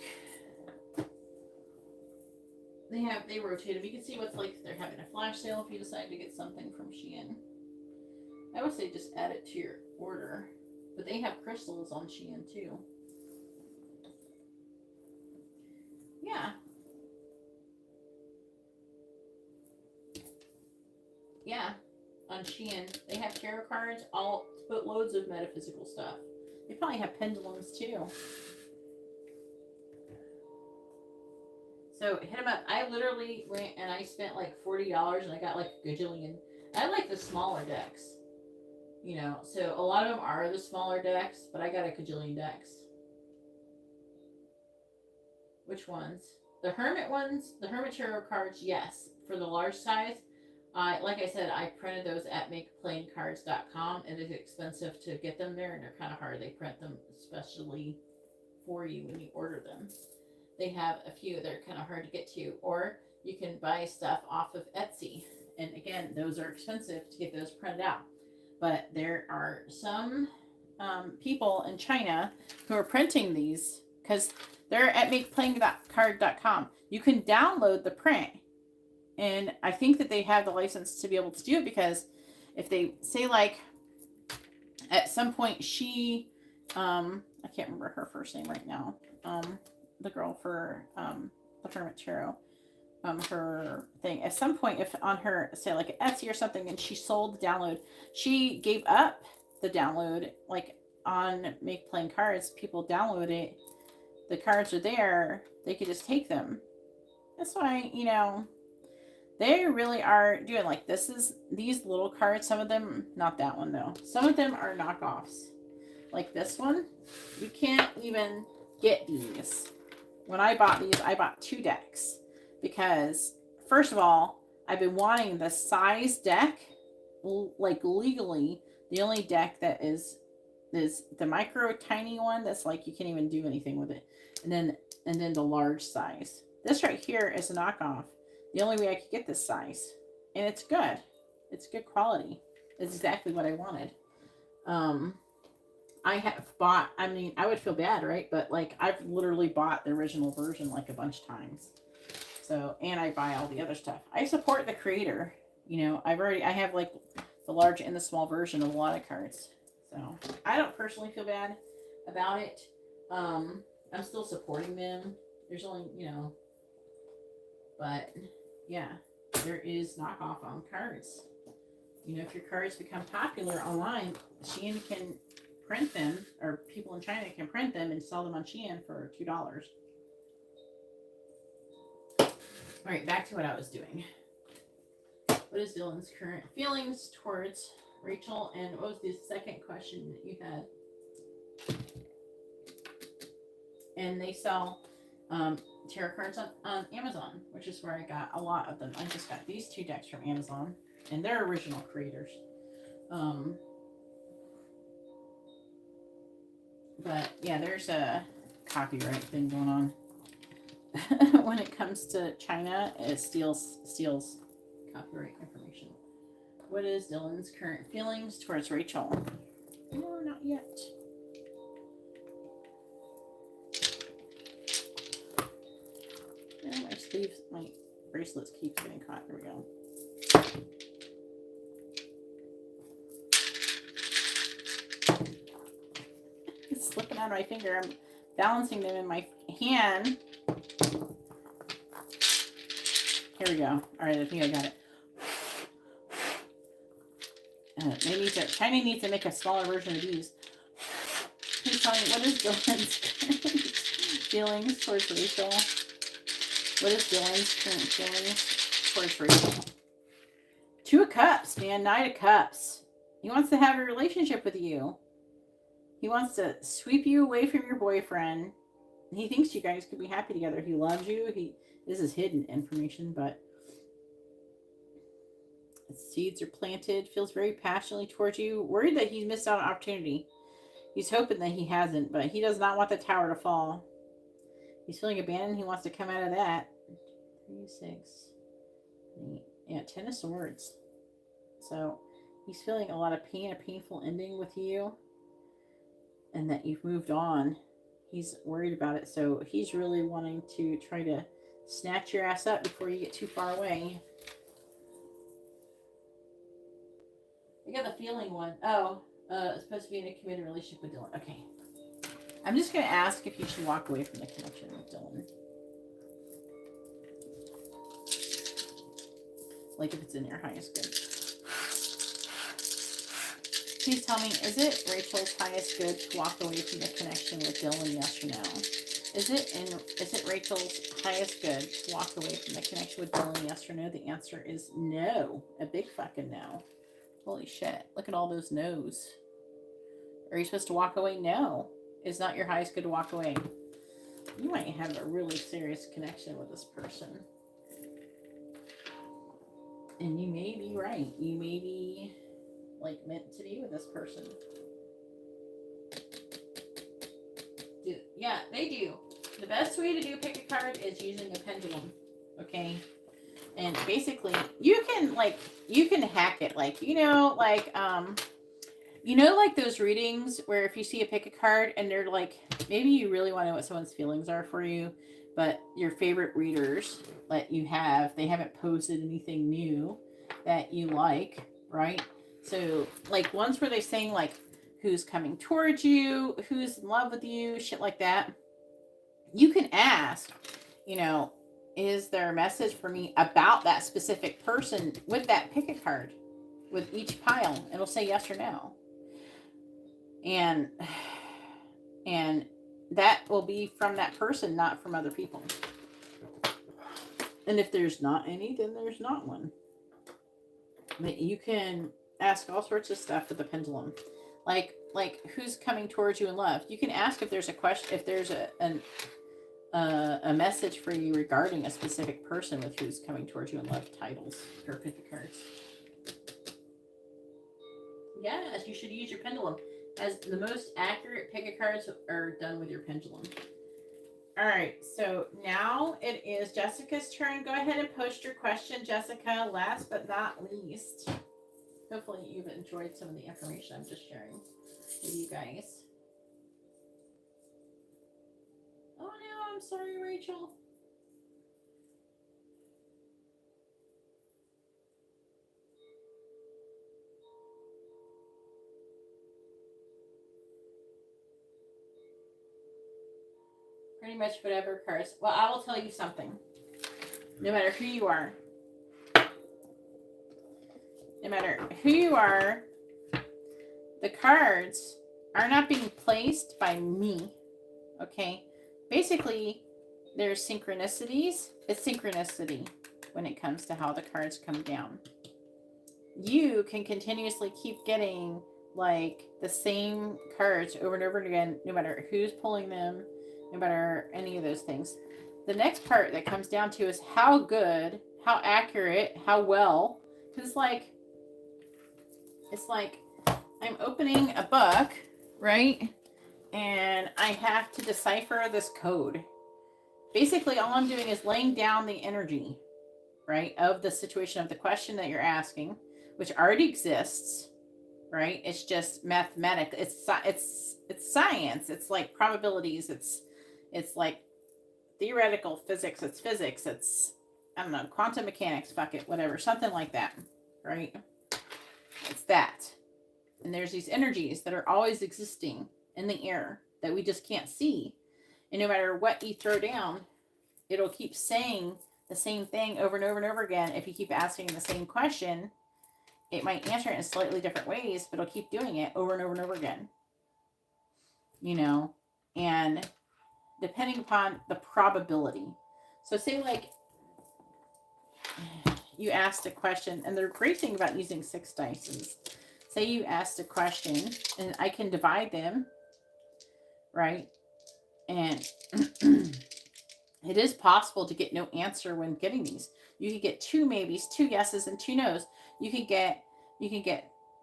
they rotate them. You can see what's like they're having a flash sale if you decide to get something from Shein. I would say just add it to your order. But they have crystals on Shein too. Yeah. Yeah. On Shein. They have tarot cards, I'll put loads of metaphysical stuff. They probably have pendulums too. So hit them up. I literally went and I spent like $40 and I got like a gajillion. I like the smaller decks. You know, so a lot of them are the smaller decks, but I got a gajillion decks. Which ones? The Hermit ones, the Hermit tarot cards, yes. For the large size, like I said, I printed those at makeplaincards.com. It is expensive to get them there, and they're kind of hard. They print them especially for you when you order them. They have a few that are kind of hard to get to, or you can buy stuff off of Etsy. And again, those are expensive to get those printed out. But there are some people in China who are printing these because they're at makeplaincards.com. You can download the print. And I think that they have the license to be able to do it because if they say, like, at some point she, I can't remember her first name right now, the girl for the Hermit Tarot, her thing. At some point, if on her, say, like Etsy or something, and she sold the download, she gave up the download, like on Make Plain Cards, people download it, the cards are there, they could just take them. That's why, you know, they really are doing, like, this is, these little cards, some of them, not that one though, some of them are knockoffs. Like this one, you can't even get these. When I bought these, I bought 2 decks because, first of all, I've been wanting the size deck, like legally, the only deck that is the micro tiny one that's like you can't even do anything with it, and then the large size. This right here is a knockoff. The only way I could get this size, and it's good. It's good quality. It's exactly what I wanted. I have bought, I mean, I would feel bad, right? But like, I've literally bought the original version like a bunch of times. So, and I buy all the other stuff. I support the creator. You know, I have like the large and the small version of a lot of cards. So, I don't personally feel bad about it. I'm still supporting them. There's only, you know, but yeah, there is knockoff on cards. You know, if your cards become popular online, Shein can print them, or people in China can print them and sell them on Shein for $2. All right, back to what I was doing. What is Dylan's current feelings towards Rachel? And what was the second question that you had? And they sell tarot cards on Amazon, which is where I got a lot of them. I just got these 2 decks from Amazon, and they're original creators. But yeah, there's a copyright thing going on. When it comes to China, it steals copyright information. What is Dylan's current feelings towards Rachel? No, not yet. And my sleeves, my bracelets keep getting caught. There we go. It's slipping out of my finger. I'm balancing them in my hand. Here we go. All right, I think I got it. China needs to make a smaller version of these. Please tell me, what is Dylan's feelings towards Rachel? What is Dylan's current feelings towards Rachel? 2 of Cups, man. 9 of Cups. He wants to have a relationship with you. He wants to sweep you away from your boyfriend. He thinks you guys could be happy together. He loves you. This is hidden information, but seeds are planted. Feels very passionately towards you. Worried that he's missed out on opportunity. He's hoping that he hasn't, but he does not want the tower to fall. He's feeling abandoned. He wants to come out of that. 3, 6, 8. Yeah, 10 of Swords. So he's feeling a lot of pain, a painful ending with you, and that you've moved on. He's worried about it, so he's really wanting to try to snatch your ass up before you get too far away. I got the feeling one. Oh, it's supposed to be in a committed relationship with Dylan. Okay. I'm just going to ask if you should walk away from the connection with Dylan. Like if it's in your highest good. Please tell me, is it Rachel's highest good to walk away from the connection with Dylan, yes or no? Is it Rachel's highest good to walk away from the connection with Dylan, yes or no? The answer is no. A big fucking no. Holy shit. Look at all those no's. Are you supposed to walk away? No. It's not your highest good to walk away. You might have a really serious connection with this person. And you may be right. You may be like meant to be with this person. Yeah, they do. The best way to do pick a card is using a pendulum. Okay? And basically, you can hack it. Like, like those readings where if you see a pick a card and they're like, maybe you really want to know what someone's feelings are for you, but your favorite readers that you have, they haven't posted anything new that you like, right? So, like, ones where they're saying, like, who's coming towards you, who's in love with you, shit like that. You can ask, is there a message for me about that specific person with that pick a card with each pile? It'll say yes or no. And that will be from that person, not from other people. And if there's not any, then there's not one. But you can ask all sorts of stuff with the pendulum. Like who's coming towards you in love? You can ask if there's a question, if there's a message for you regarding a specific person with who's coming towards you in love titles or pick the cards. Yes, you should use your pendulum. As the most accurate pick a cards are done with your pendulum. All right, so now it is Jessica's turn. Go ahead and post your question, Jessica. Last but not least, hopefully you've enjoyed some of the information I'm just sharing with you guys. Oh no, I'm sorry, Rachel. Pretty much whatever cards. Well, I will tell you something. No matter who you are, the cards are not being placed by me. Okay? Basically, there's synchronicities. It's synchronicity when it comes to how the cards come down. You can continuously keep getting like the same cards over and over again, no matter who's pulling them, no matter any of those things. The next part that comes down to is how good, how accurate, how well. Because it's like I'm opening a book, right? And I have to decipher this code. Basically, all I'm doing is laying down the energy, right, of the situation of the question that you're asking, which already exists, right? It's just mathematical. It's science. It's like probabilities. It's like theoretical physics. It's physics. It's, I don't know, quantum mechanics. Fuck it, whatever, something like that, right? It's that. And there's these energies that are always existing in the air that we just can't see. And no matter what you throw down, it'll keep saying the same thing over and over and over again. If you keep asking the same question, it might answer it in slightly different ways, but it'll keep doing it over and over and over again. And depending upon the probability. So say like you asked a question, and the great thing about using 6 dice is, say you asked a question, and I can divide them, right? And it is possible to get no answer when getting these. You could get 2 maybes, 2 yeses, and 2 nos. You can get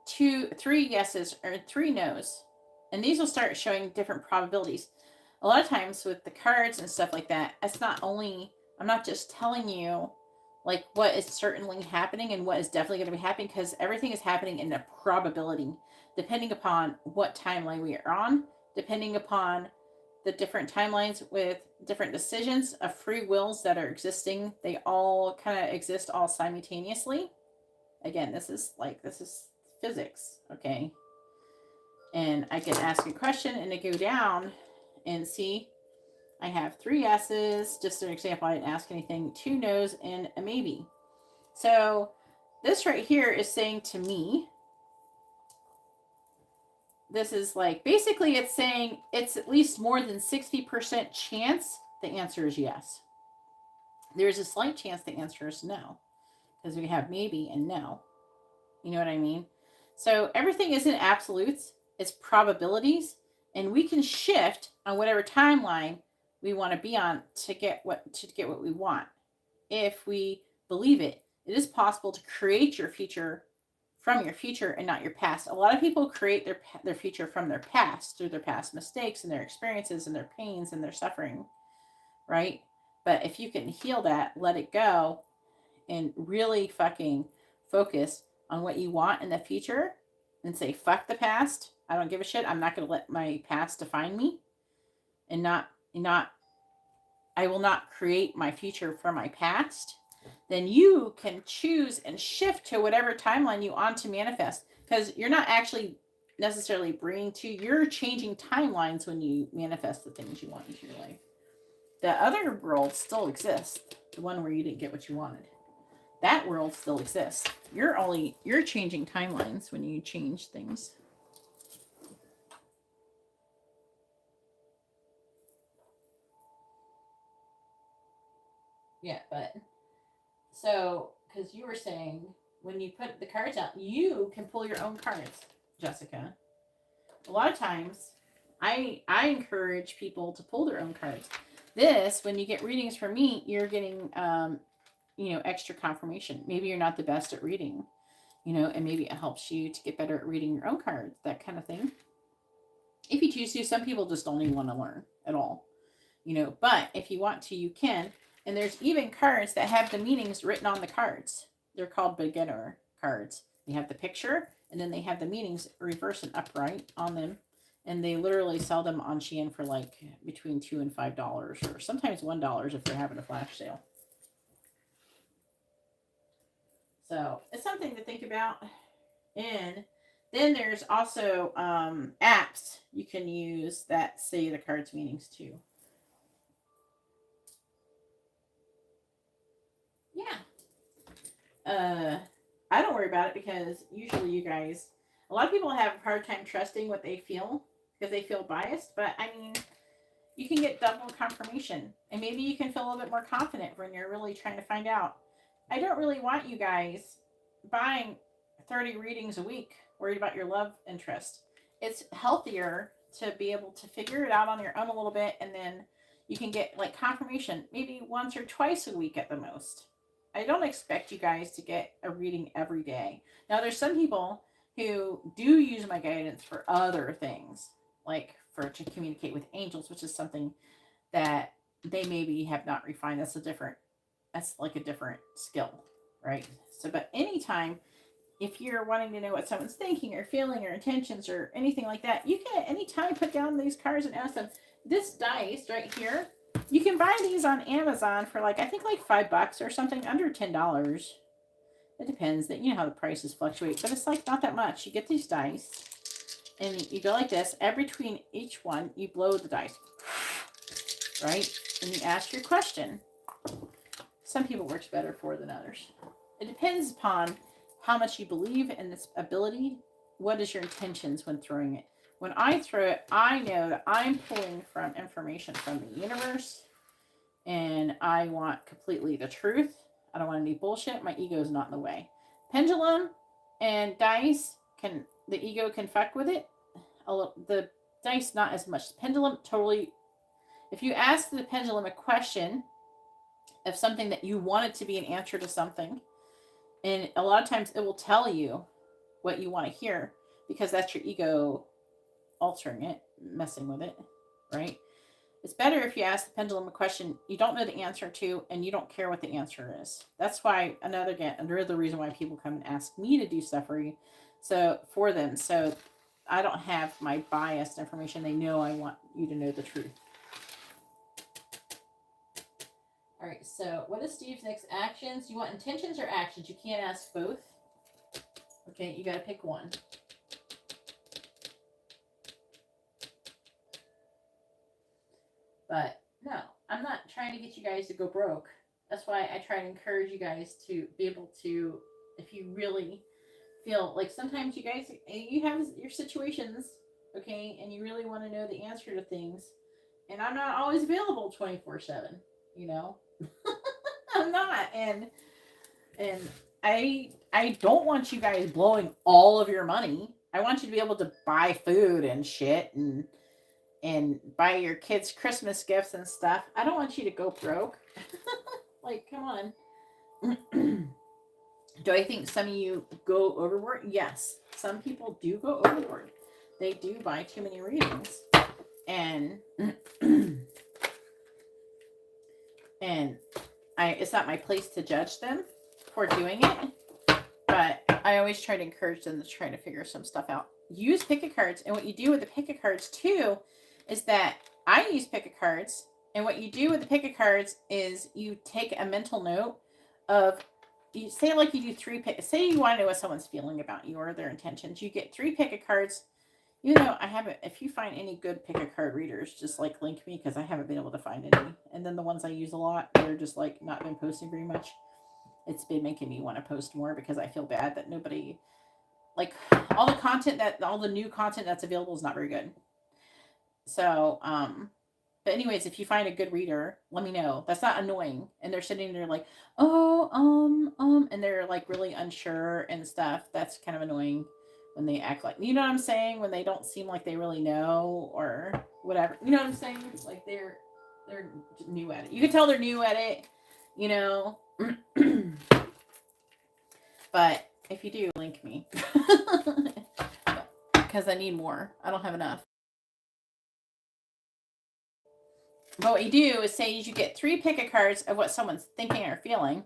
3 yeses or 3 nos. And these will start showing different probabilities. A lot of times with the cards and stuff like that, it's not only, I'm not just telling you like what is certainly happening and what is definitely going to be happening, because everything is happening in a probability, depending upon what timeline we are on, depending upon the different timelines with different decisions of free wills that are existing. They all kind of exist all simultaneously. Again, this is physics, okay? And I can ask a question and it go down and see, I have 3 yeses, just an example, I didn't ask anything, 2 nos, and a maybe. So this right here is saying to me, this is like, basically it's saying it's at least more than 60% chance the answer is yes. There's a slight chance the answer is no, because we have maybe and no. You know what I mean? So everything isn't absolutes, it's probabilities, and we can shift on whatever timeline we want to be on to get what we want. If we believe it, it is possible to create your future from your future and not your past. A lot of people create their future from their past through their past mistakes and their experiences and their pains and their suffering, right? But if you can heal that, let it go, and really fucking focus on what you want in the future and say, fuck the past. I don't give a shit. I'm not going to let my past define me, and I will not create my future from my past. Then you can choose and shift to whatever timeline you want to manifest, because you're not actually necessarily bringing to, you're changing timelines when you manifest the things you want into your life. The other world still exists, the one where you didn't get what you wanted. That world still exists. You're changing timelines when you change things. Yeah, but so, because you were saying when you put the cards out, you can pull your own cards, Jessica. A lot of times, I encourage people to pull their own cards. This, when you get readings from me, you're getting extra confirmation. Maybe you're not the best at reading, and maybe it helps you to get better at reading your own cards, that kind of thing. If you choose to, some people just don't even want to learn at all, but if you want to, you can. And there's even cards that have the meanings written on the cards. They're called beginner cards. They have the picture, and then they have the meanings reverse and upright on them. And they literally sell them on Shein for like between $2 and $5, or sometimes $1 if they're having a flash sale. So it's something to think about. And then there's also apps you can use that say the cards meanings too. Yeah. I don't worry about it, because usually you guys, a lot of people have a hard time trusting what they feel because they feel biased. But I mean, you can get double confirmation, and maybe you can feel a little bit more confident when you're really trying to find out. I don't really want you guys buying 30 readings a week worried about your love interest. It's healthier to be able to figure it out on your own a little bit, and then you can get like confirmation maybe once or twice a week at the most. I don't expect you guys to get a reading every day. Now, there's some people who do use my guidance for other things, like to communicate with angels, which is something that they maybe have not refined. That's like a different skill, right? So, but anytime, if you're wanting to know what someone's thinking or feeling or intentions or anything like that, you can at any time put down these cards and ask them. This dice right here, you can buy these on Amazon for I think $5 or something, under $10. It depends. That how the prices fluctuate, but it's not that much. You get these dice, and you go like this. Between each one, you blow the dice, right? And you ask your question. Some people works better for than others. It depends upon how much you believe in this ability. What is your intentions when throwing it? When I throw it, I know that I'm pulling from information from the universe, and I want completely the truth. I don't want any bullshit. My ego is not in the way. Pendulum and dice, the ego can fuck with it. The dice, not as much. Pendulum, totally. If you ask the pendulum a question of something that you want it to be an answer to something, and a lot of times it will tell you what you want to hear, because that's your ego altering it, messing with it, right? It's better if you ask the pendulum a question you don't know the answer to, and you don't care what the answer is. That's why another reason why people come and ask me to do stuff for them. So I don't have my biased information. They know I want you to know the truth. All right, so what is Steve's next actions? You want intentions or actions? You can't ask both. Okay, you got to pick one. But no, I'm not trying to get you guys to go broke. That's why I try to encourage you guys to be able to, if you really feel like sometimes you guys, you have your situations okay, and you really want to know the answer to things, and I'm not always available 24/7, you know. I'm not, and I don't want you guys blowing all of your money. I want you to be able to buy food and shit and buy your kids Christmas gifts and stuff. I don't want you to go broke. Like, come on. Do I think some of you go overboard? Yes. Some people do go overboard. They do buy too many readings. And and it's not my place to judge them for doing it, but I always try to encourage them to try to figure some stuff out. Use pick-a cards, and what you do with the pick-a cards too is that I use pick-a cards, and what you do with the pick-a cards is you take a mental note of, you say, like, you do three pick. Say you want to know what someone's feeling about you or their intentions. You get three pick-a cards. You know, I haven't. If you find any good pick-a card readers, just like link me, because I haven't been able to find any. And then the ones I use a lot, they're just like not been posting very much. It's been making me want to post more because I feel bad that nobody, like, all the new content that's available is not very good. So, but anyways, if you find a good reader, let me know. That's not annoying. And they're sitting there like, oh, and they're like really unsure and stuff. That's kind of annoying when they act like, you know what I'm saying? When they don't seem like they really know or whatever. You know what I'm saying? Like they're new at it. You can tell they're new at it, you know. But if you do, link me. Because I need more. I don't have enough. But what you do is say you get three pick-a cards of what someone's thinking or feeling.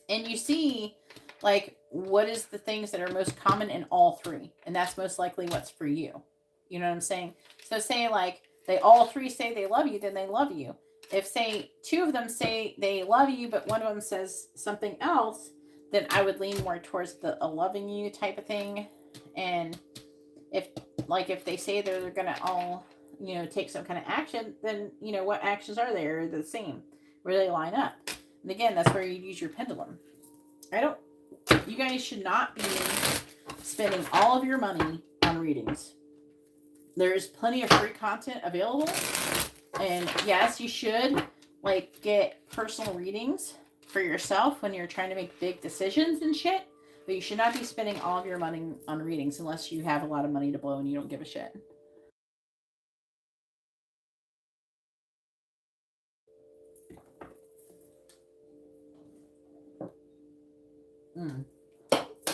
And you see, like, what is the things that are most common in all three. And that's most likely what's for you. You know what I'm saying? So say, like, they all three say they love you, then they love you. If, say, two of them say they love you, but one of them says something else, then I would lean more towards the loving you type of thing. And if they say they're going to all, you know, take some kind of action, then, you know, what actions are there the same? Where they line up. And again, that's where you use your pendulum. You guys should not be spending all of your money on readings. There's plenty of free content available. And yes, you should, like, get personal readings for yourself when you're trying to make big decisions and shit. But you should not be spending all of your money on readings unless you have a lot of money to blow and you don't give a shit.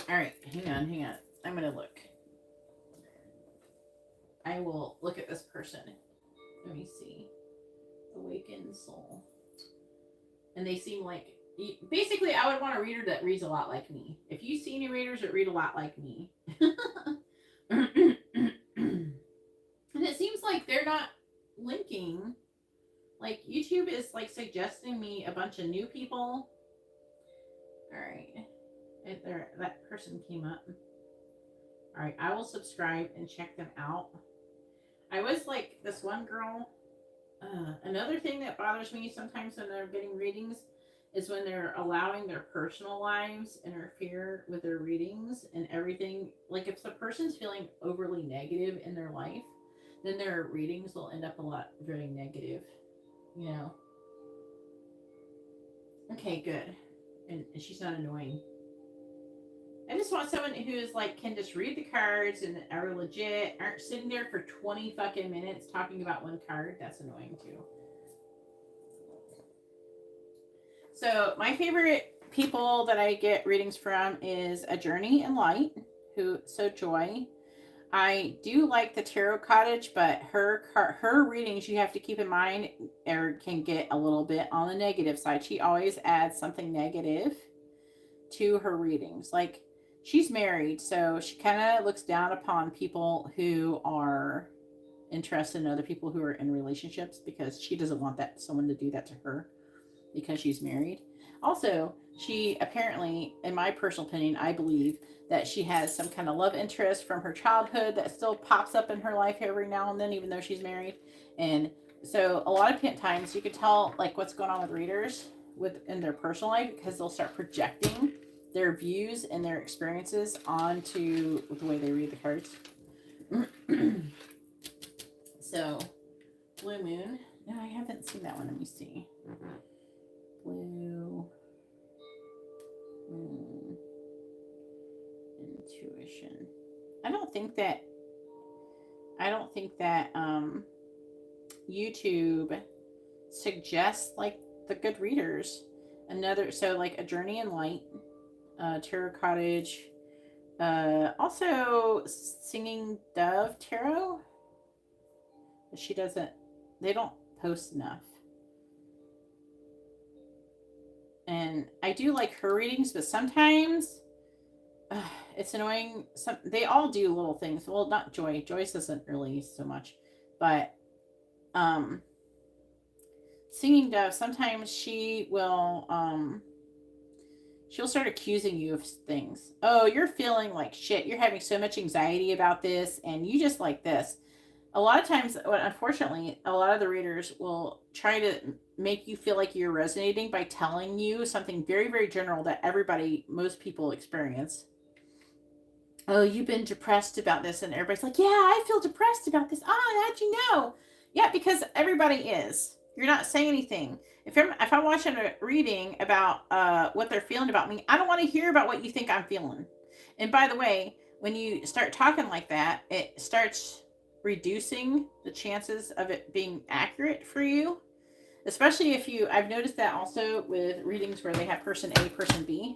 All right, hang on. I'm going to look. I will look at this person. Let me see. Awakened soul. And they seem like, basically, I would want a reader that reads a lot like me. If you see any readers that read a lot like me. And it seems like they're not linking. Like, YouTube is, like, suggesting me a bunch of new people. All right. That person came up. All right. I will subscribe and check them out. I was like, this one girl. Another thing that bothers me sometimes when they're getting readings is when they're allowing their personal lives interfere with their readings and everything. Like, if the person's feeling overly negative in their life, then their readings will end up a lot very negative, you know. Okay, good. And she's not annoying. I just want someone who is like, can just read the cards and are legit, aren't sitting there for 20 fucking minutes talking about one card. That's annoying too. So my favorite people that I get readings from is A Journey in Light, Joy. I do like the Tarot Cottage, but her readings, you have to keep in mind, can get a little bit on the negative side. She always adds something negative to her readings. Like, she's married, so she kind of looks down upon people who are interested in other people who are in relationships, because she doesn't want someone to do that to her because she's married. Also, she apparently, in my personal opinion, I believe that she has some kind of love interest from her childhood that still pops up in her life every now and then, even though she's married. And so a lot of times you can tell, like, what's going on with readers in their personal life, because they'll start projecting their views and their experiences onto the way they read the cards. think that YouTube suggests like the good readers. So like A Journey in Light, Tarot Cottage, also Singing Dove Tarot. They don't post enough. And I do like her readings, but sometimes it's annoying. They all do little things. Well, not Joy. Joyce doesn't really so much, but Singing Dove, sometimes she'll start accusing you of things. Oh, you're feeling like shit. You're having so much anxiety about this, and you just like this. A lot of times, unfortunately, a lot of the readers will try to make you feel like you're resonating by telling you something very, very general that most people experience. Oh, you've been depressed about this, and everybody's like, yeah, I feel depressed about this. Oh, how'd you know? Yeah, because everybody is. You're not saying anything. If I'm watching a reading about what they're feeling about me, I don't want to hear about what you think I'm feeling. And by the way, when you start talking like that, it starts reducing the chances of it being accurate for you. Especially I've noticed that also with readings where they have person A, person B.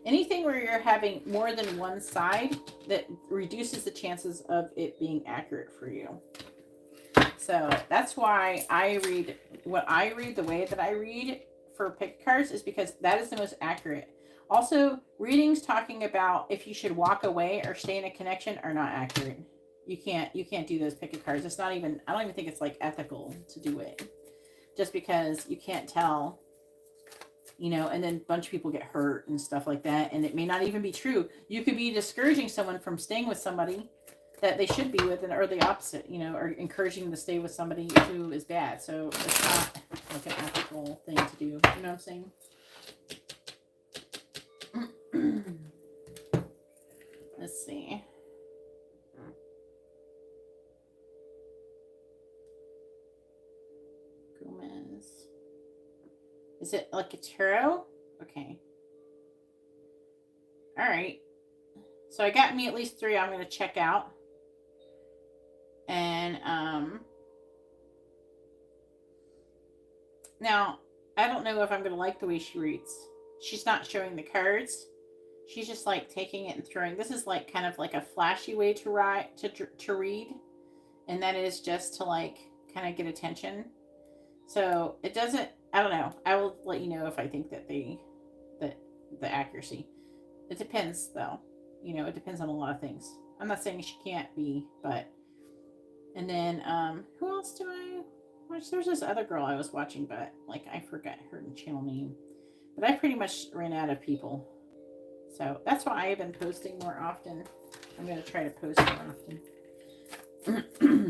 Anything where you're having more than one side, that reduces the chances of it being accurate for you. So that's why I read the way that I read for pick cards, is because that is the most accurate. Also, readings talking about if you should walk away or stay in a connection are not accurate. You can't do those pick cards. It's not even, I don't even think it's like ethical to do it. Just because you can't tell, and then a bunch of people get hurt and stuff like that, and it may not even be true. You could be discouraging someone from staying with somebody that they should be with, or the opposite, or encouraging them to stay with somebody who is bad. So it's not like an ethical thing to do. You know what I'm saying? Let's see. Gomez. Is it like a tarot? Okay. All right. So I got me at least 3 I'm going to check out. And now I don't know if I'm going to like the way she reads. She's not showing the cards. She's just like taking it and throwing. This is like kind of like a flashy way to read, and that is just to like kind of get attention. So it doesn't. I don't know. I will let you know if I think that the accuracy. It depends though. It depends on a lot of things. I'm not saying she can't be, but. And then who else do I watch? There's this other girl I was watching, but like I forgot her channel name. But I pretty much ran out of people. So that's why I've been posting more often. I'm going to try to post more often.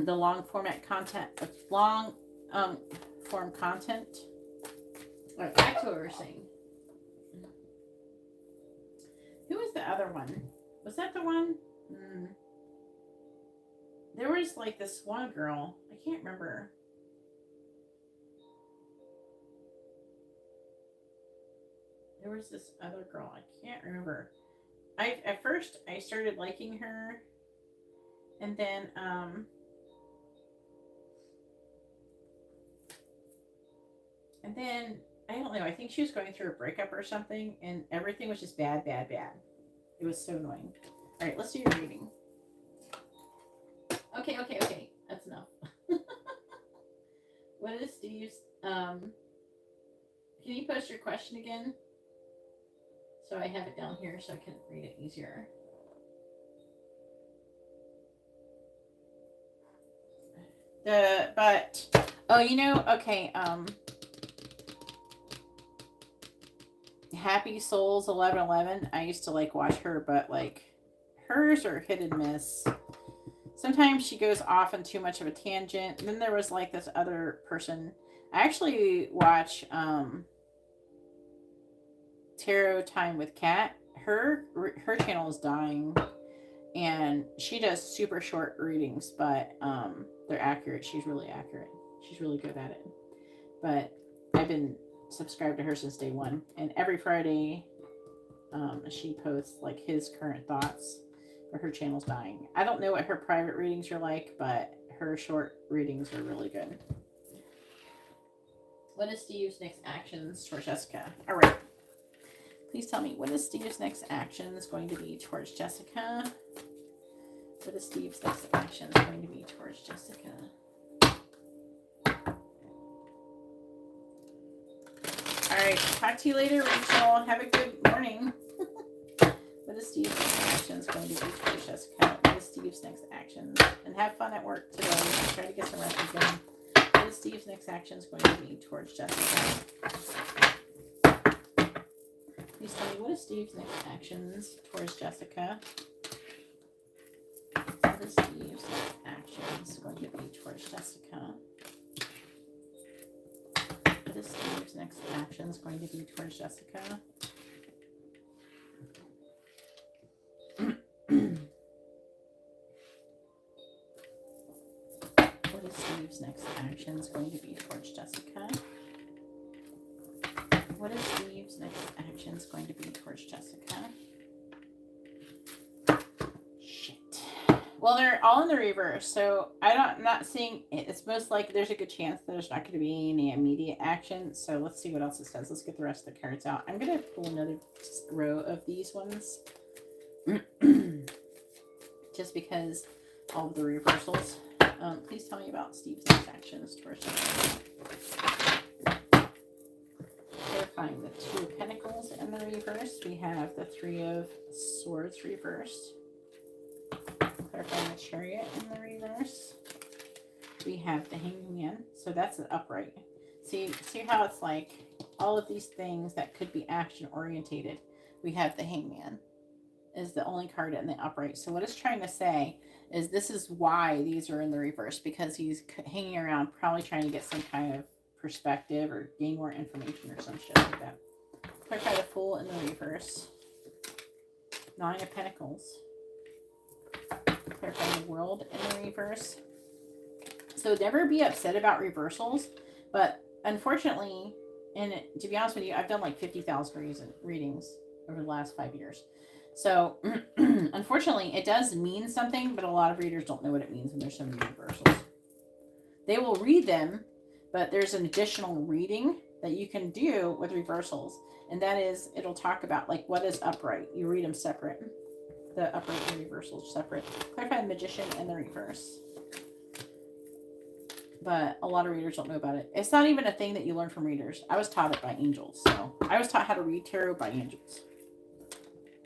The long format content, form content. All right, back to what we were saying. Who was the other one? Was that the one? There was like this one girl. I can't remember. There was this other girl. I can't remember. At first I started liking her, and then I don't know. I think she was going through a breakup or something, and everything was just bad, bad, bad. It was so annoying. All right, let's do your reading. Okay. That's enough. What is Steve's? Can you post your question again? So I have it down here so I can read it easier. Okay. Happy Souls 1111. I used to like watch her, but like hers are hit and miss. Sometimes she goes off on too much of a tangent. And then there was like this other person. I actually watch Tarot Time with Kat. Her channel is dying, and she does super short readings, but they're accurate. She's really accurate. She's really good at it. But I've been subscribed to her since day one, and every Friday she posts like his current thoughts, but her channel's dying. I don't know what her private readings are like, but her short readings are really good. What is Steve's next actions towards Jessica? All right. Please tell me, what is Steve's next actions going to be towards Jessica? What is Steve's next actions going to be towards Jessica? All right. Talk to you later, Rachel. Have a good morning. What is Steve's next actions going to be towards Jessica? What is Steve's next actions? And have fun at work today. Try to get some rest again. What is Steve's next actions going to be towards Jessica? Please tell me, what is Steve's next actions towards Jessica? What is Steve's next actions going to be towards Jessica? What is Steve's next actions going to be towards Jessica? What is Steve's next actions going to be towards Jessica? What is Steve's next actions going to be towards Jessica? Shit. Well, they're all in the reverse, so I'm not seeing it. It's most likely there's a good chance that there's not going to be any immediate action. So let's see what else it says. Let's get the rest of the cards out. I'm going to pull another row of these ones. Just because all of the reversals. Please tell me about Steve's next actions towards Jessica. Clarifying the Two of Pentacles in the reverse. We have the Three of Swords reversed. Clarifying the Chariot in the reverse. We have the Hanged Man. So that's the upright. See how it's like all of these things that could be action orientated. We have the Hanged Man is the only card in the upright. So what it's trying to say is this is why these are in the reverse, because he's hanging around probably trying to get some kind of perspective or gain more information or some shit like that. Clarify the Fool in the reverse. Nine of Pentacles. Clarify the World in the reverse. So never be upset about reversals, but unfortunately, and to be honest with you, I've done like 50,000 readings over the last 5 years. So unfortunately, it does mean something, but a lot of readers don't know what it means when there's so many reversals. They will read them, but there's an additional reading that you can do with reversals. And that is, it'll talk about like what is upright. You read them separate. The upright and reversals separate. Clarify the Magician and the reverse. But a lot of readers don't know about it. It's not even a thing that you learn from readers. I was taught it by angels. So I was taught how to read tarot by angels.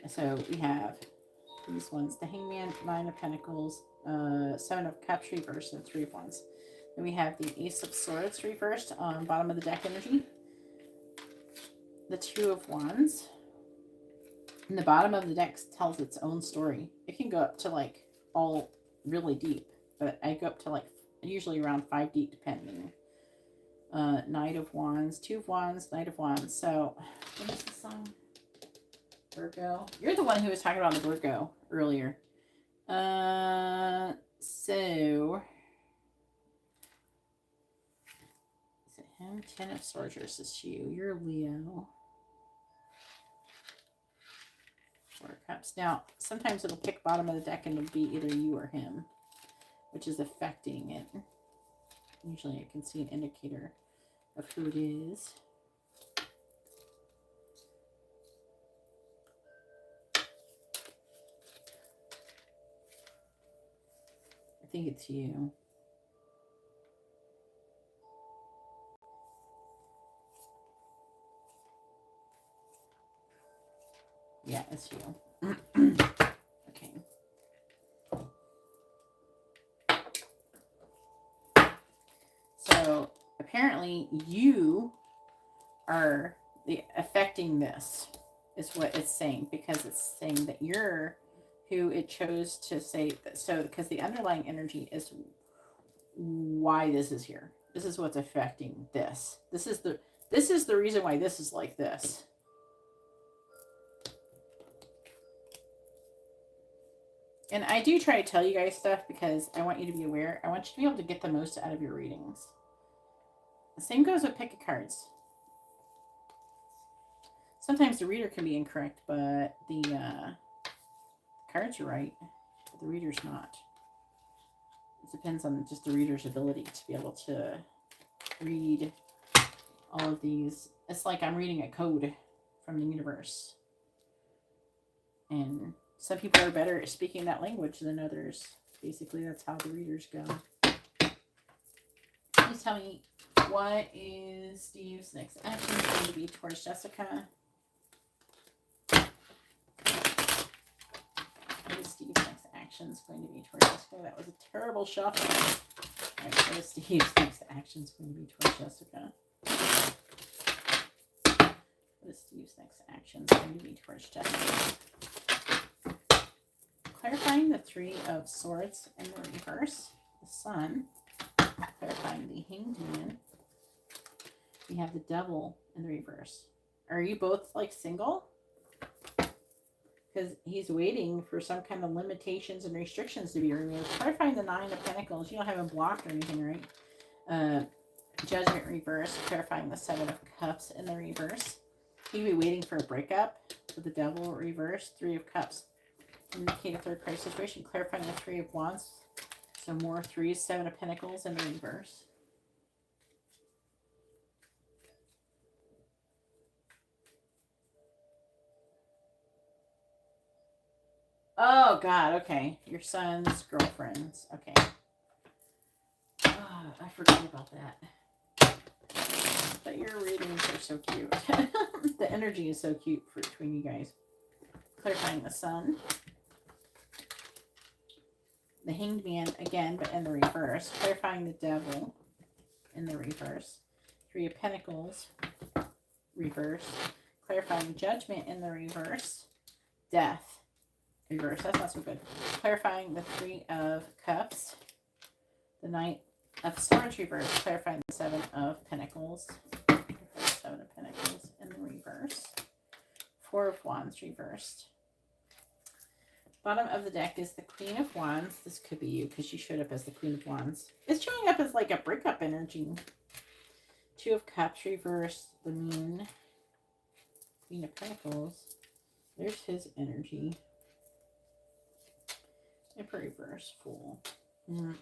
So we have these ones. The Hangman, Nine of Pentacles, Seven of Cups reversed, and Three of Wands. Then we have the Ace of Swords reversed on bottom of the deck energy. The Two of Wands. And the bottom of the deck tells its own story. It can go up to like all really deep. But I go up to like usually around 5 deep depending. Knight of Wands, Two of Wands, Knight of Wands. So, what is the song? Virgo. You're the one who was talking about the Virgo earlier. So is it him? 10 of Swords versus you. You're Leo. Four of Cups. Now, sometimes it'll pick bottom of the deck and it'll be either you or him, which is affecting it. Usually I can see an indicator of who it is. I think it's you. Yeah, it's you. Okay. So apparently you are affecting this, is what it's saying, because it's saying that you're who it chose to say that. So because the underlying energy is why this is here. This is what's affecting this. This is the reason why this is like this. And I do try to tell you guys stuff because I want you to be aware. I want you to be able to get the most out of your readings. The same goes with pick of cards. Sometimes the reader can be incorrect, but the cards are right. the reader's not. It depends on just the reader's ability to be able to read all of these. It's like I'm reading a code from the universe. And some people are better at speaking that language than others. Basically, that's how the readers go. Please tell me, what is Steve's next action going to be towards Jessica? What is Steve's next actions going to be towards Jessica? That was a terrible shuffle. All right, what is Steve's next actions going to be towards Jessica? What is Steve's next actions going to be towards Jessica? Clarifying the Three of Swords in the reverse, the Sun. Clarifying the Hanged Man. We have the Devil in the reverse. Are you both like single? Because he's waiting for some kind of limitations and restrictions to be removed. Clarifying the Nine of Pentacles. You don't have him blocked or anything, right? Judgment reverse. Clarifying the Seven of Cups in the reverse. He'd be waiting for a breakup with the Devil reverse. Three of Cups. Indicate a third party situation. Clarifying the Three of Wands. So more threes. Seven of Pentacles in the reverse. Oh, God. Okay. Your son's girlfriends. Okay. Oh, I forgot about that. But your readings are so cute. The energy is so cute between you guys. Clarifying the Sun. The Hanged Man again, but in the reverse. Clarifying the Devil in the reverse. Three of Pentacles. Reverse. Clarifying Judgment in the reverse. Death. Reverse. That's not so good. Clarifying the Three of Cups. The Knight of Swords reverse. Clarifying the Seven of Pentacles. Seven of Pentacles in the reverse. Four of Wands reversed. Bottom of the deck is the Queen of Wands. This could be you because you showed up as the Queen of Wands. It's showing up as like a breakup energy. Two of Cups reversed. The Moon. Queen of Pentacles. There's his energy. Emperor reverse. Fool.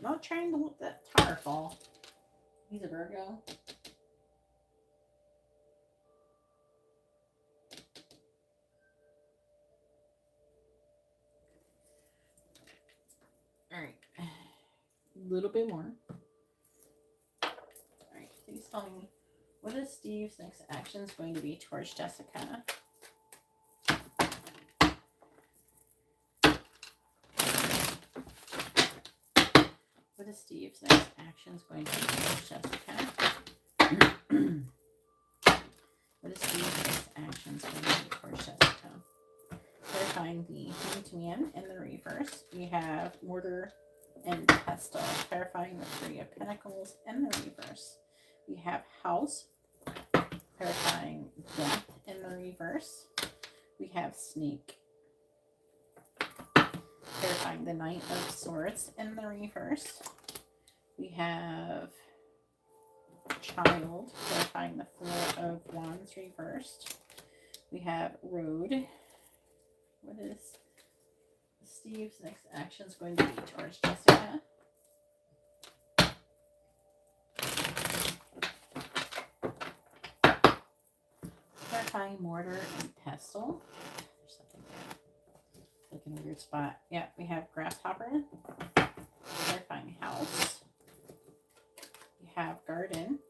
Not trying to let that tower fall. He's a Virgo. All right. A little bit more. All right. Please tell me, what is Steve's next actions going to be towards Jessica? What is Steve's next actions going to be towards Jessica? What is Steve's next actions going to be towards Jessica? Clarifying the Hanged Man in the reverse. We have Mortar and Pestle. Clarifying the Three of Pentacles in the reverse. We have House. Clarifying Death in the reverse. We have Snake. Clarifying the Knight of Swords in the reverse. We have Child. Clarifying the Four of Wands reversed. We have Road. What is Steve's next actions going to be towards Jessica? Clarifying Mortar and Pestle. There's something there. Like in a weird spot. Yeah, we have Grasshopper. Clarifying House. We have Garden.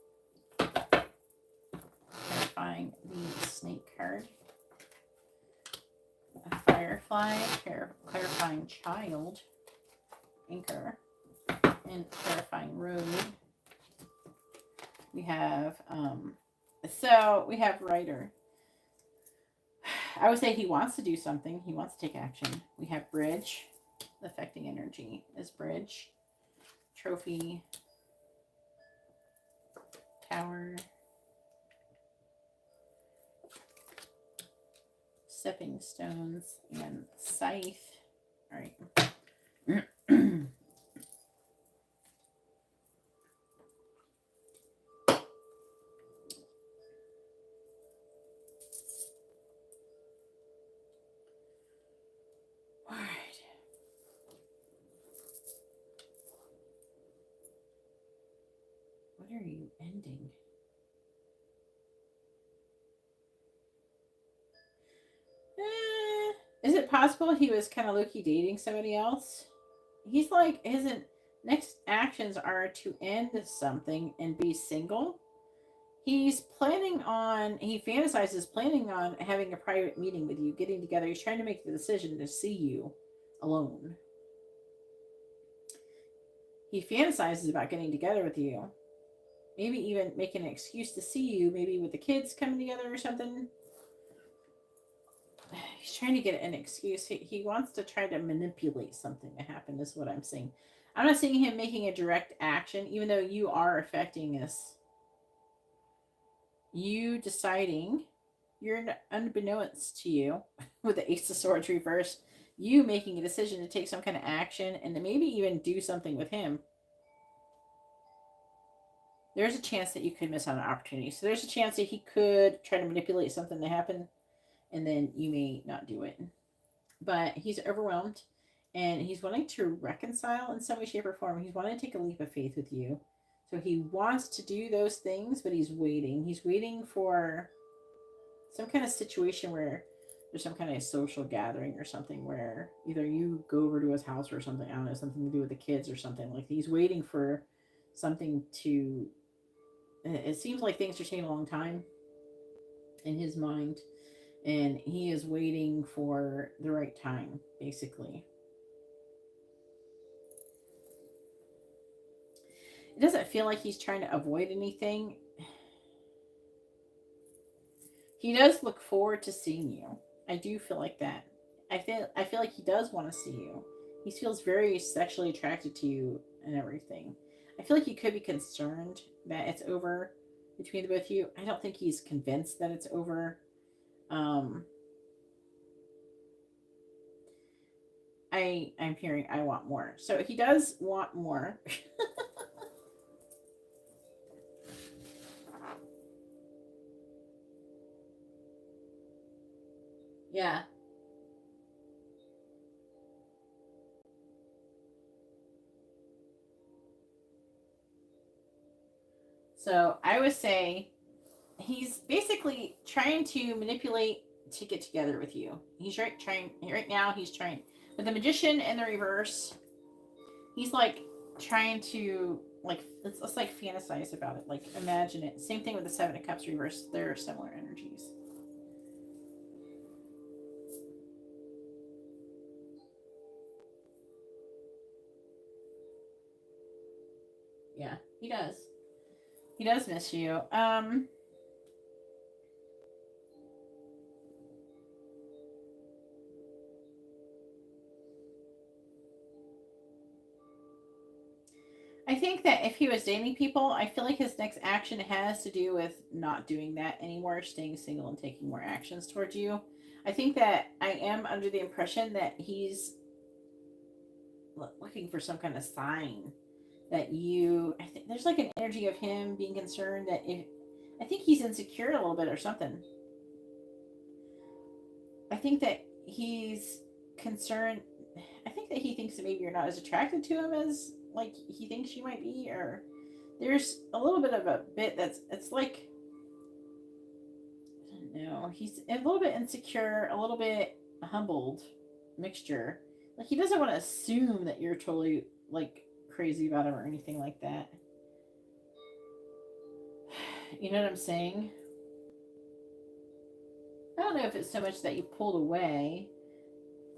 Clarifying the Snake card. A Firefly. Clarifying Child. Anchor. And clarifying Road. We have, so we have Writer. I would say he wants to do something. He wants to take action. We have Bridge. Affecting energy is Bridge. Trophy. Tower. Stepping Stones. And Scythe. All right. What are you ending? Is it possible he was kind of low-key dating somebody else? He's like, his next actions are to end something and be single. He fantasizes planning on having a private meeting with you, getting together. He's trying to make the decision to see you alone. He fantasizes about getting together with you. Maybe even making an excuse to see you, maybe with the kids coming together or something. He's trying to get an excuse. He wants to try to manipulate something to happen, is what I'm saying. I'm not seeing him making a direct action, even though you are affecting this. You deciding, you're unbeknownst to you, with the Ace of Swords reversed, you making a decision to take some kind of action and to maybe even do something with him. There's a chance that you could miss out on an opportunity. So there's a chance that he could try to manipulate something to happen, and then you may not do it. But he's overwhelmed, and he's wanting to reconcile in some way, shape, or form. He's wanting to take a leap of faith with you. So he wants to do those things, but he's waiting. He's waiting for some kind of situation where there's some kind of social gathering or something where either you go over to his house or something. I don't know, something to do with the kids or something. Like, he's waiting for something to... It seems like things are taking a long time in his mind, and he is waiting for the right time, basically. It doesn't feel like he's trying to avoid anything. He does look forward to seeing you. I do feel like that. I feel like he does want to see you. He feels very sexually attracted to you and everything. I feel like he could be concerned that it's over between the both of you. I don't think he's convinced that it's over. I'm hearing I want more. So he does want more. Yeah. So I would say he's basically trying to manipulate to get together with you. He's right now. He's trying with the Magician in the reverse. He's like trying to let's like fantasize about it. Like, imagine it. Same thing with the Seven of Cups reverse. They're similar energies. Yeah, he does. He does miss you. I think that if he was dating people, I feel like his next action has to do with not doing that anymore, staying single and taking more actions towards you. I think that I am under the impression that he's looking for some kind of sign that you... I think there's like an energy of him being concerned that if... I think he's insecure a little bit or something. I think that he's concerned. I think that he thinks that maybe you're not as attracted to him as like he thinks you might be, or there's a little bit of a bit that's... it's like, I don't know, he's a little bit insecure, a little bit humbled mixture. Like, he doesn't want to assume that you're totally like crazy about him or anything like that. You know what I'm saying? I don't know if it's so much that you pulled away.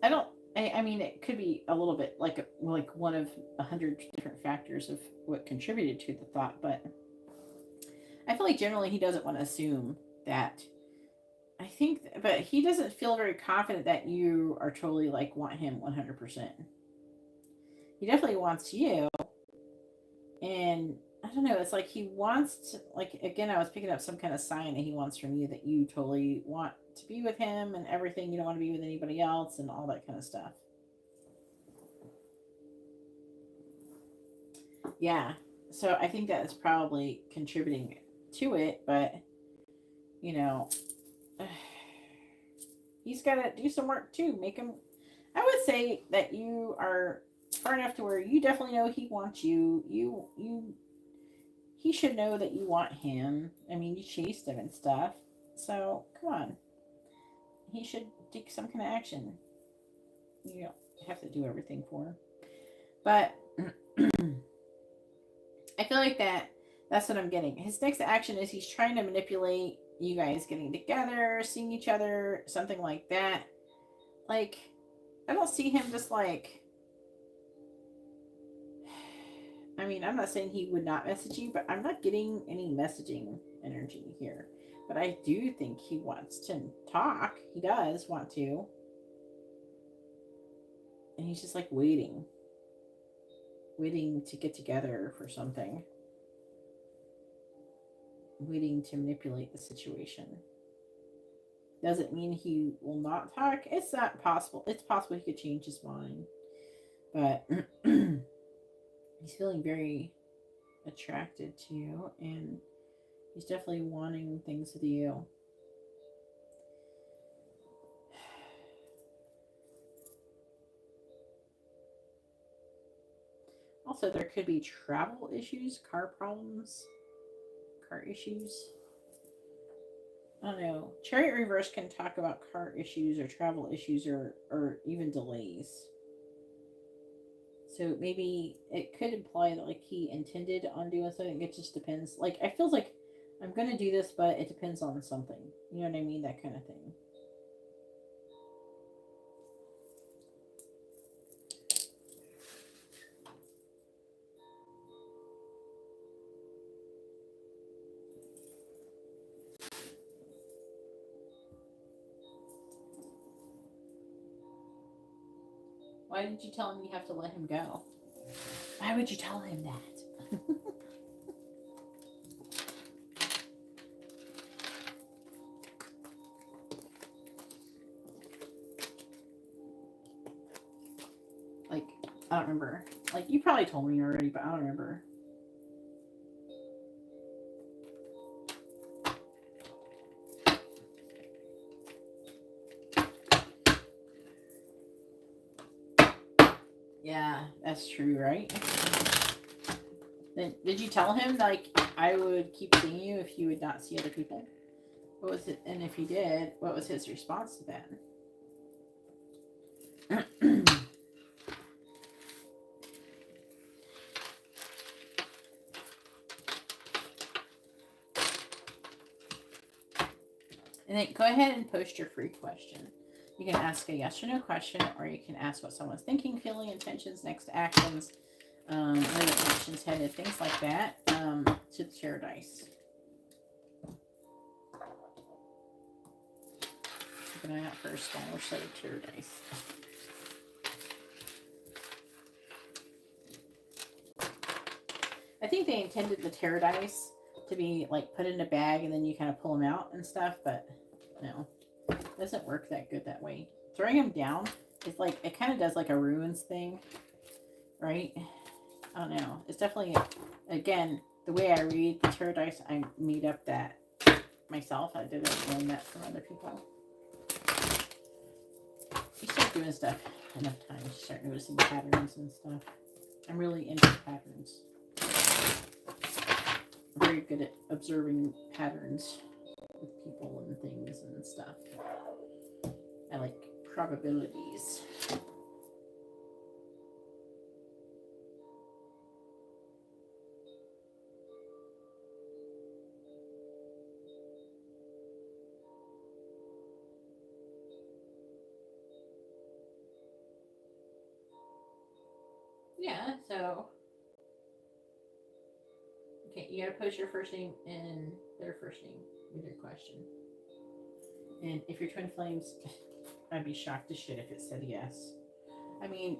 I mean, it could be a little bit like one of 100 different factors of what contributed to the thought, but I feel like generally he doesn't want to assume that. I think, but he doesn't feel very confident that you are totally like want him 100%. He definitely wants you, and I don't know. It's like he wants to, like, again, I was picking up some kind of sign that he wants from you, that you totally want to be with him and everything. You don't want to be with anybody else and all that kind of stuff. Yeah. So I think that is probably contributing to it, but you know, he's got to do some work too. Make him... I would say that you are far enough to where you definitely know he wants you. he should know that you want him. I mean, you chased him and stuff. So, come on. He should take some kind of action. You don't have to do everything for him. But I feel like that's what I'm getting. His next action is he's trying to manipulate you guys getting together, seeing each other, something like that. Like, I don't see him just like, I mean, I'm not saying he would not message you, but I'm not getting any messaging energy here. But I do think he wants to talk. He does want to. And he's just like waiting to get together for something. Waiting to manipulate the situation. Doesn't mean he will not talk. It's not possible. It's possible he could change his mind. But he's feeling very attracted to you, and he's definitely wanting things with you. Also, there could be travel issues, car problems, car issues. I don't know. Chariot reverse can talk about car issues or travel issues or even delays. So maybe it could imply that like he intended on doing something. It just depends. Like I feel like I'm gonna do this, but it depends on something. You know what I mean? That kind of thing. Why did you tell him you have to let him go? Why would you tell him that? Like, I don't remember. Like, you probably told me already, but I don't remember. Yeah, that's true, right? Then did you tell him like I would keep seeing you if you would not see other people? What was it? And if he did, what was his response to that? And then go ahead and post your free question. You can ask a yes or no question, or you can ask what someone's thinking, feeling, intentions, next actions, where the action's headed, things like that, to the tarot dice. Keep an eye out for a smaller set of tarot dice. I think they intended the tarot dice to be like put in a bag and then you kind of pull them out and stuff, but no. It doesn't work that good that way. Throwing them down is like, it kind of does like a ruins thing, right? I don't know. It's definitely, again, the way I read the tarot dice, I made up that myself. I didn't learn that from other people. You start doing stuff enough times, you start noticing patterns and stuff. I'm really into patterns. I'm very good at observing patterns with people and things and stuff. I like probabilities. Yeah, so okay, you gotta post your first name and their first name with your question. And if you're twin flames, I'd be shocked to shit if it said yes. I mean,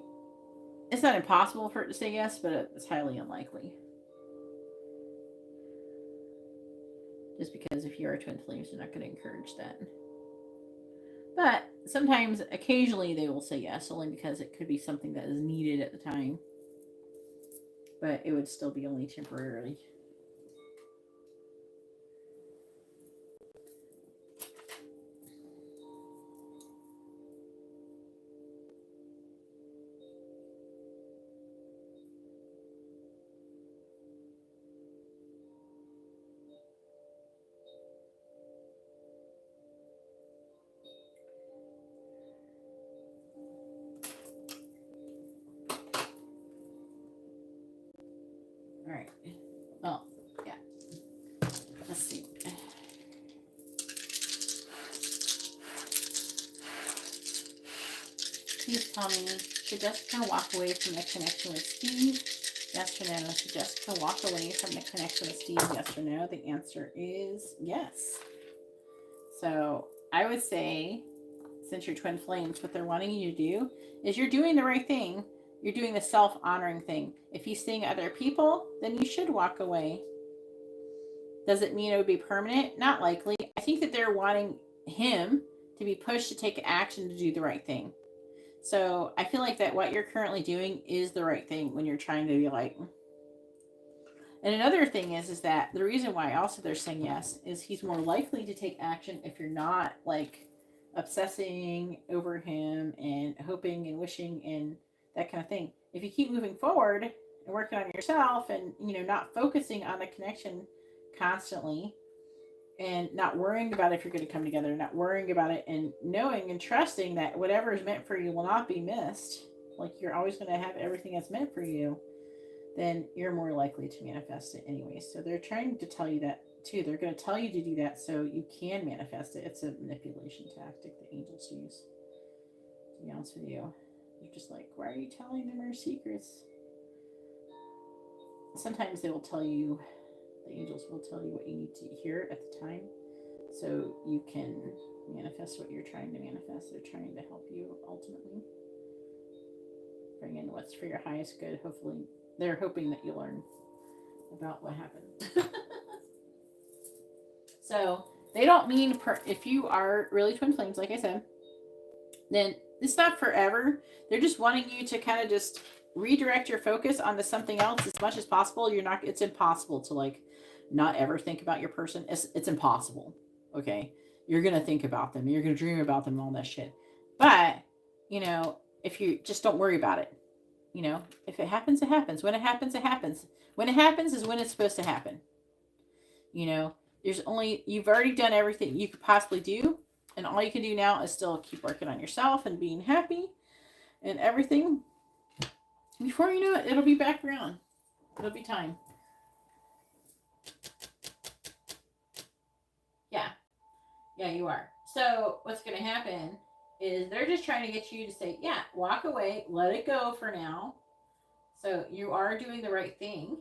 it's not impossible for it to say yes, but it's highly unlikely. Just because if you are twin flames, you're not going to encourage that. But sometimes, occasionally, they will say yes, only because it could be something that is needed at the time. But it would still be only temporarily. All right. Well, yeah. Let's see. Please tell me, should Jessica walk away from the connection with Steve? Yes or no? Should Jessica walk away from the connection with Steve? Yes or no? The answer is yes. So I would say, since you're twin flames, what they're wanting you to do is you're doing the right thing. You're doing the self-honoring thing. If he's seeing other people, then you should walk away. Does it mean it would be permanent? Not likely. I think that they're wanting him to be pushed to take action to do the right thing. So I feel like that what you're currently doing is the right thing when you're trying to be like. And another thing is that the reason why also they're saying yes is he's more likely to take action if you're not like obsessing over him and hoping and wishing and that kind of thing. If you keep moving forward and working on yourself and, you know, not focusing on the connection constantly and not worrying about if you're going to come together, not worrying about it, and knowing and trusting that whatever is meant for you will not be missed, like you're always going to have everything that's meant for you, then you're more likely to manifest it anyway. So they're trying to tell you that too. They're going to tell you to do that so you can manifest it. It's a manipulation tactic that angels use. To be honest with you, you're just like, why are you telling them our secrets? Sometimes they will tell you, the angels will tell you what you need to hear at the time so you can manifest what you're trying to manifest. They're trying to help you ultimately bring in what's for your highest good. Hopefully, they're hoping that you learn about what happened. So they don't mean if you are really twin flames, like I said, then it's not forever. They're just wanting you to kind of just redirect your focus onto something else as much as possible. It's impossible to like not ever think about your person. It's impossible. Okay. You're going to think about them. You're going to dream about them and all that shit. But, you know, if you just don't worry about it, you know, if it happens, it happens. When it happens, it happens. When it happens is when it's supposed to happen. You know, you've already done everything you could possibly do. And all you can do now is still keep working on yourself and being happy and everything. Before you know it, it'll be back around. It'll be time. Yeah. Yeah, you are. So what's going to happen is they're just trying to get you to say, yeah, walk away, let it go for now. So you are doing the right thing.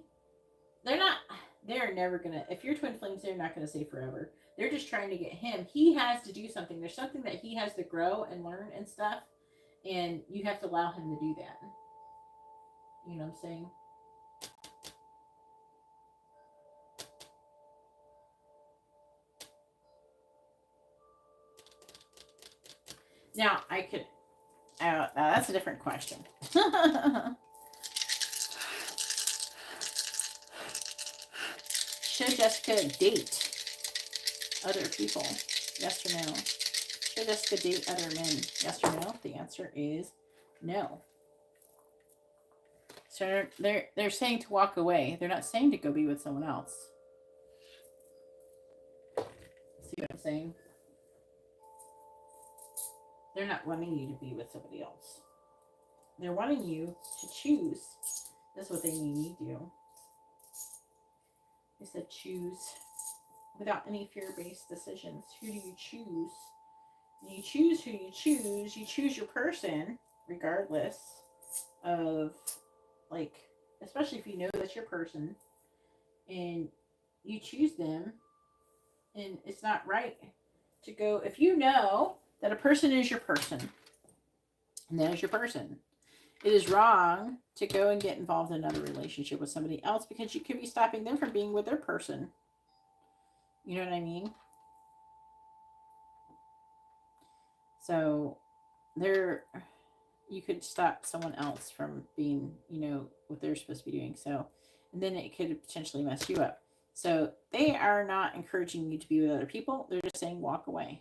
They're never going to, if you're twin flames, they're not going to say forever. They're just trying to get him. He has to do something. There's something that he has to grow and learn and stuff. And you have to allow him to do that. You know what I'm saying? Now, I could, that's a different question. Should Jessica date other people? Yes or no? Should Jessica date other men? Yes or no? The answer is no. So they're saying to walk away. They're not saying to go be with someone else. See what I'm saying? They're not wanting you to be with somebody else. They're wanting you to choose. That's what they need you do. They said choose without any fear-based decisions. Who do you choose? When you choose who you choose your person, regardless of, like, especially if you know that's your person, and you choose them, and it's not right to go, if you know that a person is your person, and that is your person, it is wrong to go and get involved in another relationship with somebody else because you could be stopping them from being with their person. You know what I mean? So you could stop someone else from being, you know, what they're supposed to be doing. So, and then it could potentially mess you up. So they are not encouraging you to be with other people. They're just saying walk away.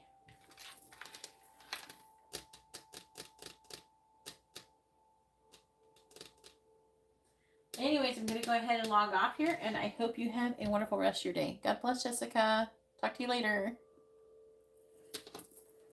Anyways, I'm going to go ahead and log off here, and I hope you have a wonderful rest of your day. God bless, Jessica. Talk to you later.